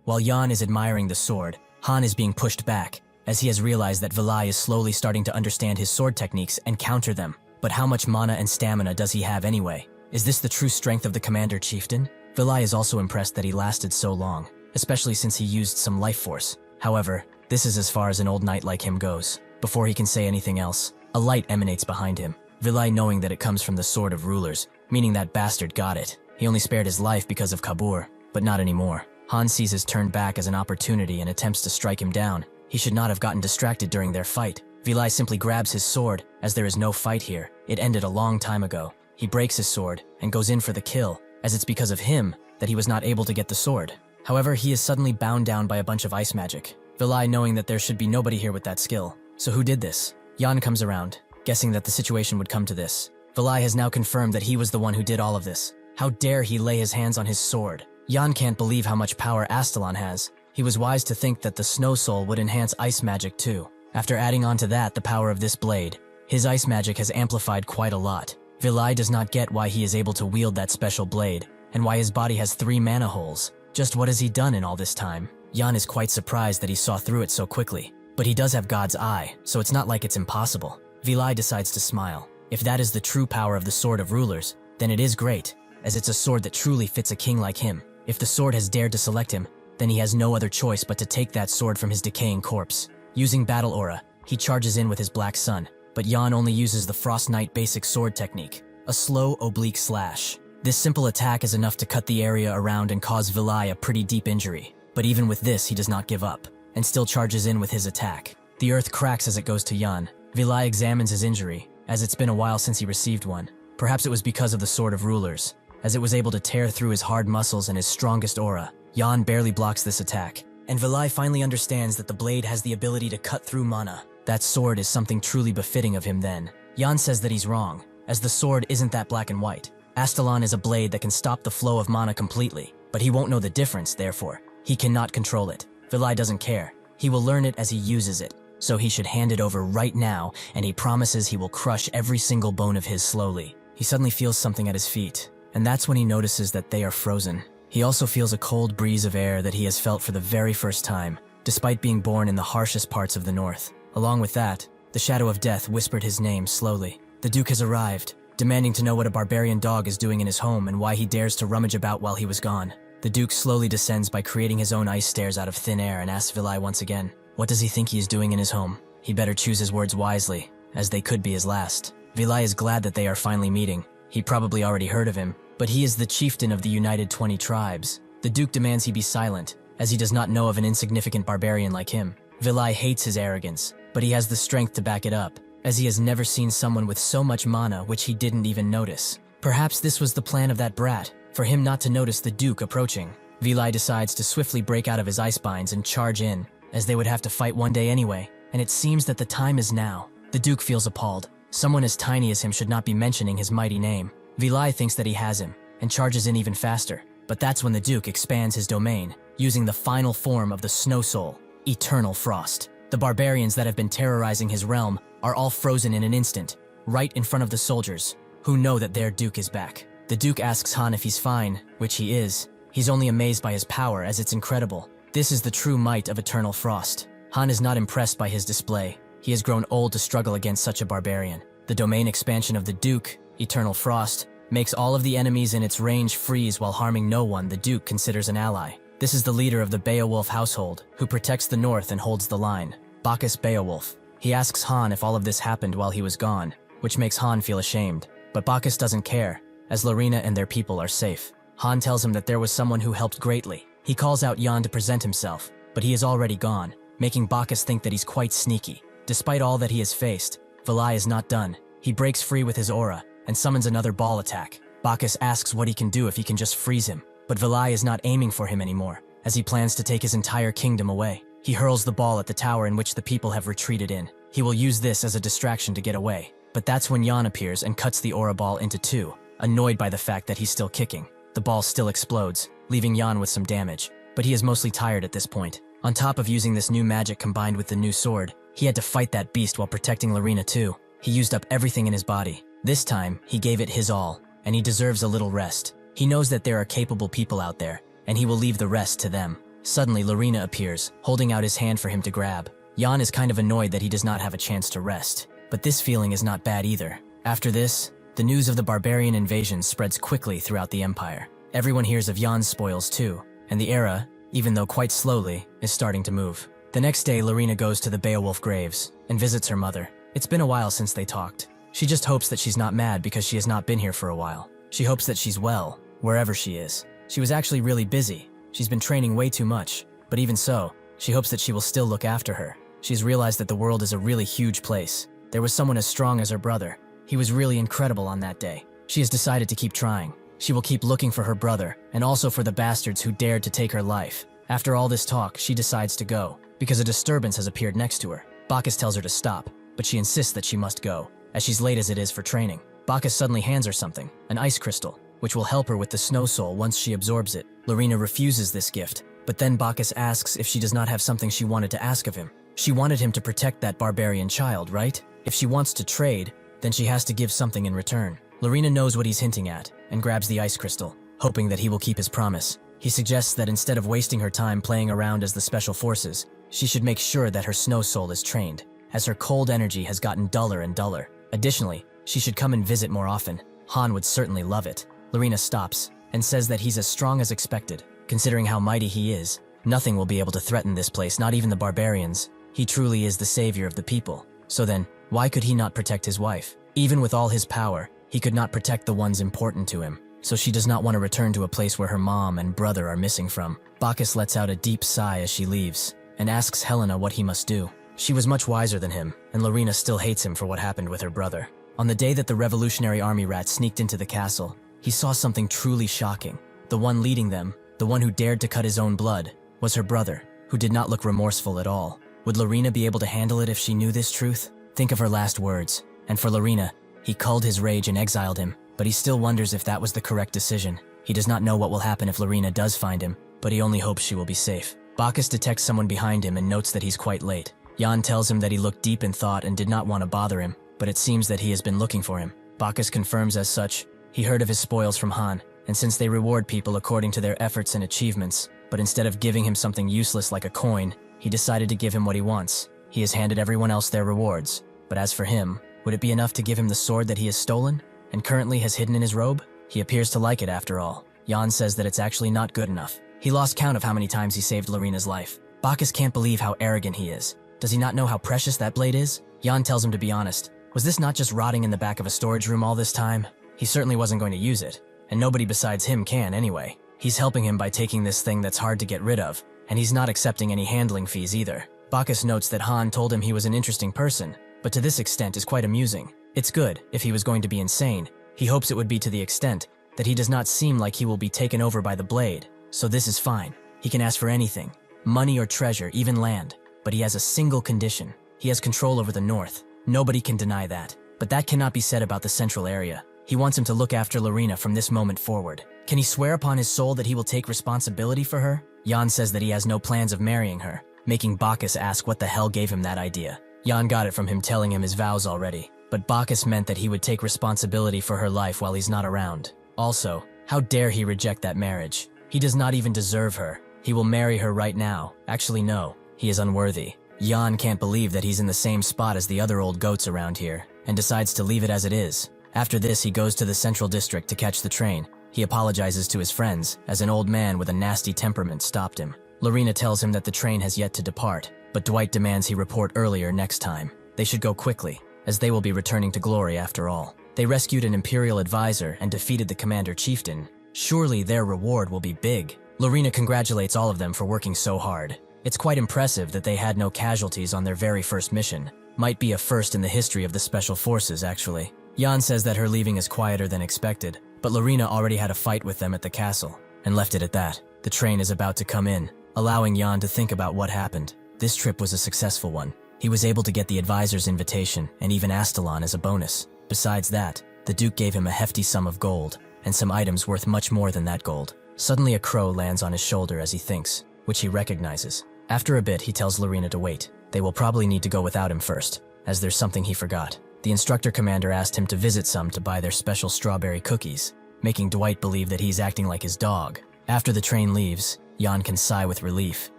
While Jan is admiring the sword, Han is being pushed back, as he has realized that Vilai is slowly starting to understand his sword techniques and counter them. But how much mana and stamina does he have anyway? Is this the true strength of the commander chieftain? Vilai is also impressed that he lasted so long, especially since he used some life force. However, this is as far as an old knight like him goes. Before he can say anything else, a light emanates behind him. Vilai knowing that it comes from the Sword of Rulers, meaning that bastard got it. He only spared his life because of Kabur, but not anymore. Han sees his turn back as an opportunity and attempts to strike him down. He should not have gotten distracted during their fight. Vilai simply grabs his sword, as there is no fight here. It ended a long time ago. He breaks his sword and goes in for the kill, as it's because of him that he was not able to get the sword. However, he is suddenly bound down by a bunch of ice magic. Vilai knowing that there should be nobody here with that skill. So who did this? Jan comes around, guessing that the situation would come to this. Vilai has now confirmed that he was the one who did all of this. How dare he lay his hands on his sword? Jan can't believe how much power Astalon has. He was wise to think that the Snow Soul would enhance ice magic too. After adding on to that the power of this blade, his ice magic has amplified quite a lot. Vilai does not get why he is able to wield that special blade, and why his body has 3 mana holes. Just what has he done in all this time? Jan is quite surprised that he saw through it so quickly. But he does have God's eye, so it's not like it's impossible. Vilai decides to smile. If that is the true power of the Sword of Rulers, then it is great, as it's a sword that truly fits a king like him. If the sword has dared to select him, then he has no other choice but to take that sword from his decaying corpse. Using Battle Aura, he charges in with his Black Sun, but Jan only uses the Frost Knight basic sword technique, a slow oblique slash. This simple attack is enough to cut the area around and cause Vilai a pretty deep injury. But even with this, he does not give up, and still charges in with his attack. The earth cracks as it goes to Jan. Vilai examines his injury, as it's been a while since he received one. Perhaps it was because of the Sword of Rulers, as it was able to tear through his hard muscles and his strongest aura. Jan barely blocks this attack, and Vilai finally understands that the blade has the ability to cut through mana. That sword is something truly befitting of him then. Jan says that he's wrong, as the sword isn't that black and white. Astalon is a blade that can stop the flow of mana completely, but he won't know the difference, therefore. He cannot control it. Vilai doesn't care. He will learn it as he uses it. so he should hand it over right now, and he promises he will crush every single bone of his slowly. He suddenly feels something at his feet, and that's when he notices that they are frozen. He also feels a cold breeze of air that he has felt for the very first time, despite being born in the harshest parts of the north. Along with that, the shadow of death whispered his name slowly. The Duke has arrived, demanding to know what a barbarian dog is doing in his home and why he dares to rummage about while he was gone. The Duke slowly descends by creating his own ice stairs out of thin air and asks Vilai once again, what does he think he is doing in his home? He better choose his words wisely, as they could be his last. Vilai is glad that they are finally meeting. He probably already heard of him, but he is the chieftain of the United 20 Tribes. The Duke demands he be silent, as he does not know of an insignificant barbarian like him. Vilai hates his arrogance, but he has the strength to back it up, as he has never seen someone with so much mana which he didn't even notice. Perhaps this was the plan of that brat, for him not to notice the Duke approaching. Vilai decides to swiftly break out of his ice binds and charge in, as they would have to fight one day anyway, and it seems that the time is now. The Duke feels appalled. Someone as tiny as him should not be mentioning his mighty name. Vilai thinks that he has him, and charges in even faster. But that's when the Duke expands his domain, using the final form of the Snow Soul, Eternal Frost. The barbarians that have been terrorizing his realm are all frozen in an instant, right in front of the soldiers, who know that their Duke is back. The Duke asks Han if he's fine, which he is. He's only amazed by his power, as it's incredible. This is the true might of Eternal Frost. Han is not impressed by his display. He has grown old to struggle against such a barbarian. The domain expansion of the Duke, Eternal Frost, makes all of the enemies in its range freeze while harming no one the Duke considers an ally. This is the leader of the Beowulf household, who protects the north and holds the line. Bacchus Beowulf. He asks Han if all of this happened while he was gone, which makes Han feel ashamed. But Bacchus doesn't care, as Larina and their people are safe. Han tells him that there was someone who helped greatly. He calls out Jan to present himself, but he is already gone, making Bacchus think that he's quite sneaky. Despite all that he has faced, Vilai is not done. He breaks free with his aura, and summons another ball attack. Bacchus asks what he can do if he can just freeze him, but Vilai is not aiming for him anymore, as he plans to take his entire kingdom away. He hurls the ball at the tower in which the people have retreated in. He will use this as a distraction to get away, but that's when Jan appears and cuts the aura ball into two, annoyed by the fact that he's still kicking. The ball still explodes, leaving Jan with some damage, but he is mostly tired at this point. On top of using this new magic combined with the new sword, he had to fight that beast while protecting Larina too. He used up everything in his body. This time, he gave it his all, and he deserves a little rest. He knows that there are capable people out there, and he will leave the rest to them. Suddenly, Larina appears, holding out his hand for him to grab. Jan is kind of annoyed that he does not have a chance to rest, but this feeling is not bad either. After this, the news of the barbarian invasion spreads quickly throughout the empire. Everyone hears of Jan's spoils too, and the era, even though quite slowly, is starting to move. The next day, Larina goes to the Beowulf graves and visits her mother. It's been a while since they talked. She just hopes that she's not mad because she has not been here for a while. She hopes that she's well, wherever she is. She was actually really busy. She's been training way too much, but even so, she hopes that she will still look after her. She's realized that the world is a really huge place. There was someone as strong as her brother. He was really incredible on that day. She has decided to keep trying. She will keep looking for her brother, and also for the bastards who dared to take her life. After all this talk, she decides to go, because a disturbance has appeared next to her. Bacchus tells her to stop, but she insists that she must go, as she's late as it is for training. Bacchus suddenly hands her something, an ice crystal, which will help her with the Snow Soul once she absorbs it. Larina refuses this gift, but then Bacchus asks if she does not have something she wanted to ask of him. She wanted him to protect that barbarian child, right? If she wants to trade, then she has to give something in return. Larina knows what he's hinting at, and grabs the ice crystal, hoping that he will keep his promise. He suggests that instead of wasting her time playing around as the Special Forces, she should make sure that her Snow Soul is trained, as her cold energy has gotten duller and duller. Additionally, she should come and visit more often. Han would certainly love it. Larina stops, and says that he's as strong as expected. Considering how mighty he is, nothing will be able to threaten this place, not even the barbarians. He truly is the savior of the people. So then, why could he not protect his wife? Even with all his power, he could not protect the ones important to him. So she does not want to return to a place where her mom and brother are missing from. Bacchus lets out a deep sigh as she leaves, and asks Helena what he must do. She was much wiser than him, and Larina still hates him for what happened with her brother. On the day that the Revolutionary Army rats sneaked into the castle, he saw something truly shocking. The one leading them, the one who dared to cut his own blood, was her brother, who did not look remorseful at all. Would Larina be able to handle it if she knew this truth? Think of her last words. And for Larina, he culled his rage and exiled him, but he still wonders if that was the correct decision. He does not know what will happen if Larina does find him, but he only hopes she will be safe. Bacchus detects someone behind him and notes that he's quite late. Jan tells him that he looked deep in thought and did not want to bother him, but it seems that he has been looking for him. Bacchus confirms as such. He heard of his spoils from Han, and since they reward people according to their efforts and achievements, but instead of giving him something useless like a coin, he decided to give him what he wants. He has handed everyone else their rewards, but as for him, would it be enough to give him the sword that he has stolen, and currently has hidden in his robe? He appears to like it after all. Jan says that it's actually not good enough. He lost count of how many times he saved Lorina's life. Bacchus can't believe how arrogant he is. Does he not know how precious that blade is? Jan tells him to be honest. Was this not just rotting in the back of a storage room all this time? He certainly wasn't going to use it, and nobody besides him can anyway. He's helping him by taking this thing that's hard to get rid of, and he's not accepting any handling fees either. Bacchus notes that Han told him he was an interesting person, but to this extent is quite amusing. It's good, if he was going to be insane. He hopes it would be to the extent that he does not seem like he will be taken over by the blade, so this is fine. He can ask for anything, money or treasure, even land, but he has a single condition. He has control over the north. Nobody can deny that, but that cannot be said about the central area. He wants him to look after Lorina from this moment forward. Can he swear upon his soul that he will take responsibility for her? Jan says that he has no plans of marrying her, making Bacchus ask what the hell gave him that idea. Jan got it from him telling him his vows already, but Bacchus meant that he would take responsibility for her life while he's not around. Also, how dare he reject that marriage? He does not even deserve her. He will marry her right now. Actually, no, he is unworthy. Jan can't believe that he's in the same spot as the other old goats around here, and decides to leave it as it is. After this, he goes to the central district to catch the train. He apologizes to his friends, as an old man with a nasty temperament stopped him. Lorina tells him that the train has yet to depart, but Dwight demands he report earlier next time. They should go quickly, as they will be returning to glory after all. They rescued an Imperial advisor and defeated the Commander Chieftain. Surely their reward will be big. Lorina congratulates all of them for working so hard. It's quite impressive that they had no casualties on their very first mission. Might be a first in the history of the Special Forces, actually. Jan says that her leaving is quieter than expected, but Lorina already had a fight with them at the castle, and left it at that. The train is about to come in, allowing Jan to think about what happened. This trip was a successful one. He was able to get the advisor's invitation, and even Astalon as a bonus. Besides that, the Duke gave him a hefty sum of gold, and some items worth much more than that gold. Suddenly a crow lands on his shoulder as he thinks, which he recognizes. After a bit, he tells Lorina to wait. They will probably need to go without him first, as there's something he forgot. The instructor commander asked him to visit some to buy their special strawberry cookies, making Dwight believe that he's acting like his dog. After the train leaves, Jan can sigh with relief,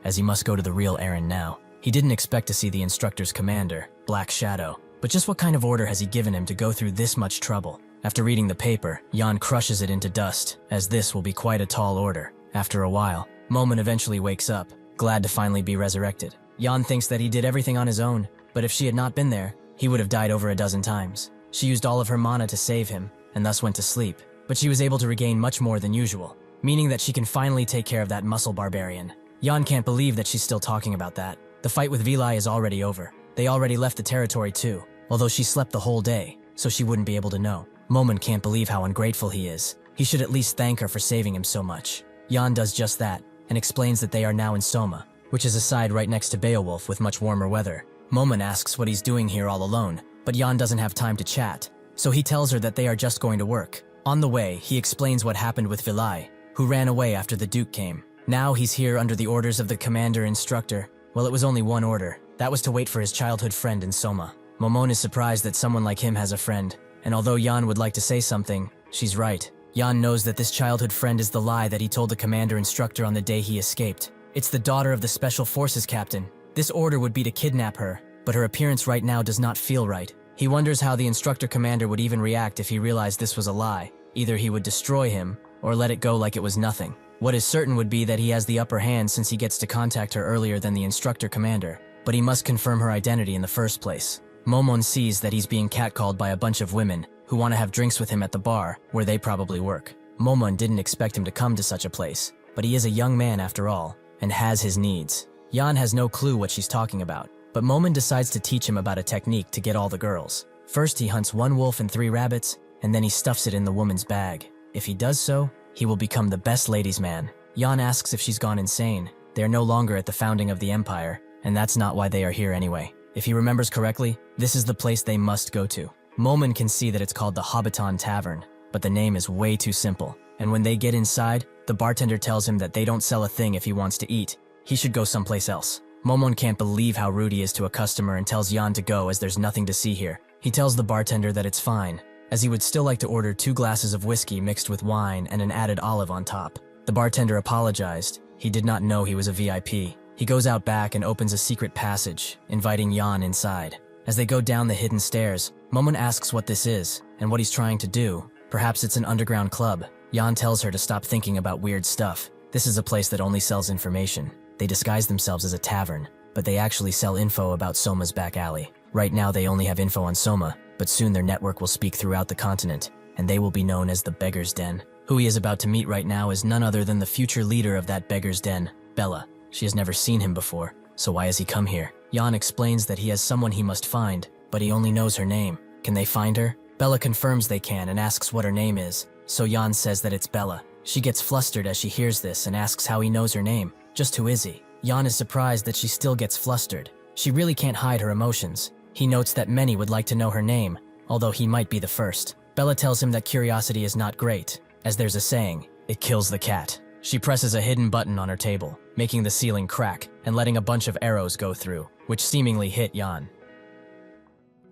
as he must go to the real errand now. He didn't expect to see the instructor's commander, Black Shadow, but just what kind of order has he given him to go through this much trouble? After reading the paper, Jan crushes it into dust, as this will be quite a tall order. After a while, Momon eventually wakes up, glad to finally be resurrected. Jan thinks that he did everything on his own, but if she had not been there, he would have died over a dozen times. She used all of her mana to save him, and thus went to sleep, but she was able to regain much more than usual, meaning that she can finally take care of that muscle barbarian. Jan can't believe that she's still talking about that. The fight with Vilai is already over. They already left the territory too, although she slept the whole day, so she wouldn't be able to know. Momon can't believe how ungrateful he is. He should at least thank her for saving him so much. Jan does just that, and explains that they are now in Soma, which is a side right next to Beowulf with much warmer weather. Momon asks what he's doing here all alone, but Jan doesn't have time to chat, so he tells her that they are just going to work. On the way, he explains what happened with Vilai, who ran away after the Duke came. Now he's here under the orders of the commander-instructor. Well, it was only one order. That was to wait for his childhood friend in Soma. Momon is surprised that someone like him has a friend, and although Jan would like to say something, she's right. Jan knows that this childhood friend is the lie that he told the commander-instructor on the day he escaped. It's the daughter of the Special Forces captain. This order would be to kidnap her, but her appearance right now does not feel right. He wonders how the instructor commander would even react if he realized this was a lie. Either he would destroy him, or let it go like it was nothing. What is certain would be that he has the upper hand since he gets to contact her earlier than the instructor commander, but he must confirm her identity in the first place. Momon sees that he's being catcalled by a bunch of women who want to have drinks with him at the bar, where they probably work. Momon didn't expect him to come to such a place, but he is a young man after all, and has his needs. Jan has no clue what she's talking about, but Momon decides to teach him about a technique to get all the girls. First he hunts 1 wolf and 3 rabbits, and then he stuffs it in the woman's bag. If he does so, he will become the best ladies' man. Jan asks if she's gone insane. They are no longer at the founding of the Empire, and that's not why they are here anyway. If he remembers correctly, this is the place they must go to. Momon can see that it's called the Hobbiton Tavern, but the name is way too simple. And when they get inside, the bartender tells him that they don't sell a thing if he wants to eat. He should go someplace else. Momon can't believe how rude he is to a customer and tells Yan to go as there's nothing to see here. He tells the bartender that it's fine, as he would still like to order 2 glasses of whiskey mixed with wine and an added olive on top. The bartender apologized. He did not know he was a VIP. He goes out back and opens a secret passage, inviting Yan inside. As they go down the hidden stairs, Momon asks what this is and what he's trying to do. Perhaps it's an underground club. Yan tells her to stop thinking about weird stuff. This is a place that only sells information. They disguise themselves as a tavern, but they actually sell info about Soma's back alley. Right now they only have info on Soma, but soon their network will speak throughout the continent, and they will be known as the Beggar's Den. Who he is about to meet right now is none other than the future leader of that Beggar's Den, Bella. She has never seen him before, so why has he come here? Yan explains that he has someone he must find, but he only knows her name. Can they find her? Bella confirms they can and asks what her name is, so Yan says that it's Bella. She gets flustered as she hears this and asks how he knows her name. Just who is he? Yan is surprised that she still gets flustered. She really can't hide her emotions. He notes that many would like to know her name, although he might be the first. Bella tells him that curiosity is not great, as there's a saying, it kills the cat. She presses a hidden button on her table, making the ceiling crack and letting a bunch of arrows go through, which seemingly hit Yan.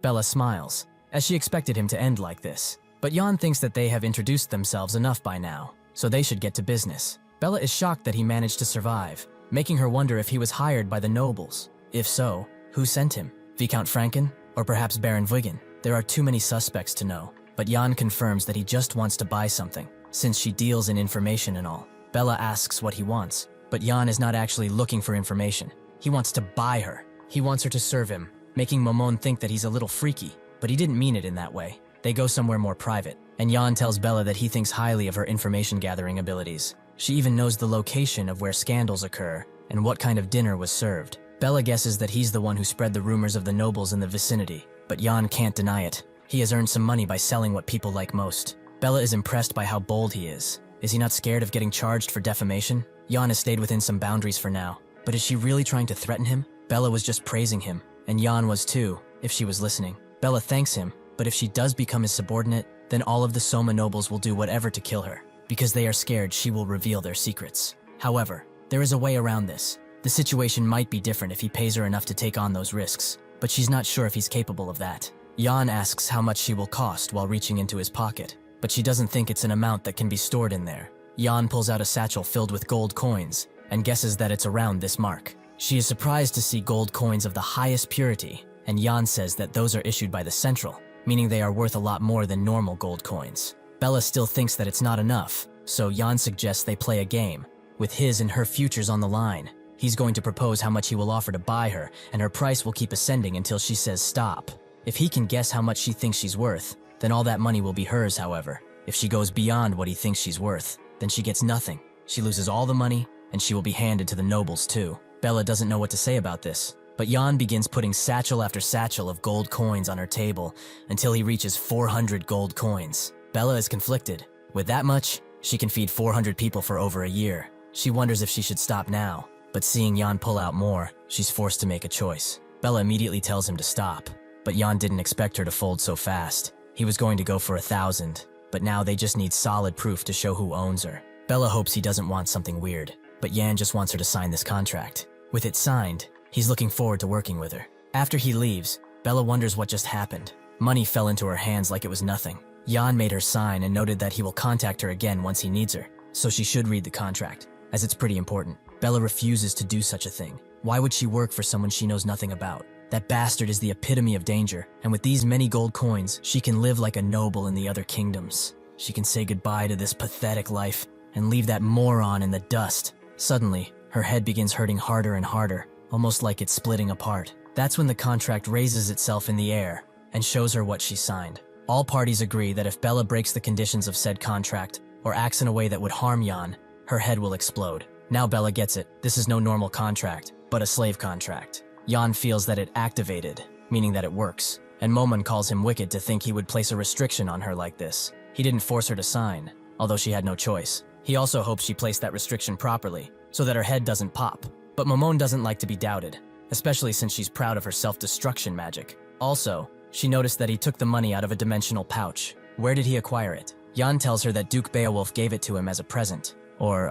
Bella smiles, as she expected him to end like this. But Yan thinks that they have introduced themselves enough by now, so they should get to business. Bella is shocked that he managed to survive, making her wonder if he was hired by the nobles. If so, who sent him? Viscount Franken? Or perhaps Baron Vuigen? There are too many suspects to know, but Yan confirms that he just wants to buy something, since she deals in information and all. Bella asks what he wants, but Yan is not actually looking for information. He wants to buy her. He wants her to serve him, making Momon think that he's a little freaky, but he didn't mean it in that way. They go somewhere more private, and Yan tells Bella that he thinks highly of her information-gathering abilities. She even knows the location of where scandals occur and what kind of dinner was served. Bella guesses that he's the one who spread the rumors of the nobles in the vicinity, but Yan can't deny it. He has earned some money by selling what people like most. Bella is impressed by how bold he is. Is he not scared of getting charged for defamation? Yan has stayed within some boundaries for now, but is she really trying to threaten him? Bella was just praising him, and Yan was too, if she was listening. Bella thanks him, but if she does become his subordinate, then all of the Soma nobles will do whatever to kill her, because they are scared she will reveal their secrets. However, there is a way around this. The situation might be different if he pays her enough to take on those risks, but she's not sure if he's capable of that. Yan asks how much she will cost while reaching into his pocket, but she doesn't think it's an amount that can be stored in there. Yan pulls out a satchel filled with gold coins and guesses that it's around this mark. She is surprised to see gold coins of the highest purity, and Yan says that those are issued by the Central, meaning they are worth a lot more than normal gold coins. Bella still thinks that it's not enough, so Yan suggests they play a game, with his and her futures on the line. He's going to propose how much he will offer to buy her, and her price will keep ascending until she says stop. If he can guess how much she thinks she's worth, then all that money will be hers, however. If she goes beyond what he thinks she's worth, then she gets nothing. She loses all the money, and she will be handed to the nobles too. Bella doesn't know what to say about this, but Yan begins putting satchel after satchel of gold coins on her table until he reaches 400 gold coins. Bella is conflicted. With that much, she can feed 400 people for over a year. She wonders if she should stop now, but seeing Yan pull out more, she's forced to make a choice. Bella immediately tells him to stop, but Yan didn't expect her to fold so fast. He was going to go for 1,000, but now they just need solid proof to show who owns her. Bella hopes he doesn't want something weird, but Yan just wants her to sign this contract. With it signed, he's looking forward to working with her. After he leaves, Bella wonders what just happened. Money fell into her hands like it was nothing. Yan made her sign and noted that he will contact her again once he needs her, so she should read the contract, as it's pretty important. Bella refuses to do such a thing. Why would she work for someone she knows nothing about? That bastard is the epitome of danger, and with these many gold coins, she can live like a noble in the other kingdoms. She can say goodbye to this pathetic life and leave that moron in the dust. Suddenly, her head begins hurting harder and harder, almost like it's splitting apart. That's when the contract raises itself in the air and shows her what she signed. All parties agree that if Bella breaks the conditions of said contract or acts in a way that would harm Yan, her head will explode. Now Bella gets it. This is no normal contract, but a slave contract. Yan feels that it activated, meaning that it works, and Momon calls him wicked to think he would place a restriction on her like this. He didn't force her to sign, although she had no choice. He also hopes she placed that restriction properly, so that her head doesn't pop. But Momon doesn't like to be doubted, especially since she's proud of her self-destruction magic. Also, she noticed that he took the money out of a dimensional pouch. Where did he acquire it? Yan tells her that Duke Beowulf gave it to him as a present, or,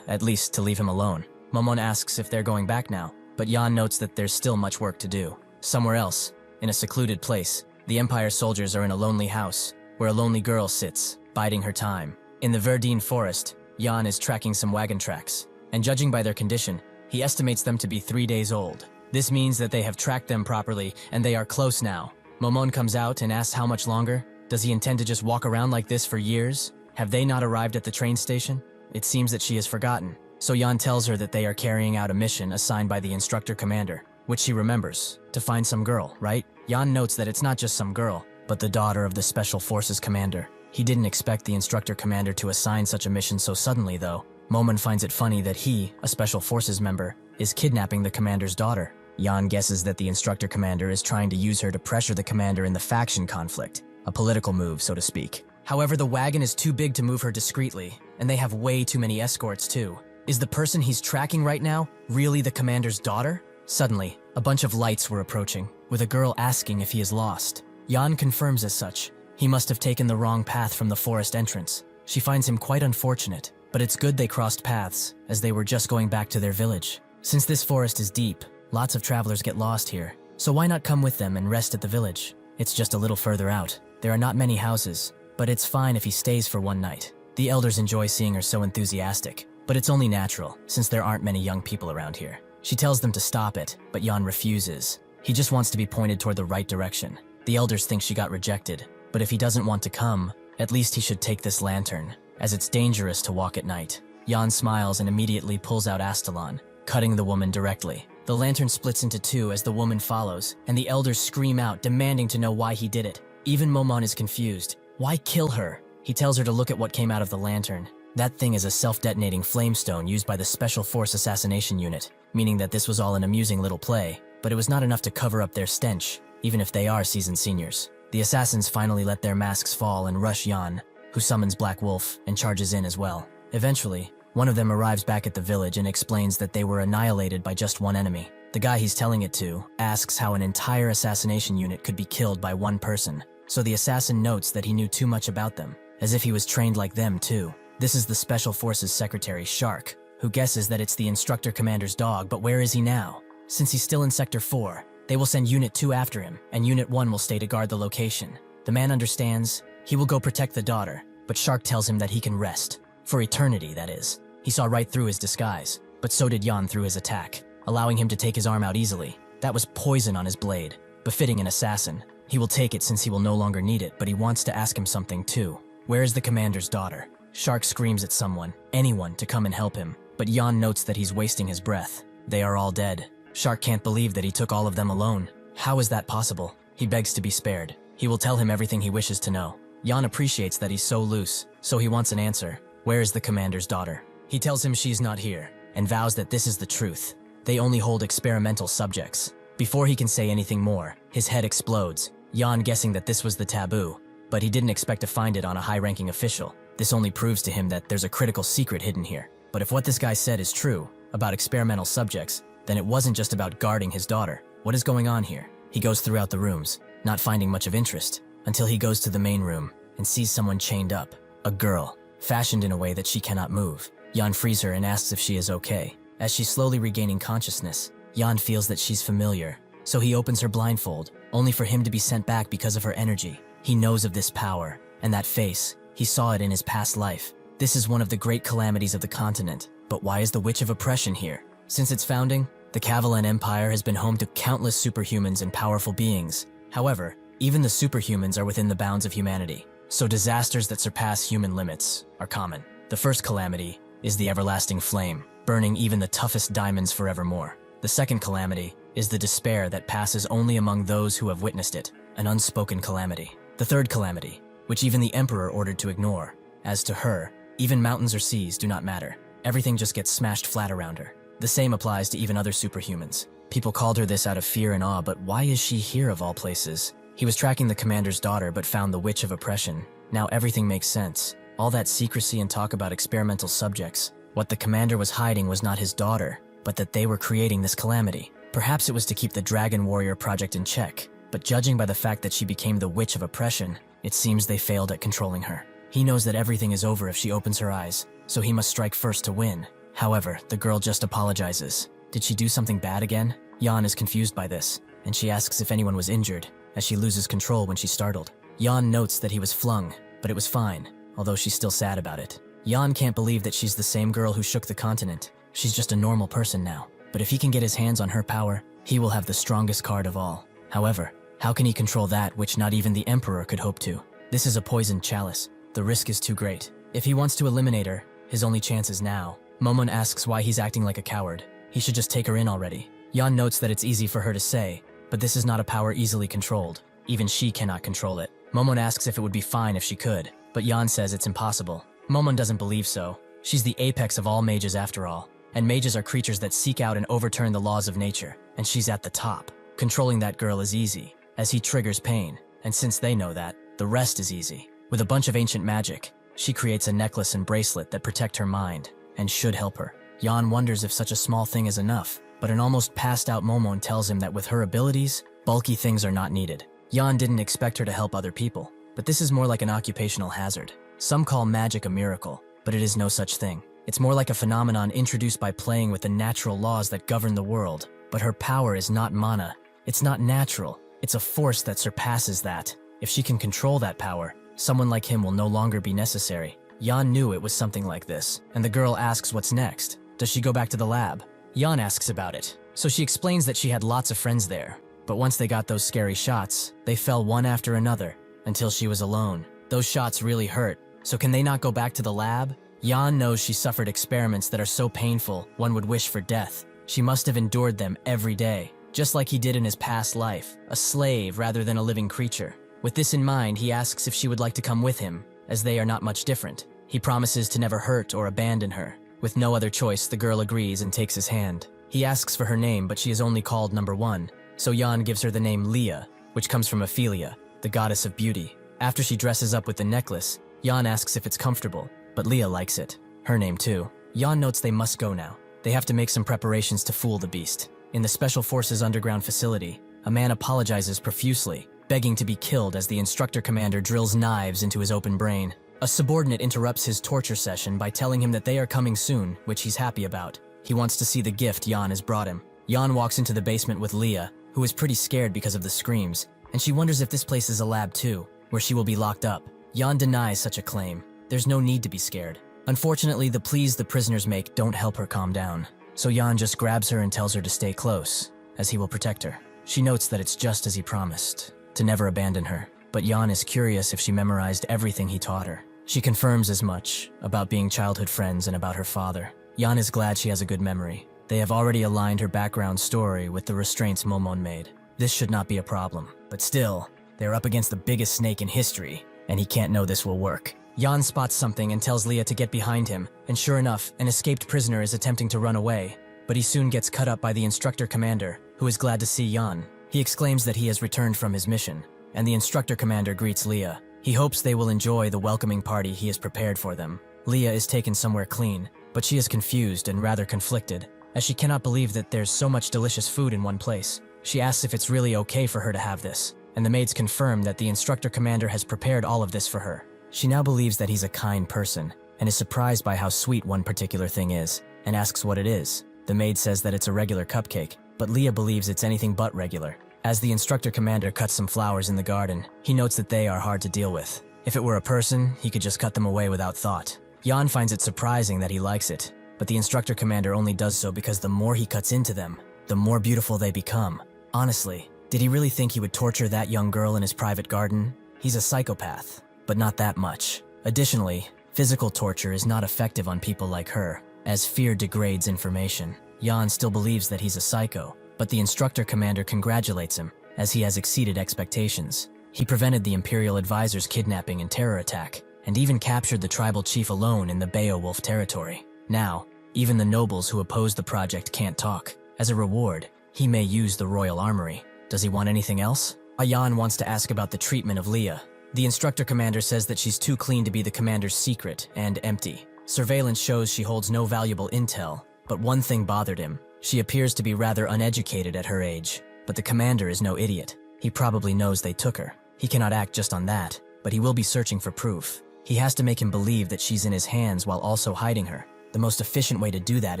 at least to leave him alone. Momon asks if they're going back now. but Jan notes that there's still much work to do. Somewhere else, in a secluded place, the Empire soldiers are in a lonely house, where a lonely girl sits, biding her time. In the Verdine forest, Jan is tracking some wagon tracks, and judging by their condition, he estimates them to be 3 days old. This means that they have tracked them properly, and they are close now. Momon comes out and asks how much longer. Does he intend to just walk around like this for years? Have they not arrived at the train station? It seems that she has forgotten. So Jan tells her that they are carrying out a mission assigned by the instructor commander, which she remembers, to find some girl, right? Jan notes that it's not just some girl, but the daughter of the Special Forces commander. He didn't expect the instructor commander to assign such a mission so suddenly, though. Momon finds it funny that he, a Special Forces member, is kidnapping the commander's daughter. Jan guesses that the instructor commander is trying to use her to pressure the commander in the faction conflict, a political move, so to speak. However, the wagon is too big to move her discreetly, and they have way too many escorts too. Is the person he's tracking right now really the commander's daughter? Suddenly, a bunch of lights were approaching, with a girl asking if he is lost. Jan confirms as such. He must have taken the wrong path from the forest entrance. She finds him quite unfortunate, but it's good they crossed paths, as they were just going back to their village. Since this forest is deep, lots of travelers get lost here, so why not come with them and rest at the village? It's just a little further out. There are not many houses, but it's fine if he stays for one night. The elders enjoy seeing her so enthusiastic, but it's only natural, since there aren't many young people around here. She tells them to stop it, but Jan refuses. He just wants to be pointed toward the right direction. The elders think she got rejected, but if he doesn't want to come, at least he should take this lantern, as it's dangerous to walk at night. Jan smiles and immediately pulls out Astalon, cutting the woman directly. The lantern splits into two as the woman follows, and the elders scream out, demanding to know why he did it. Even Momon is confused. Why kill her? He tells her to look at what came out of the lantern. That thing is a self-detonating flamestone used by the Special Force Assassination Unit, meaning that this was all an amusing little play, but it was not enough to cover up their stench, even if they are seasoned seniors. The assassins finally let their masks fall and rush Jan, who summons Black Wolf and charges in as well. Eventually, one of them arrives back at the village and explains that they were annihilated by just one enemy. The guy he's telling it to asks how an entire assassination unit could be killed by one person, so the assassin notes that he knew too much about them, as if he was trained like them too. This is the Special Forces Secretary, Shark, who guesses that it's the instructor commander's dog, but where is he now? Since he's still in Sector 4, they will send Unit 2 after him, and Unit 1 will stay to guard the location. The man understands. He will go protect the daughter, but Shark tells him that he can rest. For eternity, that is. He saw right through his disguise, but so did Jan through his attack, allowing him to take his arm out easily. That was poison on his blade, befitting an assassin. He will take it since he will no longer need it, but he wants to ask him something too. Where is the commander's daughter? Shark screams at someone, anyone, to come and help him, but Jan notes that he's wasting his breath. They are all dead. Shark can't believe that he took all of them alone. How is that possible? He begs to be spared. He will tell him everything he wishes to know. Jan appreciates that he's so loose, so he wants an answer. Where is the commander's daughter? He tells him she's not here, and vows that this is the truth. They only hold experimental subjects. Before he can say anything more, his head explodes, Jan guessing that this was the taboo, but he didn't expect to find it on a high-ranking official. This only proves to him that there's a critical secret hidden here. But if what this guy said is true, about experimental subjects, then it wasn't just about guarding his daughter. What is going on here? He goes throughout the rooms, not finding much of interest, until he goes to the main room and sees someone chained up. A girl, fashioned in a way that she cannot move. Jan frees her and asks if she is okay. As she's slowly regaining consciousness, Jan feels that she's familiar, so he opens her blindfold, only for him to be sent back because of her energy. He knows of this power, and that face. He saw it in his past life. This is one of the great calamities of the continent. But why is the Witch of Oppression here? Since its founding, the Kavalan Empire has been home to countless superhumans and powerful beings. However, even the superhumans are within the bounds of humanity, so disasters that surpass human limits are common. The first calamity is the everlasting flame, burning even the toughest diamonds forevermore. The second calamity is the despair that passes only among those who have witnessed it, an unspoken calamity. The third calamity, which even the Emperor ordered to ignore. As to her, even mountains or seas do not matter. Everything just gets smashed flat around her. The same applies to even other superhumans. People called her this out of fear and awe, but why is she here of all places? He was tracking the commander's daughter but found the Witch of Oppression. Now everything makes sense. All that secrecy and talk about experimental subjects. What the commander was hiding was not his daughter, but that they were creating this calamity. Perhaps it was to keep the Dragon Warrior project in check, but judging by the fact that she became the Witch of Oppression, it seems they failed at controlling her. He knows that everything is over if she opens her eyes, so he must strike first to win. However, the girl just apologizes. Did she do something bad again? Yan is confused by this, and she asks if anyone was injured, as she loses control when she's startled. Yan notes that he was flung, but it was fine, although she's still sad about it. Yan can't believe that she's the same girl who shook the continent. She's just a normal person now. But if he can get his hands on her power, he will have the strongest card of all. However, how can he control that which not even the Emperor could hope to? This is a poisoned chalice. The risk is too great. If he wants to eliminate her, his only chance is now. Momon asks why he's acting like a coward. He should just take her in already. Yan notes that it's easy for her to say, but this is not a power easily controlled. Even she cannot control it. Momon asks if it would be fine if she could, but Yan says it's impossible. Momon doesn't believe so. She's the apex of all mages after all, and mages are creatures that seek out and overturn the laws of nature, and she's at the top. Controlling that girl is easy, as he triggers pain, and since they know that, the rest is easy. With a bunch of ancient magic, she creates a necklace and bracelet that protect her mind, and should help her. Yan wonders if such a small thing is enough, but an almost passed out Momon tells him that with her abilities, bulky things are not needed. Yan didn't expect her to help other people, but this is more like an occupational hazard. Some call magic a miracle, but it is no such thing. It's more like a phenomenon introduced by playing with the natural laws that govern the world. But her power is not mana. It's not natural. It's a force that surpasses that. If she can control that power, someone like him will no longer be necessary. Yan knew it was something like this, and the girl asks what's next. Does she go back to the lab? Yan asks about it, so she explains that she had lots of friends there. But once they got those scary shots, they fell one after another, until she was alone. Those shots really hurt, so can they not go back to the lab? Yan knows she suffered experiments that are so painful, one would wish for death. She must have endured them every day, just like he did in his past life, a slave rather than a living creature. With this in mind, he asks if she would like to come with him, as they are not much different. He promises to never hurt or abandon her. With no other choice, the girl agrees and takes his hand. He asks for her name, but she is only called number 1, so Yan gives her the name Leah, which comes from Ophelia, the goddess of beauty. After she dresses up with the necklace, Yan asks if it's comfortable, but Leah likes it. Her name too. Yan notes they must go now. They have to make some preparations to fool the beast. In the Special Forces underground facility, a man apologizes profusely, begging to be killed as the instructor commander drills knives into his open brain. A subordinate interrupts his torture session by telling him that they are coming soon, which he's happy about. He wants to see the gift Yan has brought him. Yan walks into the basement with Leah, who is pretty scared because of the screams, and she wonders if this place is a lab too, where she will be locked up. Yan denies such a claim. There's no need to be scared. Unfortunately, the pleas the prisoners make don't help her calm down, so Yan just grabs her and tells her to stay close, as he will protect her. She notes that it's just as he promised, to never abandon her, but Yan is curious if she memorized everything he taught her. She confirms as much, about being childhood friends and about her father. Yan is glad she has a good memory. They have already aligned her background story with the restraints Momon made. This should not be a problem, but still, they're up against the biggest snake in history, and he can't know this will work. Yan spots something and tells Leah to get behind him, and sure enough, an escaped prisoner is attempting to run away, but he soon gets cut up by the instructor commander, who is glad to see Yan. He exclaims that he has returned from his mission, and the instructor commander greets Leah. He hopes they will enjoy the welcoming party he has prepared for them. Leah is taken somewhere clean, but she is confused and rather conflicted, as she cannot believe that there's so much delicious food in one place. She asks if it's really okay for her to have this, and the maids confirm that the instructor commander has prepared all of this for her. She now believes that he's a kind person, and is surprised by how sweet one particular thing is, and asks what it is. The maid says that it's a regular cupcake, but Leah believes it's anything but regular. As the instructor commander cuts some flowers in the garden, he notes that they are hard to deal with. If it were a person, he could just cut them away without thought. Yan finds it surprising that he likes it, but the instructor commander only does so because the more he cuts into them, the more beautiful they become. Honestly, did he really think he would torture that young girl in his private garden? He's a psychopath, but not that much. Additionally, physical torture is not effective on people like her, as fear degrades information. Yan still believes that he's a psycho, but the instructor commander congratulates him, as he has exceeded expectations. He prevented the Imperial advisor's kidnapping and terror attack, and even captured the tribal chief alone in the Beowulf territory. Now, even the nobles who oppose the project can't talk. As a reward, he may use the royal armory. Does he want anything else? Yan wants to ask about the treatment of Leah. The instructor commander says that she's too clean to be the commander's secret and empty. Surveillance shows she holds no valuable intel, but one thing bothered him. She appears to be rather uneducated at her age, but the commander is no idiot. He probably knows they took her. He cannot act just on that, but he will be searching for proof. He has to make him believe that she's in his hands while also hiding her. The most efficient way to do that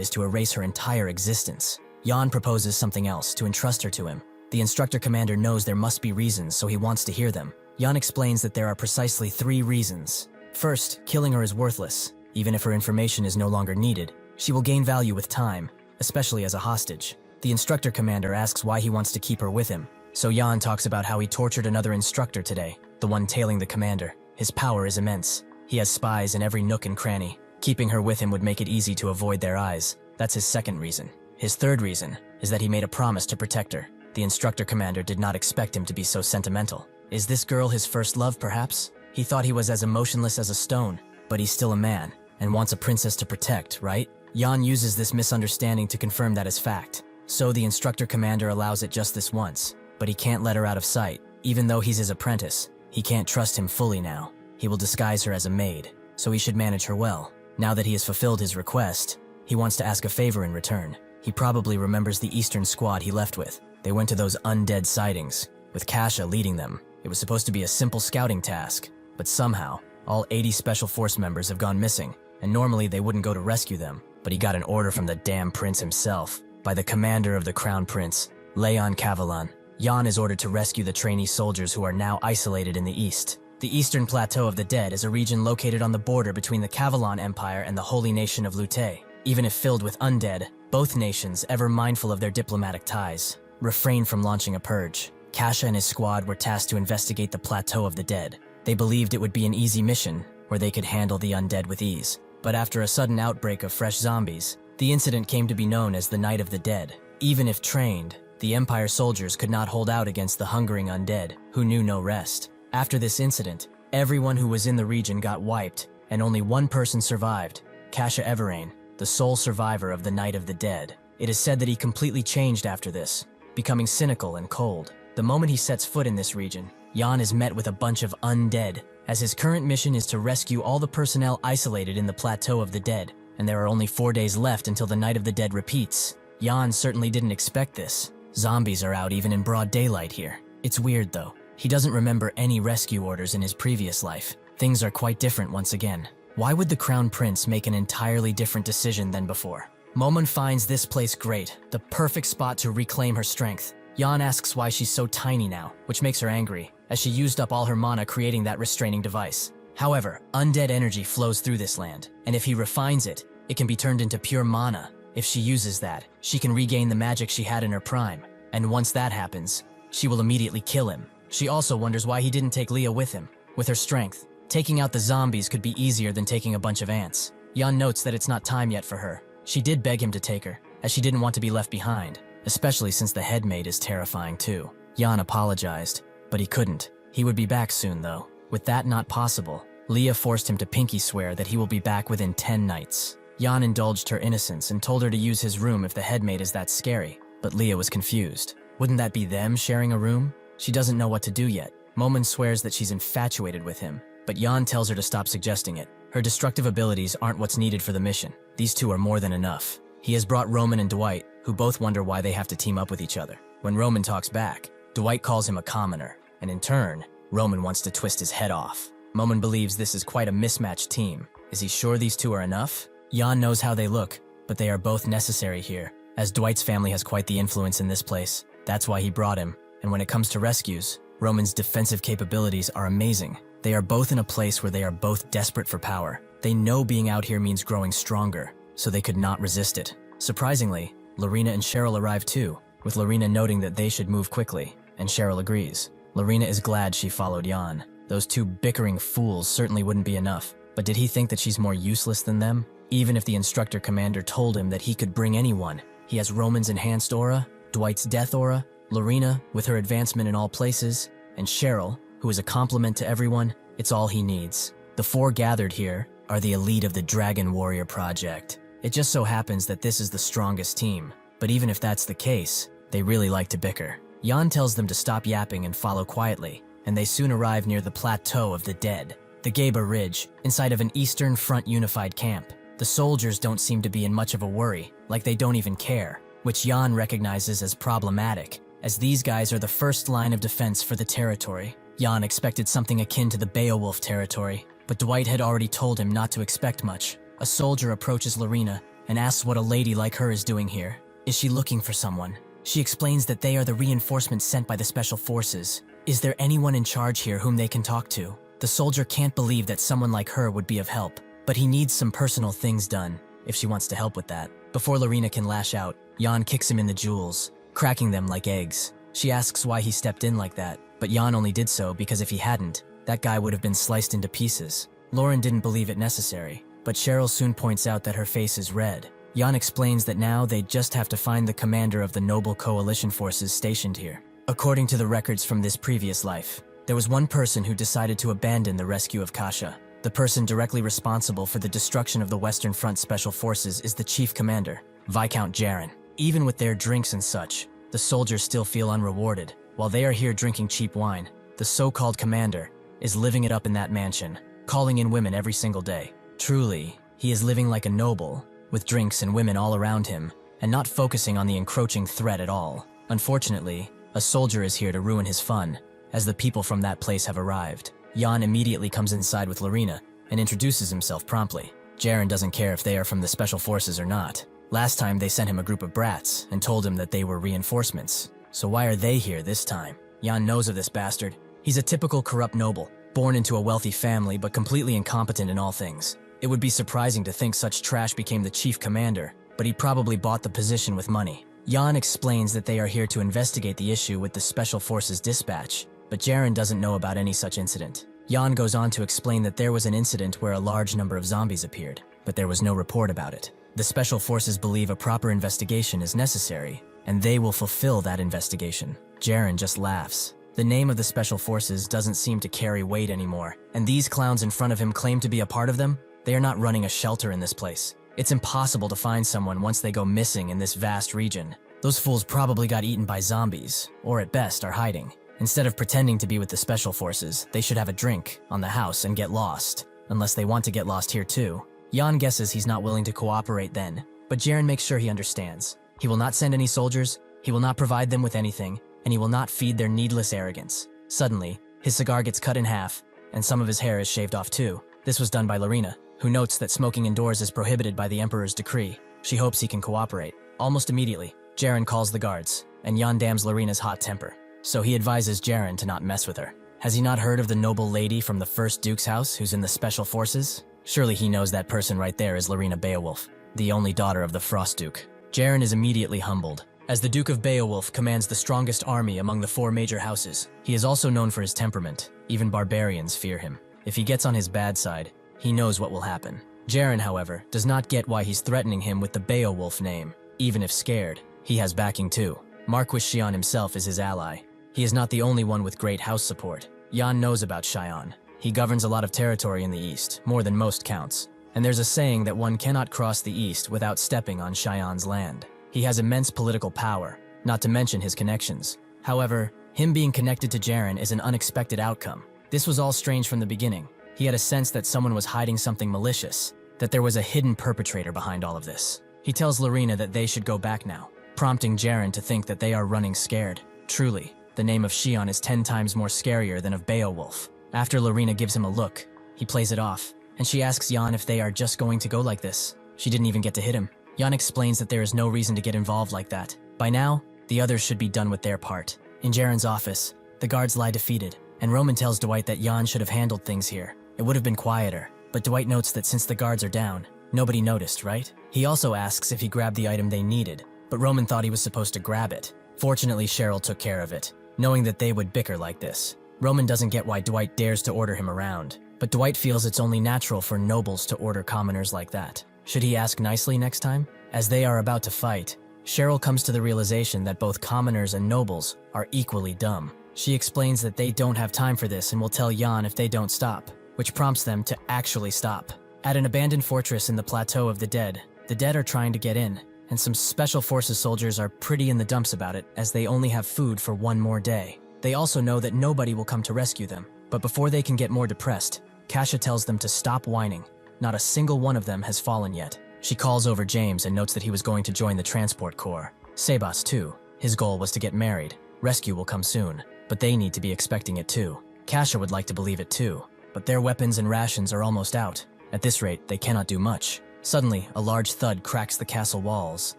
is to erase her entire existence. Jan proposes something else, to entrust her to him. The instructor commander knows there must be reasons, so he wants to hear them. Jan explains that there are precisely 3 reasons. First, killing her is worthless. Even if her information is no longer needed, she will gain value with time, especially as a hostage. The instructor commander asks why he wants to keep her with him. So Jan talks about how he tortured another instructor today, the one tailing the commander. His power is immense. He has spies in every nook and cranny. Keeping her with him would make it easy to avoid their eyes. That's his second reason. His third reason is that he made a promise to protect her. The instructor commander did not expect him to be so sentimental. Is this girl his first love, perhaps? He thought he was as emotionless as a stone, but he's still a man, and wants a princess to protect, right? Jan uses this misunderstanding to confirm that as fact. So the instructor commander allows it just this once, but he can't let her out of sight. Even though he's his apprentice, he can't trust him fully now. He will disguise her as a maid, so he should manage her well. Now that he has fulfilled his request, he wants to ask a favor in return. He probably remembers the Eastern squad he left with. They went to those undead sightings, with Kasha leading them. It was supposed to be a simple scouting task, but somehow, all 80 Special Force members have gone missing, and normally they wouldn't go to rescue them, but he got an order from the damn prince himself, by the commander of the Crown Prince, Leon Cavalan. Jan is ordered to rescue the trainee soldiers who are now isolated in the east. The Eastern Plateau of the Dead is a region located on the border between the Cavalan Empire and the holy nation of Lute. Even if filled with undead, both nations, ever mindful of their diplomatic ties, refrained from launching a purge. Kasha and his squad were tasked to investigate the Plateau of the Dead. They believed it would be an easy mission, where they could handle the undead with ease. But after a sudden outbreak of fresh zombies, the incident came to be known as the Night of the Dead. Even if trained, the Empire soldiers could not hold out against the hungering undead, who knew no rest. After this incident, everyone who was in the region got wiped, and only one person survived, Kasha Everain, the sole survivor of the Night of the Dead. It is said that he completely changed after this, becoming cynical and cold. The moment he sets foot in this region, Jan is met with a bunch of undead, as his current mission is to rescue all the personnel isolated in the Plateau of the Dead, and there are only 4 days left until the Night of the Dead repeats. Jan certainly didn't expect this. Zombies are out even in broad daylight here. It's weird though. He doesn't remember any rescue orders in his previous life. Things are quite different once again. Why would the Crown Prince make an entirely different decision than before? Momon finds this place great, the perfect spot to reclaim her strength. Jan asks why she's so tiny now, which makes her angry, as she used up all her mana creating that restraining device. However, undead energy flows through this land, and if he refines it, it can be turned into pure mana. If she uses that, she can regain the magic she had in her prime, and once that happens, she will immediately kill him. She also wonders why he didn't take Leah with him. With her strength, taking out the zombies could be easier than taking a bunch of ants. Jan notes that it's not time yet for her. She did beg him to take her, as she didn't want to be left behind, especially since the headmaid is terrifying too. Jan apologized, but he couldn't. He would be back soon though. With that not possible, Leah forced him to pinky swear that he will be back within 10 nights. Jan indulged her innocence and told her to use his room if the headmaid is that scary, but Leah was confused. Wouldn't that be them sharing a room? She doesn't know what to do yet. Momon swears that she's infatuated with him, but Jan tells her to stop suggesting it. Her destructive abilities aren't what's needed for the mission. These two are more than enough. He has brought Roman and Dwight, who both wonder why they have to team up with each other. When Roman talks back, Dwight calls him a commoner, and in turn, Roman wants to twist his head off. Momon believes this is quite a mismatched team. Is he sure these two are enough? Jan knows how they look, but they are both necessary here, as Dwight's family has quite the influence in this place. That's why he brought him, and when it comes to rescues, Roman's defensive capabilities are amazing. They are both in a place where they are both desperate for power. They know being out here means growing stronger, so they could not resist it. Surprisingly, Lorena and Cheryl arrive too, with Lorena noting that they should move quickly, and Cheryl agrees. Lorena is glad she followed Jan. Those two bickering fools certainly wouldn't be enough, but did he think that she's more useless than them? Even if the instructor commander told him that he could bring anyone, he has Roman's enhanced aura, Dwight's death aura, Lorena with her advancement in all places, and Cheryl, who is a complement to everyone. It's all he needs. The four gathered here are the elite of the Dragon Warrior Project. It just so happens that this is the strongest team, but even if that's the case, they really like to bicker. Jan tells them to stop yapping and follow quietly, and they soon arrive near the Plateau of the Dead, the Gaba Ridge, inside of an Eastern Front unified camp. The soldiers don't seem to be in much of a worry, like they don't even care, which Jan recognizes as problematic, as these guys are the first line of defense for the territory. Jan expected something akin to the Beowulf territory, but Dwight had already told him not to expect much. A soldier approaches Lorena and asks what a lady like her is doing here. Is she looking for someone? She explains that they are the reinforcements sent by the special forces. Is there anyone in charge here whom they can talk to? The soldier can't believe that someone like her would be of help, but he needs some personal things done, if she wants to help with that. Before Lorena can lash out, Jan kicks him in the jewels, cracking them like eggs. She asks why he stepped in like that, but Jan only did so because if he hadn't, that guy would have been sliced into pieces. Lauren didn't believe it necessary, but Cheryl soon points out that her face is red. Jan explains that now they just have to find the commander of the noble coalition forces stationed here. According to the records from this previous life, there was one person who decided to abandon the rescue of Kasha. The person directly responsible for the destruction of the Western Front Special Forces is the chief commander, Viscount Jaren. Even with their drinks and such, the soldiers still feel unrewarded. While they are here drinking cheap wine, the so-called commander is living it up in that mansion, calling in women every single day. Truly, he is living like a noble, with drinks and women all around him, and not focusing on the encroaching threat at all. Unfortunately, a soldier is here to ruin his fun, as the people from that place have arrived. Jan immediately comes inside with Lorena and introduces himself promptly. Jaren doesn't care if they are from the Special Forces or not. Last time they sent him a group of brats and told him that they were reinforcements. So why are they here this time? Jan knows of this bastard. He's a typical corrupt noble, born into a wealthy family but completely incompetent in all things. It would be surprising to think such trash became the chief commander, but he probably bought the position with money. Jan explains that they are here to investigate the issue with the Special Forces dispatch, but Jaren doesn't know about any such incident. Jan goes on to explain that there was an incident where a large number of zombies appeared, but there was no report about it. The Special Forces believe a proper investigation is necessary, and they will fulfill that investigation. Jaren just laughs. The name of the Special Forces doesn't seem to carry weight anymore, and these clowns in front of him claim to be a part of them? They are not running a shelter in this place. It's impossible to find someone once they go missing in this vast region. Those fools probably got eaten by zombies, or at best are hiding. Instead of pretending to be with the Special Forces, they should have a drink on the house and get lost. Unless they want to get lost here too. Jan guesses he's not willing to cooperate then, but Jaren makes sure he understands. He will not send any soldiers, he will not provide them with anything, and he will not feed their needless arrogance. Suddenly, his cigar gets cut in half, and some of his hair is shaved off too. This was done by Lorena, who notes that smoking indoors is prohibited by the Emperor's decree. She hopes he can cooperate. Almost immediately, Jaren calls the guards, and Jan damns Lorena's hot temper. So he advises Jaren to not mess with her. Has he not heard of the noble lady from the first Duke's house who's in the Special Forces? Surely he knows that person right there is Lorena Beowulf, the only daughter of the Frost Duke. Jaren is immediately humbled, as the Duke of Beowulf commands the strongest army among the 4 major houses. He is also known for his temperament. Even barbarians fear him. If he gets on his bad side, he knows what will happen. Jaren, however, does not get why he's threatening him with the Beowulf name. Even if scared, he has backing too. Marquis Xian himself is his ally. He is not the only one with great house support. Jan knows about Xian. He governs a lot of territory in the east, more than most counts. And there's a saying that one cannot cross the east without stepping on Xian's land. He has immense political power, not to mention his connections. However, him being connected to Jaren is an unexpected outcome. This was all strange from the beginning. He had a sense that someone was hiding something malicious, that there was a hidden perpetrator behind all of this. He tells Lorena that they should go back now, prompting Jaren to think that they are running scared. Truly, the name of Xian is 10 times more scarier than of Beowulf. After Lorena gives him a look, he plays it off, and she asks Jan if they are just going to go like this. She didn't even get to hit him. Jan explains that there is no reason to get involved like that. By now, the others should be done with their part. In Jaren's office, the guards lie defeated, and Roman tells Dwight that Jan should have handled things here. It would have been quieter, but Dwight notes that since the guards are down, nobody noticed, right? He also asks if he grabbed the item they needed, but Roman thought he was supposed to grab it. Fortunately, Cheryl took care of it, knowing that they would bicker like this. Roman doesn't get why Dwight dares to order him around, but Dwight feels it's only natural for nobles to order commoners like that. Should he ask nicely next time? As they are about to fight, Cheryl comes to the realization that both commoners and nobles are equally dumb. She explains that they don't have time for this and will tell Jan if they don't stop, which prompts them to actually stop. At an abandoned fortress in the Plateau of the Dead are trying to get in, and some Special Forces soldiers are pretty in the dumps about it as they only have food for 1 more day. They also know that nobody will come to rescue them, but before they can get more depressed, Kasha tells them to stop whining. Not a single one of them has fallen yet. She calls over James and notes that he was going to join the Transport Corps. Sebas too. His goal was to get married. Rescue will come soon, but they need to be expecting it too. Kasha would like to believe it too, but their weapons and rations are almost out. At this rate, they cannot do much. Suddenly, a large thud cracks the castle walls,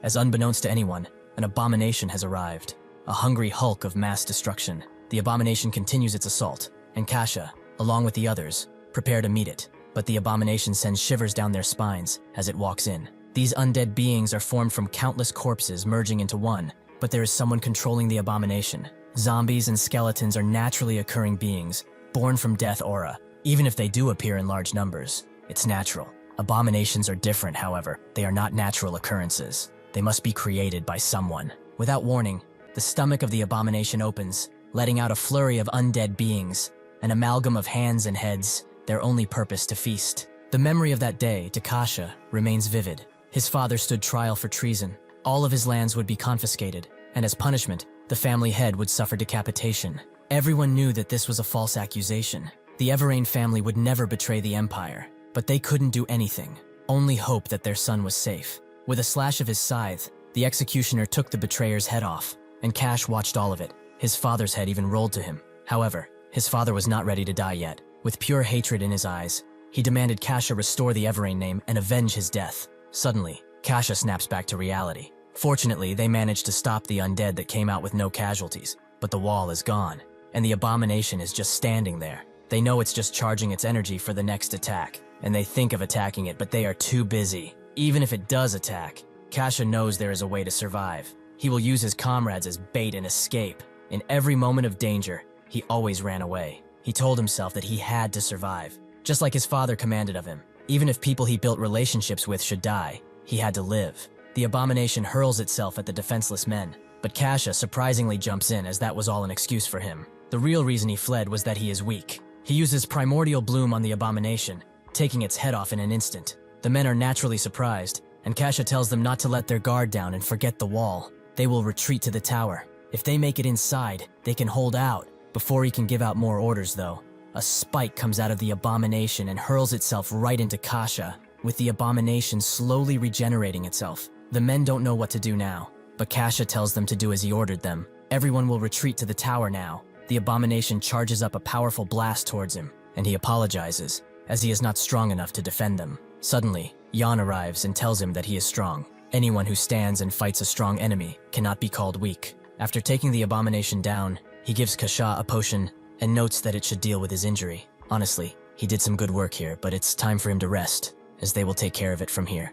as unbeknownst to anyone, an abomination has arrived. A hungry hulk of mass destruction. The abomination continues its assault, and Kasha, along with the others, prepare to meet it. But the abomination sends shivers down their spines as it walks in. These undead beings are formed from countless corpses merging into one, but there is someone controlling the abomination. Zombies and skeletons are naturally occurring beings, born from death aura. Even if they do appear in large numbers, it's natural. Abominations are different, however. They are not natural occurrences. They must be created by someone. Without warning, the stomach of the abomination opens, letting out a flurry of undead beings, an amalgam of hands and heads, their only purpose to feast. The memory of that day, to Kasha, remains vivid. His father stood trial for treason. All of his lands would be confiscated, and as punishment, the family head would suffer decapitation. Everyone knew that this was a false accusation. The Everain family would never betray the Empire, but they couldn't do anything, only hope that their son was safe. With a slash of his scythe, the executioner took the betrayer's head off, and Cash watched all of it. His father's head even rolled to him. However, his father was not ready to die yet. With pure hatred in his eyes, he demanded Kasha restore the Everain name and avenge his death. Suddenly, Kasha snaps back to reality. Fortunately, they managed to stop the undead that came out with no casualties, but the wall is gone, and the abomination is just standing there. They know it's just charging its energy for the next attack, and they think of attacking it, but they are too busy. Even if it does attack, Kasha knows there is a way to survive. He will use his comrades as bait and escape. In every moment of danger, he always ran away. He told himself that he had to survive, just like his father commanded of him. Even if people he built relationships with should die, he had to live. The abomination hurls itself at the defenseless men, but Kasha surprisingly jumps in as that was all an excuse for him. The real reason he fled was that he is weak. He uses primordial bloom on the abomination, taking its head off in an instant. The men are naturally surprised, and Kasha tells them not to let their guard down and forget the wall. They will retreat to the tower. If they make it inside, they can hold out. Before he can give out more orders, though, a spike comes out of the abomination and hurls itself right into Kasha, with the abomination slowly regenerating itself. The men don't know what to do now, but Kasha tells them to do as he ordered them. Everyone will retreat to the tower now. The abomination charges up a powerful blast towards him, and he apologizes, as he is not strong enough to defend them. Suddenly, Jan arrives and tells him that he is strong. Anyone who stands and fights a strong enemy cannot be called weak. After taking the abomination down, he gives Kasha a potion and notes that it should deal with his injury. Honestly, he did some good work here, but it's time for him to rest, as they will take care of it from here.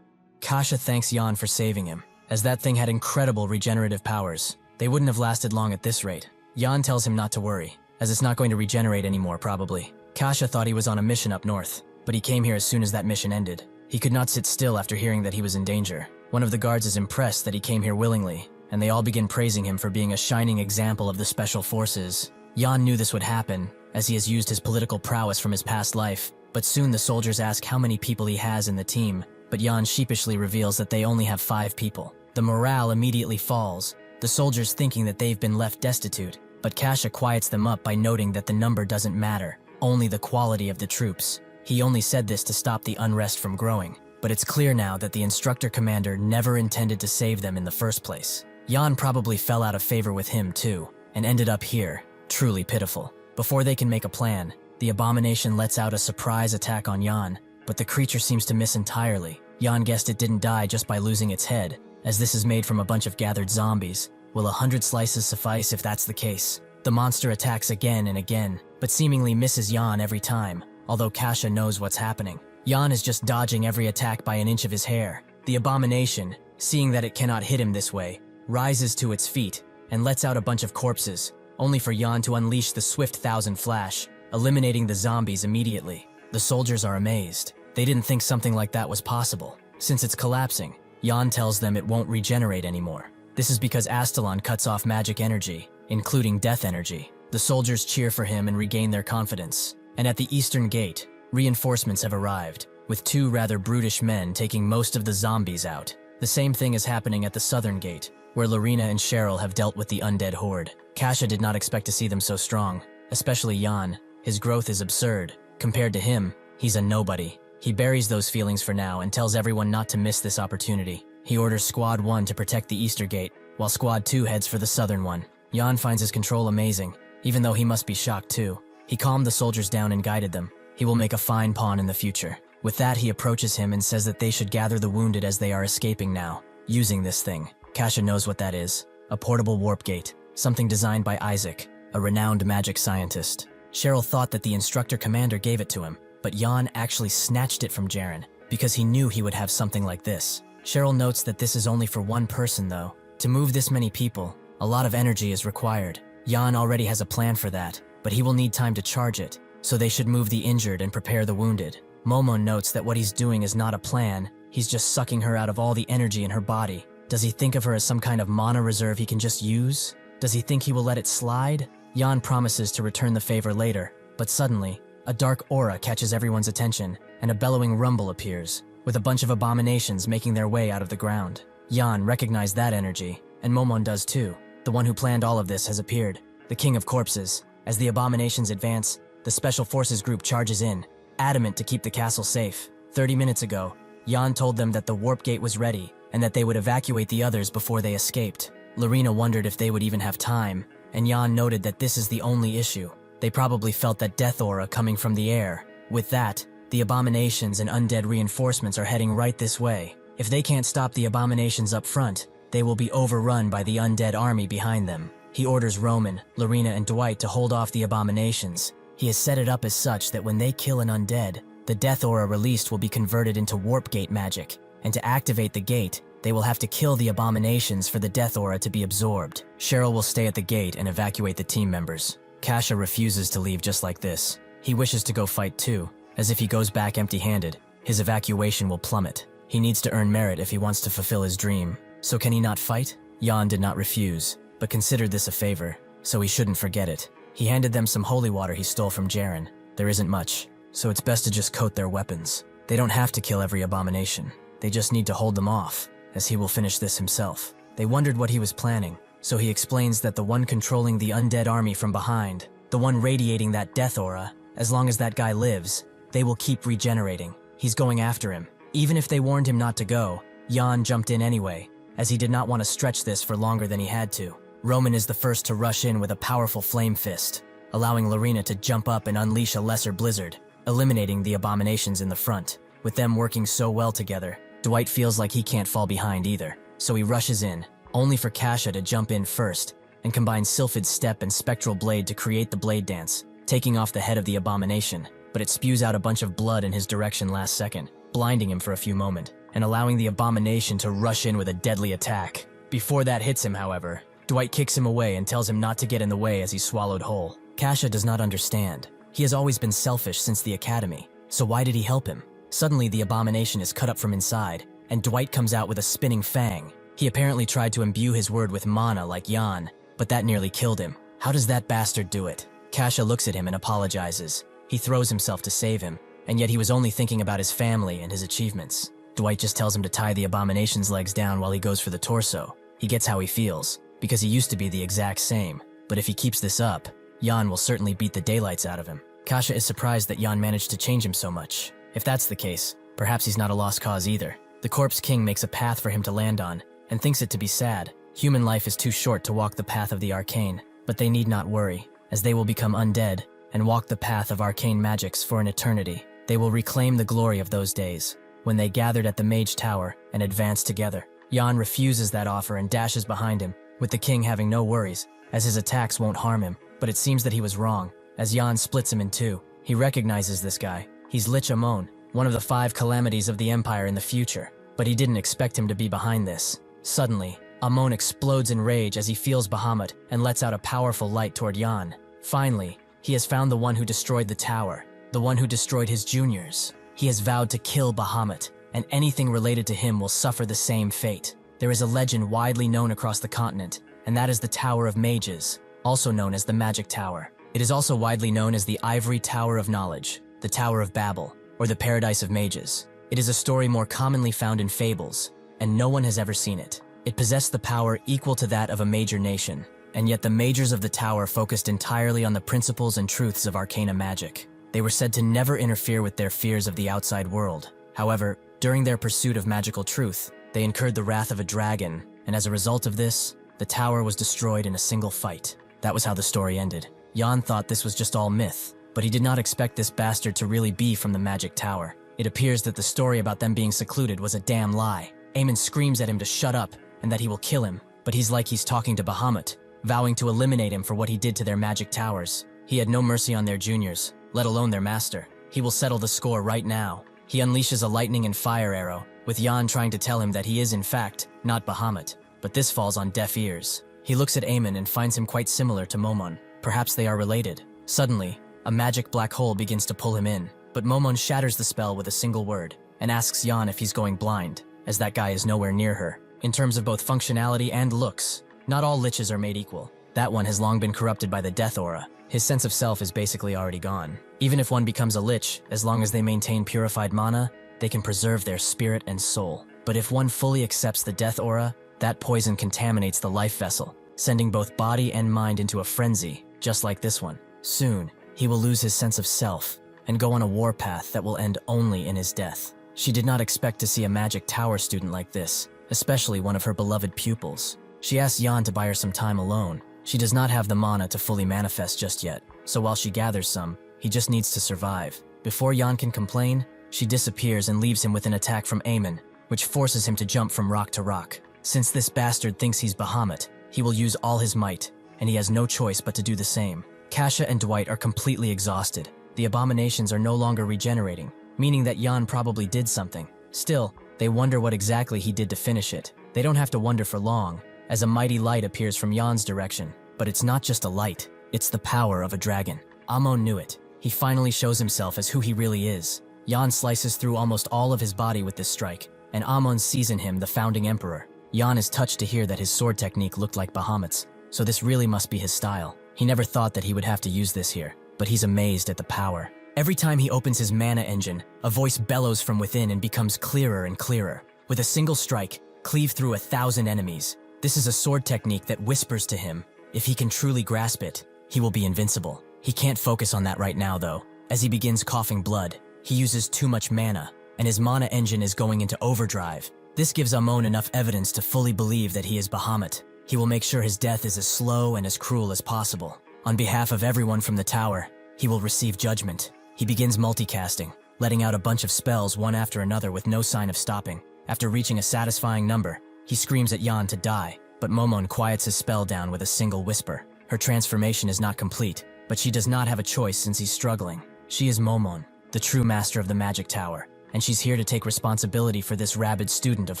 Kasha thanks Jan for saving him, as that thing had incredible regenerative powers. They wouldn't have lasted long at this rate. Jan tells him not to worry, as it's not going to regenerate anymore probably. Kasha thought he was on a mission up north, but he came here as soon as that mission ended. He could not sit still after hearing that he was in danger. One of the guards is impressed that he came here willingly, and they all begin praising him for being a shining example of the special forces. Jan knew this would happen, as he has used his political prowess from his past life, but soon the soldiers ask how many people he has in the team, but Jan sheepishly reveals that they only have 5 people. The morale immediately falls, the soldiers thinking that they've been left destitute, but Kasha quiets them up by noting that the number doesn't matter, only the quality of the troops. He only said this to stop the unrest from growing, but it's clear now that the instructor commander never intended to save them in the first place. Jan probably fell out of favor with him too, and ended up here, truly pitiful. Before they can make a plan, the abomination lets out a surprise attack on Jan, but the creature seems to miss entirely. Jan guessed it didn't die just by losing its head, as this is made from a bunch of gathered zombies. Will 100 slices suffice if that's the case? The monster attacks again and again, but seemingly misses Jan every time, although Kasha knows what's happening. Jan is just dodging every attack by an inch of his hair. The abomination, seeing that it cannot hit him this way, rises to its feet and lets out a bunch of corpses, only for Jan to unleash the swift Thousand Flash, eliminating the zombies immediately. The soldiers are amazed. They didn't think something like that was possible. Since it's collapsing, Jan tells them it won't regenerate anymore. This is because Astalon cuts off magic energy, including death energy. The soldiers cheer for him and regain their confidence. And at the eastern gate, reinforcements have arrived, with 2 rather brutish men taking most of the zombies out. The same thing is happening at the southern gate, where Lorena and Cheryl have dealt with the undead horde. Kasha did not expect to see them so strong, especially Jan. His growth is absurd. Compared to him, he's a nobody. He buries those feelings for now and tells everyone not to miss this opportunity. He orders Squad 1 to protect the Easter Gate, while Squad 2 heads for the southern one. Jan finds his control amazing, even though he must be shocked too. He calmed the soldiers down and guided them. He will make a fine pawn in the future. With that, he approaches him and says that they should gather the wounded as they are escaping now. using this thing. Kasha knows what that is. A portable warp gate, something designed by Isaac, a renowned magic scientist. Cheryl thought that the instructor commander gave it to him, but Jan actually snatched it from Jaren, because he knew he would have something like this. Cheryl notes that this is only for one person though. To move this many people, a lot of energy is required. Jan already has a plan for that, but he will need time to charge it, so they should move the injured and prepare the wounded. Momo notes that what he's doing is not a plan, he's just sucking her out of all the energy in her body. Does he think of her as some kind of mana reserve he can just use? Does he think he will let it slide? Jan promises to return the favor later, but suddenly, a dark aura catches everyone's attention, and a bellowing rumble appears, with a bunch of abominations making their way out of the ground. Jan recognized that energy, and Momon does too. The one who planned all of this has appeared, the King of Corpses. As the abominations advance, the Special Forces group charges in, adamant to keep the castle safe. 30 minutes ago, Jan told them that the warp gate was ready, and that they would evacuate the others before they escaped. Lorena wondered if they would even have time, and Jan noted that this is the only issue. They probably felt that death aura coming from the air. With that, the abominations and undead reinforcements are heading right this way. If they can't stop the abominations up front, they will be overrun by the undead army behind them. He orders Roman, Lorena, and Dwight to hold off the abominations. He has set it up as such that when they kill an undead, the death aura released will be converted into warp gate magic, and to activate the gate, they will have to kill the abominations for the death aura to be absorbed. Cheryl will stay at the gate and evacuate the team members. Kasha refuses to leave just like this. He wishes to go fight too, as if he goes back empty-handed, his evacuation will plummet. He needs to earn merit if he wants to fulfill his dream. So can he not fight? Jan did not refuse, but considered this a favor, so he shouldn't forget it. He handed them some holy water he stole from Jaren. There isn't much, so it's best to just coat their weapons. They don't have to kill every abomination. They just need to hold them off, as he will finish this himself. They wondered what he was planning, so he explains that the one controlling the undead army from behind, the one radiating that death aura, as long as that guy lives, they will keep regenerating. He's going after him. Even if they warned him not to go, Jan jumped in anyway, as he did not want to stretch this for longer than he had to. Roman is the first to rush in with a powerful flame fist, allowing Lorena to jump up and unleash a lesser blizzard, eliminating the abominations in the front. With them working so well together, Dwight feels like he can't fall behind either, so he rushes in, only for Kasha to jump in first, and combine Sylphid's Step and Spectral Blade to create the blade dance, taking off the head of the abomination, but it spews out a bunch of blood in his direction last second, blinding him for a few moments, and allowing the abomination to rush in with a deadly attack. Before that hits him, however, Dwight kicks him away and tells him not to get in the way as he's swallowed whole. Kasha does not understand. He has always been selfish since the academy, so why did he help him? Suddenly the abomination is cut up from inside, and Dwight comes out with a spinning fang. He apparently tried to imbue his word with mana like Jan, but that nearly killed him. How does that bastard do it? Kasha looks at him and apologizes. He throws himself to save him, and yet he was only thinking about his family and his achievements. Dwight just tells him to tie the abomination's legs down while he goes for the torso. He gets how he feels, because he used to be the exact same, but if he keeps this up, Jan will certainly beat the daylights out of him. Kasha is surprised that Jan managed to change him so much. If that's the case, perhaps he's not a lost cause either. The Corpse King makes a path for him to land on, and thinks it to be sad. Human life is too short to walk the path of the arcane, but they need not worry, as they will become undead, and walk the path of arcane magics for an eternity. They will reclaim the glory of those days, when they gathered at the Mage Tower and advanced together. Jan refuses that offer and dashes behind him, with the king having no worries, as his attacks won't harm him, but it seems that he was wrong, as Jan splits him in two. He recognizes this guy. He's Lich Amon, one of the 5 calamities of the Empire in the future, but he didn't expect him to be behind this. Suddenly, Amon explodes in rage as he feels Bahamut and lets out a powerful light toward Jan. Finally, he has found the one who destroyed the tower, the one who destroyed his juniors. He has vowed to kill Bahamut, and anything related to him will suffer the same fate. There is a legend widely known across the continent, and that is the Tower of Mages, also known as the Magic Tower. It is also widely known as the Ivory Tower of Knowledge, the Tower of Babel, or the Paradise of Mages. It is a story more commonly found in fables, and no one has ever seen it. It possessed the power equal to that of a major nation, and yet the Magers of the tower focused entirely on the principles and truths of arcana magic. They were said to never interfere with their fears of the outside world. However, during their pursuit of magical truth, they incurred the wrath of a dragon, and as a result of this, the tower was destroyed in a single fight. That was how the story ended. Jan thought this was just all myth, but he did not expect this bastard to really be from the Magic Tower. It appears that the story about them being secluded was a damn lie. Aemon screams at him to shut up and that he will kill him, but he's like he's talking to Bahamut, vowing to eliminate him for what he did to their magic towers. He had no mercy on their juniors, let alone their master. He will settle the score right now. He unleashes a lightning and fire arrow, with Jan trying to tell him that he is in fact not Bahamut, but this falls on deaf ears. He looks at Aemon and finds him quite similar to Momon. Perhaps they are related. Suddenly, a magic black hole begins to pull him in, but Momon shatters the spell with a single word and asks Jan if he's going blind, as that guy is nowhere near her. In terms of both functionality and looks, not all liches are made equal. That one has long been corrupted by the death aura. His sense of self is basically already gone. Even if one becomes a lich, as long as they maintain purified mana, they can preserve their spirit and soul. But if one fully accepts the death aura, that poison contaminates the life vessel, sending both body and mind into a frenzy, just like this one. Soon, he will lose his sense of self and go on a warpath that will end only in his death. She did not expect to see a magic tower student like this, especially one of her beloved pupils. She asks Jan to buy her some time alone. She does not have the mana to fully manifest just yet, so while she gathers some, he just needs to survive. Before Jan can complain, she disappears and leaves him with an attack from Aemon, which forces him to jump from rock to rock. Since this bastard thinks he's Bahamut, he will use all his might, and he has no choice but to do the same. Kasha and Dwight are completely exhausted. The abominations are no longer regenerating, meaning that Jan probably did something. Still, they wonder what exactly he did to finish it. They don't have to wonder for long, as a mighty light appears from Jan's direction. But it's not just a light, it's the power of a dragon. Amon knew it. He finally shows himself as who he really is. Jan slices through almost all of his body with this strike, and Amon sees in him the founding emperor. Jan is touched to hear that his sword technique looked like Bahamut's, so this really must be his style. He never thought that he would have to use this here, but he's amazed at the power. Every time he opens his mana engine, a voice bellows from within and becomes clearer and clearer. With a single strike, cleave through 1,000 enemies. This is a sword technique that whispers to him. If he can truly grasp it, he will be invincible. He can't focus on that right now though. As he begins coughing blood, he uses too much mana, and his mana engine is going into overdrive. This gives Amon enough evidence to fully believe that he is Bahamut. He will make sure his death is as slow and as cruel as possible. On behalf of everyone from the tower, he will receive judgment. He begins multicasting, letting out a bunch of spells one after another with no sign of stopping. After reaching a satisfying number, he screams at Jan to die, but Momon quiets his spell down with a single whisper. Her transformation is not complete, but she does not have a choice since he's struggling. She is Momon, the true master of the magic tower, and she's here to take responsibility for this rabid student of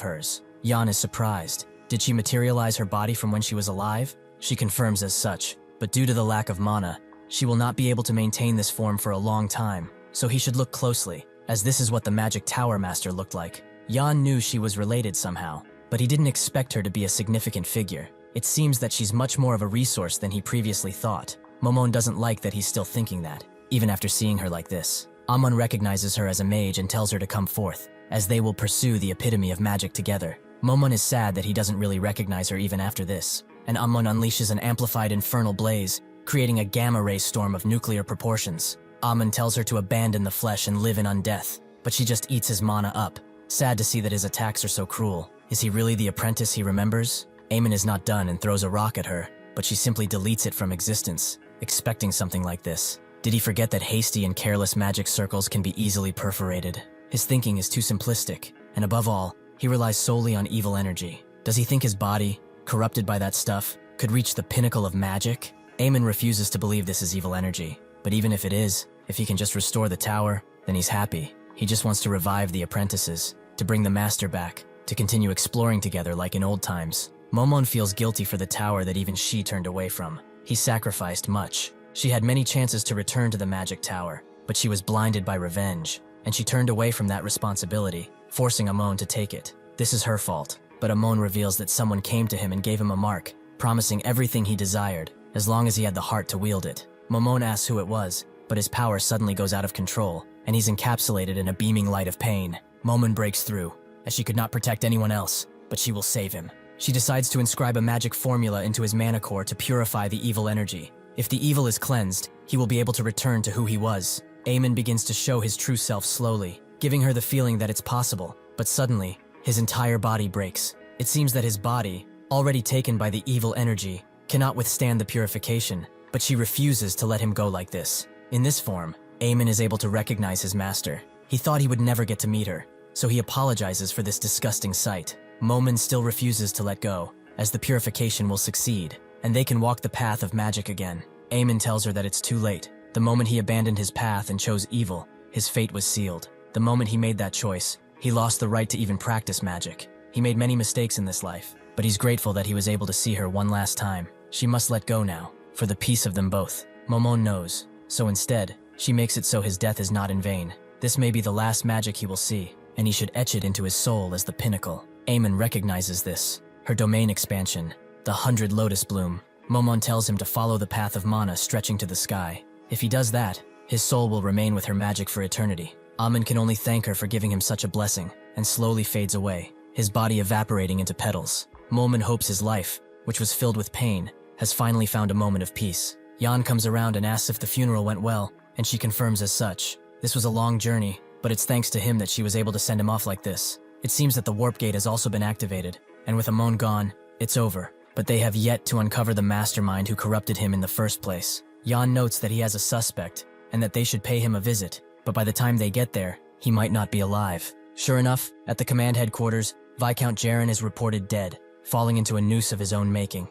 hers. Jan is surprised. Did she materialize her body from when she was alive? She confirms as such, but due to the lack of mana, she will not be able to maintain this form for a long time, so he should look closely, as this is what the magic tower master looked like. Jan knew she was related somehow, but he didn't expect her to be a significant figure. It seems that she's much more of a resource than he previously thought. Momon doesn't like that he's still thinking that, even after seeing her like this. Amon recognizes her as a mage and tells her to come forth, as they will pursue the epitome of magic together. Momon is sad that he doesn't really recognize her even after this, and Amon unleashes an amplified infernal blaze, creating a gamma-ray storm of nuclear proportions. Amon tells her to abandon the flesh and live in undeath, but she just eats his mana up. Sad to see that his attacks are so cruel. Is he really the apprentice he remembers? Aemon is not done and throws a rock at her, but she simply deletes it from existence, expecting something like this. Did he forget that hasty and careless magic circles can be easily perforated? His thinking is too simplistic, and above all, he relies solely on evil energy. Does he think his body, corrupted by that stuff, could reach the pinnacle of magic? Aemon refuses to believe this is evil energy, but even if it is, if he can just restore the tower, then he's happy. He just wants to revive the apprentices, to bring the master back, to continue exploring together like in old times. Momon feels guilty for the tower that even she turned away from. He sacrificed much. She had many chances to return to the magic tower, but she was blinded by revenge, and she turned away from that responsibility, forcing Amon to take it. This is her fault, but Amon reveals that someone came to him and gave him a mark, promising everything he desired, as long as he had the heart to wield it. Momon asks who it was, but his power suddenly goes out of control, and he's encapsulated in a beaming light of pain. Momon breaks through, as she could not protect anyone else, but she will save him. She decides to inscribe a magic formula into his mana core to purify the evil energy. If the evil is cleansed, he will be able to return to who he was. Aemon begins to show his true self slowly, giving her the feeling that it's possible, but suddenly, his entire body breaks. It seems that his body, already taken by the evil energy, cannot withstand the purification, but she refuses to let him go like this. In this form, Aemon is able to recognize his master. He thought he would never get to meet her, so he apologizes for this disgusting sight. Momon still refuses to let go, as the purification will succeed, and they can walk the path of magic again. Aemon tells her that it's too late. The moment he abandoned his path and chose evil, his fate was sealed. The moment he made that choice, he lost the right to even practice magic. He made many mistakes in this life, but he's grateful that he was able to see her one last time. She must let go now, for the peace of them both. Momon knows, so instead, she makes it so his death is not in vain. This may be the last magic he will see, and he should etch it into his soul as the pinnacle. Aemon recognizes this, her domain expansion, the 100 lotus bloom. Momon tells him to follow the path of mana stretching to the sky. If he does that, his soul will remain with her magic for eternity. Aemon can only thank her for giving him such a blessing, and slowly fades away, his body evaporating into petals. Momon hopes his life, which was filled with pain, has finally found a moment of peace. Jan comes around and asks if the funeral went well, and she confirms as such. This was a long journey, but it's thanks to him that she was able to send him off like this. It seems that the warp gate has also been activated, and with Amon gone, it's over. But they have yet to uncover the mastermind who corrupted him in the first place. Jan notes that he has a suspect, and that they should pay him a visit, but by the time they get there, he might not be alive. Sure enough, at the command headquarters, Viscount Jaren is reported dead, falling into a noose of his own making.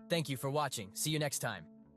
Thank you for watching. See you next time.